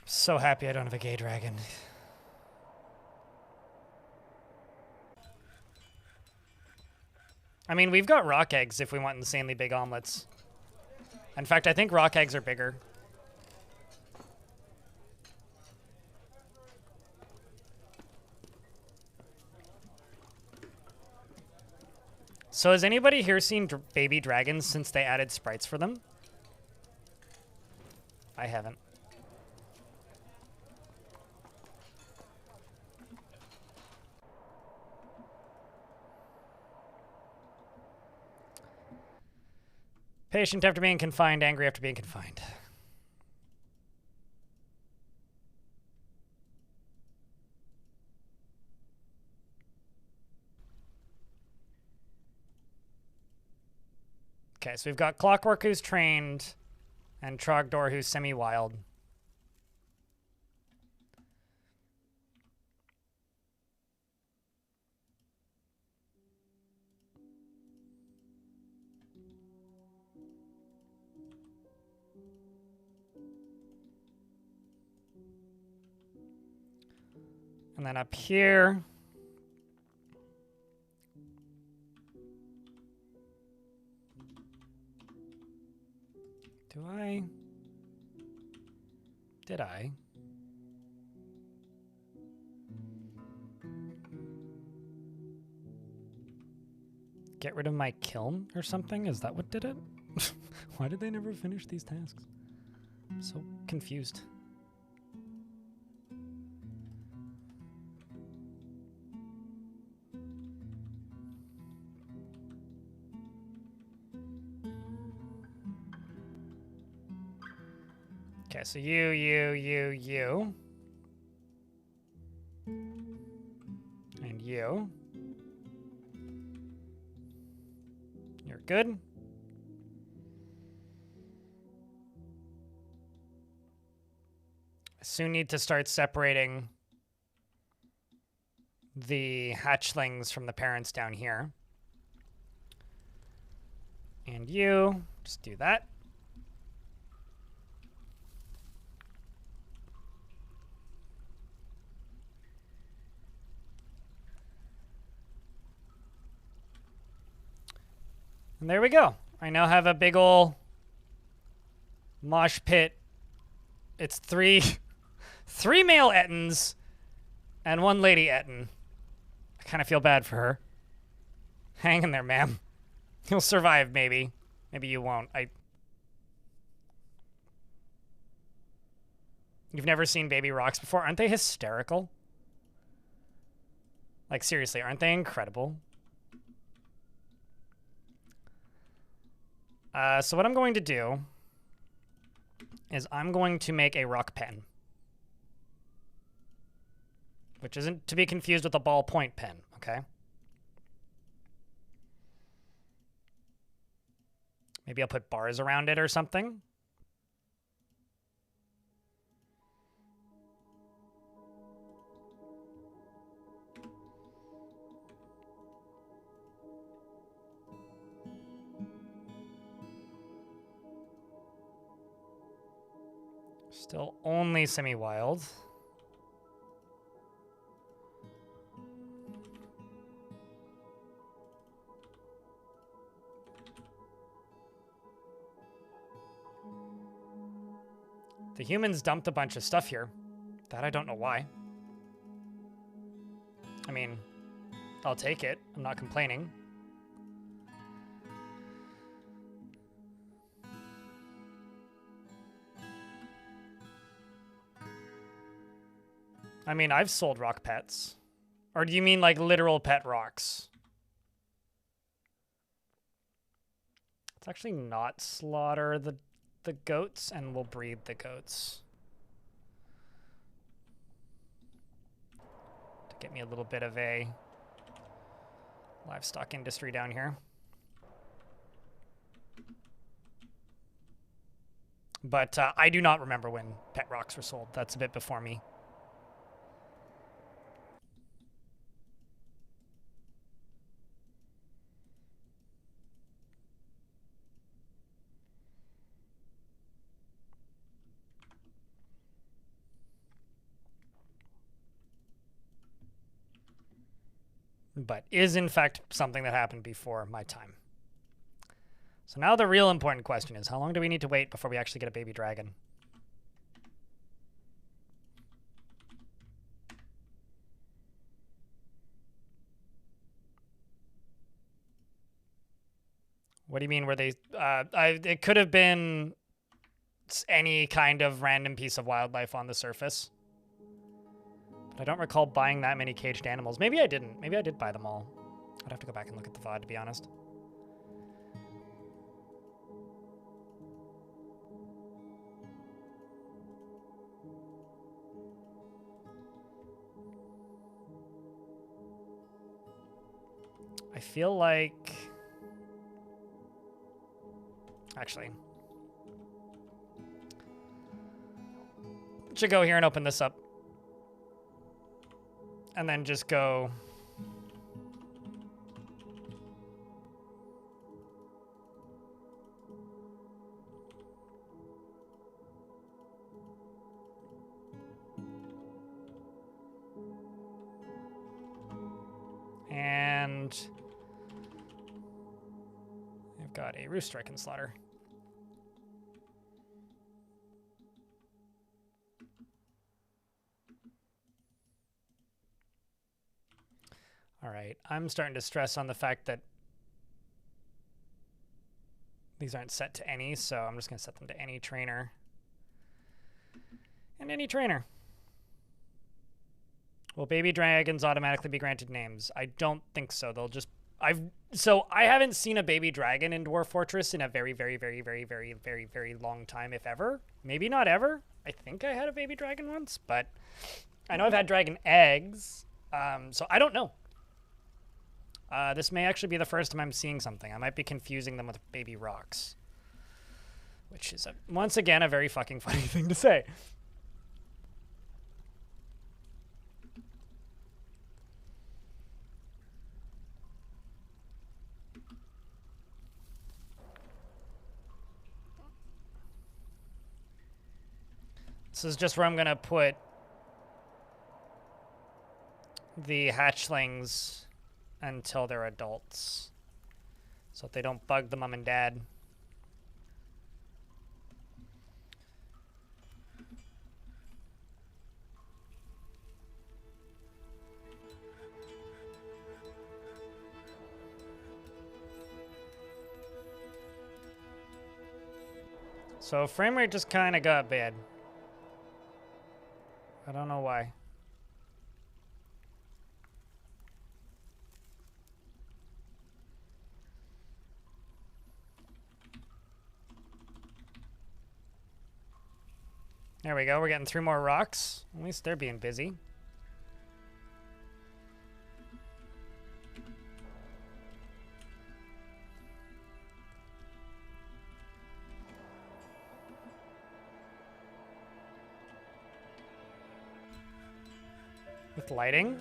So happy I don't have a gay dragon. I mean, we've got rock eggs if we want insanely big omelets. In fact, I think rock eggs are bigger. So has anybody here seen baby dragons since they added sprites for them? I haven't. Patient after being confined, angry after being confined. Okay, so we've got Clockwork who's trained, and Trogdor who's semi-wild. And then up here, did I? Get rid of my kiln or something? Is that what did it? Why did they never finish these tasks? I'm so confused. Okay, so you. And you. You're good. I soon need to start separating the hatchlings from the parents down here. And you, just do that. And there we go. I now have a big ol' mosh pit. It's three male Ettins and one lady Ettin. I kind of feel bad for her. Hang in there, ma'am. You'll survive, maybe. Maybe you won't. You've never seen baby rocks before? Aren't they hysterical? Like, seriously, aren't they incredible? So what I'm going to do is I'm going to make a rock pen. Which isn't to be confused with a ballpoint pen, okay? Maybe I'll put bars around it or something. Still only semi-wild. The humans dumped a bunch of stuff here. That I don't know why. I mean, I'll take it. I'm not complaining. I mean, I've sold rock pets. Or do you mean like literal pet rocks? Let's actually not slaughter the goats, and we'll breed the goats. To get me a little bit of a livestock industry down here. But I do not remember when pet rocks were sold. That's a bit before me. But is in fact something that happened before my time. So now the real important question is, how long do we need to wait before we actually get a baby dragon? What do you mean, were they... it could have been any kind of random piece of wildlife on the surface. But I don't recall buying that many caged animals. Maybe I didn't. Maybe I did buy them all. I'd have to go back and look at the VOD, to be honest. I feel like... Actually... should go here and open this up. And then just go... And... I've got a rooster I can slaughter. All right, I'm starting to stress on the fact that these aren't set to any, so I'm just going to set them to any trainer. And any trainer. Will baby dragons automatically be granted names? I don't think so. They'll just... So I haven't seen a baby dragon in Dwarf Fortress in a very, very, very, very, very, very, very long time, if ever. Maybe not ever. I think I had a baby dragon once, but I know I've had dragon eggs, so I don't know. This may actually be the first time I'm seeing something. I might be confusing them with baby rocks. Which is, once again, a very fucking funny thing to say. This is just where I'm going to put the hatchlings until they're adults, so that they don't bug the mom and dad. So frame rate just kind of got bad. I don't know why. There we go. We're getting 3 more rocks. At least they're being busy. With lighting.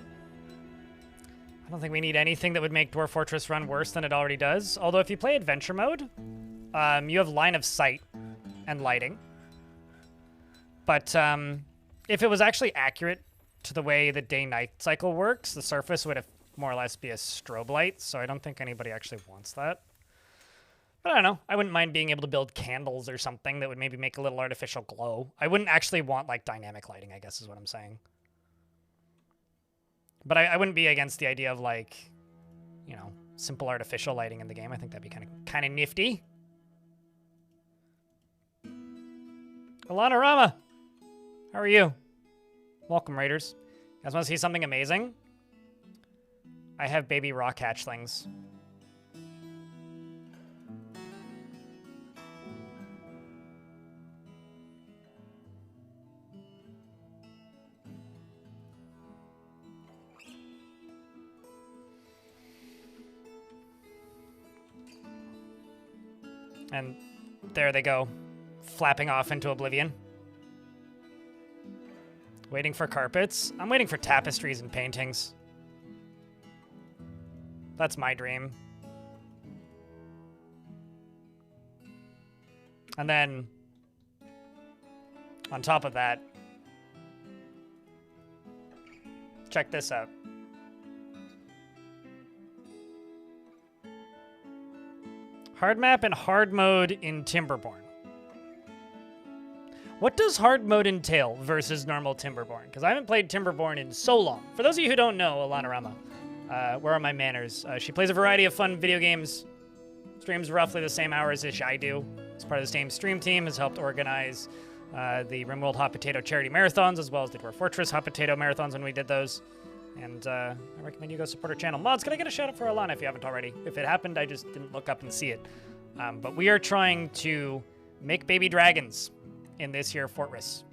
I don't think we need anything that would make Dwarf Fortress run worse than it already does. Although if you play adventure mode, you have line of sight and lighting. But if it was actually accurate to the way the day-night cycle works, the surface would have more or less be a strobe light, so I don't think anybody actually wants that. But I don't know. I wouldn't mind being able to build candles or something that would maybe make a little artificial glow. I wouldn't actually want, like, dynamic lighting, I guess is what I'm saying. But I wouldn't be against the idea of, like, you know, simple artificial lighting in the game. I think that'd be kind of nifty. Alana Rama! How are you? Welcome, Raiders. You guys want to see something amazing? I have baby rock hatchlings. And there they go, flapping off into oblivion. Waiting for carpets? I'm waiting for tapestries and paintings. That's my dream. And then, on top of that, check this out. Hard map and hard mode in Timberborn. What does hard mode entail versus normal Timberborn? Because I haven't played Timberborn in so long. For those of you who don't know, Alana Rama, where are my manners? She plays a variety of fun video games, streams roughly the same hours as I do. As part of the same stream team, has helped organize the RimWorld Hot Potato Charity Marathons, as well as the Dwarf Fortress Hot Potato Marathons when we did those. And I recommend you go support her channel. Mods, can I get a shout out for Alana if you haven't already? If it happened, I just didn't look up and see it. But we are trying to make baby dragons in this here fortress.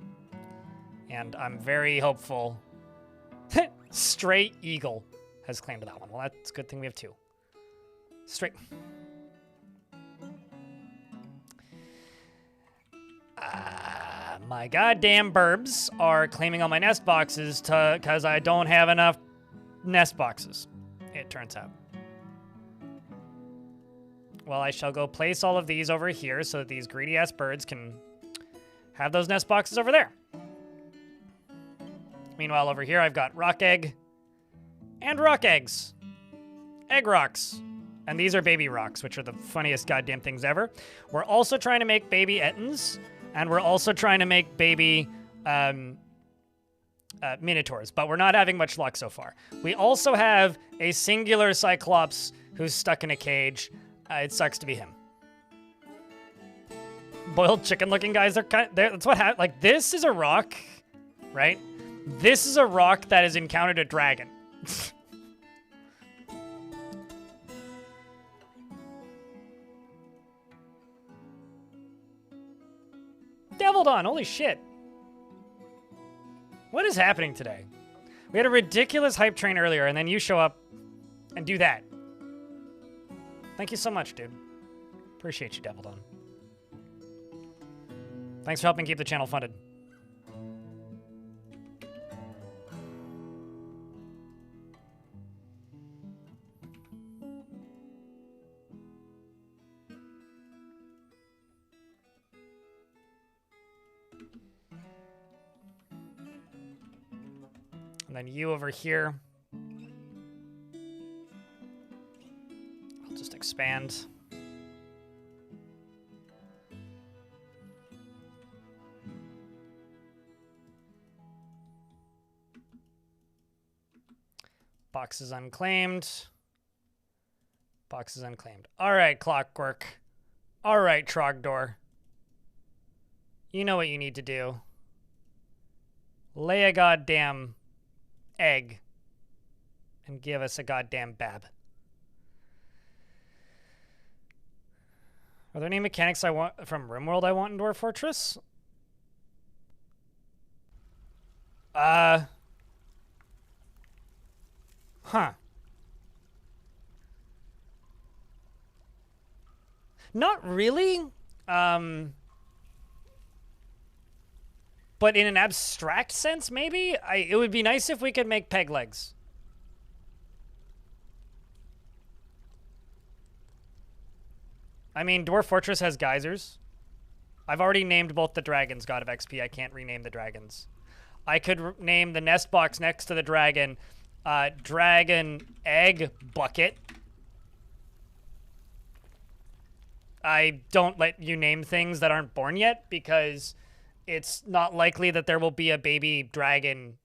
And I'm very hopeful. Stray Eagle has claimed that one. Well, that's a good thing we have 2. Straight. My goddamn burbs are claiming all my nest boxes because I don't have enough nest boxes, it turns out. Well, I shall go place all of these over here so that these greedy-ass birds can have those nest boxes over there. Meanwhile, over here, I've got rock egg and rock eggs. Egg rocks. And these are baby rocks, which are the funniest goddamn things ever. We're also trying to make baby ettins, and we're also trying to make baby minotaurs, but we're not having much luck so far. We also have a singular cyclops who's stuck in a cage. It sucks to be him. Boiled chicken-looking guys are kind of, that's what happened. Like, this is a rock, right? This is a rock that has encountered a dragon. Deviled on, holy shit. What is happening today? We had a ridiculous hype train earlier, and then you show up and do that. Thank you so much, dude. Appreciate you, Deviled on. Thanks for helping keep the channel funded. And then you over here. I'll just expand. Boxes unclaimed. Boxes unclaimed. All right, Clockwork. All right, Trogdor. You know what you need to do. Lay a goddamn egg and give us a goddamn bab. Are there any mechanics I want from RimWorld I want in Dwarf Fortress? Huh. Not really. But in an abstract sense, maybe? It would be nice if we could make peg legs. I mean, Dwarf Fortress has geysers. I've already named both the dragons God of XP. I can't rename the dragons. I could name the nest box next to the dragon, Dragon Egg Bucket. I don't let you name things that aren't born yet because it's not likely that there will be a baby dragon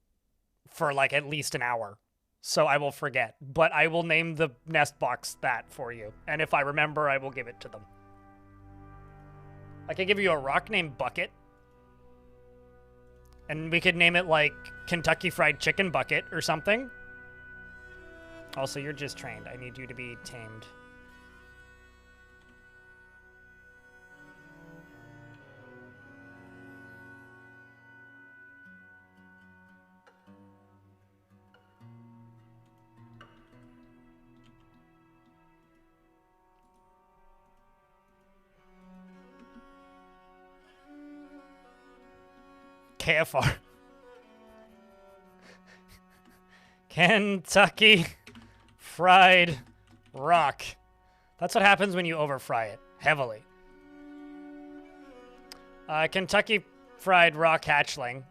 for like at least an hour. So I will forget, but I will name the nest box that for you. And if I remember, I will give it to them. I could give you a rock named Bucket. And we could name it like Kentucky Fried Chicken Bucket or something. Also, you're just trained. I need you to be tamed. KFR. Kentucky Fried Rock. That's what happens when you over-fry it heavily. Kentucky Fried Rock Hatchling.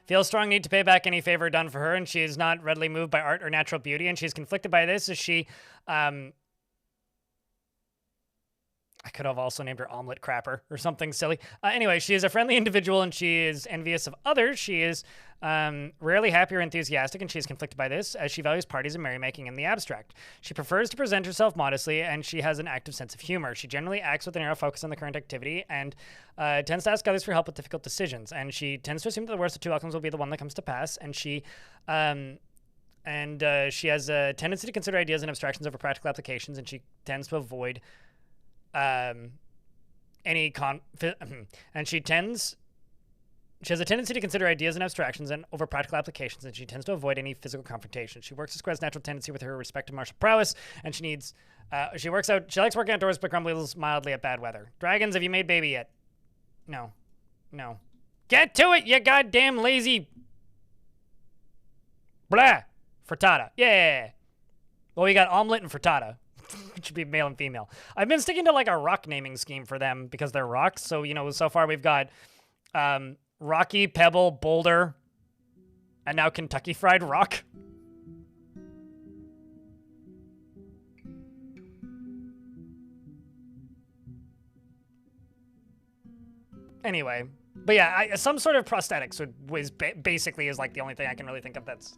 Feels strong need to pay back any favor done for her, and she is not readily moved by art or natural beauty, and she's conflicted by this as she... I could have also named her Omelet Crapper or something silly. Anyway, she is a friendly individual and she is envious of others. She is rarely happy or enthusiastic, and she is conflicted by this as she values parties and merrymaking in the abstract. She prefers to present herself modestly, and she has an active sense of humor. She generally acts with a narrow focus on the current activity and tends to ask others for help with difficult decisions. And she tends to assume that the worst of two outcomes will be the one that comes to pass. And she has a tendency to consider ideas and abstractions over practical applications, and she tends to avoid and she tends She has a tendency to consider ideas and abstractions and over practical applications, and she tends to avoid any physical confrontation. She works to Square's natural tendency with her respective martial prowess, and she likes working outdoors but grumbles mildly at bad weather. Dragons, have you made baby yet? No. No. Get to it, you goddamn lazy... Blah! Frittata. Yeah! Well, we got omelet and frittata. It should be male and female. I've been sticking to like a rock naming scheme for them because they're rocks. So, you know, so far we've got... Rocky, Pebble, Boulder, and now Kentucky Fried Rock. Anyway, but yeah, some sort of prosthetics basically is like the only thing I can really think of that's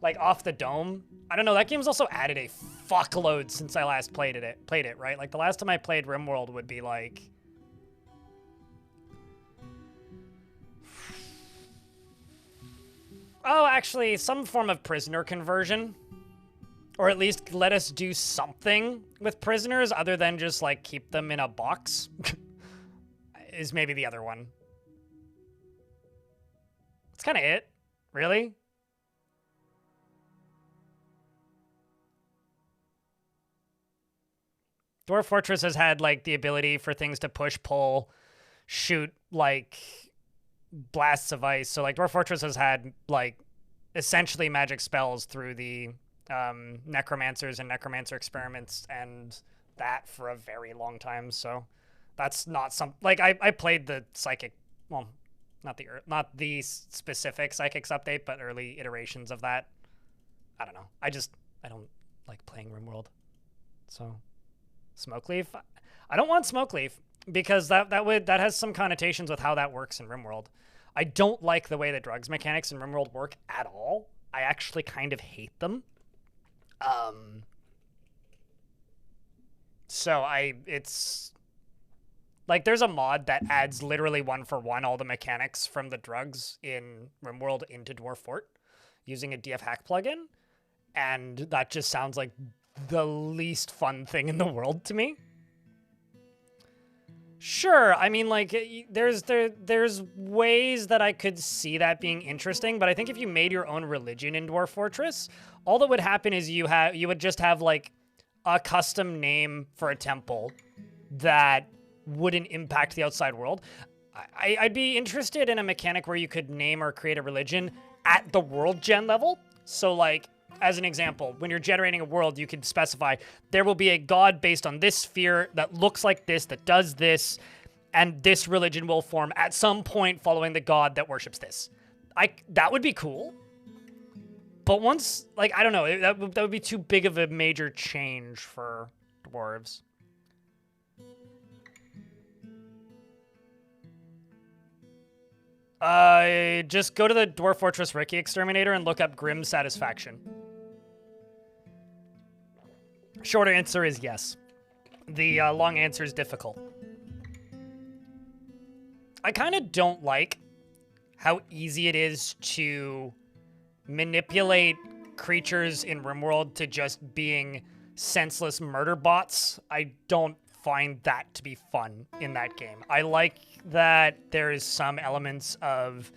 like off the dome. I don't know, that game's also added a fuckload since I last played it, right? Like the last time I played RimWorld would be like... Oh, actually, some form of prisoner conversion. Or at least let us do something with prisoners other than just, like, keep them in a box. Is maybe the other one. That's kind of it. Really? Dwarf Fortress has had, like, the ability for things to push, pull, shoot, like... blasts of ice. So like Dwarf Fortress has had like essentially magic spells through the necromancers and necromancer experiments and that for a very long time. So that's not some like I played the psychic, well, not the specific psychics update, but early iterations of that. I don't know. I don't like playing RimWorld. So Smokeleaf, I don't want Smokeleaf. Because that has some connotations with how that works in RimWorld. I don't like the way the drugs mechanics in RimWorld work at all. I actually kind of hate them. It's like there's a mod that adds literally 1-for-1 all the mechanics from the drugs in RimWorld into Dwarf Fort using a DF hack plugin, and that just sounds like the least fun thing in the world to me. Sure, I mean, like, there's ways that I could see that being interesting, but I think if you made your own religion in Dwarf Fortress, all that would happen is you would just have, like, a custom name for a temple that wouldn't impact the outside world. I'd be interested in a mechanic where you could name or create a religion at the world gen level. So, like, as an example, when you're generating a world, you can specify there will be a god based on this sphere that looks like this, that does this, and this religion will form at some point following the god that worships this. That would be cool. But once, like, I don't know, that would be too big of a major change for dwarves. Just go to the Dwarf Fortress Ricky Exterminator and look up Grim Satisfaction. Short answer is yes. The long answer is difficult. I kind of don't like how easy it is to manipulate creatures in RimWorld to just being senseless murder bots. I don't find that to be fun in that game. I like that there is some elements of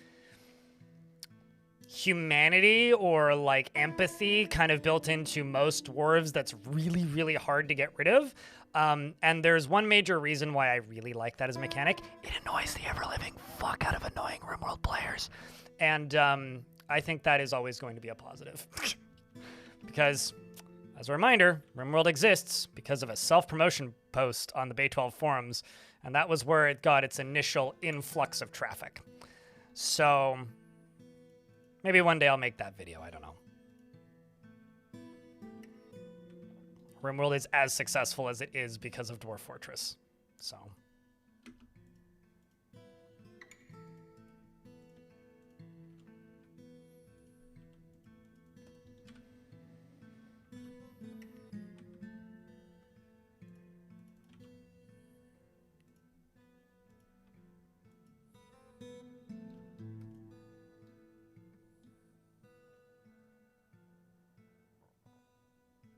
humanity or like empathy kind of built into most dwarves that's really, really hard to get rid of. And there's one major reason why I really like that as a mechanic. It annoys the ever-living fuck out of annoying RimWorld players. And I think that is always going to be a positive. Because, as a reminder, RimWorld exists because of a self-promotion post on the Bay 12 forums, and that was where it got its initial influx of traffic. So maybe one day I'll make that video, I don't know. RimWorld is as successful as it is because of Dwarf Fortress. So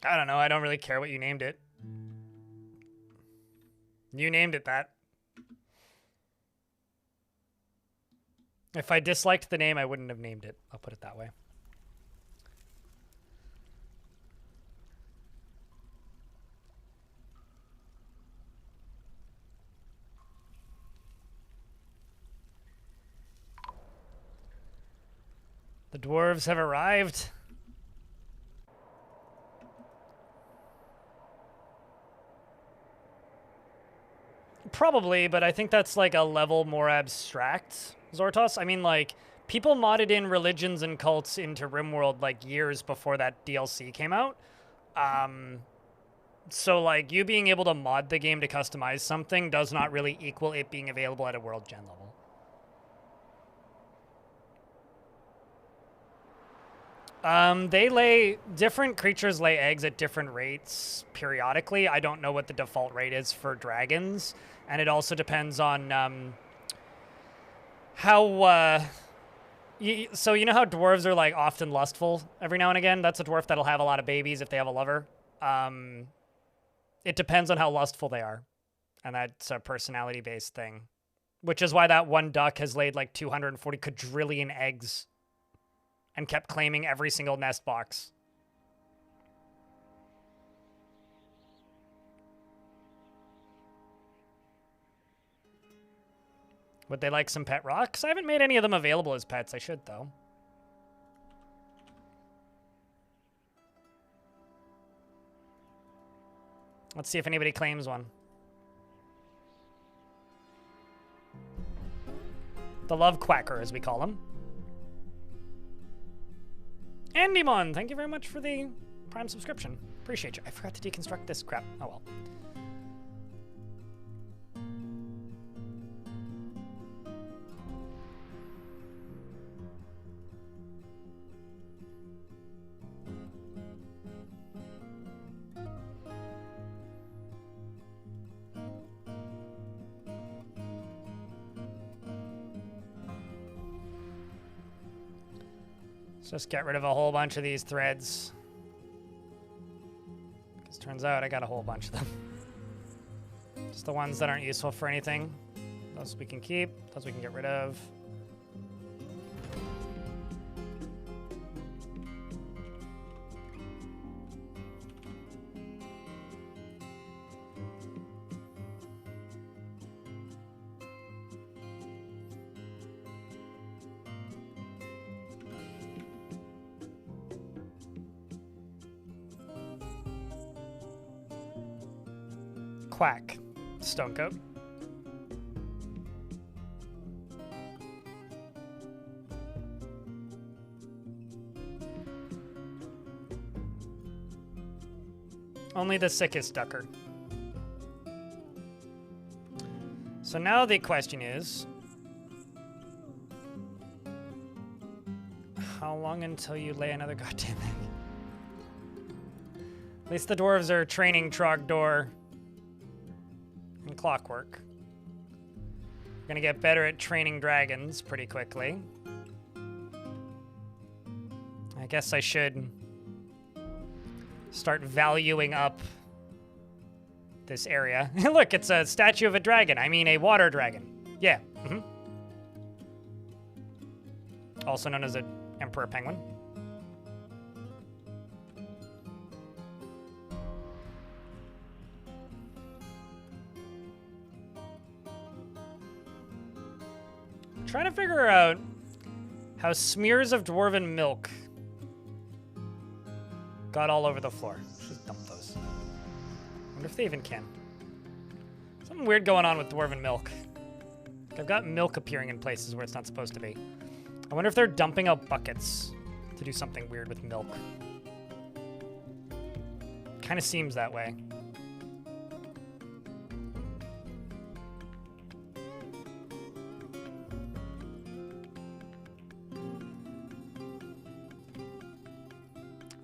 I don't know. I don't really care what you named it. You named it that. If I disliked the name, I wouldn't have named it. I'll put it that way. The dwarves have arrived. Probably, but I think that's like a level more abstract, Zortos. I mean, like, people modded in religions and cults into RimWorld like years before that DLC came out. So like, you being able to mod the game to customize something does not really equal it being available at a world gen level. Different creatures lay eggs at different rates periodically. I don't know what the default rate is for dragons. And it also depends on how, so you know how dwarves are like often lustful every now and again? That's a dwarf that'll have a lot of babies if they have a lover. It depends on how lustful they are. And that's a personality-based thing. Which is why that one duck has laid like 240 quadrillion eggs and kept claiming every single nest box. Would they like some pet rocks? I haven't made any of them available as pets. I should, though. Let's see if anybody claims one. The Love Quacker, as we call him. Andymon, thank you very much for the Prime subscription. Appreciate you. I forgot to deconstruct this crap. Oh well. Let's just get rid of a whole bunch of these threads. Because turns out I got a whole bunch of them. Just the ones that aren't useful for anything. Those we can keep, those we can get rid of. Quack. Stonecoat. Only the sickest ducker. So now the question is, how long until you lay another goddamn egg? At least the dwarves are training Trogdor and Clockwork. We're gonna get better at training dragons pretty quickly. I guess I should start valuing up this area. Look, it's a statue of a dragon. I mean, a water dragon. Yeah. Also known as an emperor penguin. Trying to figure out how smears of dwarven milk got all over the floor. Just dump those. Wonder if they even can. Something weird going on with dwarven milk. I've got milk appearing in places where it's not supposed to be. I wonder if they're dumping out buckets to do something weird with milk. Kind of seems that way.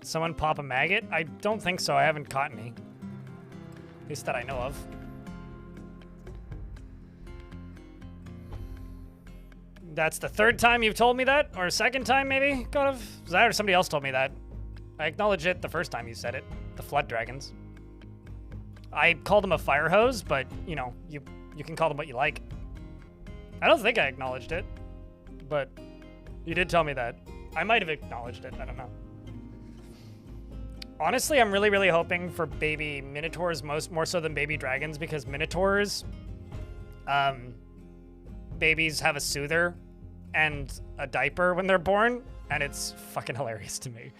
Someone pop a maggot? I don't think so. I haven't caught any. At least that I know of. That's the third time you've told me that? Or second time, maybe? Kind of. Was that or somebody else told me that? I acknowledge it the first time you said it. The flood dragons. I called them a fire hose, but, you know, you can call them what you like. I don't think I acknowledged it. but you did tell me that. I might have acknowledged it. I don't know. Honestly, I'm really, really hoping for baby minotaurs more so than baby dragons, because minotaurs, babies have a soother and a diaper when they're born, and it's fucking hilarious to me.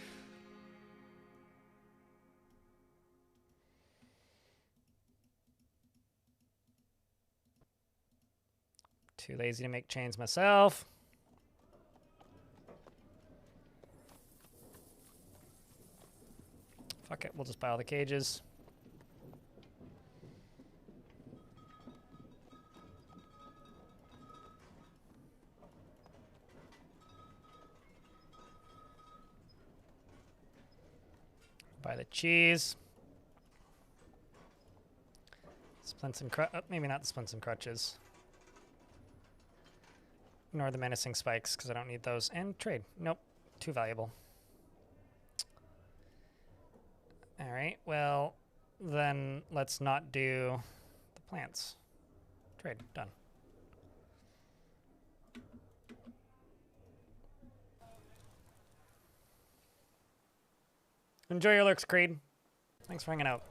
Too lazy to make chains myself. Fuck it, we'll just buy all the cages. Buy the cheese. Splints and maybe not the splints and crutches. Ignore the menacing spikes because I don't need those. And trade. Nope. Too valuable. All right. Well, then let's not do the plants. Trade. Done. Enjoy your lurks, Creed. Thanks for hanging out.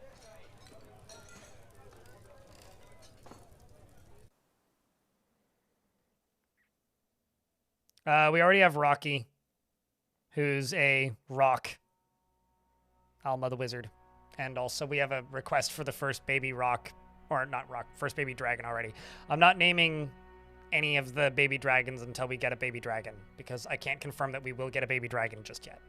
We already have Rocky, who's a rock. Alma the Wizard. And also we have a request for the first baby rock, or not rock, first baby dragon already. I'm not naming any of the baby dragons until we get a baby dragon, because I can't confirm that we will get a baby dragon just yet.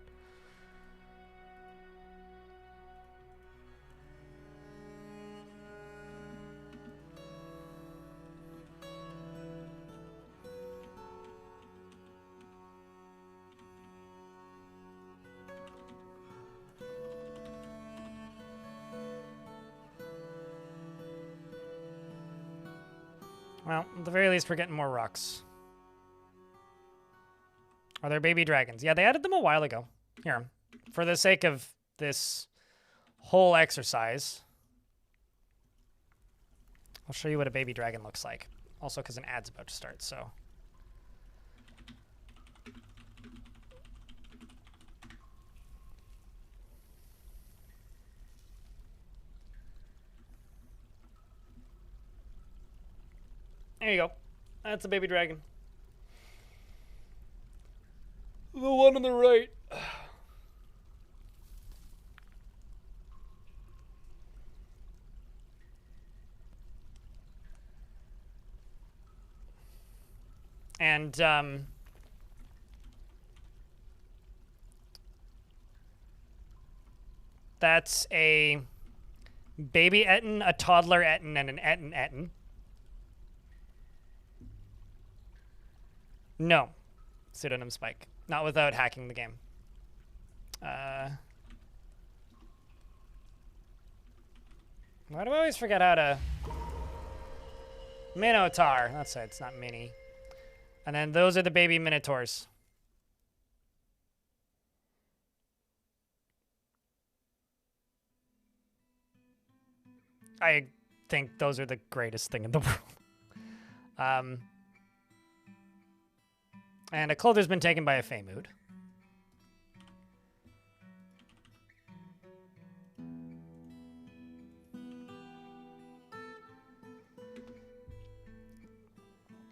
Well, at the very least, we're getting more rocks. Are there baby dragons? Yeah, they added them a while ago. Here, for the sake of this whole exercise, I'll show you what a baby dragon looks like. Also, because an ad's about to start, so. There you go. That's a baby dragon. The one on the right. And, that's a baby Etten, a toddler Etten, and an Etten Etten. No. Pseudonym Spike. Not without hacking the game. Why do I always forget how to... Minotaur. That's it. It's not Mini. And then those are the baby Minotaurs. I think those are the greatest thing in the world. And a clother's been taken by a Feymood.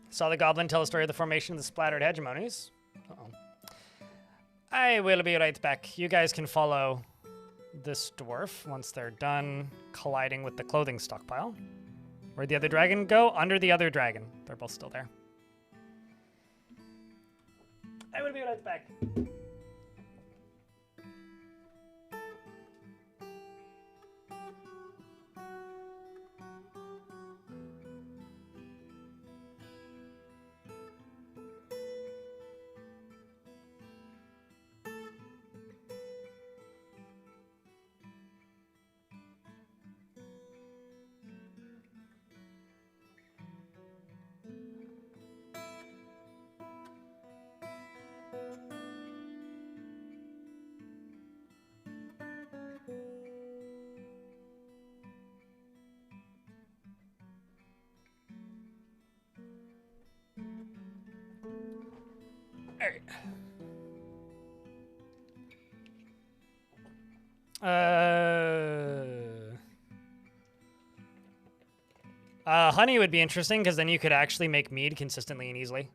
Saw the goblin tell a story of the formation of the splattered hegemonies. Uh-oh. I will be right back. You guys can follow this dwarf once they're done colliding with the clothing stockpile. Where'd the other dragon go? Under the other dragon. They're both still there. I will be right back. Alright. Honey would be interesting because then you could actually make mead consistently and easily.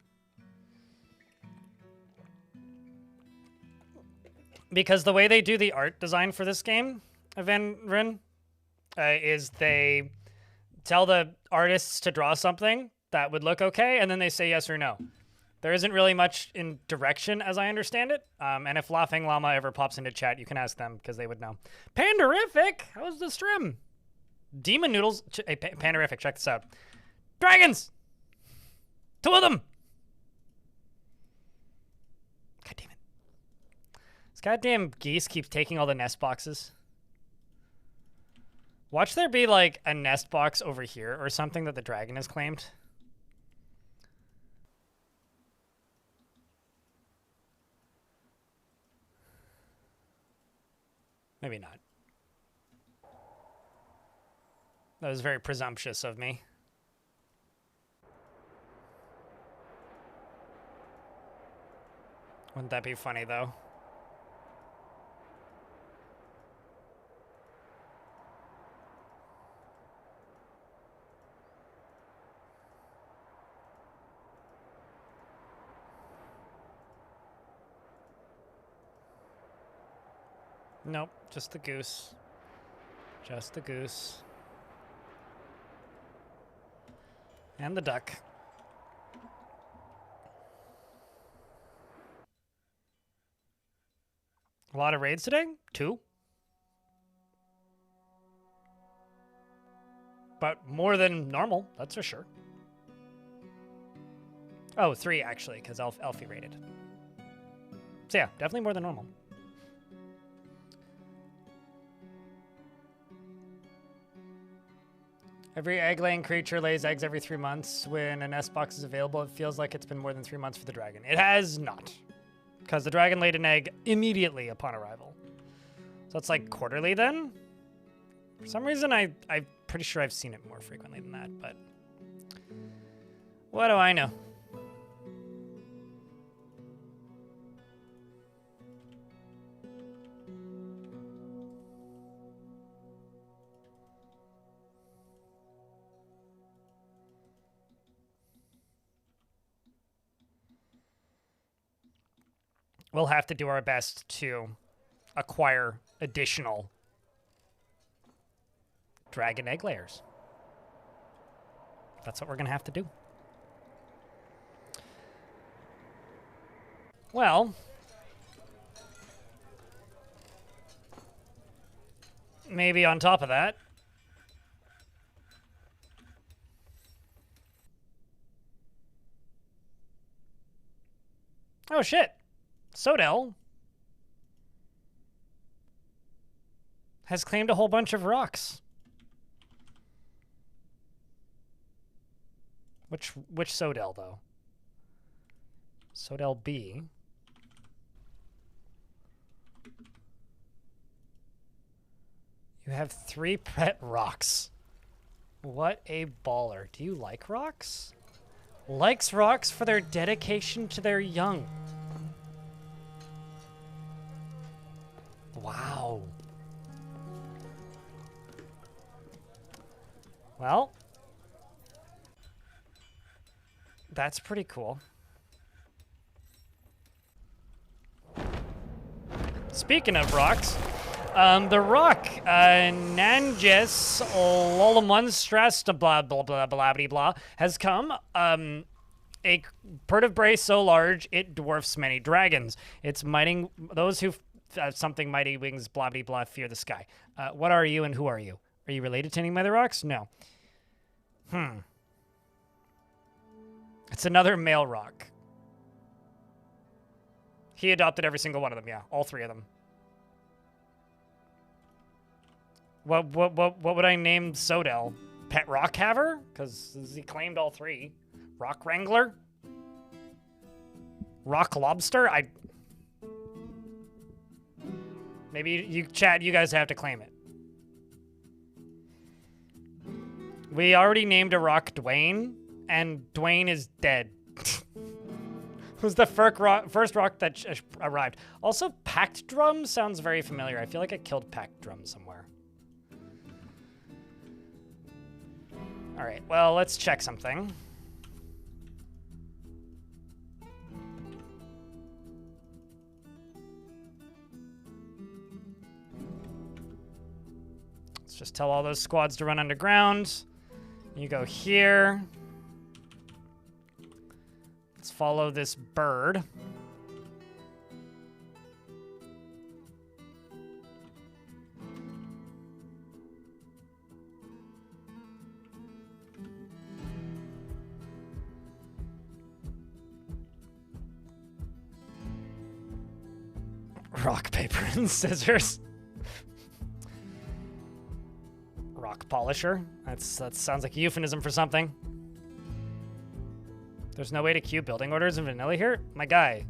Because the way they do the art design for this game, Van Ryn, is they tell the artists to draw something that would look okay, and then they say yes or no. There isn't really much in direction, as I understand it. And if Laughing Llama ever pops into chat, you can ask them, because they would know. Panderific! How's the stream? Demon Noodles... Hey, Panderific, check this out. Dragons! 2 of them! God damn it. This goddamn geese keeps taking all the nest boxes. Watch there be, like, a nest box over here or something that the dragon has claimed. Maybe not. That was very presumptuous of me. Wouldn't that be funny, though? Nope, just the goose. Just the goose. And the duck. A lot of raids today? 2. But more than normal, that's for sure. Oh, 3 actually, because Elfie raided. So yeah, definitely more than normal. Every egg-laying creature lays eggs every 3 months. When a nest box is available, it feels like it's been more than 3 months for the dragon. It has not. Because the dragon laid an egg immediately upon arrival. So it's like quarterly then? For some reason, I'm pretty sure I've seen it more frequently than that, but... what do I know? We'll have to do our best to acquire additional dragon egg layers. That's what we're going to have to do. Well, maybe on top of that, oh shit. Sodell has claimed a whole bunch of rocks. Which Sodell, though? Sodell B. You have 3 pet rocks. What a baller. Do you like rocks? Likes rocks for their dedication to their young. Wow. Well, that's pretty cool. Speaking of rocks, the rock, Nanges Lolamonstras, blah, blah, blah, blah, blah, blah, has come. A vertebrae so large, it dwarfs many dragons. It's mighty, those who something mighty wings, blah, blah, blah, fear the sky. What are you and who are you? Are you related to any of my other rocks? No. It's another male rock. He adopted every single one of them, yeah. All 3 of them. What would I name Sodell? Pet Rock Haver? Because he claimed all 3. Rock Wrangler? Rock Lobster? Maybe you guys have to claim it. We already named a rock Dwayne, and Dwayne is dead. was the first rock that arrived. Also, packed drum sounds very familiar. I feel like I killed packed drum somewhere. All right, well, let's check something. Let's just tell all those squads to run underground. You go here. Let's follow this bird. Rock, paper, and scissors. Rock polisher. That sounds like a euphemism for something. There's no way to queue building orders in vanilla here? My guy,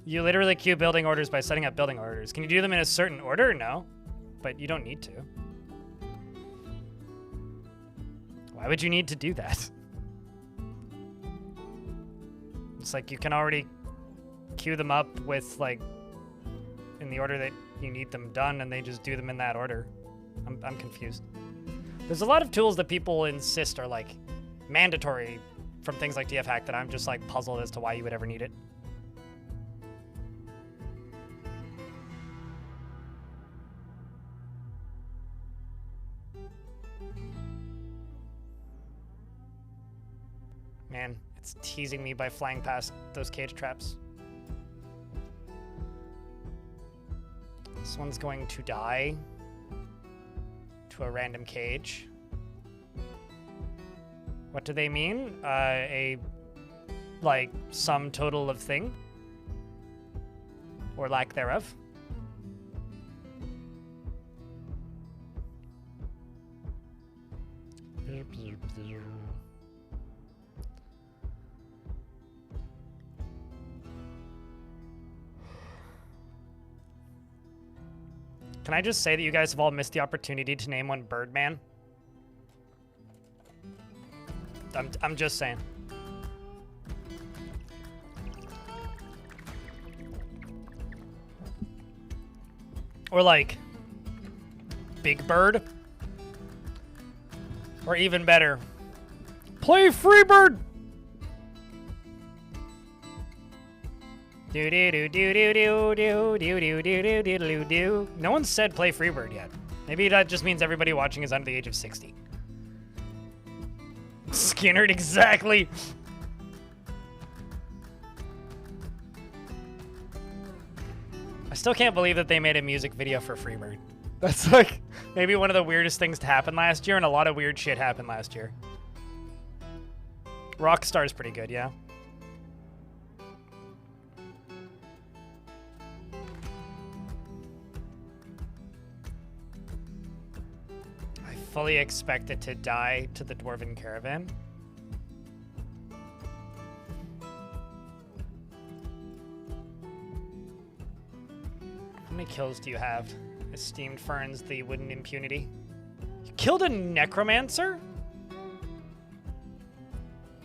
you literally queue building orders by setting up building orders. Can you do them in a certain order? No, but you don't need to. Why would you need to do that? It's like you can already queue them up with, like, in the order that you need them done, and they just do them in that order. I'm confused. There's a lot of tools that people insist are, like, mandatory from things like DF Hack that I'm just, like, puzzled as to why you would ever need it. Man, it's teasing me by flying past those cage traps. This one's going to die to a random cage. What do they mean? A, like, sum total of thing? Or lack thereof? Can I just say that you guys have all missed the opportunity to name one Birdman? I'm just saying. Or like Big Bird. Or even better, play Freebird. Do do do do do do do do do do do do do. No one said play Freebird yet. Maybe that just means everybody watching is under the age of 60. Skinnered, exactly. I still can't believe that they made a music video for Freebird. That's like maybe one of the weirdest things to happen last year, and a lot of weird shit happened last year. Rockstar's pretty good, yeah. I fully expect it to die to the Dwarven Caravan. How many kills do you have? Esteemed Ferns, the Wooden Impunity. You killed a Necromancer?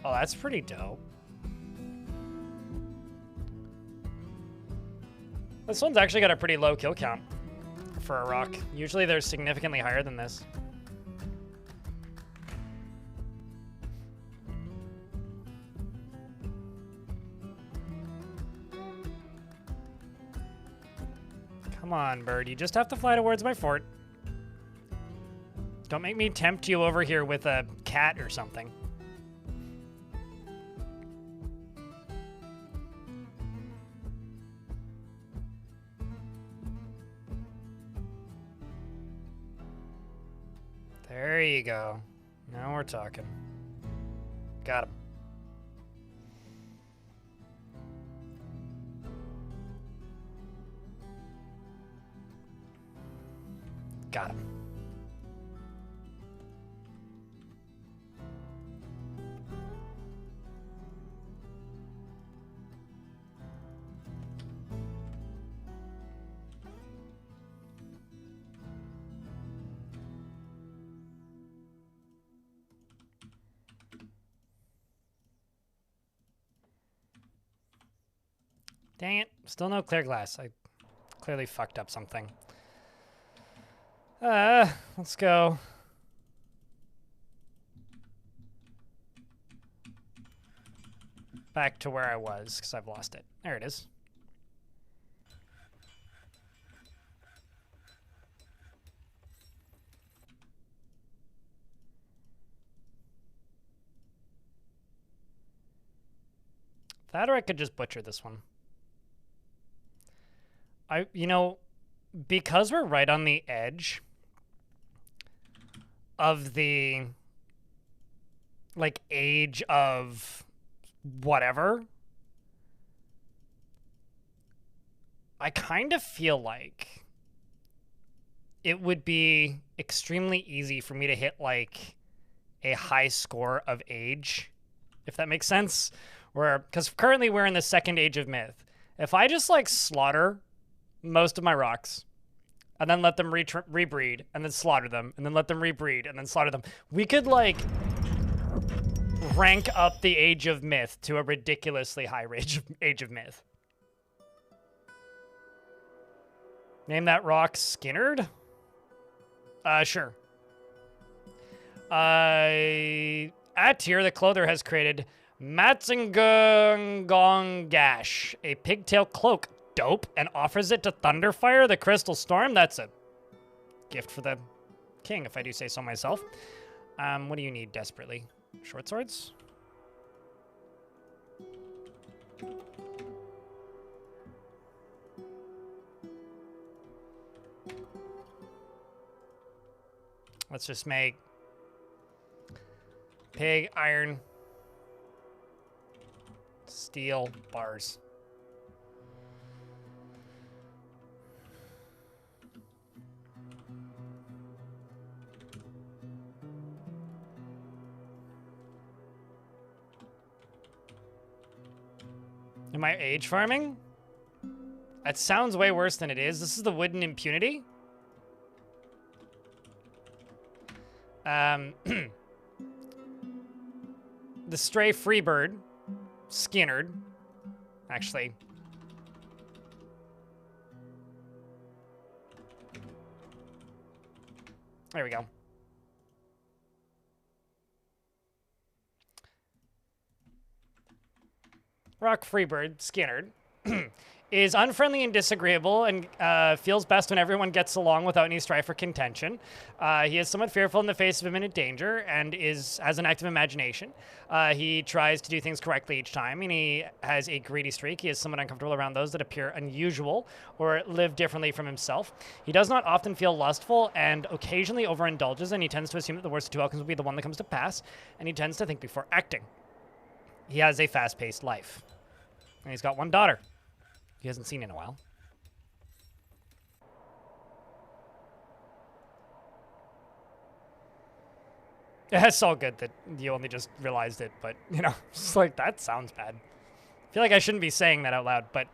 Oh, that's pretty dope. This one's actually got a pretty low kill count for a rock. Usually they're significantly higher than this. Come on, bird. You just have to fly towards my fort. Don't make me tempt you over here with a cat or something. There you go. Now we're talking. Got him. Got him. Dang it. Still no clear glass. I clearly fucked up something. Let's go. Back to where I was, because I've lost it. There it is. That or I could just butcher this one. You know, because we're right on the edge of the, like, age of whatever, I kind of feel like it would be extremely easy for me to hit, like, a high score of age, if that makes sense. Because currently we're in the second age of myth. If I just, like, slaughter most of my rocks, and then let them rebreed, and then slaughter them, and then let them rebreed, and then slaughter them, we could, like, rank up the age of myth to a ridiculously high age of myth. Name that rock Skinnerd? Sure. At tier, the clother has created Matsingong Gash, a pigtail cloak. Dope, and offers it to Thunderfire, the Crystal Storm. That's a gift for the king, if I do say so myself. What do you need desperately? Short swords? Let's just make pig, iron, steel, bars. Am I age farming? That sounds way worse than it is. This is the wooden impunity. The stray freebird, Skinnerd. Actually. There we go. Rock Freebird, Skinnerd, is unfriendly and disagreeable and feels best when everyone gets along without any strife or contention. He is somewhat fearful in the face of imminent danger and has an active imagination. He tries to do things correctly each time, and he has a greedy streak. He is somewhat uncomfortable around those that appear unusual or live differently from himself. He does not often feel lustful and occasionally overindulges, and he tends to assume that the worst of two outcomes will be the one that comes to pass, and he tends to think before acting. He has a fast-paced life. And he's got one daughter he hasn't seen in a while. Yeah, it's all good that you only just realized it, but, you know, it's like, that sounds bad. I feel like I shouldn't be saying that out loud, but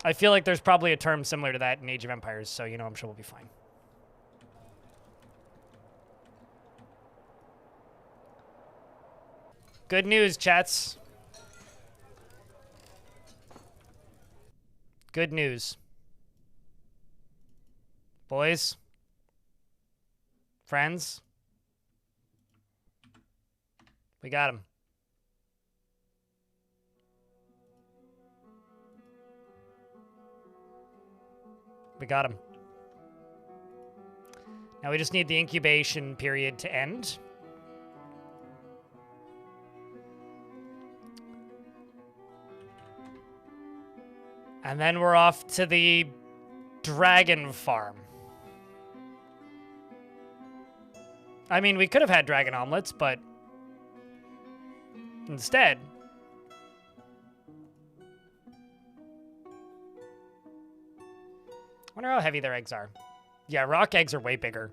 I feel like there's probably a term similar to that in Age of Empires, so, you know, I'm sure we'll be fine. Good news, chats. Good news. Boys. Friends. We got him. We got him. Now we just need the incubation period to end. And then we're off to the dragon farm. I mean, we could have had dragon omelets, but instead, I wonder how heavy their eggs are. Yeah, rock eggs are way bigger.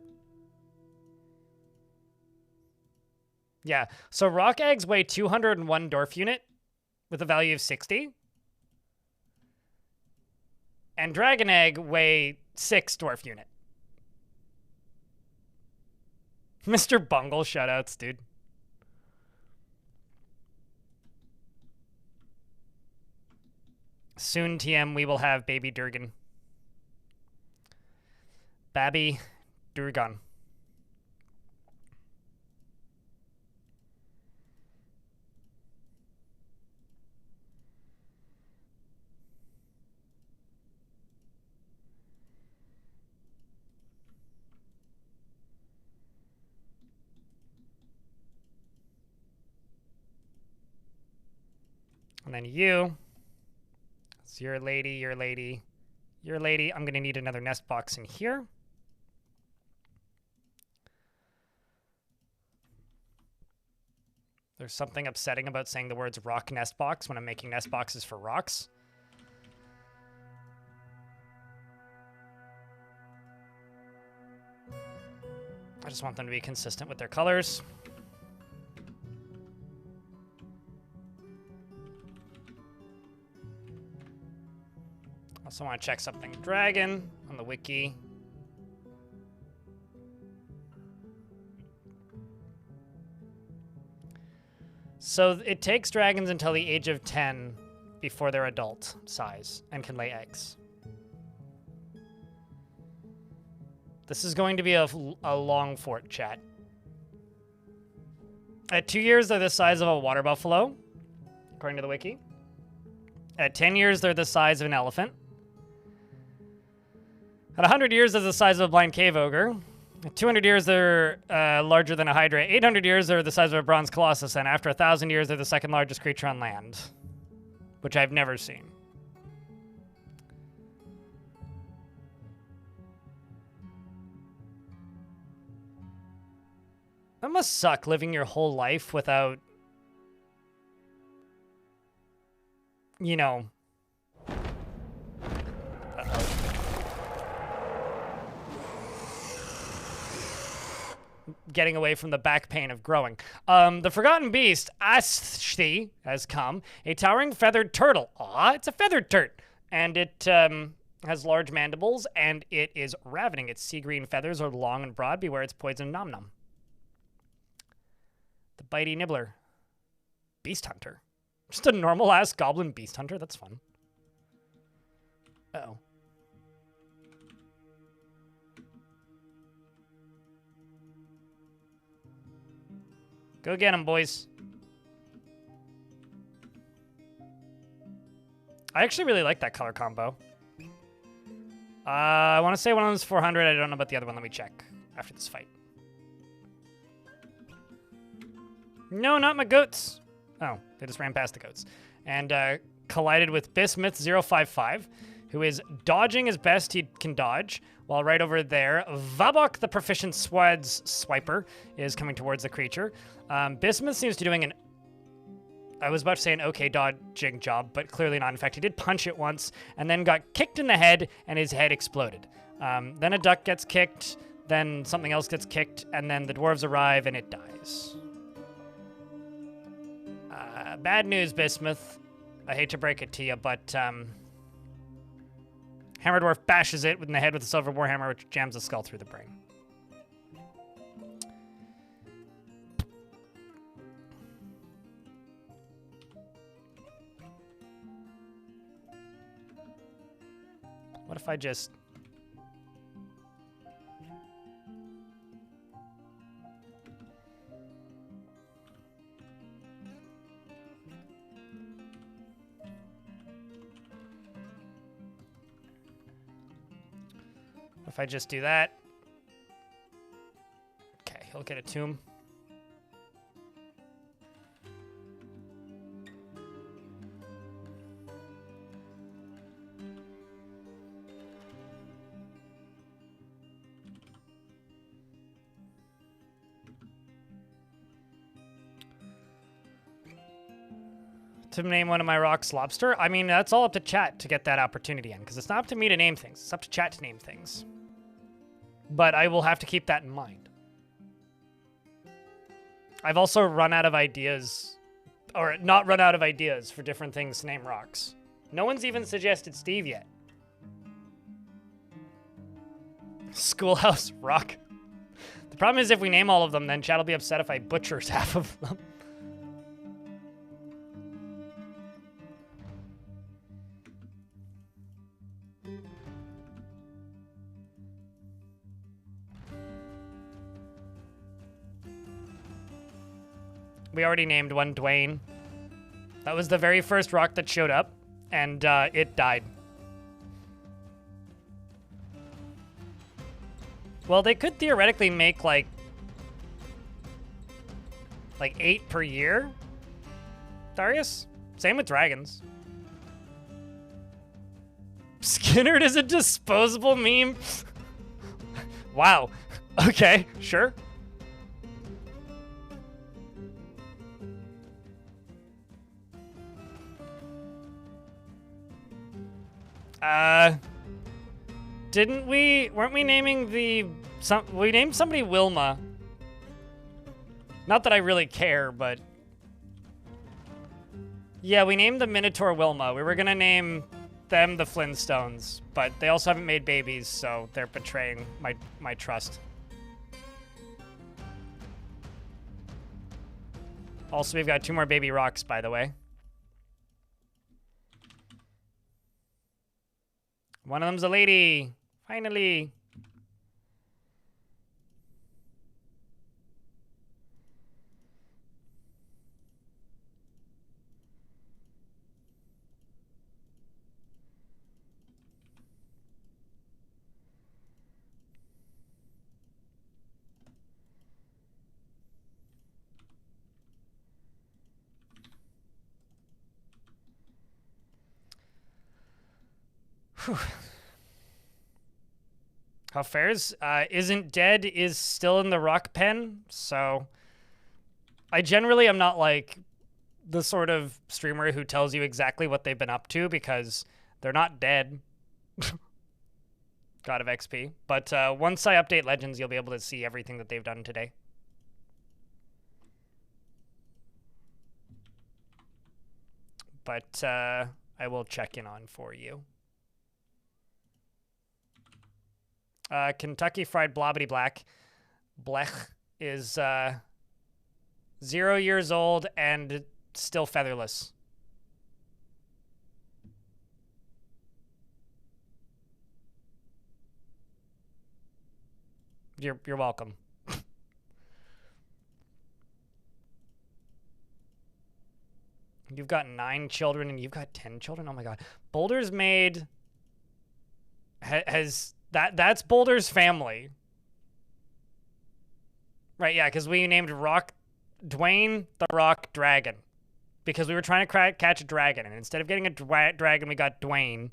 Yeah, so rock eggs weigh 201 Dwarf unit with a value of 60. And dragon egg weigh 6 Dwarf unit. Mr. Bungle shoutouts, dude. Soon, TM, we will have baby Durgan. Babby Durgan. And then you. It's your lady, your lady, your lady. I'm going to need another nest box in here. There's something upsetting about saying the words rock nest box when I'm making nest boxes for rocks. I just want them to be consistent with their colors. Also want to check something dragon on the wiki. So it takes dragons until the age of 10 before they're adult size and can lay eggs. This is going to be a long fort, chat. At 2 years, they're the size of a water buffalo, according to the wiki. At 10 years, they're the size of an elephant. At 100 years, they're the size of a blind cave ogre. At 200 years, they're larger than a hydra. 800 years, they're the size of a bronze colossus. And after 1,000 years, they're the second largest creature on land, which I've never seen. That must suck, living your whole life without, you know... getting away from the back pain of growing. The Forgotten Beast, Asthi, has come. A towering feathered turtle. Aw, it's a feathered turt. And it has large mandibles, and it is ravening. Its sea green feathers are long and broad. Beware its poison nom nom. The Bitey Nibbler. Beast Hunter. Just a normal-ass goblin beast hunter? That's fun. Uh-oh. Go get him, boys. I actually really like that color combo. I want to say one of them is 400. I don't know about the other one. Let me check after this fight. No, not my goats. Oh, they just ran past the goats. And collided with Bismuth055, who is dodging as best he can dodge. While right over there, Vabok, the proficient Swads Swiper, is coming towards the creature. Bismuth seems to be doing I was about to say an okay dodging job, but clearly not. In fact, he did punch it once, and then got kicked in the head, and his head exploded. Then a duck gets kicked, then something else gets kicked, and then the dwarves arrive, and it dies. Bad news, Bismuth. I hate to break it to you, but... Hammer Dwarf bashes it in the head with a silver warhammer, which jams the skull through the brain. What if I just... If I just do that. Okay, he'll get a tomb. To name one of my rocks lobster? I mean, that's all up to chat to get that opportunity in, because it's not up to me to name things. It's up to chat to name things. But I will have to keep that in mind. I've also run out of ideas, or not run out of ideas for different things to name rocks. No one's even suggested Steve yet. Schoolhouse Rock. The problem is if we name all of them, then chat will be upset if I butchers half of them. We already named one Dwayne. That was the very first rock that showed up, and it died. Well, they could theoretically make like 8 per year, Darius? Same with dragons. Skinner is a disposable meme? Wow. Okay, sure. Weren't we naming we named somebody Wilma. Not that I really care, but yeah, we named the Minotaur Wilma. We were gonna name them the Flintstones, but they also haven't made babies, so they're betraying my trust. Also, we've got 2 more baby rocks, by the way. One of them's a lady. Finally. Whew. How fares? Isn't dead is still in the rock pen, so I generally am not like the sort of streamer who tells you exactly what they've been up to because they're not dead. God of XP. But once I update Legends, you'll be able to see everything that they've done today. But I will check in on for you. Kentucky Fried Blobbity Black Blech is 0 years old and still featherless. You're welcome. You've got 9 children and you've got 10 children. Oh my god. Boulder's made has that's Boulder's family. Right, yeah, because we named Dwayne the Rock Dragon. Because we were trying to catch a dragon, and instead of getting a dragon, we got Dwayne.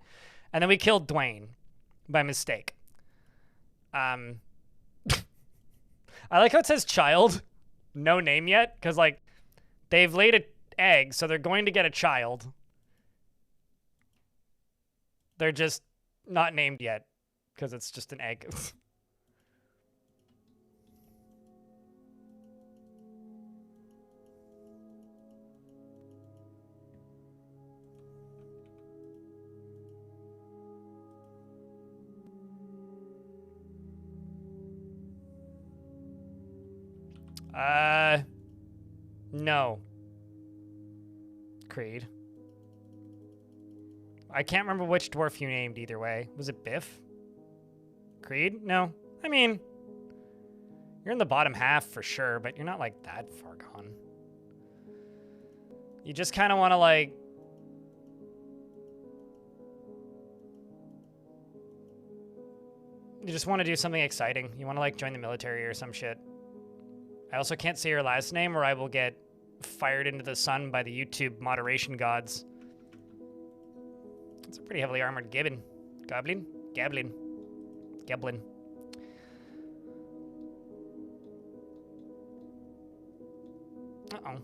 And then we killed Dwayne by mistake. I like how it says child, no name yet, because, like, they've laid an egg, so they're going to get a child. They're just not named yet. Because it's just an egg. No. Creed. I can't remember which dwarf you named either way. Was it Biff? Creed? No. I mean, you're in the bottom half for sure, but you're not like that far gone. You just kind of want to like... You just want to do something exciting. You want to like join the military or some shit. I also can't say your last name or I will get fired into the sun by the YouTube moderation gods. It's a pretty heavily armored gibbon. Goblin? Gablin. Geblin. Uh-oh.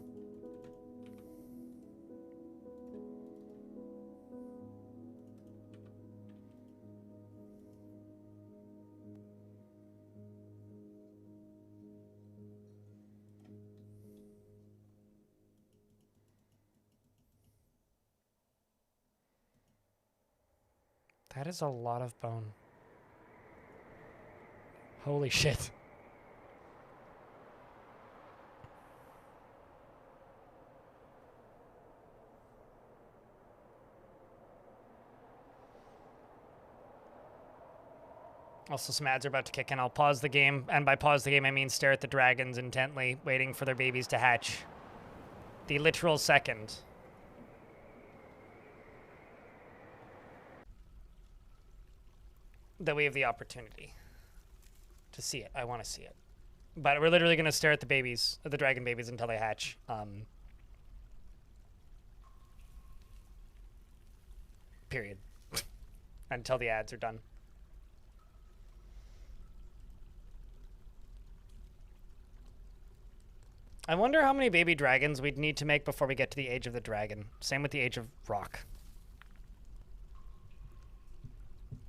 That is a lot of bone. Holy shit. Also, some ads are about to kick in. I'll pause the game, and by pause the game, I mean stare at the dragons intently, waiting for their babies to hatch. The literal second. That we have the opportunity to see it. I want to see it. But we're literally going to stare at the babies, the dragon babies, until they hatch. Period. Until the ads are done. I wonder how many baby dragons we'd need to make before we get to the age of the dragon. Same with the age of rock.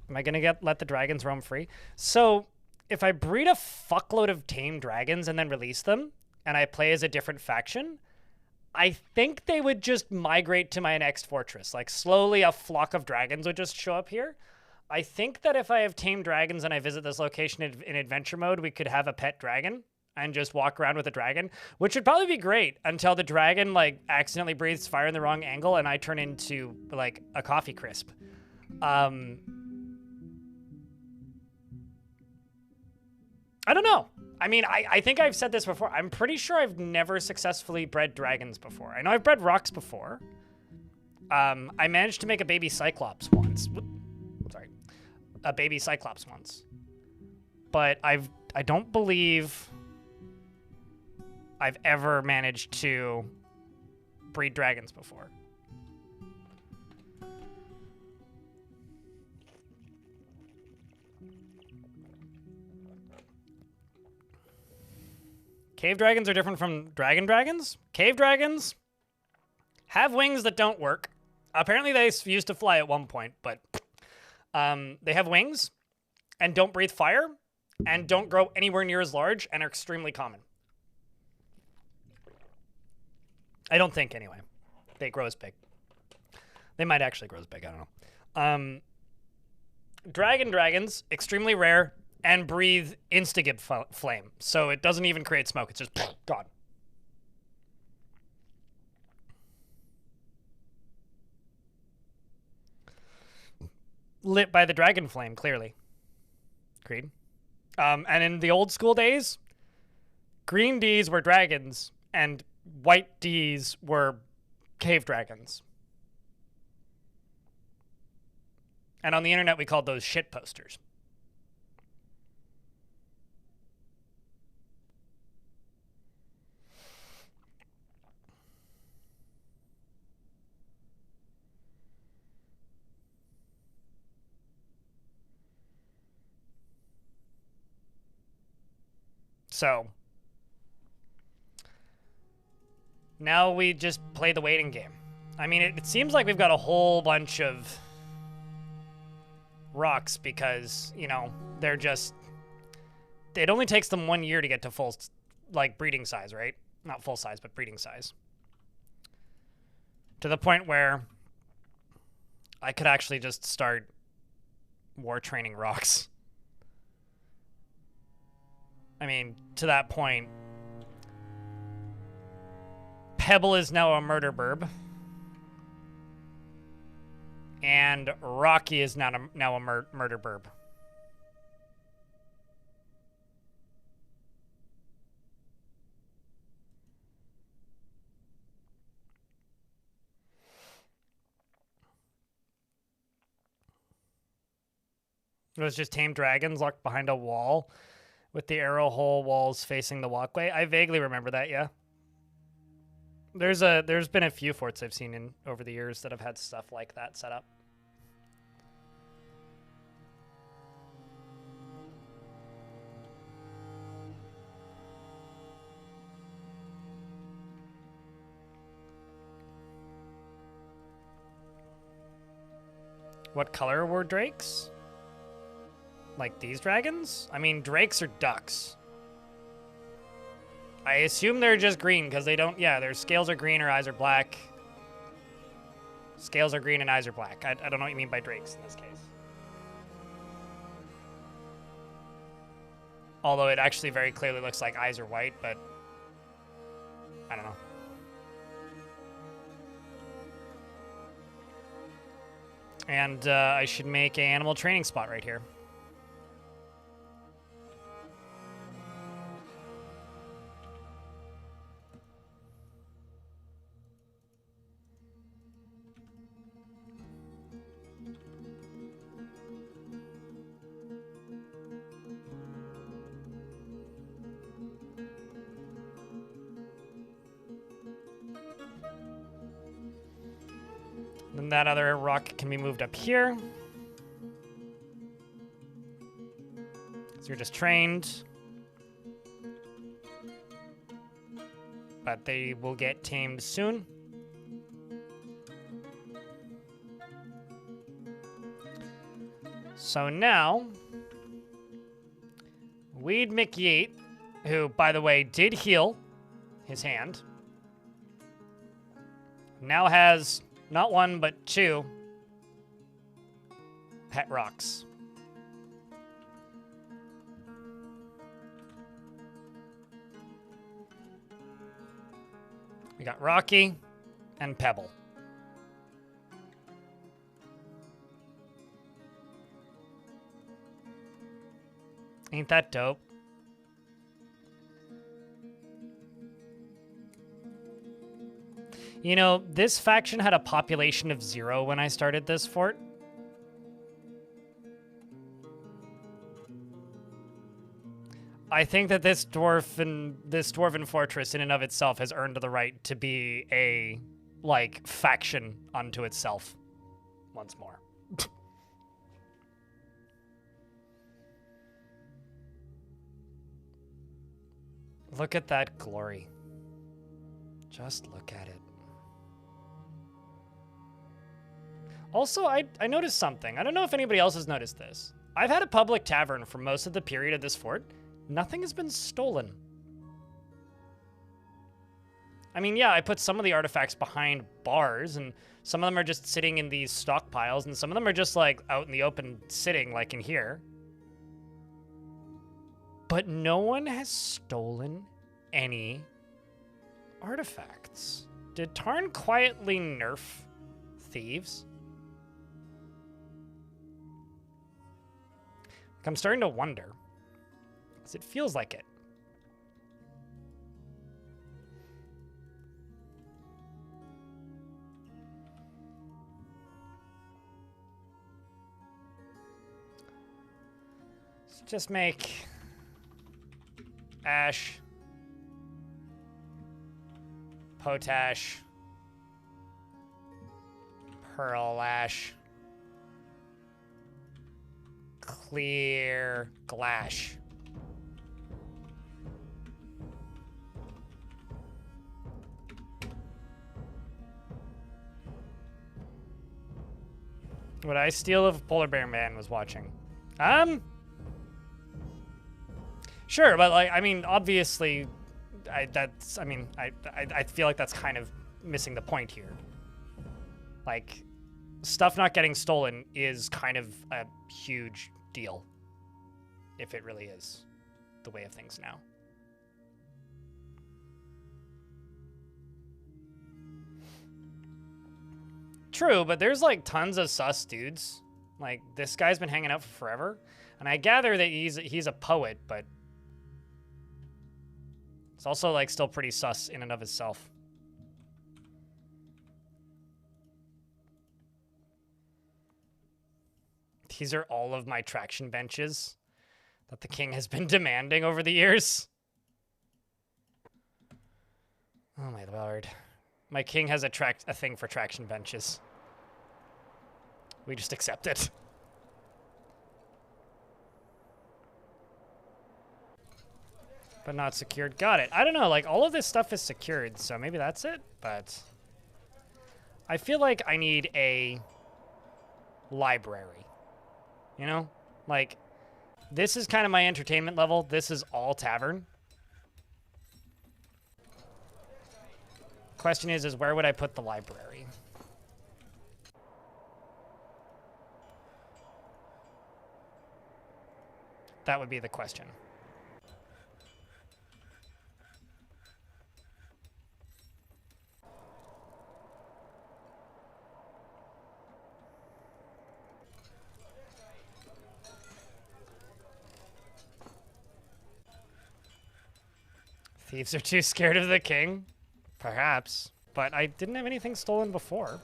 Am I going to let the dragons roam free? So, if I breed a fuckload of tame dragons and then release them, and I play as a different faction, I think they would just migrate to my next fortress. Like, slowly a flock of dragons would just show up here. I think that if I have tame dragons and I visit this location in adventure mode, we could have a pet dragon and just walk around with a dragon, which would probably be great until the dragon, like, accidentally breathes fire in the wrong angle and I turn into, like, a coffee crisp. I don't know. I mean, I think I've said this before. I'm pretty sure I've never successfully bred dragons before. I know I've bred rocks before. I managed to make a baby cyclops once. Sorry. A baby cyclops once. But I don't believe I've ever managed to breed dragons before. Cave dragons are different from dragons. Cave dragons have wings that don't work. Apparently they used to fly at one point, but they have wings and don't breathe fire and don't grow anywhere near as large and are extremely common. I don't think, anyway. They grow as big. They might actually grow as big. I don't know. Dragons, extremely rare, and breathe insta-gib flame. So it doesn't even create smoke. It's just gone. Lit by the dragon flame, clearly. Agreed. And in the old school days, green Ds were dragons, and white Ds were cave dragons. And on the internet, we called those shit posters. So now we just play the waiting game. I mean, it seems like we've got a whole bunch of rocks because, you know, they're just... It only takes them 1 year to get to full, like, breeding size, right? Not full size, but breeding size. To the point where I could actually just start war training rocks. I mean, to that point, Pebble is now a murder burb. And Rocky is now a murder burb. It was just tame dragons locked behind a wall with the arrow hole walls facing the walkway. I vaguely remember that, yeah. There's been a few forts I've seen in over the years that have had stuff like that set up. What color were drakes? Like these dragons? I mean, drakes are ducks. I assume they're just green because they don't... Yeah, their scales are green or eyes are black. Scales are green and eyes are black. I don't know what you mean by drakes in this case. Although it actually very clearly looks like eyes are white, but... I don't know. And I should make an animal training spot right here. Then that other rock can be moved up here. So you're just trained. But they will get tamed soon. So now, Weed McYeet, who, by the way, did heal his hand, now has not one, but 2 pet rocks. We got Rocky and Pebble. Ain't that dope? You know, this faction had a population of 0 when I started this fort. I think that this dwarven fortress in and of itself has earned the right to be a, like, faction unto itself once more. Look at that glory. Just look at it. Also, I noticed something. I don't know if anybody else has noticed this. I've had a public tavern for most of the period of this fort. Nothing has been stolen. I mean, yeah, I put some of the artifacts behind bars, and some of them are just sitting in these stockpiles, and some of them are just, like, out in the open sitting, like in here. But no one has stolen any artifacts. Did Tarn quietly nerf thieves? Like, I'm starting to wonder, because it feels like it. Let's just make ash, potash, pearl ash, clear glash. Would I steal if Polar Bear Man was watching? Sure, but like, I mean, obviously, I feel like that's kind of missing the point here. Like, stuff not getting stolen is kind of a huge deal, if it really is the way of things now. True, but there's like tons of sus dudes. Like, this guy's been hanging out for forever, and I gather that he's a poet, but it's also like still pretty sus in and of itself. These are all of my traction benches that the king has been demanding over the years. Oh my lord. My king has a thing for traction benches. We just accept it. But not secured. Got it. I don't know, like, all of this stuff is secured, so maybe that's it, but I feel like I need a library. You know? Like, this is kind of my entertainment level. This is all tavern. Question is where would I put the library? That would be the question. Thieves are too scared of the king? Perhaps. But I didn't have anything stolen before.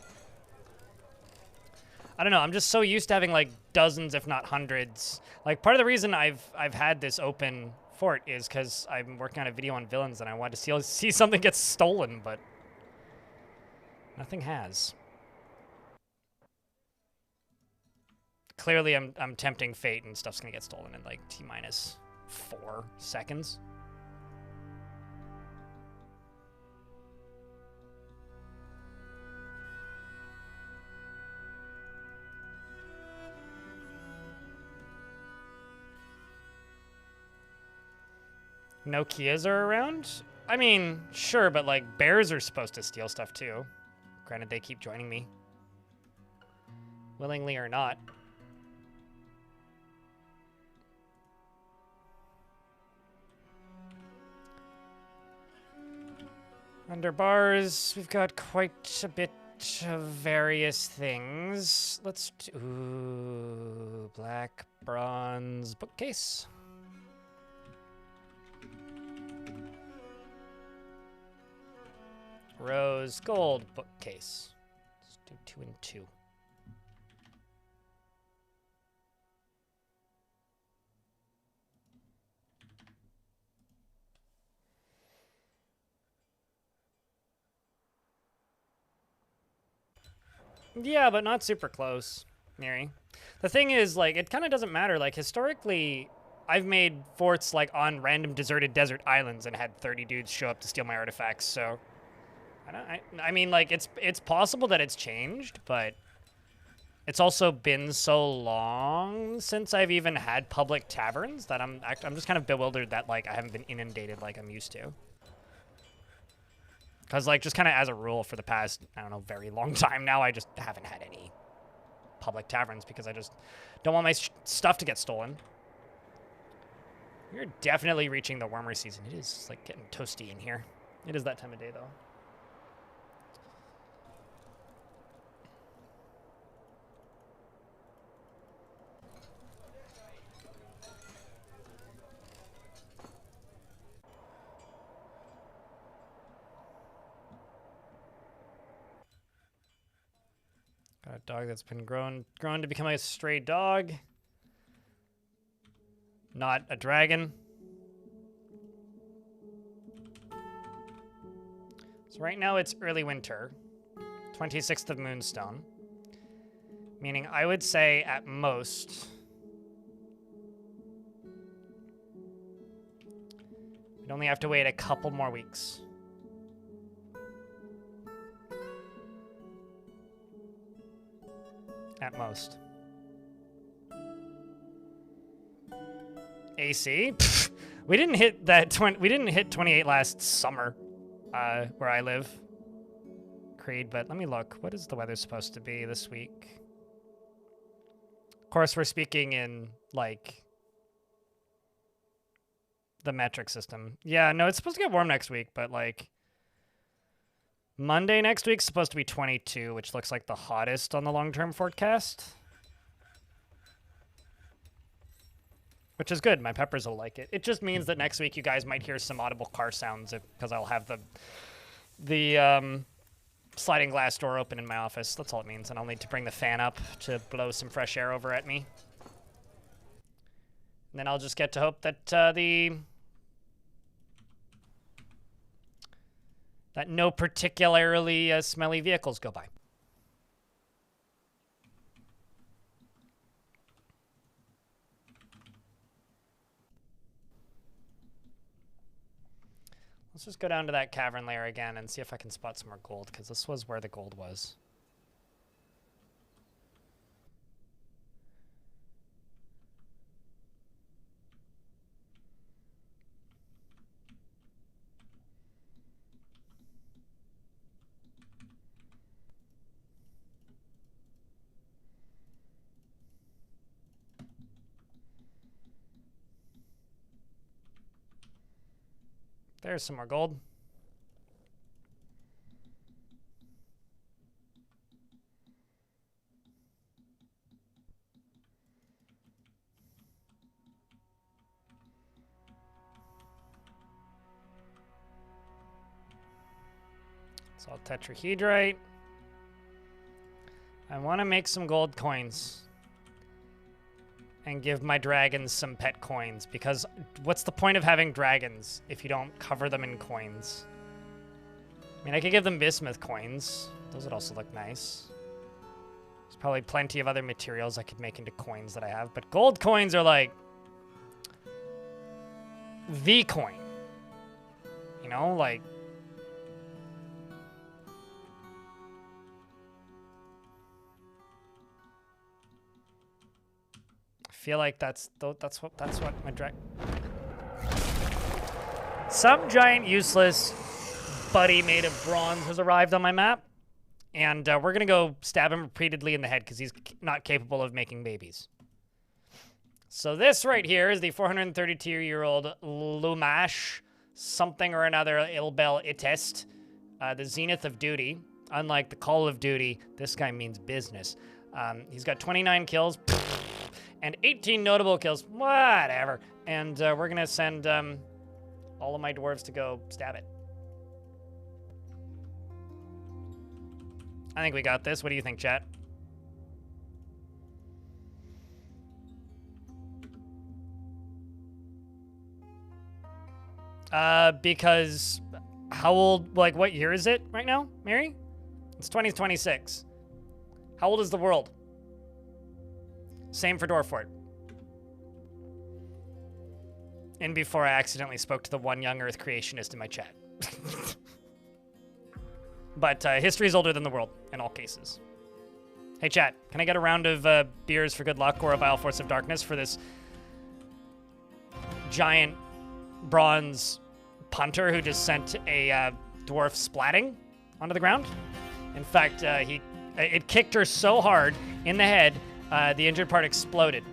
I don't know, I'm just so used to having like dozens, if not hundreds. Like, part of the reason I've had this open fort is because I'm working on a video on villains and I wanted to see something get stolen, but nothing has. clearly I'm tempting fate and stuff's gonna get stolen in like T-minus 4 seconds. No Kias are around? I mean, sure, but like bears are supposed to steal stuff too. Granted, they keep joining me. Willingly or not. Under bars, we've got quite a bit of various things. Let's do... Ooh, black bronze bookcase. Rose gold bookcase. Let's do 2 and 2. Yeah, but not super close, Miri. The thing is, like, it kind of doesn't matter. Like, historically, I've made forts, like, on random deserted desert islands and had 30 dudes show up to steal my artifacts, so... I mean, like, it's possible that it's changed, but... It's also been so long since I've even had public taverns that I'm just kind of bewildered that, like, I haven't been inundated like I'm used to. Because, like, just kind of as a rule for the past, I don't know, very long time now, I just haven't had any public taverns because I just don't want my stuff to get stolen. We're definitely reaching the warmer season. It is, like, getting toasty in here. It is that time of day, though. Got a dog that's been grown to become a stray dog. Not a dragon. So right now it's early winter. 26th of Moonstone. Meaning I would say at most... we'd only have to wait a couple more weeks. At most. AC? Pfft. We didn't hit that we didn't hit 28 last summer, where I live. Creed, but let me look. What is the weather supposed to be this week? Of course, we're speaking in, like, the metric system. Yeah, no, it's supposed to get warm next week, but, like, Monday next week's supposed to be 22, which looks like the hottest on the long-term forecast. Which is good. My peppers will like it. It just means that next week you guys might hear some audible car sounds because I'll have the sliding glass door open in my office. That's all it means. And I'll need to bring the fan up to blow some fresh air over at me. And then I'll just get to hope that that no particularly smelly vehicles go by. Let's just go down to that cavern layer again and see if I can spot some more gold, because this was where the gold was. There's some more gold. It's all tetrahedrite. I want to make some gold coins and give my dragons some pet coins, because what's the point of having dragons if you don't cover them in coins? I mean, I could give them bismuth coins. Those would also look nice. Probably plenty of other materials I could make into coins that I have, but gold coins are like the coin. You know, like I feel like that's what my drag. Some giant useless buddy made of bronze has arrived on my map, and we're gonna go stab him repeatedly in the head because he's not capable of making babies. So this right here is the 432-year-old Lumash something or another Ilbel Itest, the zenith of duty. Unlike the Call of Duty, this guy means business. He's got 29 kills and 18 notable kills. Whatever. And we're gonna send all of my dwarves to go stab it. I think we got this. What do you think, chat? Because how old, like, what year is it right now, Mary? It's 2026. How old is the world? Same for Dwarfort. And before I accidentally spoke to the one young Earth creationist in my chat. But history is older than the world in all cases. Hey, chat, can I get a round of beers for good luck or a vile force of darkness for this giant bronze punter who just sent a dwarf splatting onto the ground? In fact, it kicked her so hard in the head, the injured part exploded.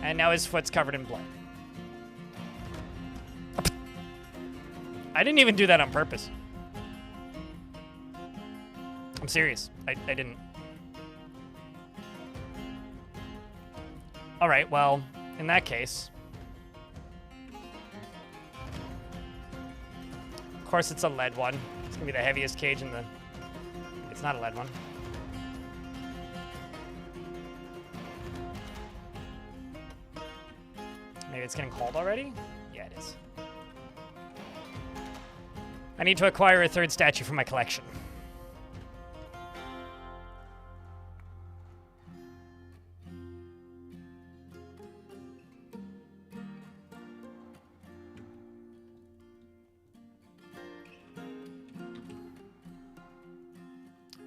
And now his foot's covered in blood. I didn't even do that on purpose. I'm serious. I didn't. All right, well, in that case. Of course, it's a lead one. It's gonna be the heaviest cage in the... It's not a lead one. Maybe it's getting cold already? Yeah, it is. I need to acquire a third statue for my collection.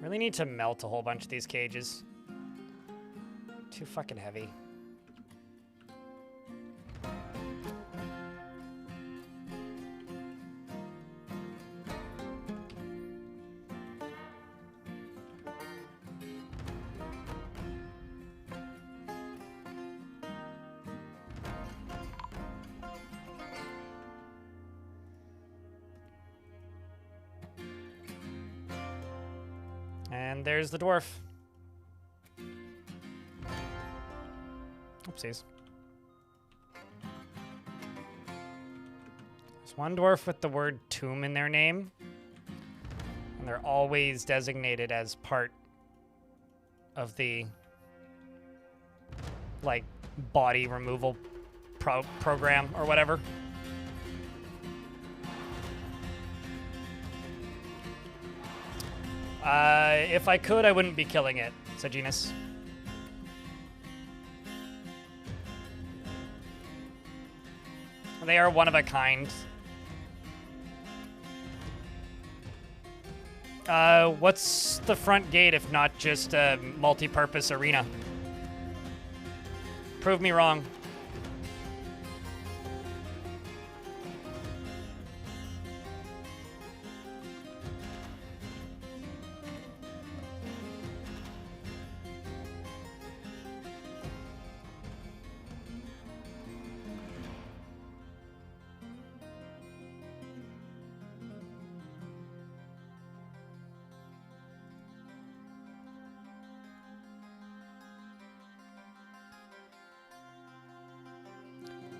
Really need to melt a whole bunch of these cages. Too fucking heavy. And there's the dwarf. Oopsies. There's one dwarf with the word tomb in their name. And they're always designated as part of the, like, body removal program or whatever. If I could, I wouldn't be killing it, said Genus. They are one of a kind. What's the front gate if not just a multi-purpose arena? Prove me wrong.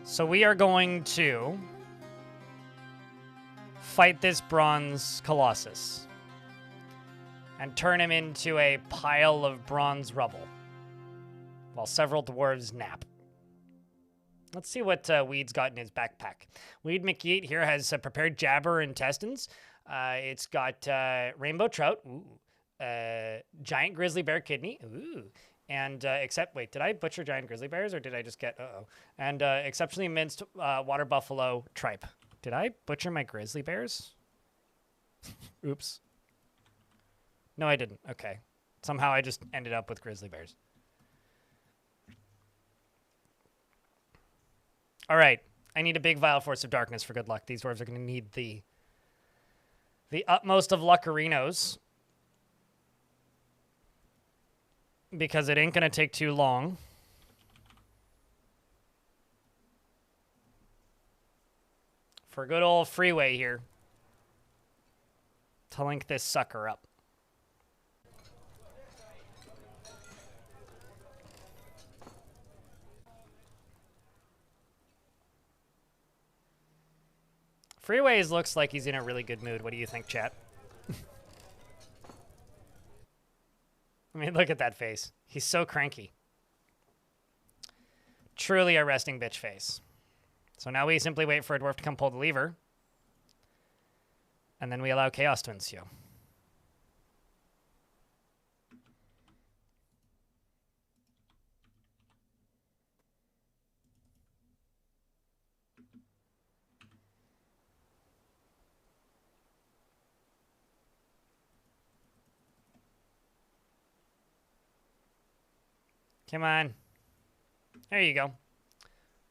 So we are going to fight this bronze colossus and turn him into a pile of bronze rubble while several dwarves nap. Let's see what Weed's got in his backpack. Weed McYeet here has prepared jabber intestines. It's got rainbow trout, giant grizzly bear kidney. Ooh. And wait, did I butcher giant grizzly bears or did I just get, And exceptionally minced water buffalo tripe. Did I butcher my grizzly bears? Oops. No, I didn't. Okay. Somehow I just ended up with grizzly bears. All right. I need a big vial force of darkness for good luck. These dwarves are going to need the utmost of luckerinos. Because it ain't going to take too long. For a good old freeway here. To link this sucker up. Freeways looks like he's in a really good mood. What do you think, chat? I mean, look at that face. He's so cranky. Truly a resting bitch face. So now we simply wait for a dwarf to come pull the lever. And then we allow chaos to ensue. Come on. There you go.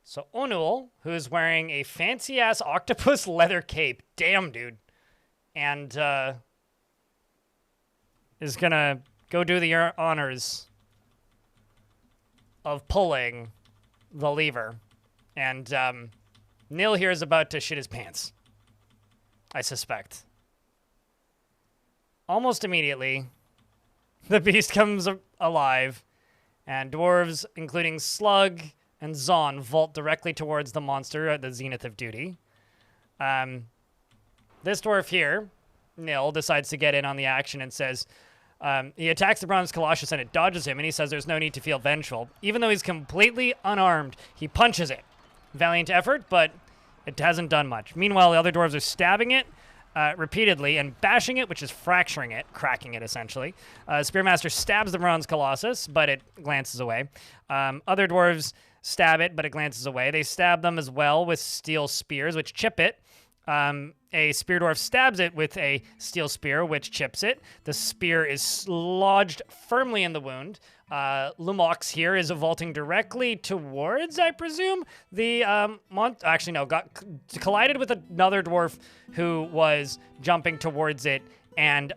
So Onul, who's wearing a fancy-ass octopus leather cape. Damn, dude. And is going to go do the honors of pulling the lever. And Nil here is about to shit his pants. I suspect. Almost immediately, the beast comes alive. And dwarves, including Slug and Zon, vault directly towards the monster at the zenith of duty. This dwarf here, Nil, decides to get in on the action and says, he attacks the bronze colossus and it dodges him, and he says there's no need to feel vengeful. Even though he's completely unarmed, he punches it. Valiant effort, but it hasn't done much. Meanwhile, the other dwarves are stabbing it repeatedly and bashing it, which is fracturing it, cracking it essentially. Spearmaster stabs the bronze colossus, but it glances away. Other dwarves stab it, but it glances away. They stab them as well with steel spears, which chip it. A spear dwarf stabs it with a steel spear, which chips it. The spear is lodged firmly in the wound. Lumox here is vaulting directly towards, I presume, the actually no, collided with another dwarf who was jumping towards it and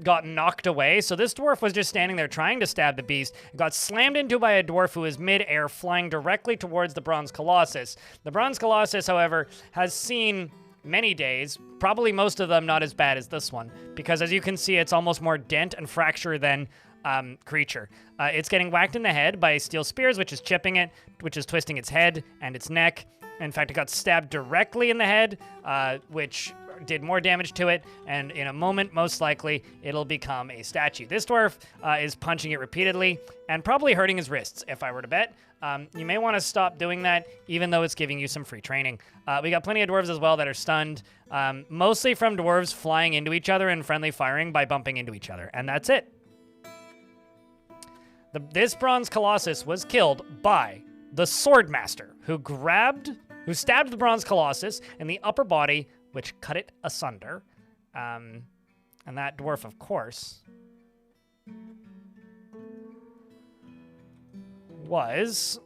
got knocked away. So this dwarf was just standing there trying to stab the beast, got slammed into by a dwarf who is mid-air, flying directly towards the bronze colossus. The bronze colossus, however, has seen many days, probably most of them not as bad as this one, because as you can see, it's almost more dent and fracture than creature. It's getting whacked in the head by steel spears, which is chipping it, which is twisting its head and its neck. In fact, it got stabbed directly in the head, which did more damage to it, and in a moment, most likely, it'll become a statue. This dwarf is punching it repeatedly and probably hurting his wrists, if I were to bet. You may want to stop doing that, even though it's giving you some free training. We got plenty of dwarves as well that are stunned, mostly from dwarves flying into each other and friendly firing by bumping into each other, and that's it. This bronze colossus was killed by the swordmaster, who stabbed the bronze colossus in the upper body, which cut it asunder. And that dwarf, of course, was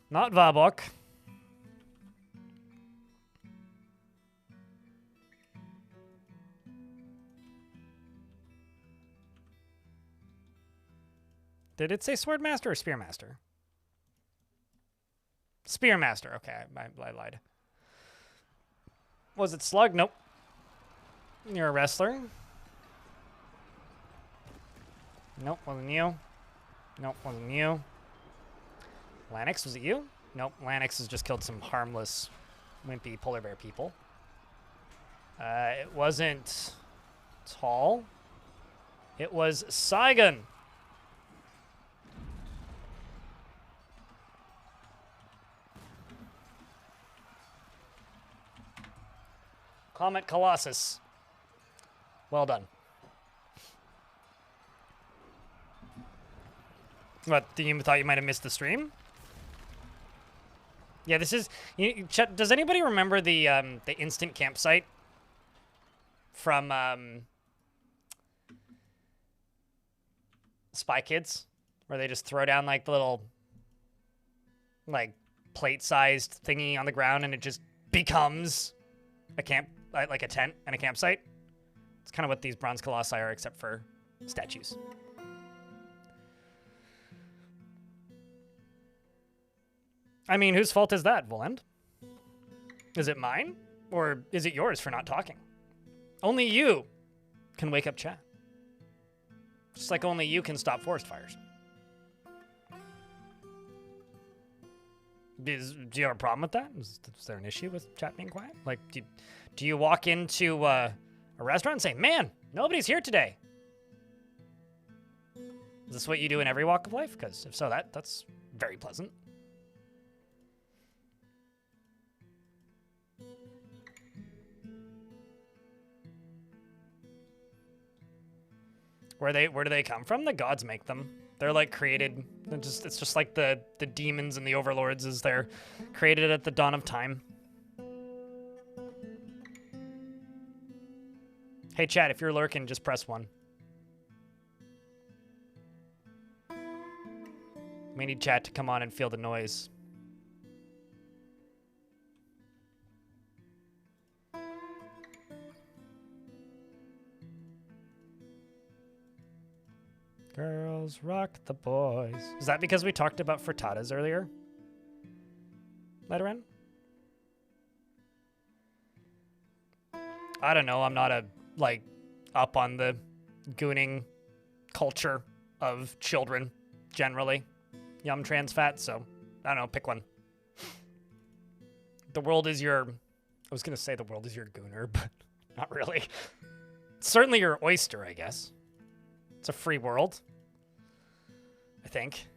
not Vabok. Did it say Swordmaster or Spearmaster? Spearmaster. Okay, I lied. Was it Slug? Nope. You're a wrestler. Nope, wasn't you. Nope, wasn't you. Lanix, was it you? Nope, Lanix has just killed some harmless, wimpy polar bear people. It wasn't Tall. It was Saigon. Comet Colossus. Well done. What, you thought you might have missed the stream? Yeah, this is... does anybody remember the instant campsite from Spy Kids? Where they just throw down, like, the little, like, plate-sized thingy on the ground and it just becomes a camp, like a tent and a campsite? It's kind of what these bronze colossi are, except for statues. I mean, whose fault is that, Volend? Is it mine? Or is it yours for not talking? Only you can wake up chat. Just like only you can stop forest fires. Do you have a problem with that? Is there an issue with chat being quiet? Like, do you walk into a restaurant and say, man, nobody's here today? Is this what you do in every walk of life? Because if so, that's very pleasant. Where do they come from? The gods make them. They're like created. It's just like the demons and the overlords as they're created at the dawn of time. Hey chat, if you're lurking, just press 1. We need chat to come on and feel the noise. Girls rock the boys. Is that because we talked about frittatas earlier? Letterin? I don't know. I'm not up on the gooning culture of children generally. Yum trans fat, so I don't know, pick one. The world is your... I was going to say the world is your gooner, but not really. It's certainly your oyster, I guess. It's a free world, I think.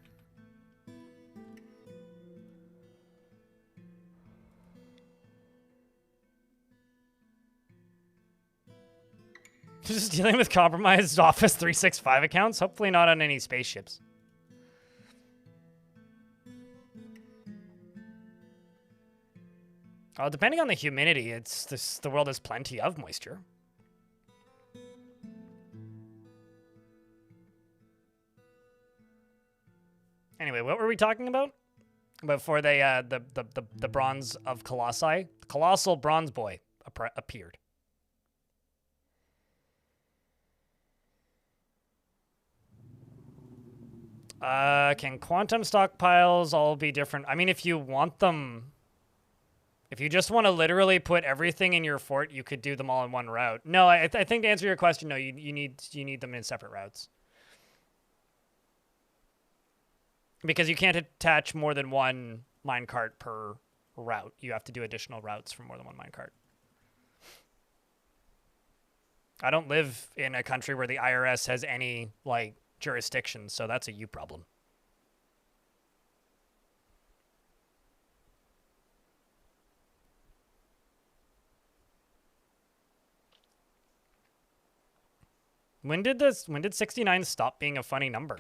Just dealing with compromised Office 365 accounts? Hopefully not on any spaceships. Depending on the humidity, the world has plenty of moisture. Anyway, what were we talking about? Before they the bronze of Colossi, the colossal bronze boy appeared. Can quantum stockpiles all be different? I mean, if you want them, if you just want to literally put everything in your fort, you could do them all in one route. No, I think to answer your question, no, you need them in separate routes. Because you can't attach more than one minecart per route. You have to do additional routes for more than one minecart. I don't live in a country where the IRS has any, like, jurisdiction, so that's a you problem. When did 69 stop being a funny number?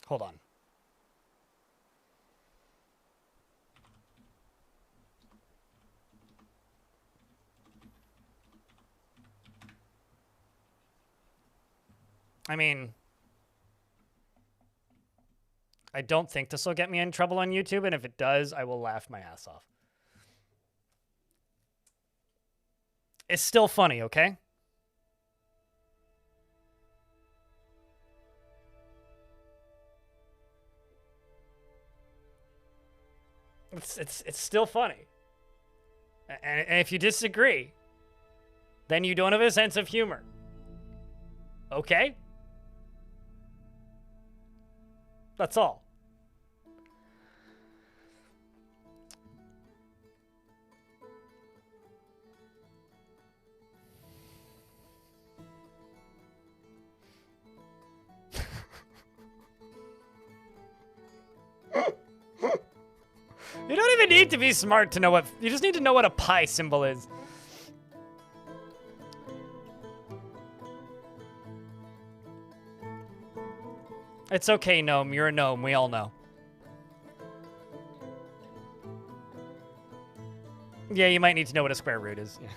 Hold on. I mean, I don't think this will get me in trouble on YouTube, and if it does, I will laugh my ass off. It's still funny, okay? It's still funny. And if you disagree, then you don't have a sense of humor. Okay? That's all. even need to be smart to know what... You just need to know what a pi symbol is. It's okay, gnome. You're a gnome. We all know. Yeah, you might need to know what a square root is. Yeah.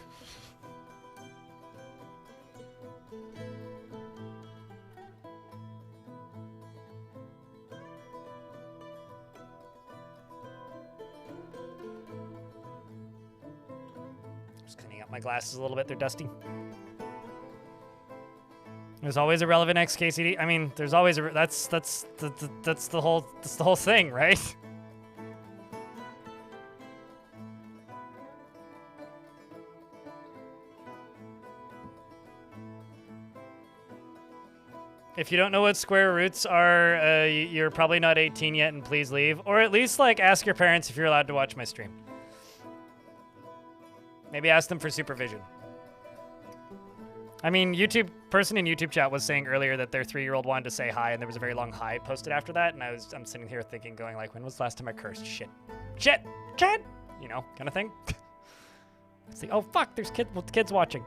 Just cleaning up my glasses a little bit. They're dusty. There's always a relevant XKCD. I mean, there's always a... That's the whole thing, right? If you don't know what square roots are, you're probably not 18 yet, and please leave. Or at least, like, ask your parents if you're allowed to watch my stream. Maybe ask them for supervision. I mean, person in YouTube chat was saying earlier that their 3-year-old wanted to say hi, and there was a very long hi posted after that, and I'm sitting here thinking, going like, when was the last time I cursed? Shit. You know, kind of thing. It's like, oh fuck, there's kids watching.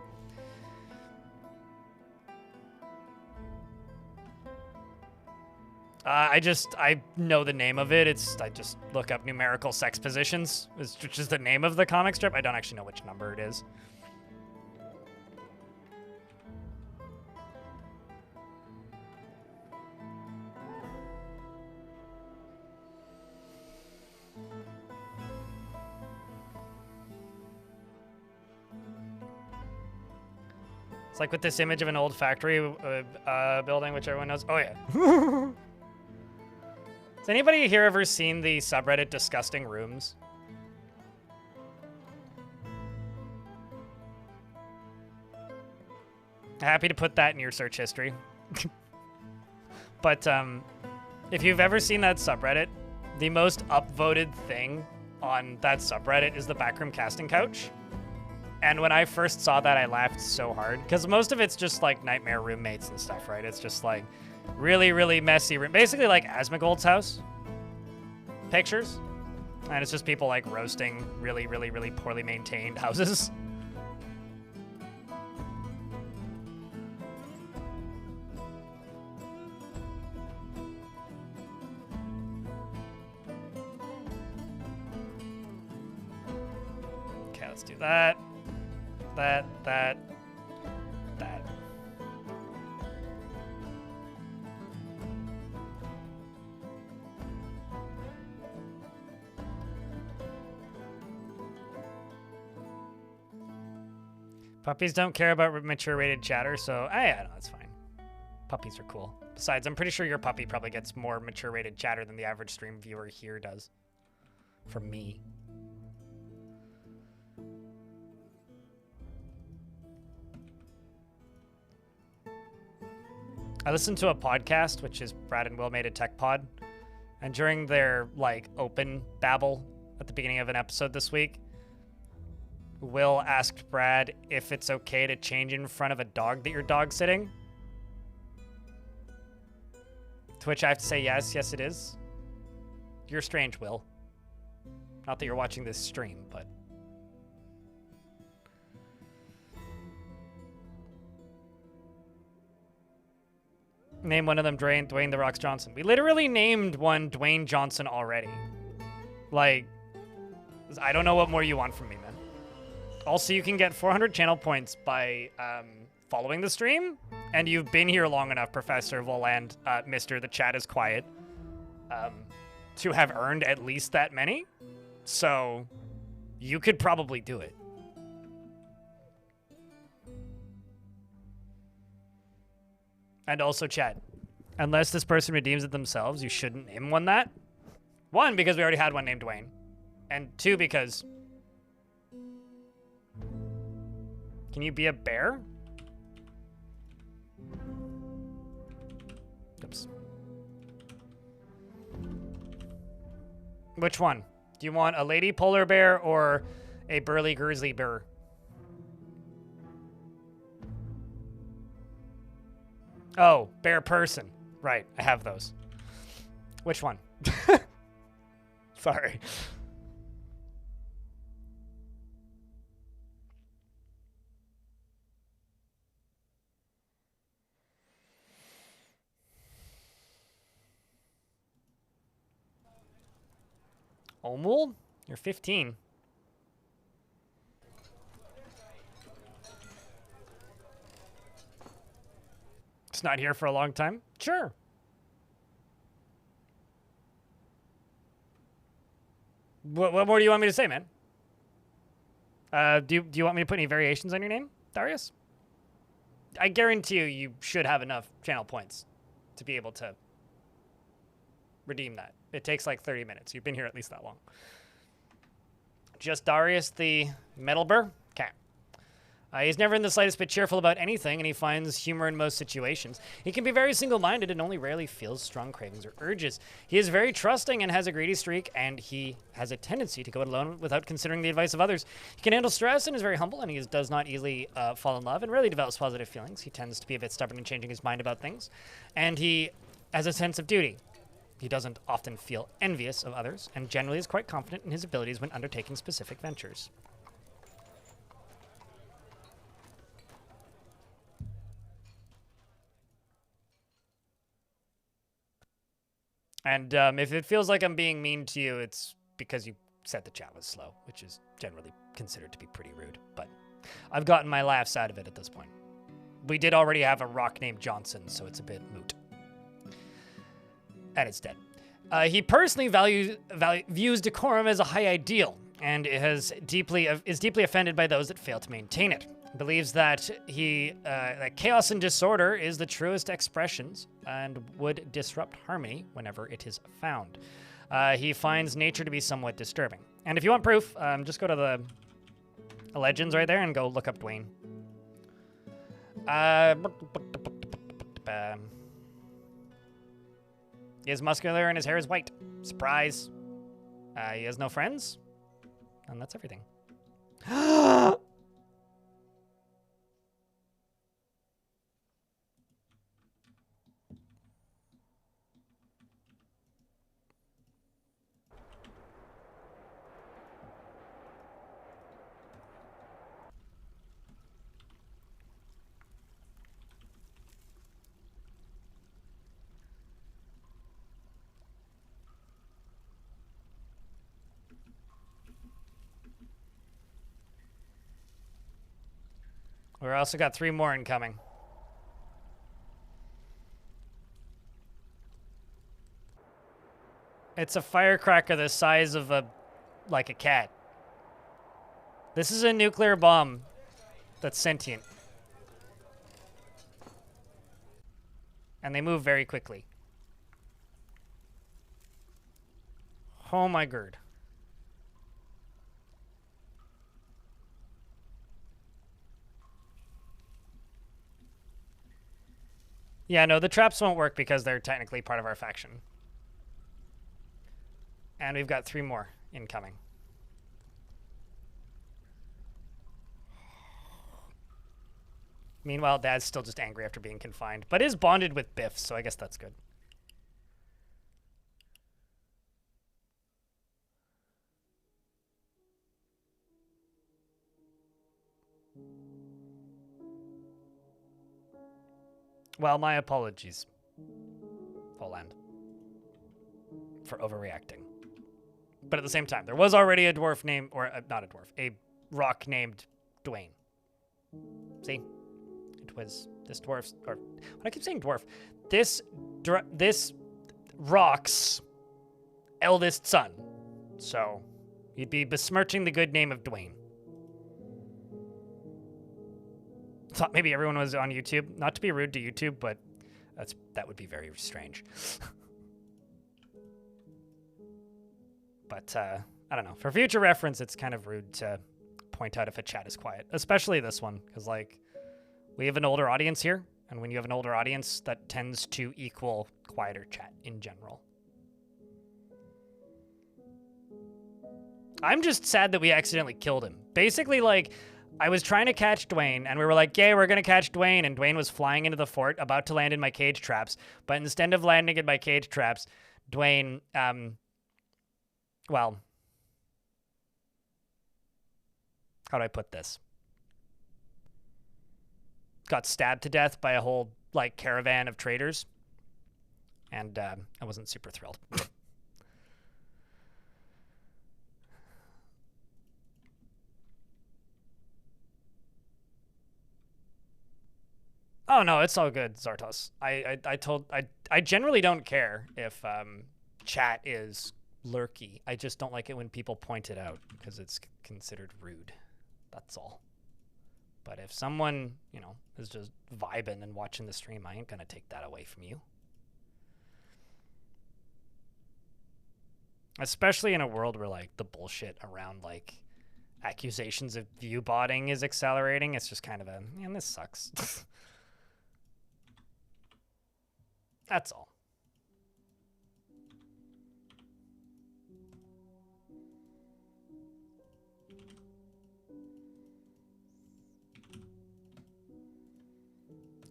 I know the name of it. I just look up numerical sex positions, which is the name of the comic strip. I don't actually know which number it is. It's like with this image of an old factory building, which everyone knows. Oh, yeah. Has anybody here ever seen the subreddit Disgusting Rooms? Happy to put that in your search history. But if you've ever seen that subreddit, the most upvoted thing on that subreddit is the backroom casting couch. And when I first saw that, I laughed so hard. Because most of it's just like nightmare roommates and stuff, right? It's just like really, really messy room. Basically like Asmongold's house pictures. And it's just people like roasting really, really, really poorly maintained houses. Okay, let's do that. That. Puppies don't care about mature rated chatter, so yeah, no, that's fine. Puppies are cool. Besides, I'm pretty sure your puppy probably gets more mature rated chatter than the average stream viewer here does. For me. I listened to a podcast, which is Brad and Will Made a Tech Pod, and during their like open babble at the beginning of an episode this week, Will asked Brad if it's okay to change in front of a dog that you're dog sitting. To which I have to say yes, it is. You're strange, Will. Not that you're watching this stream, but... Name one of them Dwayne The Rock Johnson. We literally named one Dwayne Johnson already. Like, I don't know what more you want from me, man. Also, you can get 400 channel points by following the stream. And you've been here long enough, Professor Voland, Mr. The Chat is Quiet, to have earned at least that many. So, you could probably do it. And also, chat, unless this person redeems it themselves, you shouldn't name one that. 1, because we already had one named Dwayne. And 2, because... Can you be a bear? Oops. Which one? Do you want a lady polar bear or a burly grizzly bear? Oh, bear person. Right, I have those. Which one? Sorry. Omul? You're 15. It's not here for a long time? Sure. What more do you want me to say, man? Do you want me to put any variations on your name, Darius? I guarantee you should have enough channel points to be able to redeem that. It takes like 30 minutes. You've been here at least that long. Just Darius the Metalbur? Okay. He's never in the slightest bit cheerful about anything, and he finds humor in most situations. He can be very single-minded and only rarely feels strong cravings or urges. He is very trusting and has a greedy streak, and he has a tendency to go it alone without considering the advice of others. He can handle stress and is very humble, and he does not easily fall in love and rarely develops positive feelings. He tends to be a bit stubborn in changing his mind about things, and he has a sense of duty. He doesn't often feel envious of others, and generally is quite confident in his abilities when undertaking specific ventures. And if it feels like I'm being mean to you, it's because you said the chat was slow, which is generally considered to be pretty rude. But I've gotten my laughs out of it at this point. We did already have a rock named Johnson, so it's a bit moot. And it's dead. He personally views decorum as a high ideal, and is deeply offended by those that fail to maintain it. Believes that that chaos and disorder is the truest expressions and would disrupt harmony whenever it is found. He finds nature to be somewhat disturbing. And if you want proof, just go to the legends right there and go look up Dwayne. He is muscular and his hair is white. Surprise. He has no friends. And that's everything. We also got 3 more incoming. It's a firecracker the size of a cat. This is a nuclear bomb that's sentient. And they move very quickly. Oh my god. Yeah, no, the traps won't work because they're technically part of our faction. And we've got 3 more incoming. Meanwhile, Dad's still just angry after being confined, but is bonded with Biff, so I guess that's good. Well, my apologies, Voland, for overreacting. But at the same time, there was already a dwarf named, or not a dwarf, a rock named Dwayne. See? It was this dwarf's, or what I keep saying dwarf, this rock's eldest son. So you'd be besmirching the good name of Dwayne. Thought maybe everyone was on YouTube. Not to be rude to YouTube, but that would be very strange. But I don't know. For future reference, it's kind of rude to point out if a chat is quiet, especially this one, because like we have an older audience here, and when you have an older audience, that tends to equal quieter chat in general. I'm just sad that we accidentally killed him. Basically, like, I was trying to catch Dwayne, and we were like, yay, we're going to catch Dwayne, and Dwayne was flying into the fort, about to land in my cage traps, but instead of landing in my cage traps, Dwayne, well, how do I put this? Got stabbed to death by a whole, like, caravan of traders, and I wasn't super thrilled. Oh no, it's all good, Zartos. I generally don't care if chat is lurky. I just don't like it when people point it out because it's considered rude. That's all. But if someone, you know, is just vibing and watching the stream, I ain't gonna take that away from you. Especially in a world where like the bullshit around like accusations of view botting is accelerating. It's just kind of a, man, this sucks. That's all.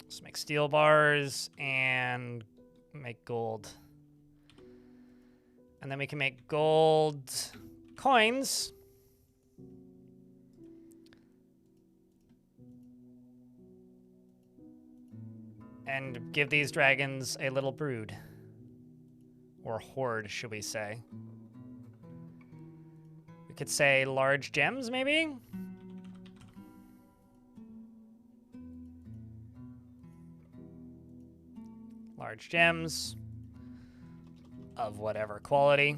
Let's make steel bars and make gold. And then we can make gold coins. And give these dragons a little brood. Or horde, should we say. We could say large gems, maybe? Large gems of whatever quality.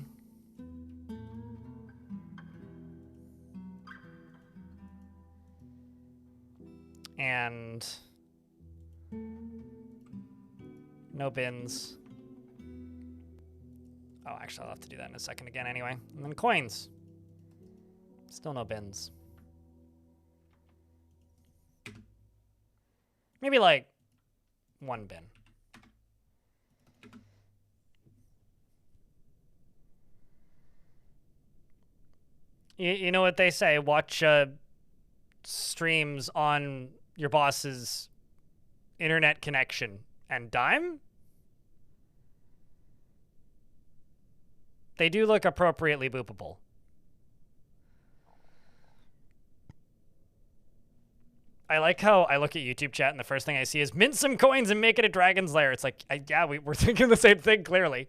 And no bins. Oh, actually, I'll have to do that in a second again anyway. And then coins. Still no bins. Maybe like one bin. You know what they say, watch streams on your boss's internet connection and dime? They do look appropriately boopable. I like how I look at YouTube chat and the first thing I see is mint some coins and make it a dragon's lair. It's like, yeah, we're thinking the same thing, clearly.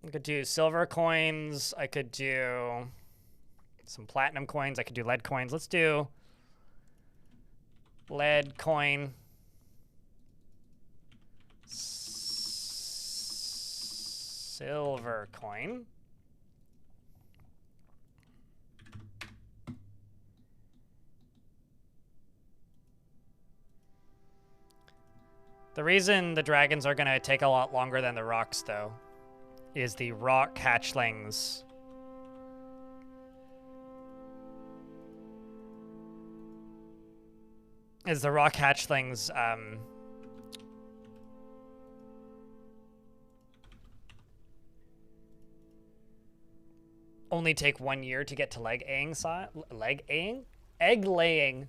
I could do silver coins. I could do some platinum coins. I could do lead coins. Let's do lead coin. Silver coin. The reason the dragons are going to take a lot longer than the rocks, though, is the rock hatchlings. Only take 1 year to get to egg laying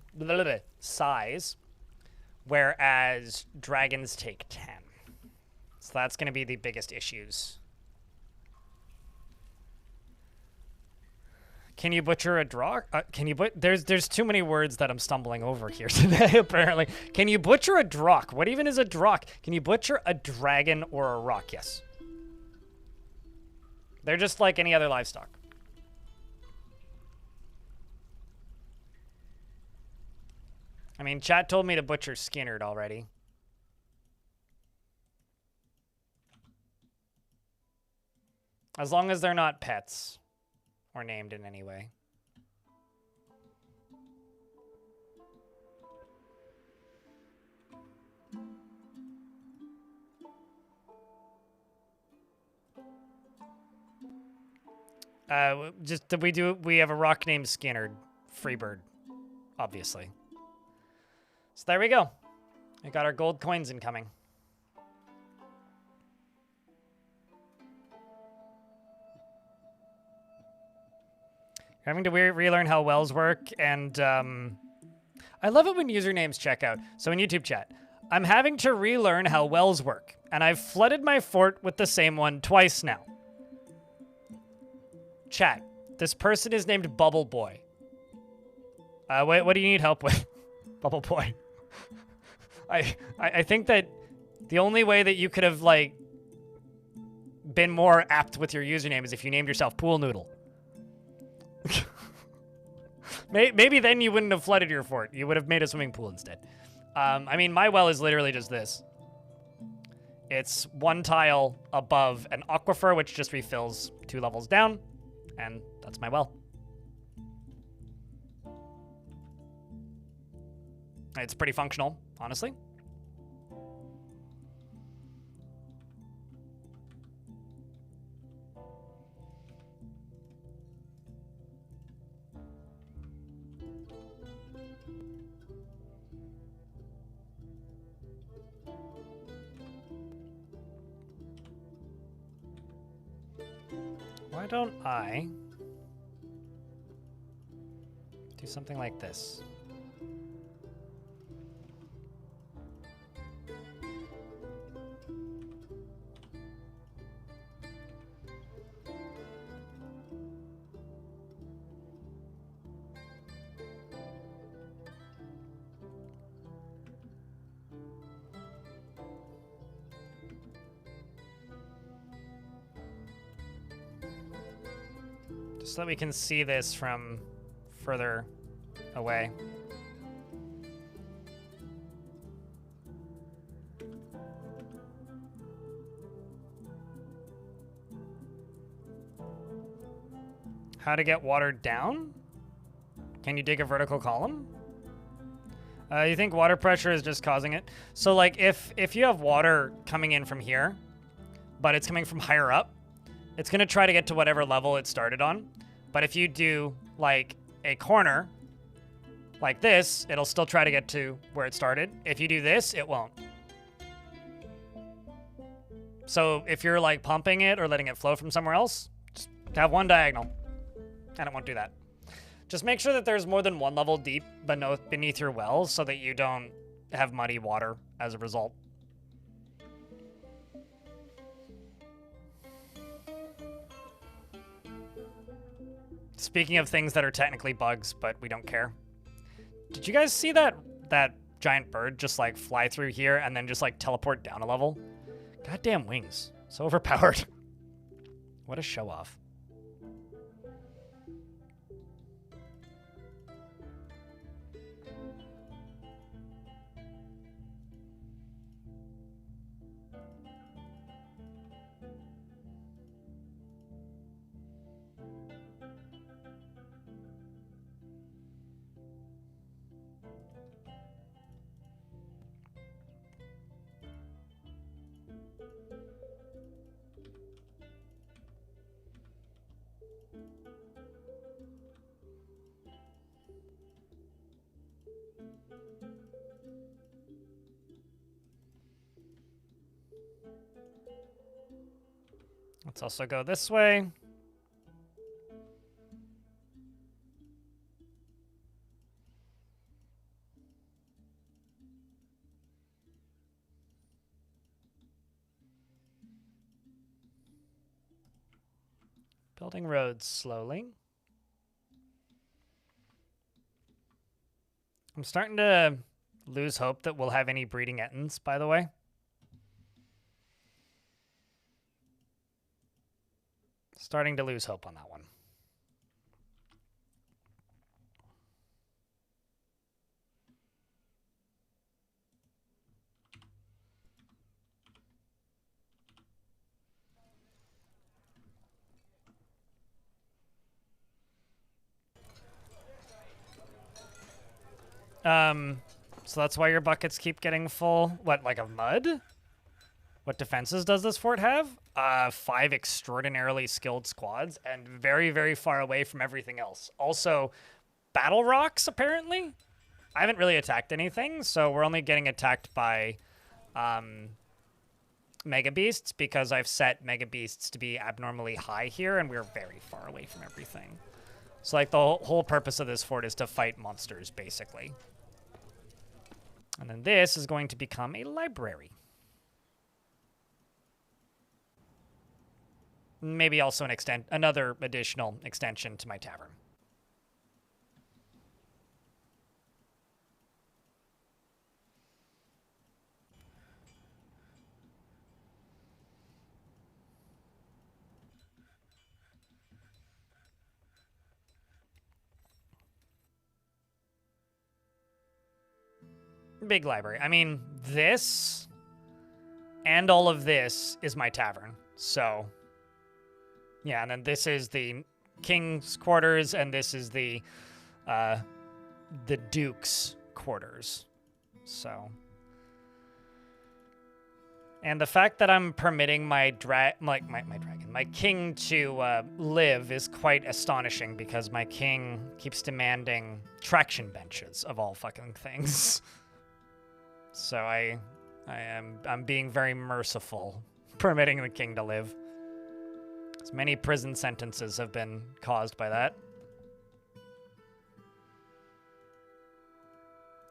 size, whereas dragons take 10. So that's going to be the biggest issues. Can you butcher a draw? There's too many words that I'm stumbling over here today, apparently. Can you butcher a drock? What even is a drock? Can you butcher a dragon or a rock? Yes. They're just like any other livestock. I mean, chat told me to butcher Skinnerd already. As long as they're not pets. Or named in any way. We have a rock named Skinnerd. Freebird, obviously. So there we go. We got our gold coins incoming. Having to relearn how wells work, and I love it when usernames check out. So in YouTube chat, I'm having to relearn how wells work, and I've flooded my fort with the same one twice now. Chat, this person is named Bubble Boy. What do you need help with? Bubble Boy. I think that the only way that you could have, like, been more apt with your username is if you named yourself Pool Noodle. Maybe then you wouldn't have flooded your fort. You would have made a swimming pool instead. I mean, my well is literally just this. It's one tile above an aquifer, which just refills 2 levels down, and that's my well. It's pretty functional, honestly. Why don't I do something like this? So that we can see this from further away. How to get water down? Can you dig a vertical column? You think water pressure is just causing it? So like if you have water coming in from here, but it's coming from higher up, it's gonna try to get to whatever level it started on. But if you do like a corner like this, it'll still try to get to where it started. If you do this, it won't. So if you're like pumping it or letting it flow from somewhere else, just have one diagonal and it won't do that. Just make sure that there's more than one level deep beneath your well so that you don't have muddy water as a result. Speaking of things that are technically bugs, but we don't care. Did you guys see that giant bird just like fly through here and then just like teleport down a level? Goddamn wings. So overpowered. What a show off. Let's also go this way. Building roads slowly. I'm starting to lose hope that we'll have any breeding ettins, by the way. Starting to lose hope on that one. So that's why your buckets keep getting full. What, like of mud? What defenses does this fort have? 5 extraordinarily skilled squads and very, very far away from everything else. Also, battle rocks, apparently? I haven't really attacked anything, so we're only getting attacked by Mega Beasts because I've set Mega Beasts to be abnormally high here, and we're very far away from everything. So, like, the whole purpose of this fort is to fight monsters, basically. And then this is going to become a library. Maybe also another additional extension to my tavern. big library. I mean, this and all of this is my tavern. So, yeah, and then this is the king's quarters, and this is the duke's quarters. So, and the fact that I'm permitting my king to live is quite astonishing because my king keeps demanding traction benches of all fucking things. So I'm being very merciful, permitting the king to live. As many prison sentences have been caused by that.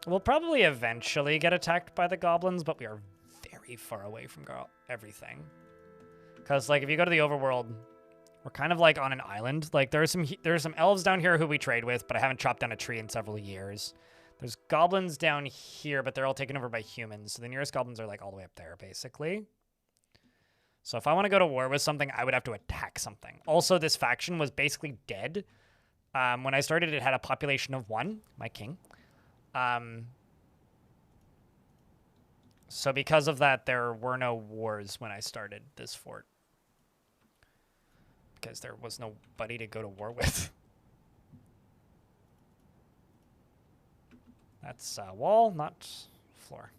We'll probably eventually get attacked by the goblins, but we are very far away from everything. Because, like, if you go to the overworld, we're kind of like on an island. Like, there are some elves down here who we trade with, but I haven't chopped down a tree in several years. There's goblins down here, but they're all taken over by humans. So the nearest goblins are like all the way up there, basically. So if I want to go to war with something, I would have to attack something. Also, this faction was basically dead. When I started, it had a population of 1, my king. So because of that, there were no wars when I started this fort. Because there was nobody to go to war with. That's wall, not floor.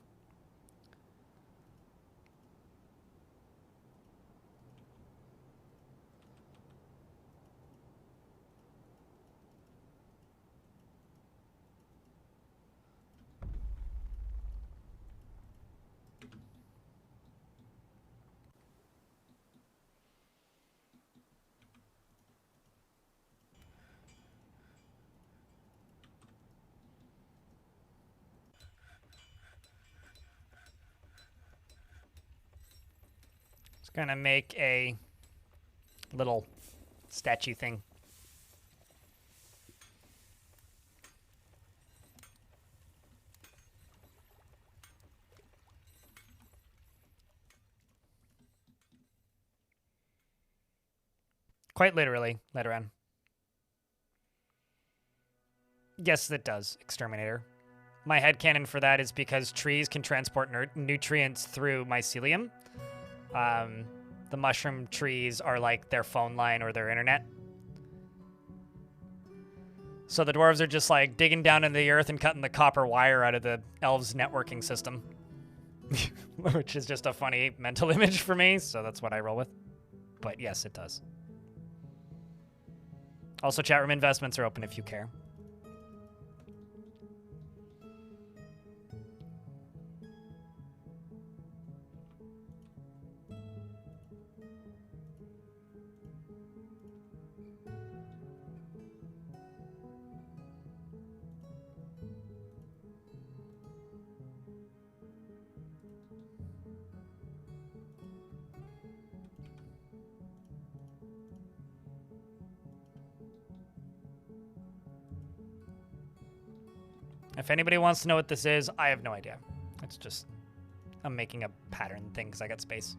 Gonna make a little statue thing. Quite literally, later on. Yes, it does, Exterminator. My headcanon for that is because trees can transport nutrients through mycelium. The mushroom trees are like their phone line or their internet. So the dwarves are just like digging down into the earth and cutting the copper wire out of the elves' networking system. Which is just a funny mental image for me, so that's what I roll with. But yes, it does. Also, chat room investments are open if you care. If anybody wants to know what this is, I have no idea. It's just, I'm making a pattern thing because I got space.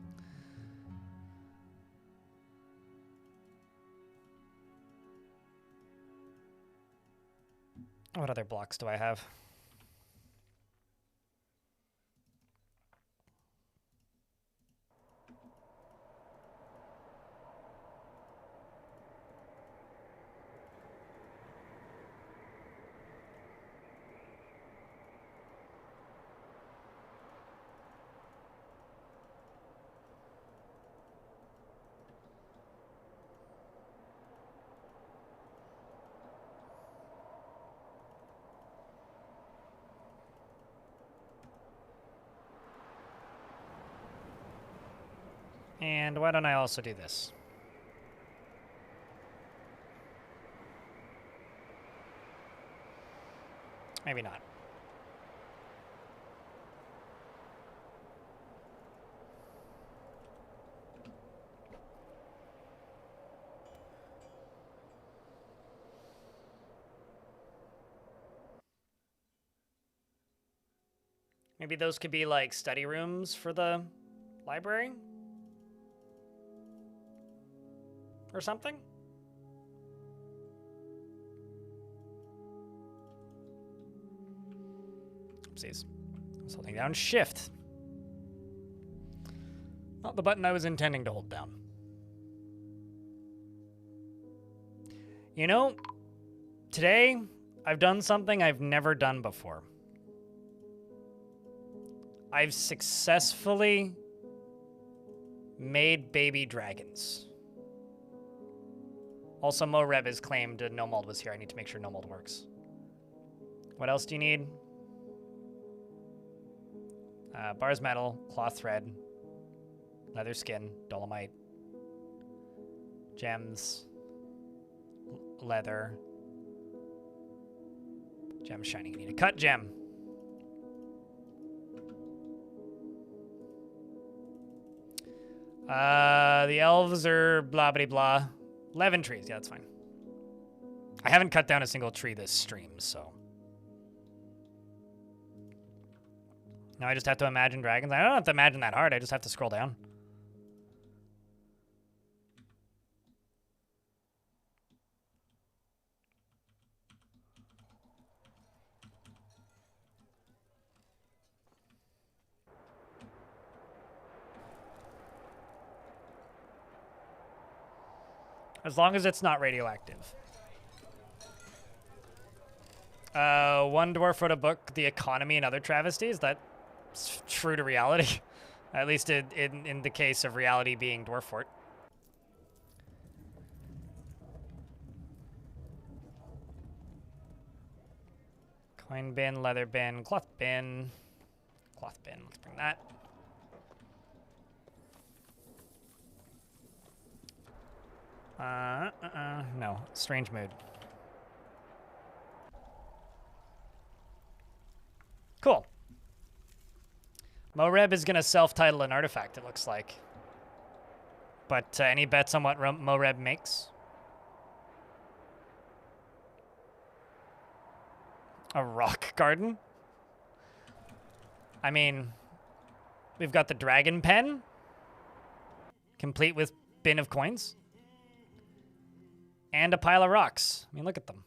What other blocks do I have? And why don't I also do this? Maybe not. Maybe those could be like study rooms for the library? Or something? Oopsies. was holding down shift. Not the button I was intending to hold down. You know, today I've done something I've never done before. I've successfully made baby dragons. Also, Moreb has claimed No Mold was here. I need to make sure No Mold works. What else do you need? Bars metal, cloth thread, leather skin, dolomite, gems, leather, gem shining. You need a cut gem. The elves are blah blah blah. 11 trees, yeah, that's fine. I haven't cut down a single tree this stream, so. Now I just have to imagine dragons. I don't have to imagine that hard, I just have to scroll down. As long as it's not radioactive. One dwarf wrote a book, The Economy and Other Travesties. That's true to reality. At least in the case of reality being Dwarf Fort. Coin bin, leather bin, cloth bin. Cloth bin, let's bring that. No. Strange mood. Cool. Moreb is going to self-title an artifact, it looks like. But any bets on what Moreb makes? A rock garden? I mean, we've got the dragon pen, complete with bin of coins. And a pile of rocks. I mean, look at them.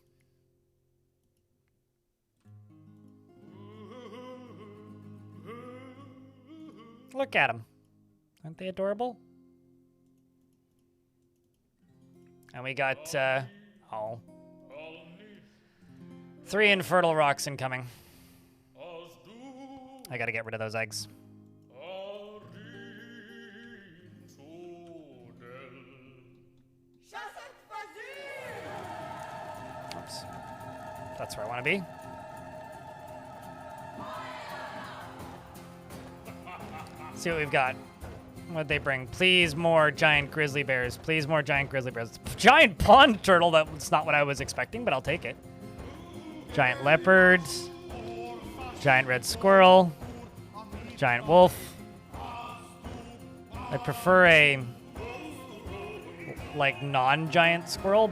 Look at them. Aren't they adorable? And we got, 3 infertile rocks incoming. I gotta get rid of those eggs. Oops. That's where I want to be. See what we've got. What'd they bring? Please more giant grizzly bears. Please more giant grizzly bears. Giant pond turtle. That's not what I was expecting, but I'll take it. Giant leopards. Giant red squirrel. Giant wolf. I prefer a like non-giant squirrel,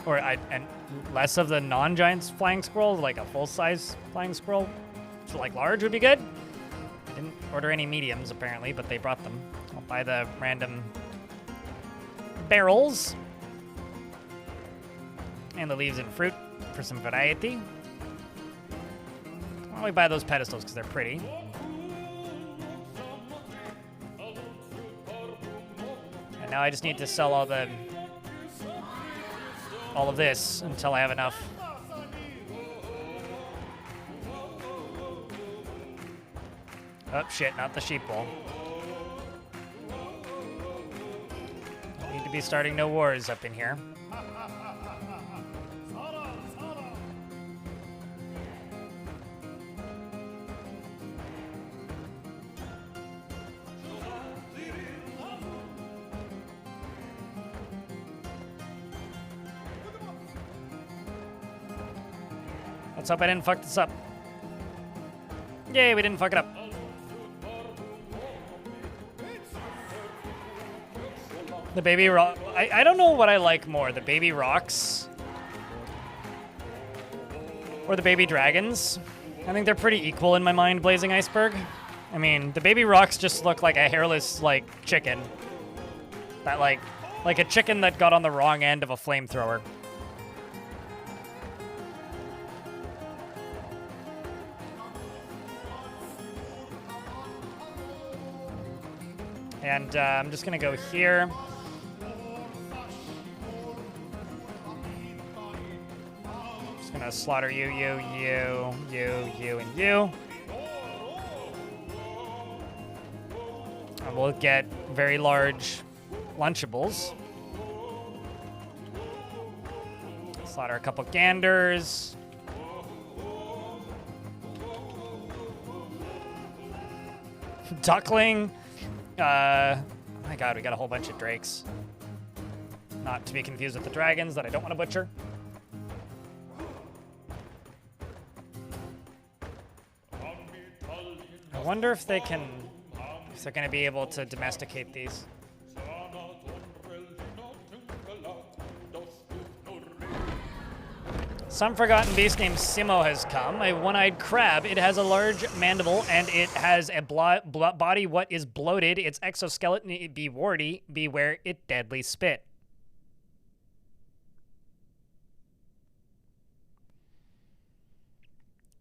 and less of the non-giant flying squirrel, like a full-size flying squirrel. So like large would be good. I didn't order any mediums apparently, but they brought them. I'll buy the random barrels and the leaves and fruit for some variety. Why don't we buy those pedestals because they're pretty? And now I just need to sell all of this until I have enough. Oh shit, not the sheep wool. Need to be starting no wars up in here. Let's hope I didn't fuck this up. Yay, we didn't fuck it up. The baby rock. I don't know what I like more, the baby rocks or the baby dragons. I think they're pretty equal in my mind, Blazing Iceberg. I mean, the baby rocks just look like a hairless, like, chicken. That, like a chicken that got on the wrong end of a flamethrower. And I'm just going to go here. Just going to slaughter you, and you. And we'll get very large Lunchables. Slaughter a couple Ganders. Duckling. Oh my god, we got a whole bunch of Drakes. Not to be confused with the dragons that I don't want to butcher. I wonder if they can... if they're going to be able to domesticate these. Some forgotten beast named Simo has come, a one-eyed crab. It has a large mandible, and it has a body what is bloated. Its exoskeleton be warty, beware it deadly spit.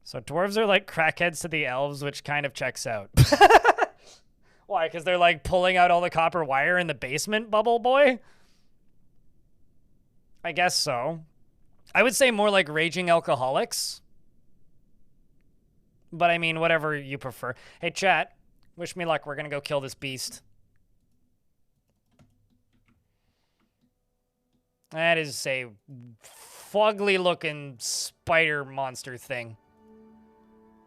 So dwarves are like crackheads to the elves, which kind of checks out. Why? Because they're like pulling out all the copper wire in the basement, Bubble Boy? I guess so. I would say more like raging alcoholics. But I mean, whatever you prefer. Hey, chat, wish me luck. We're going to go kill this beast. That is a fugly-looking spider monster thing.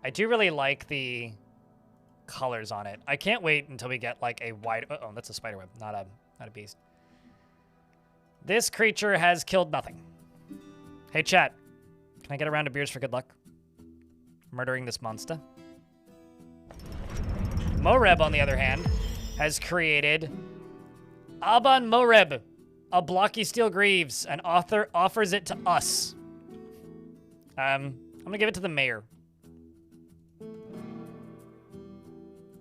I do really like the colors on it. I can't wait until we get like a wide... Uh-oh, that's a spiderweb, not a beast. This creature has killed nothing. Hey, chat. Can I get a round of beers for good luck? Murdering this monster. Moreb, on the other hand, has created Aban Moreb, a blocky steel greaves, and offers it to us. I'm gonna give it to the mayor.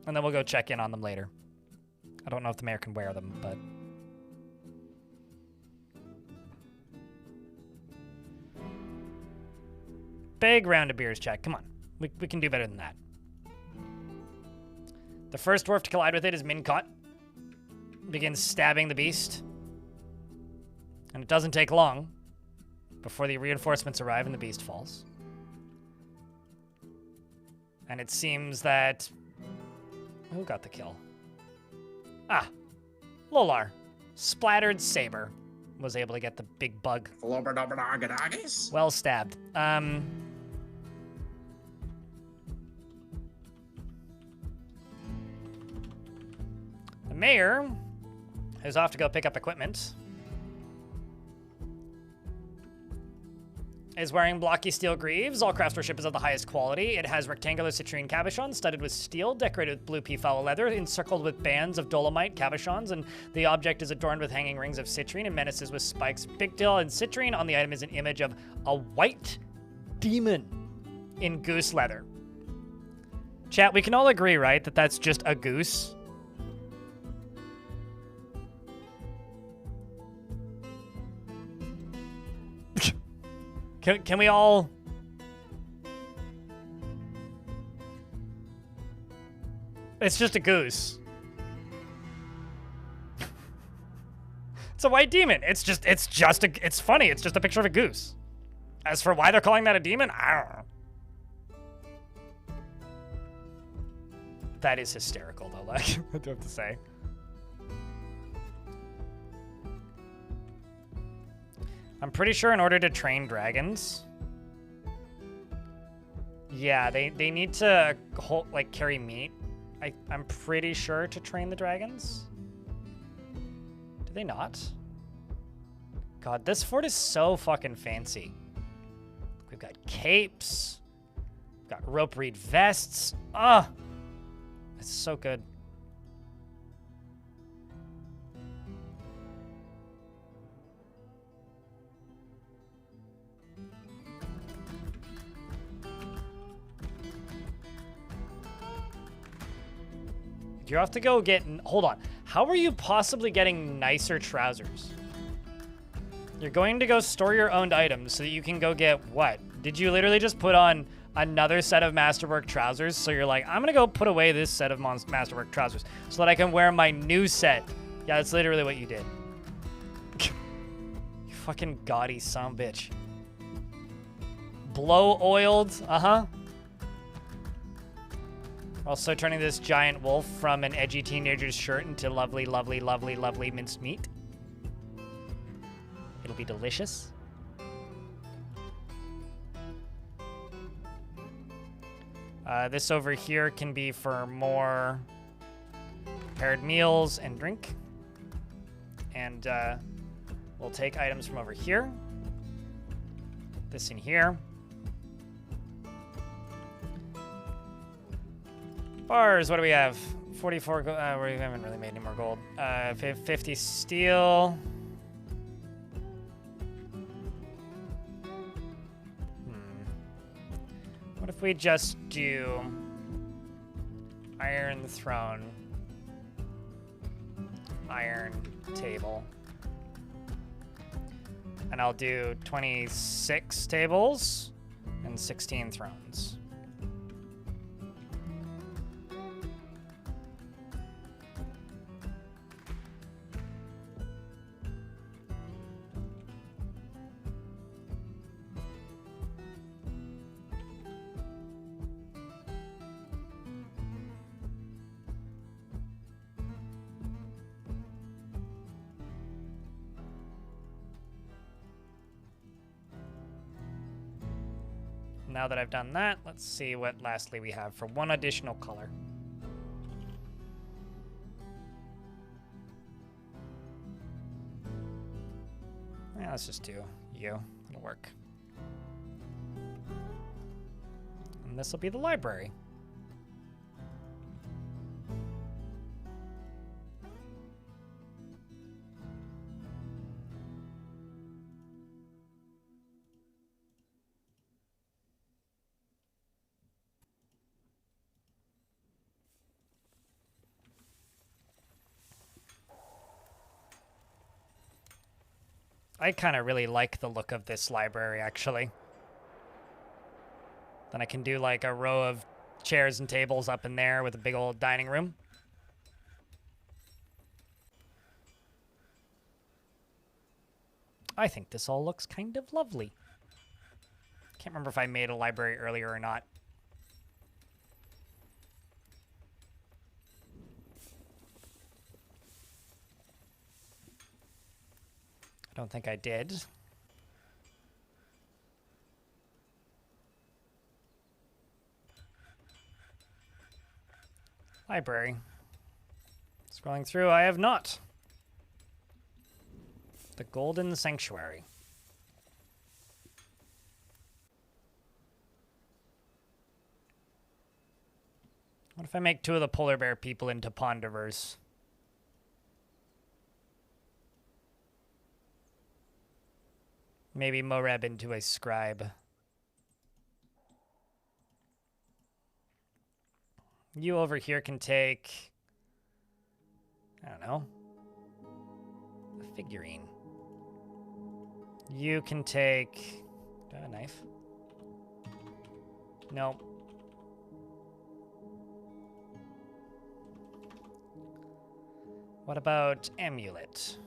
And then we'll go check in on them later. I don't know if the mayor can wear them, but... Big round of beers, chat. Come on. We can do better than that. The first dwarf to collide with it is Mincot. Begins stabbing the beast. And it doesn't take long before the reinforcements arrive and the beast falls. And it seems that... Who got the kill? Ah, Lolar. Splattered Saber was able to get the big bug. Well stabbed. The mayor is off to go pick up equipment. Is wearing blocky steel greaves. All craftsmanship is of the highest quality. It has rectangular citrine cabochons studded with steel, decorated with blue peafowl leather, encircled with bands of dolomite cabochons, and the object is adorned with hanging rings of citrine and menaces with spikes. Pigtail and citrine. On the item is an image of a white demon in goose leather. Chat, we can all agree, right, that that's just a goose? Can we all... It's just a goose. It's a white demon. It's funny. It's just a picture of a goose. As for why they're calling that a demon, I don't know. That is hysterical, though, like, I do have to say. I'm pretty sure in order to train dragons, yeah, they need to carry meat. I'm pretty sure to train the dragons. Do they not? God, this fort is so fucking fancy. We've got capes. We've got rope reed vests. Ah, it's so good. You're off to go get... Hold on. How are you possibly getting nicer trousers? You're going to go store your owned items so that you can go get what? Did you literally just put on another set of Masterwork trousers. So you're like, I'm going to go put away this set of Masterwork trousers so that I can wear my new set. Yeah, that's literally what you did. You fucking gaudy son of a bitch. Blow oiled. Uh-huh. Also turning this giant wolf from an edgy teenager's shirt into lovely, lovely, lovely, lovely minced meat. It'll be delicious. This over here can be for more prepared meals and drink. And we'll take items from over here. This in here. Bars, what do we have? 44 gold. We haven't really made any more gold. 50 steel. What if we just do iron throne, iron table, and I'll do 26 tables and 16 thrones. Now that I've done that, let's see what lastly we have for one additional color. Yeah, let's just do you. It'll work. And this will be the library. I kind of really like the look of this library, actually. Then I can do like a row of chairs and tables up in there with a big old dining room. I think this all looks kind of lovely. Can't remember if I made a library earlier or not. I don't think I did. Library. Scrolling through, I have not. The Golden Sanctuary. What if I make 2 of the polar bear people into Ponderverse? Maybe Moreb into a scribe. You over here can take, I don't know, a figurine. You can take, do I have a knife? Nope. What about amulet?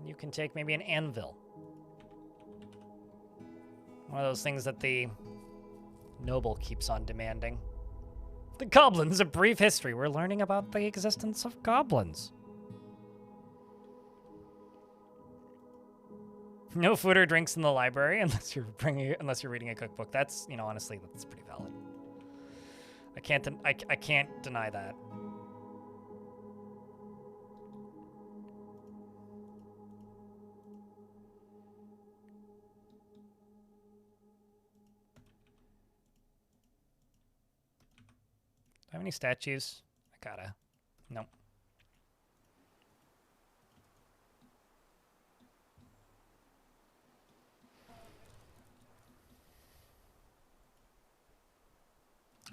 You can take maybe an anvil. One of those things that the noble keeps on demanding. The goblins, a brief history. We're learning about the existence of goblins. No food or drinks in the library unless you're reading a cookbook. That's, you know, honestly, that's pretty valid. I can't deny that. Do I have any statues? I gotta. Nope.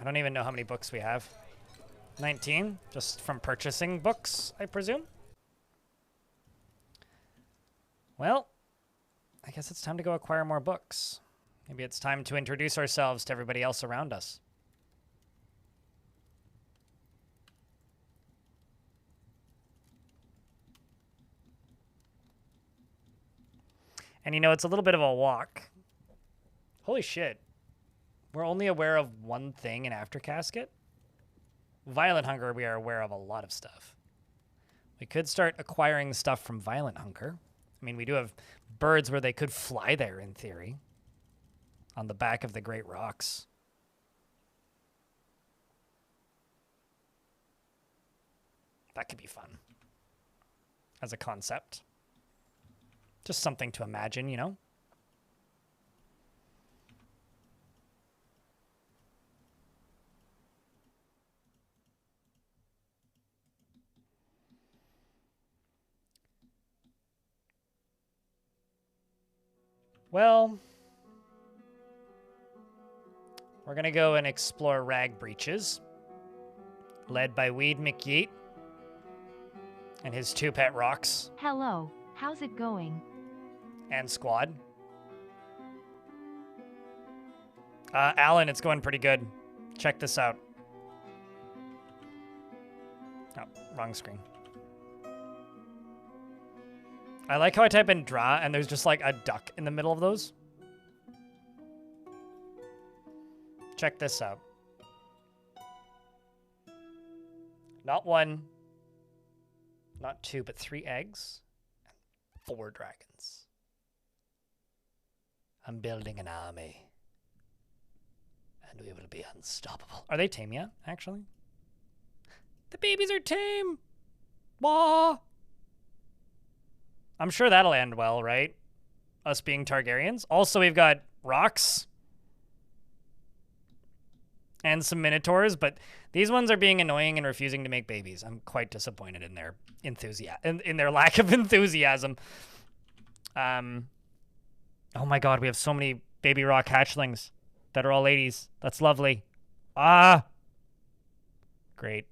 I don't even know how many books we have. 19, just from purchasing books, I presume. Well, I guess it's time to go acquire more books. Maybe it's time to introduce ourselves to everybody else around us. And you know, it's a little bit of a walk. Holy shit. We're only aware of one thing in After Casket. Violent Hunger, we are aware of a lot of stuff. We could start acquiring stuff from Violent Hunger. I mean, we do have birds where they could fly there, in theory. On the back of the Great Rocks. That could be fun. As a concept. Just something to imagine, you know? Well, we're going to go and explore Rag Breaches, led by Weed McYeet and his 2 pet rocks. Hello, how's it going? And Squad. Alan, it's going pretty good. Check this out. Oh, wrong screen. I like how I type in draw and there's just like a duck in the middle of those. Check this out. Not 1, not 2, but 3 eggs and 4 dragons. I'm building an army. And we will be unstoppable. Are they tame yet, actually? The babies are tame! Wah! I'm sure that'll end well, right? Us being Targaryens. Also, we've got rocks. And some minotaurs, but these ones are being annoying and refusing to make babies. I'm quite disappointed in their in their lack of enthusiasm. Oh my god, we have so many baby rock hatchlings that are all ladies. That's lovely. Ah! Great.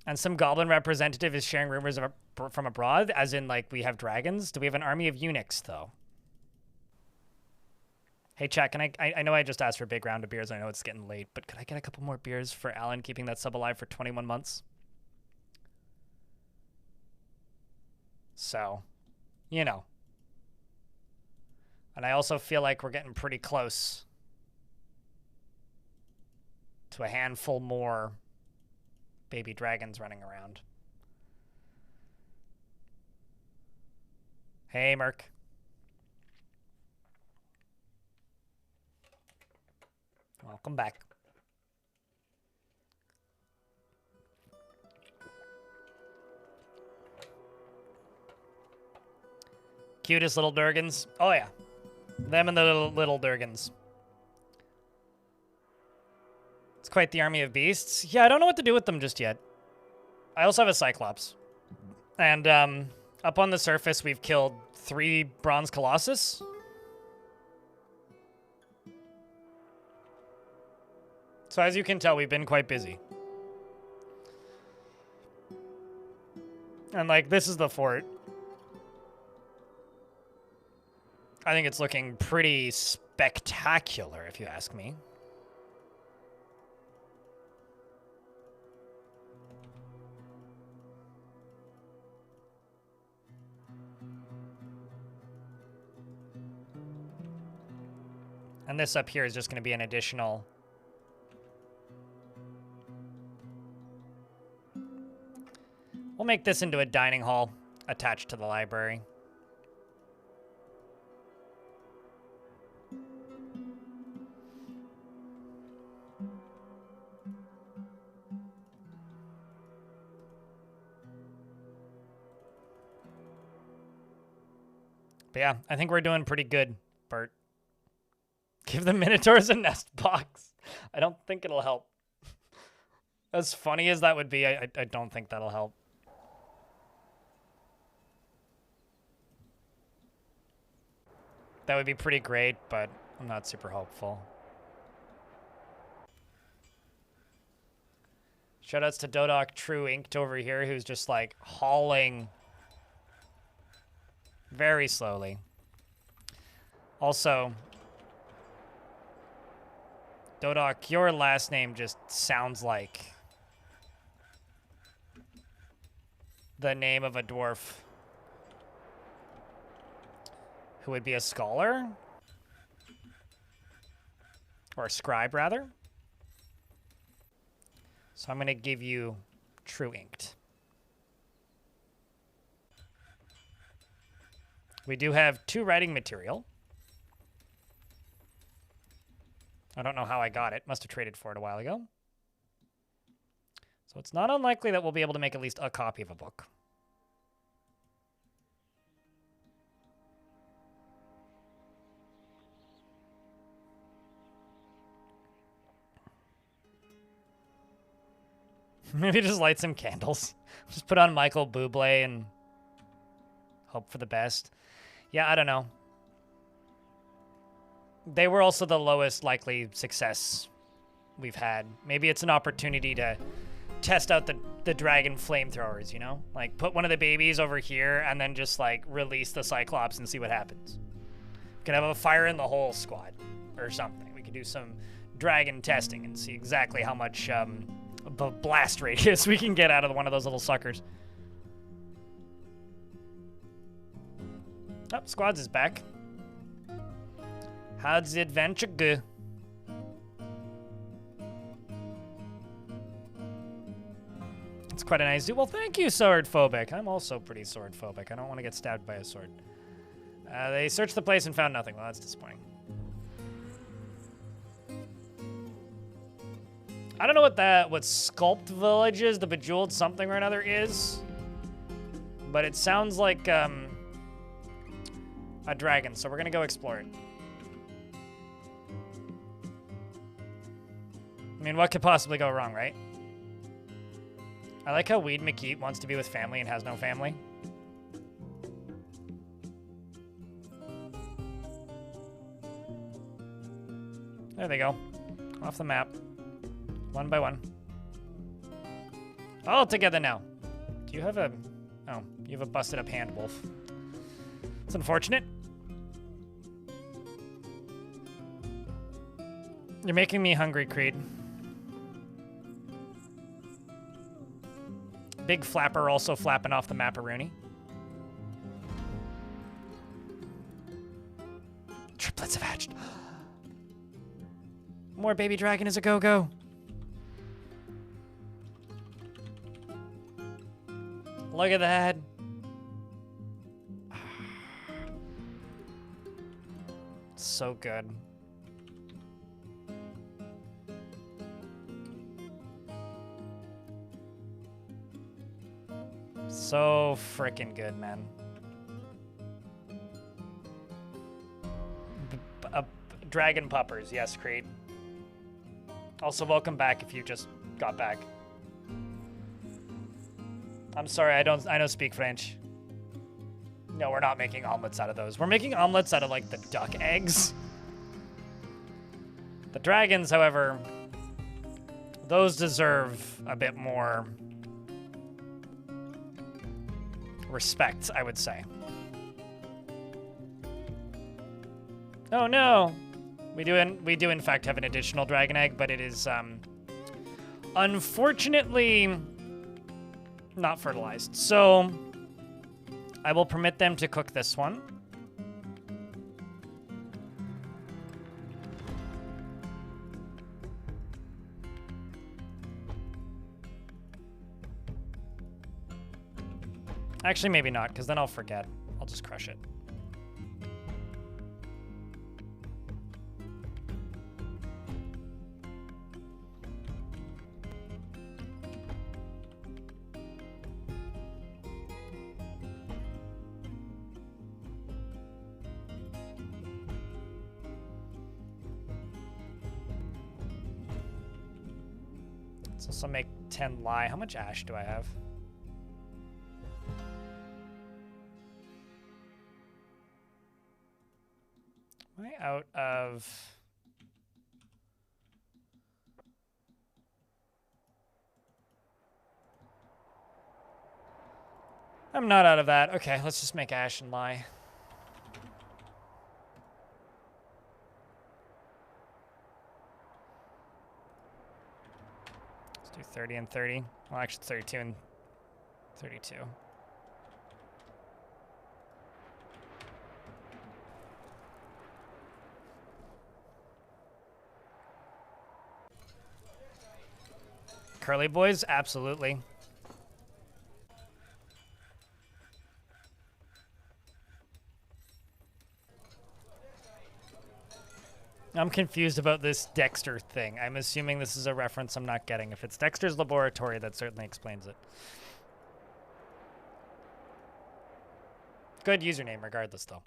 And some goblin representative is sharing rumors from abroad, as in, like, we have dragons. Do we have an army of eunuchs, though? Hey, chat, can I know I just asked for a big round of beers. I know it's getting late, but could I get a couple more beers for Alan keeping that sub alive for 21 months? So, you know. And I also feel like we're getting pretty close to a handful more baby dragons running around. Hey, Merc. Welcome back. Cutest little Durgans. Oh, yeah. Them and the little Durgans. It's quite the army of beasts. Yeah, I don't know what to do with them just yet. I also have a Cyclops. And up on the surface, we've killed 3 Bronze Colossus. So as you can tell, we've been quite busy. And, like, this is the fort. I think it's looking pretty spectacular, if you ask me. And this up here is just going to be an additional... We'll make this into a dining hall attached to the library. But yeah, I think we're doing pretty good, Bert. Give the Minotaurs a nest box. I don't think it'll help. As funny as that would be, I don't think that'll help. That would be pretty great, but I'm not super hopeful. Shoutouts to Dodoc True Inked over here, who's just like hauling very slowly. Also, Dodoc, your last name just sounds like the name of a dwarf who would be a scholar? Or a scribe, rather. So I'm going to give you True Inked. We do have 2 writing material. I don't know how I got it. Must have traded for it a while ago. So it's not unlikely that we'll be able to make at least a copy of a book. Maybe just light some candles. Just put on Michael Bublé and hope for the best. Yeah, I don't know. They were also the lowest likely success we've had. Maybe it's an opportunity to test out the dragon flamethrowers, you know? Like, put one of the babies over here and then just, like, release the Cyclops and see what happens. We could have a fire in the hole squad or something. We could do some dragon testing and see exactly how much blast radius we can get out of one of those little suckers. Oh, Squads is back. How'd the adventure go? It's quite a nice dude. Well, thank you, sword phobic. I'm also pretty sword phobic. I don't want to get stabbed by a sword. They searched the place and found nothing. Well, that's disappointing. I don't know what Sculpt Village is, the Bejeweled something or another is. But it sounds like a dragon, so we're gonna go explore it. I mean, what could possibly go wrong, right? I like how Weed McKeat wants to be with family and has no family. There they go. Off the map. One by one. All together now. Do you have a... Oh, you have a busted up hand, Wolf. It's unfortunate. You're making me hungry, Creed. Big Flapper also flapping off the maparoni. Triplets have hatched. More baby dragon is a go-go. Look at that. So good. So freaking good, man. Dragon puppers, yes, Creed. Also, welcome back if you just got back. I'm sorry, I don't speak French. No, we're not making omelets out of those. We're making omelets out of, like, the duck eggs. The dragons, however, those deserve a bit more respect, I would say. Oh no! We do in fact have an additional dragon egg, but it is unfortunately not fertilized. So I will permit them to cook this one. Actually, maybe not, because then I'll forget. I'll just crush it. Let's also make 10 lye. How much ash do I have? Am I out of... I'm not out of that. Okay, let's just make Ash and lie. Let's do 30 and 30. Well, actually, 32 and 32. Curly boys? Absolutely. I'm confused about this Dexter thing. I'm assuming this is a reference I'm not getting. If it's Dexter's Laboratory, that certainly explains it. Good username regardless, though.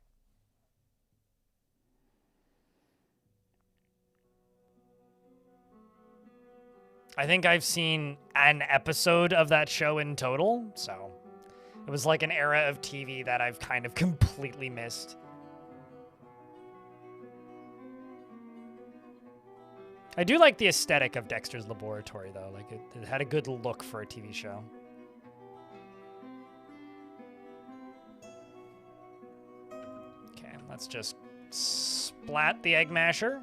I think I've seen an episode of that show in total, so it was like an era of TV that I've kind of completely missed. I do like the aesthetic of Dexter's Laboratory, though. Like, it had a good look for a TV show. Okay, let's just splat the egg masher.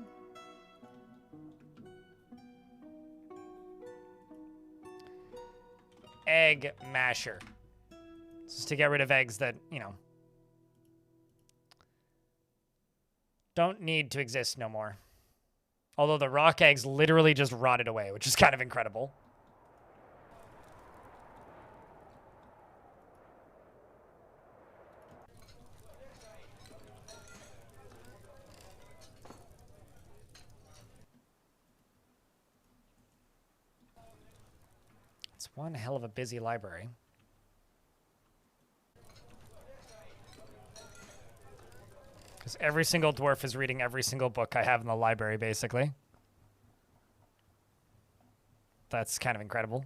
Egg masher. This is to get rid of eggs that, you know, don't need to exist no more. Although the rock eggs literally just rotted away, which is kind of incredible. It's one hell of a busy library. Because every single dwarf is reading every single book I have in the library, basically. That's kind of incredible.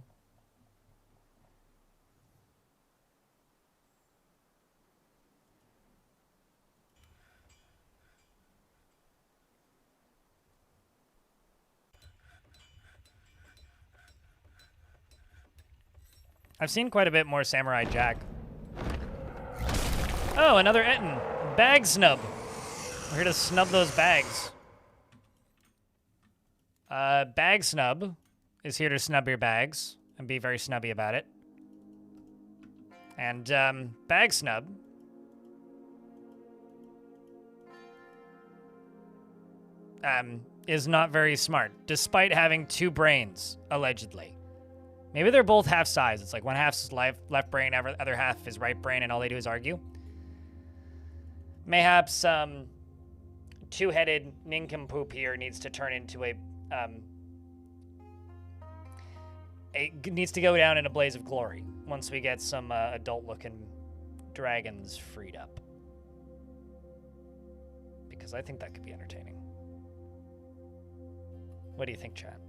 I've seen quite a bit more Samurai Jack. Oh, another Etten. Bag snub. We're here to snub those bags. Bag snub is here to snub your bags and be very snubby about it. And bag snub is not very smart, despite having 2 brains, allegedly. Maybe they're both half size. It's like one half's left brain, other half is right brain, and all they do is argue. Mayhaps two-headed nincompoop here needs to turn into needs to go down in a blaze of glory once we get some adult-looking dragons freed up. Because I think that could be entertaining. What do you think, chat?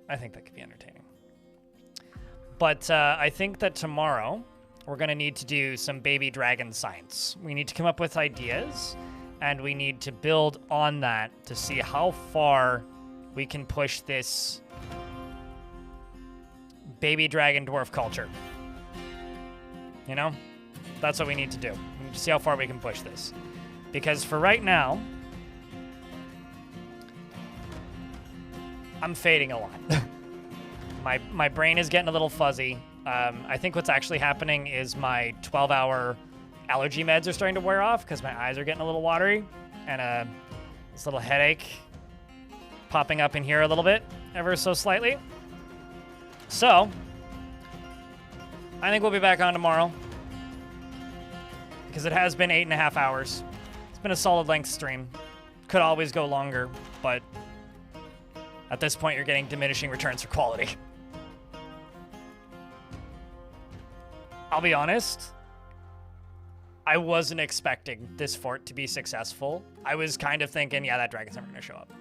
I think that could be entertaining. But I think that tomorrow we're going to need to do some baby dragon science. We need to come up with ideas, and we need to build on that to see how far we can push this baby dragon dwarf culture. You know? That's what we need to do. We need to see how far we can push this. Because for right now, I'm fading a lot. My brain is getting a little fuzzy. I think what's actually happening is my 12-hour allergy meds are starting to wear off because my eyes are getting a little watery, and this little headache popping up in here a little bit, ever so slightly. So, I think we'll be back on tomorrow because it has been 8.5 hours. It's been a solid length stream. Could always go longer, but at this point, you're getting diminishing returns for quality. I'll be honest, I wasn't expecting this fort to be successful. I was kind of thinking, yeah, that dragon's never going to show up.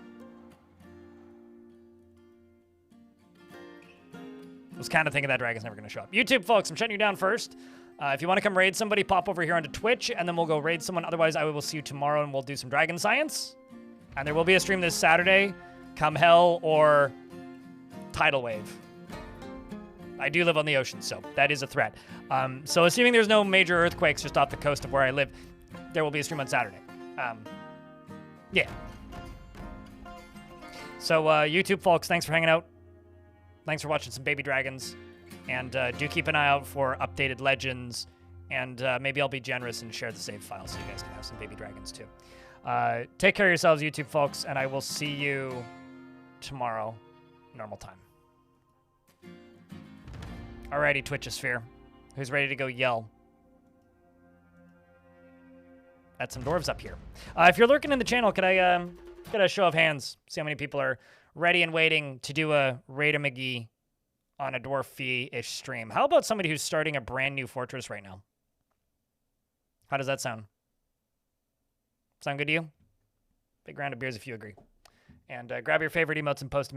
I was kind of thinking that dragon's never going to show up. YouTube, folks, I'm shutting you down first. If you want to come raid somebody, pop over here onto Twitch, and then we'll go raid someone. Otherwise, I will see you tomorrow, and we'll do some dragon science. And there will be a stream this Saturday, come hell or tidal wave. I do live on the ocean, so that is a threat. So assuming there's no major earthquakes just off the coast of where I live, there will be a stream on Saturday. Yeah. So YouTube folks, thanks for hanging out. Thanks for watching some baby dragons. And do keep an eye out for updated legends. And maybe I'll be generous and share the save file so you guys can have some baby dragons too. Take care of yourselves, YouTube folks, and I will see you tomorrow, normal time. Alrighty, Twitchosphere. Who's ready to go yell at some dwarves up here? If you're lurking in the channel, could I get a show of hands? See how many people are ready and waiting to do a Raid-a-McGee on a dwarf fee-ish stream. How about somebody who's starting a brand new fortress right now? How does that sound? Sound good to you? Big round of beers if you agree. And grab your favorite emotes and post them in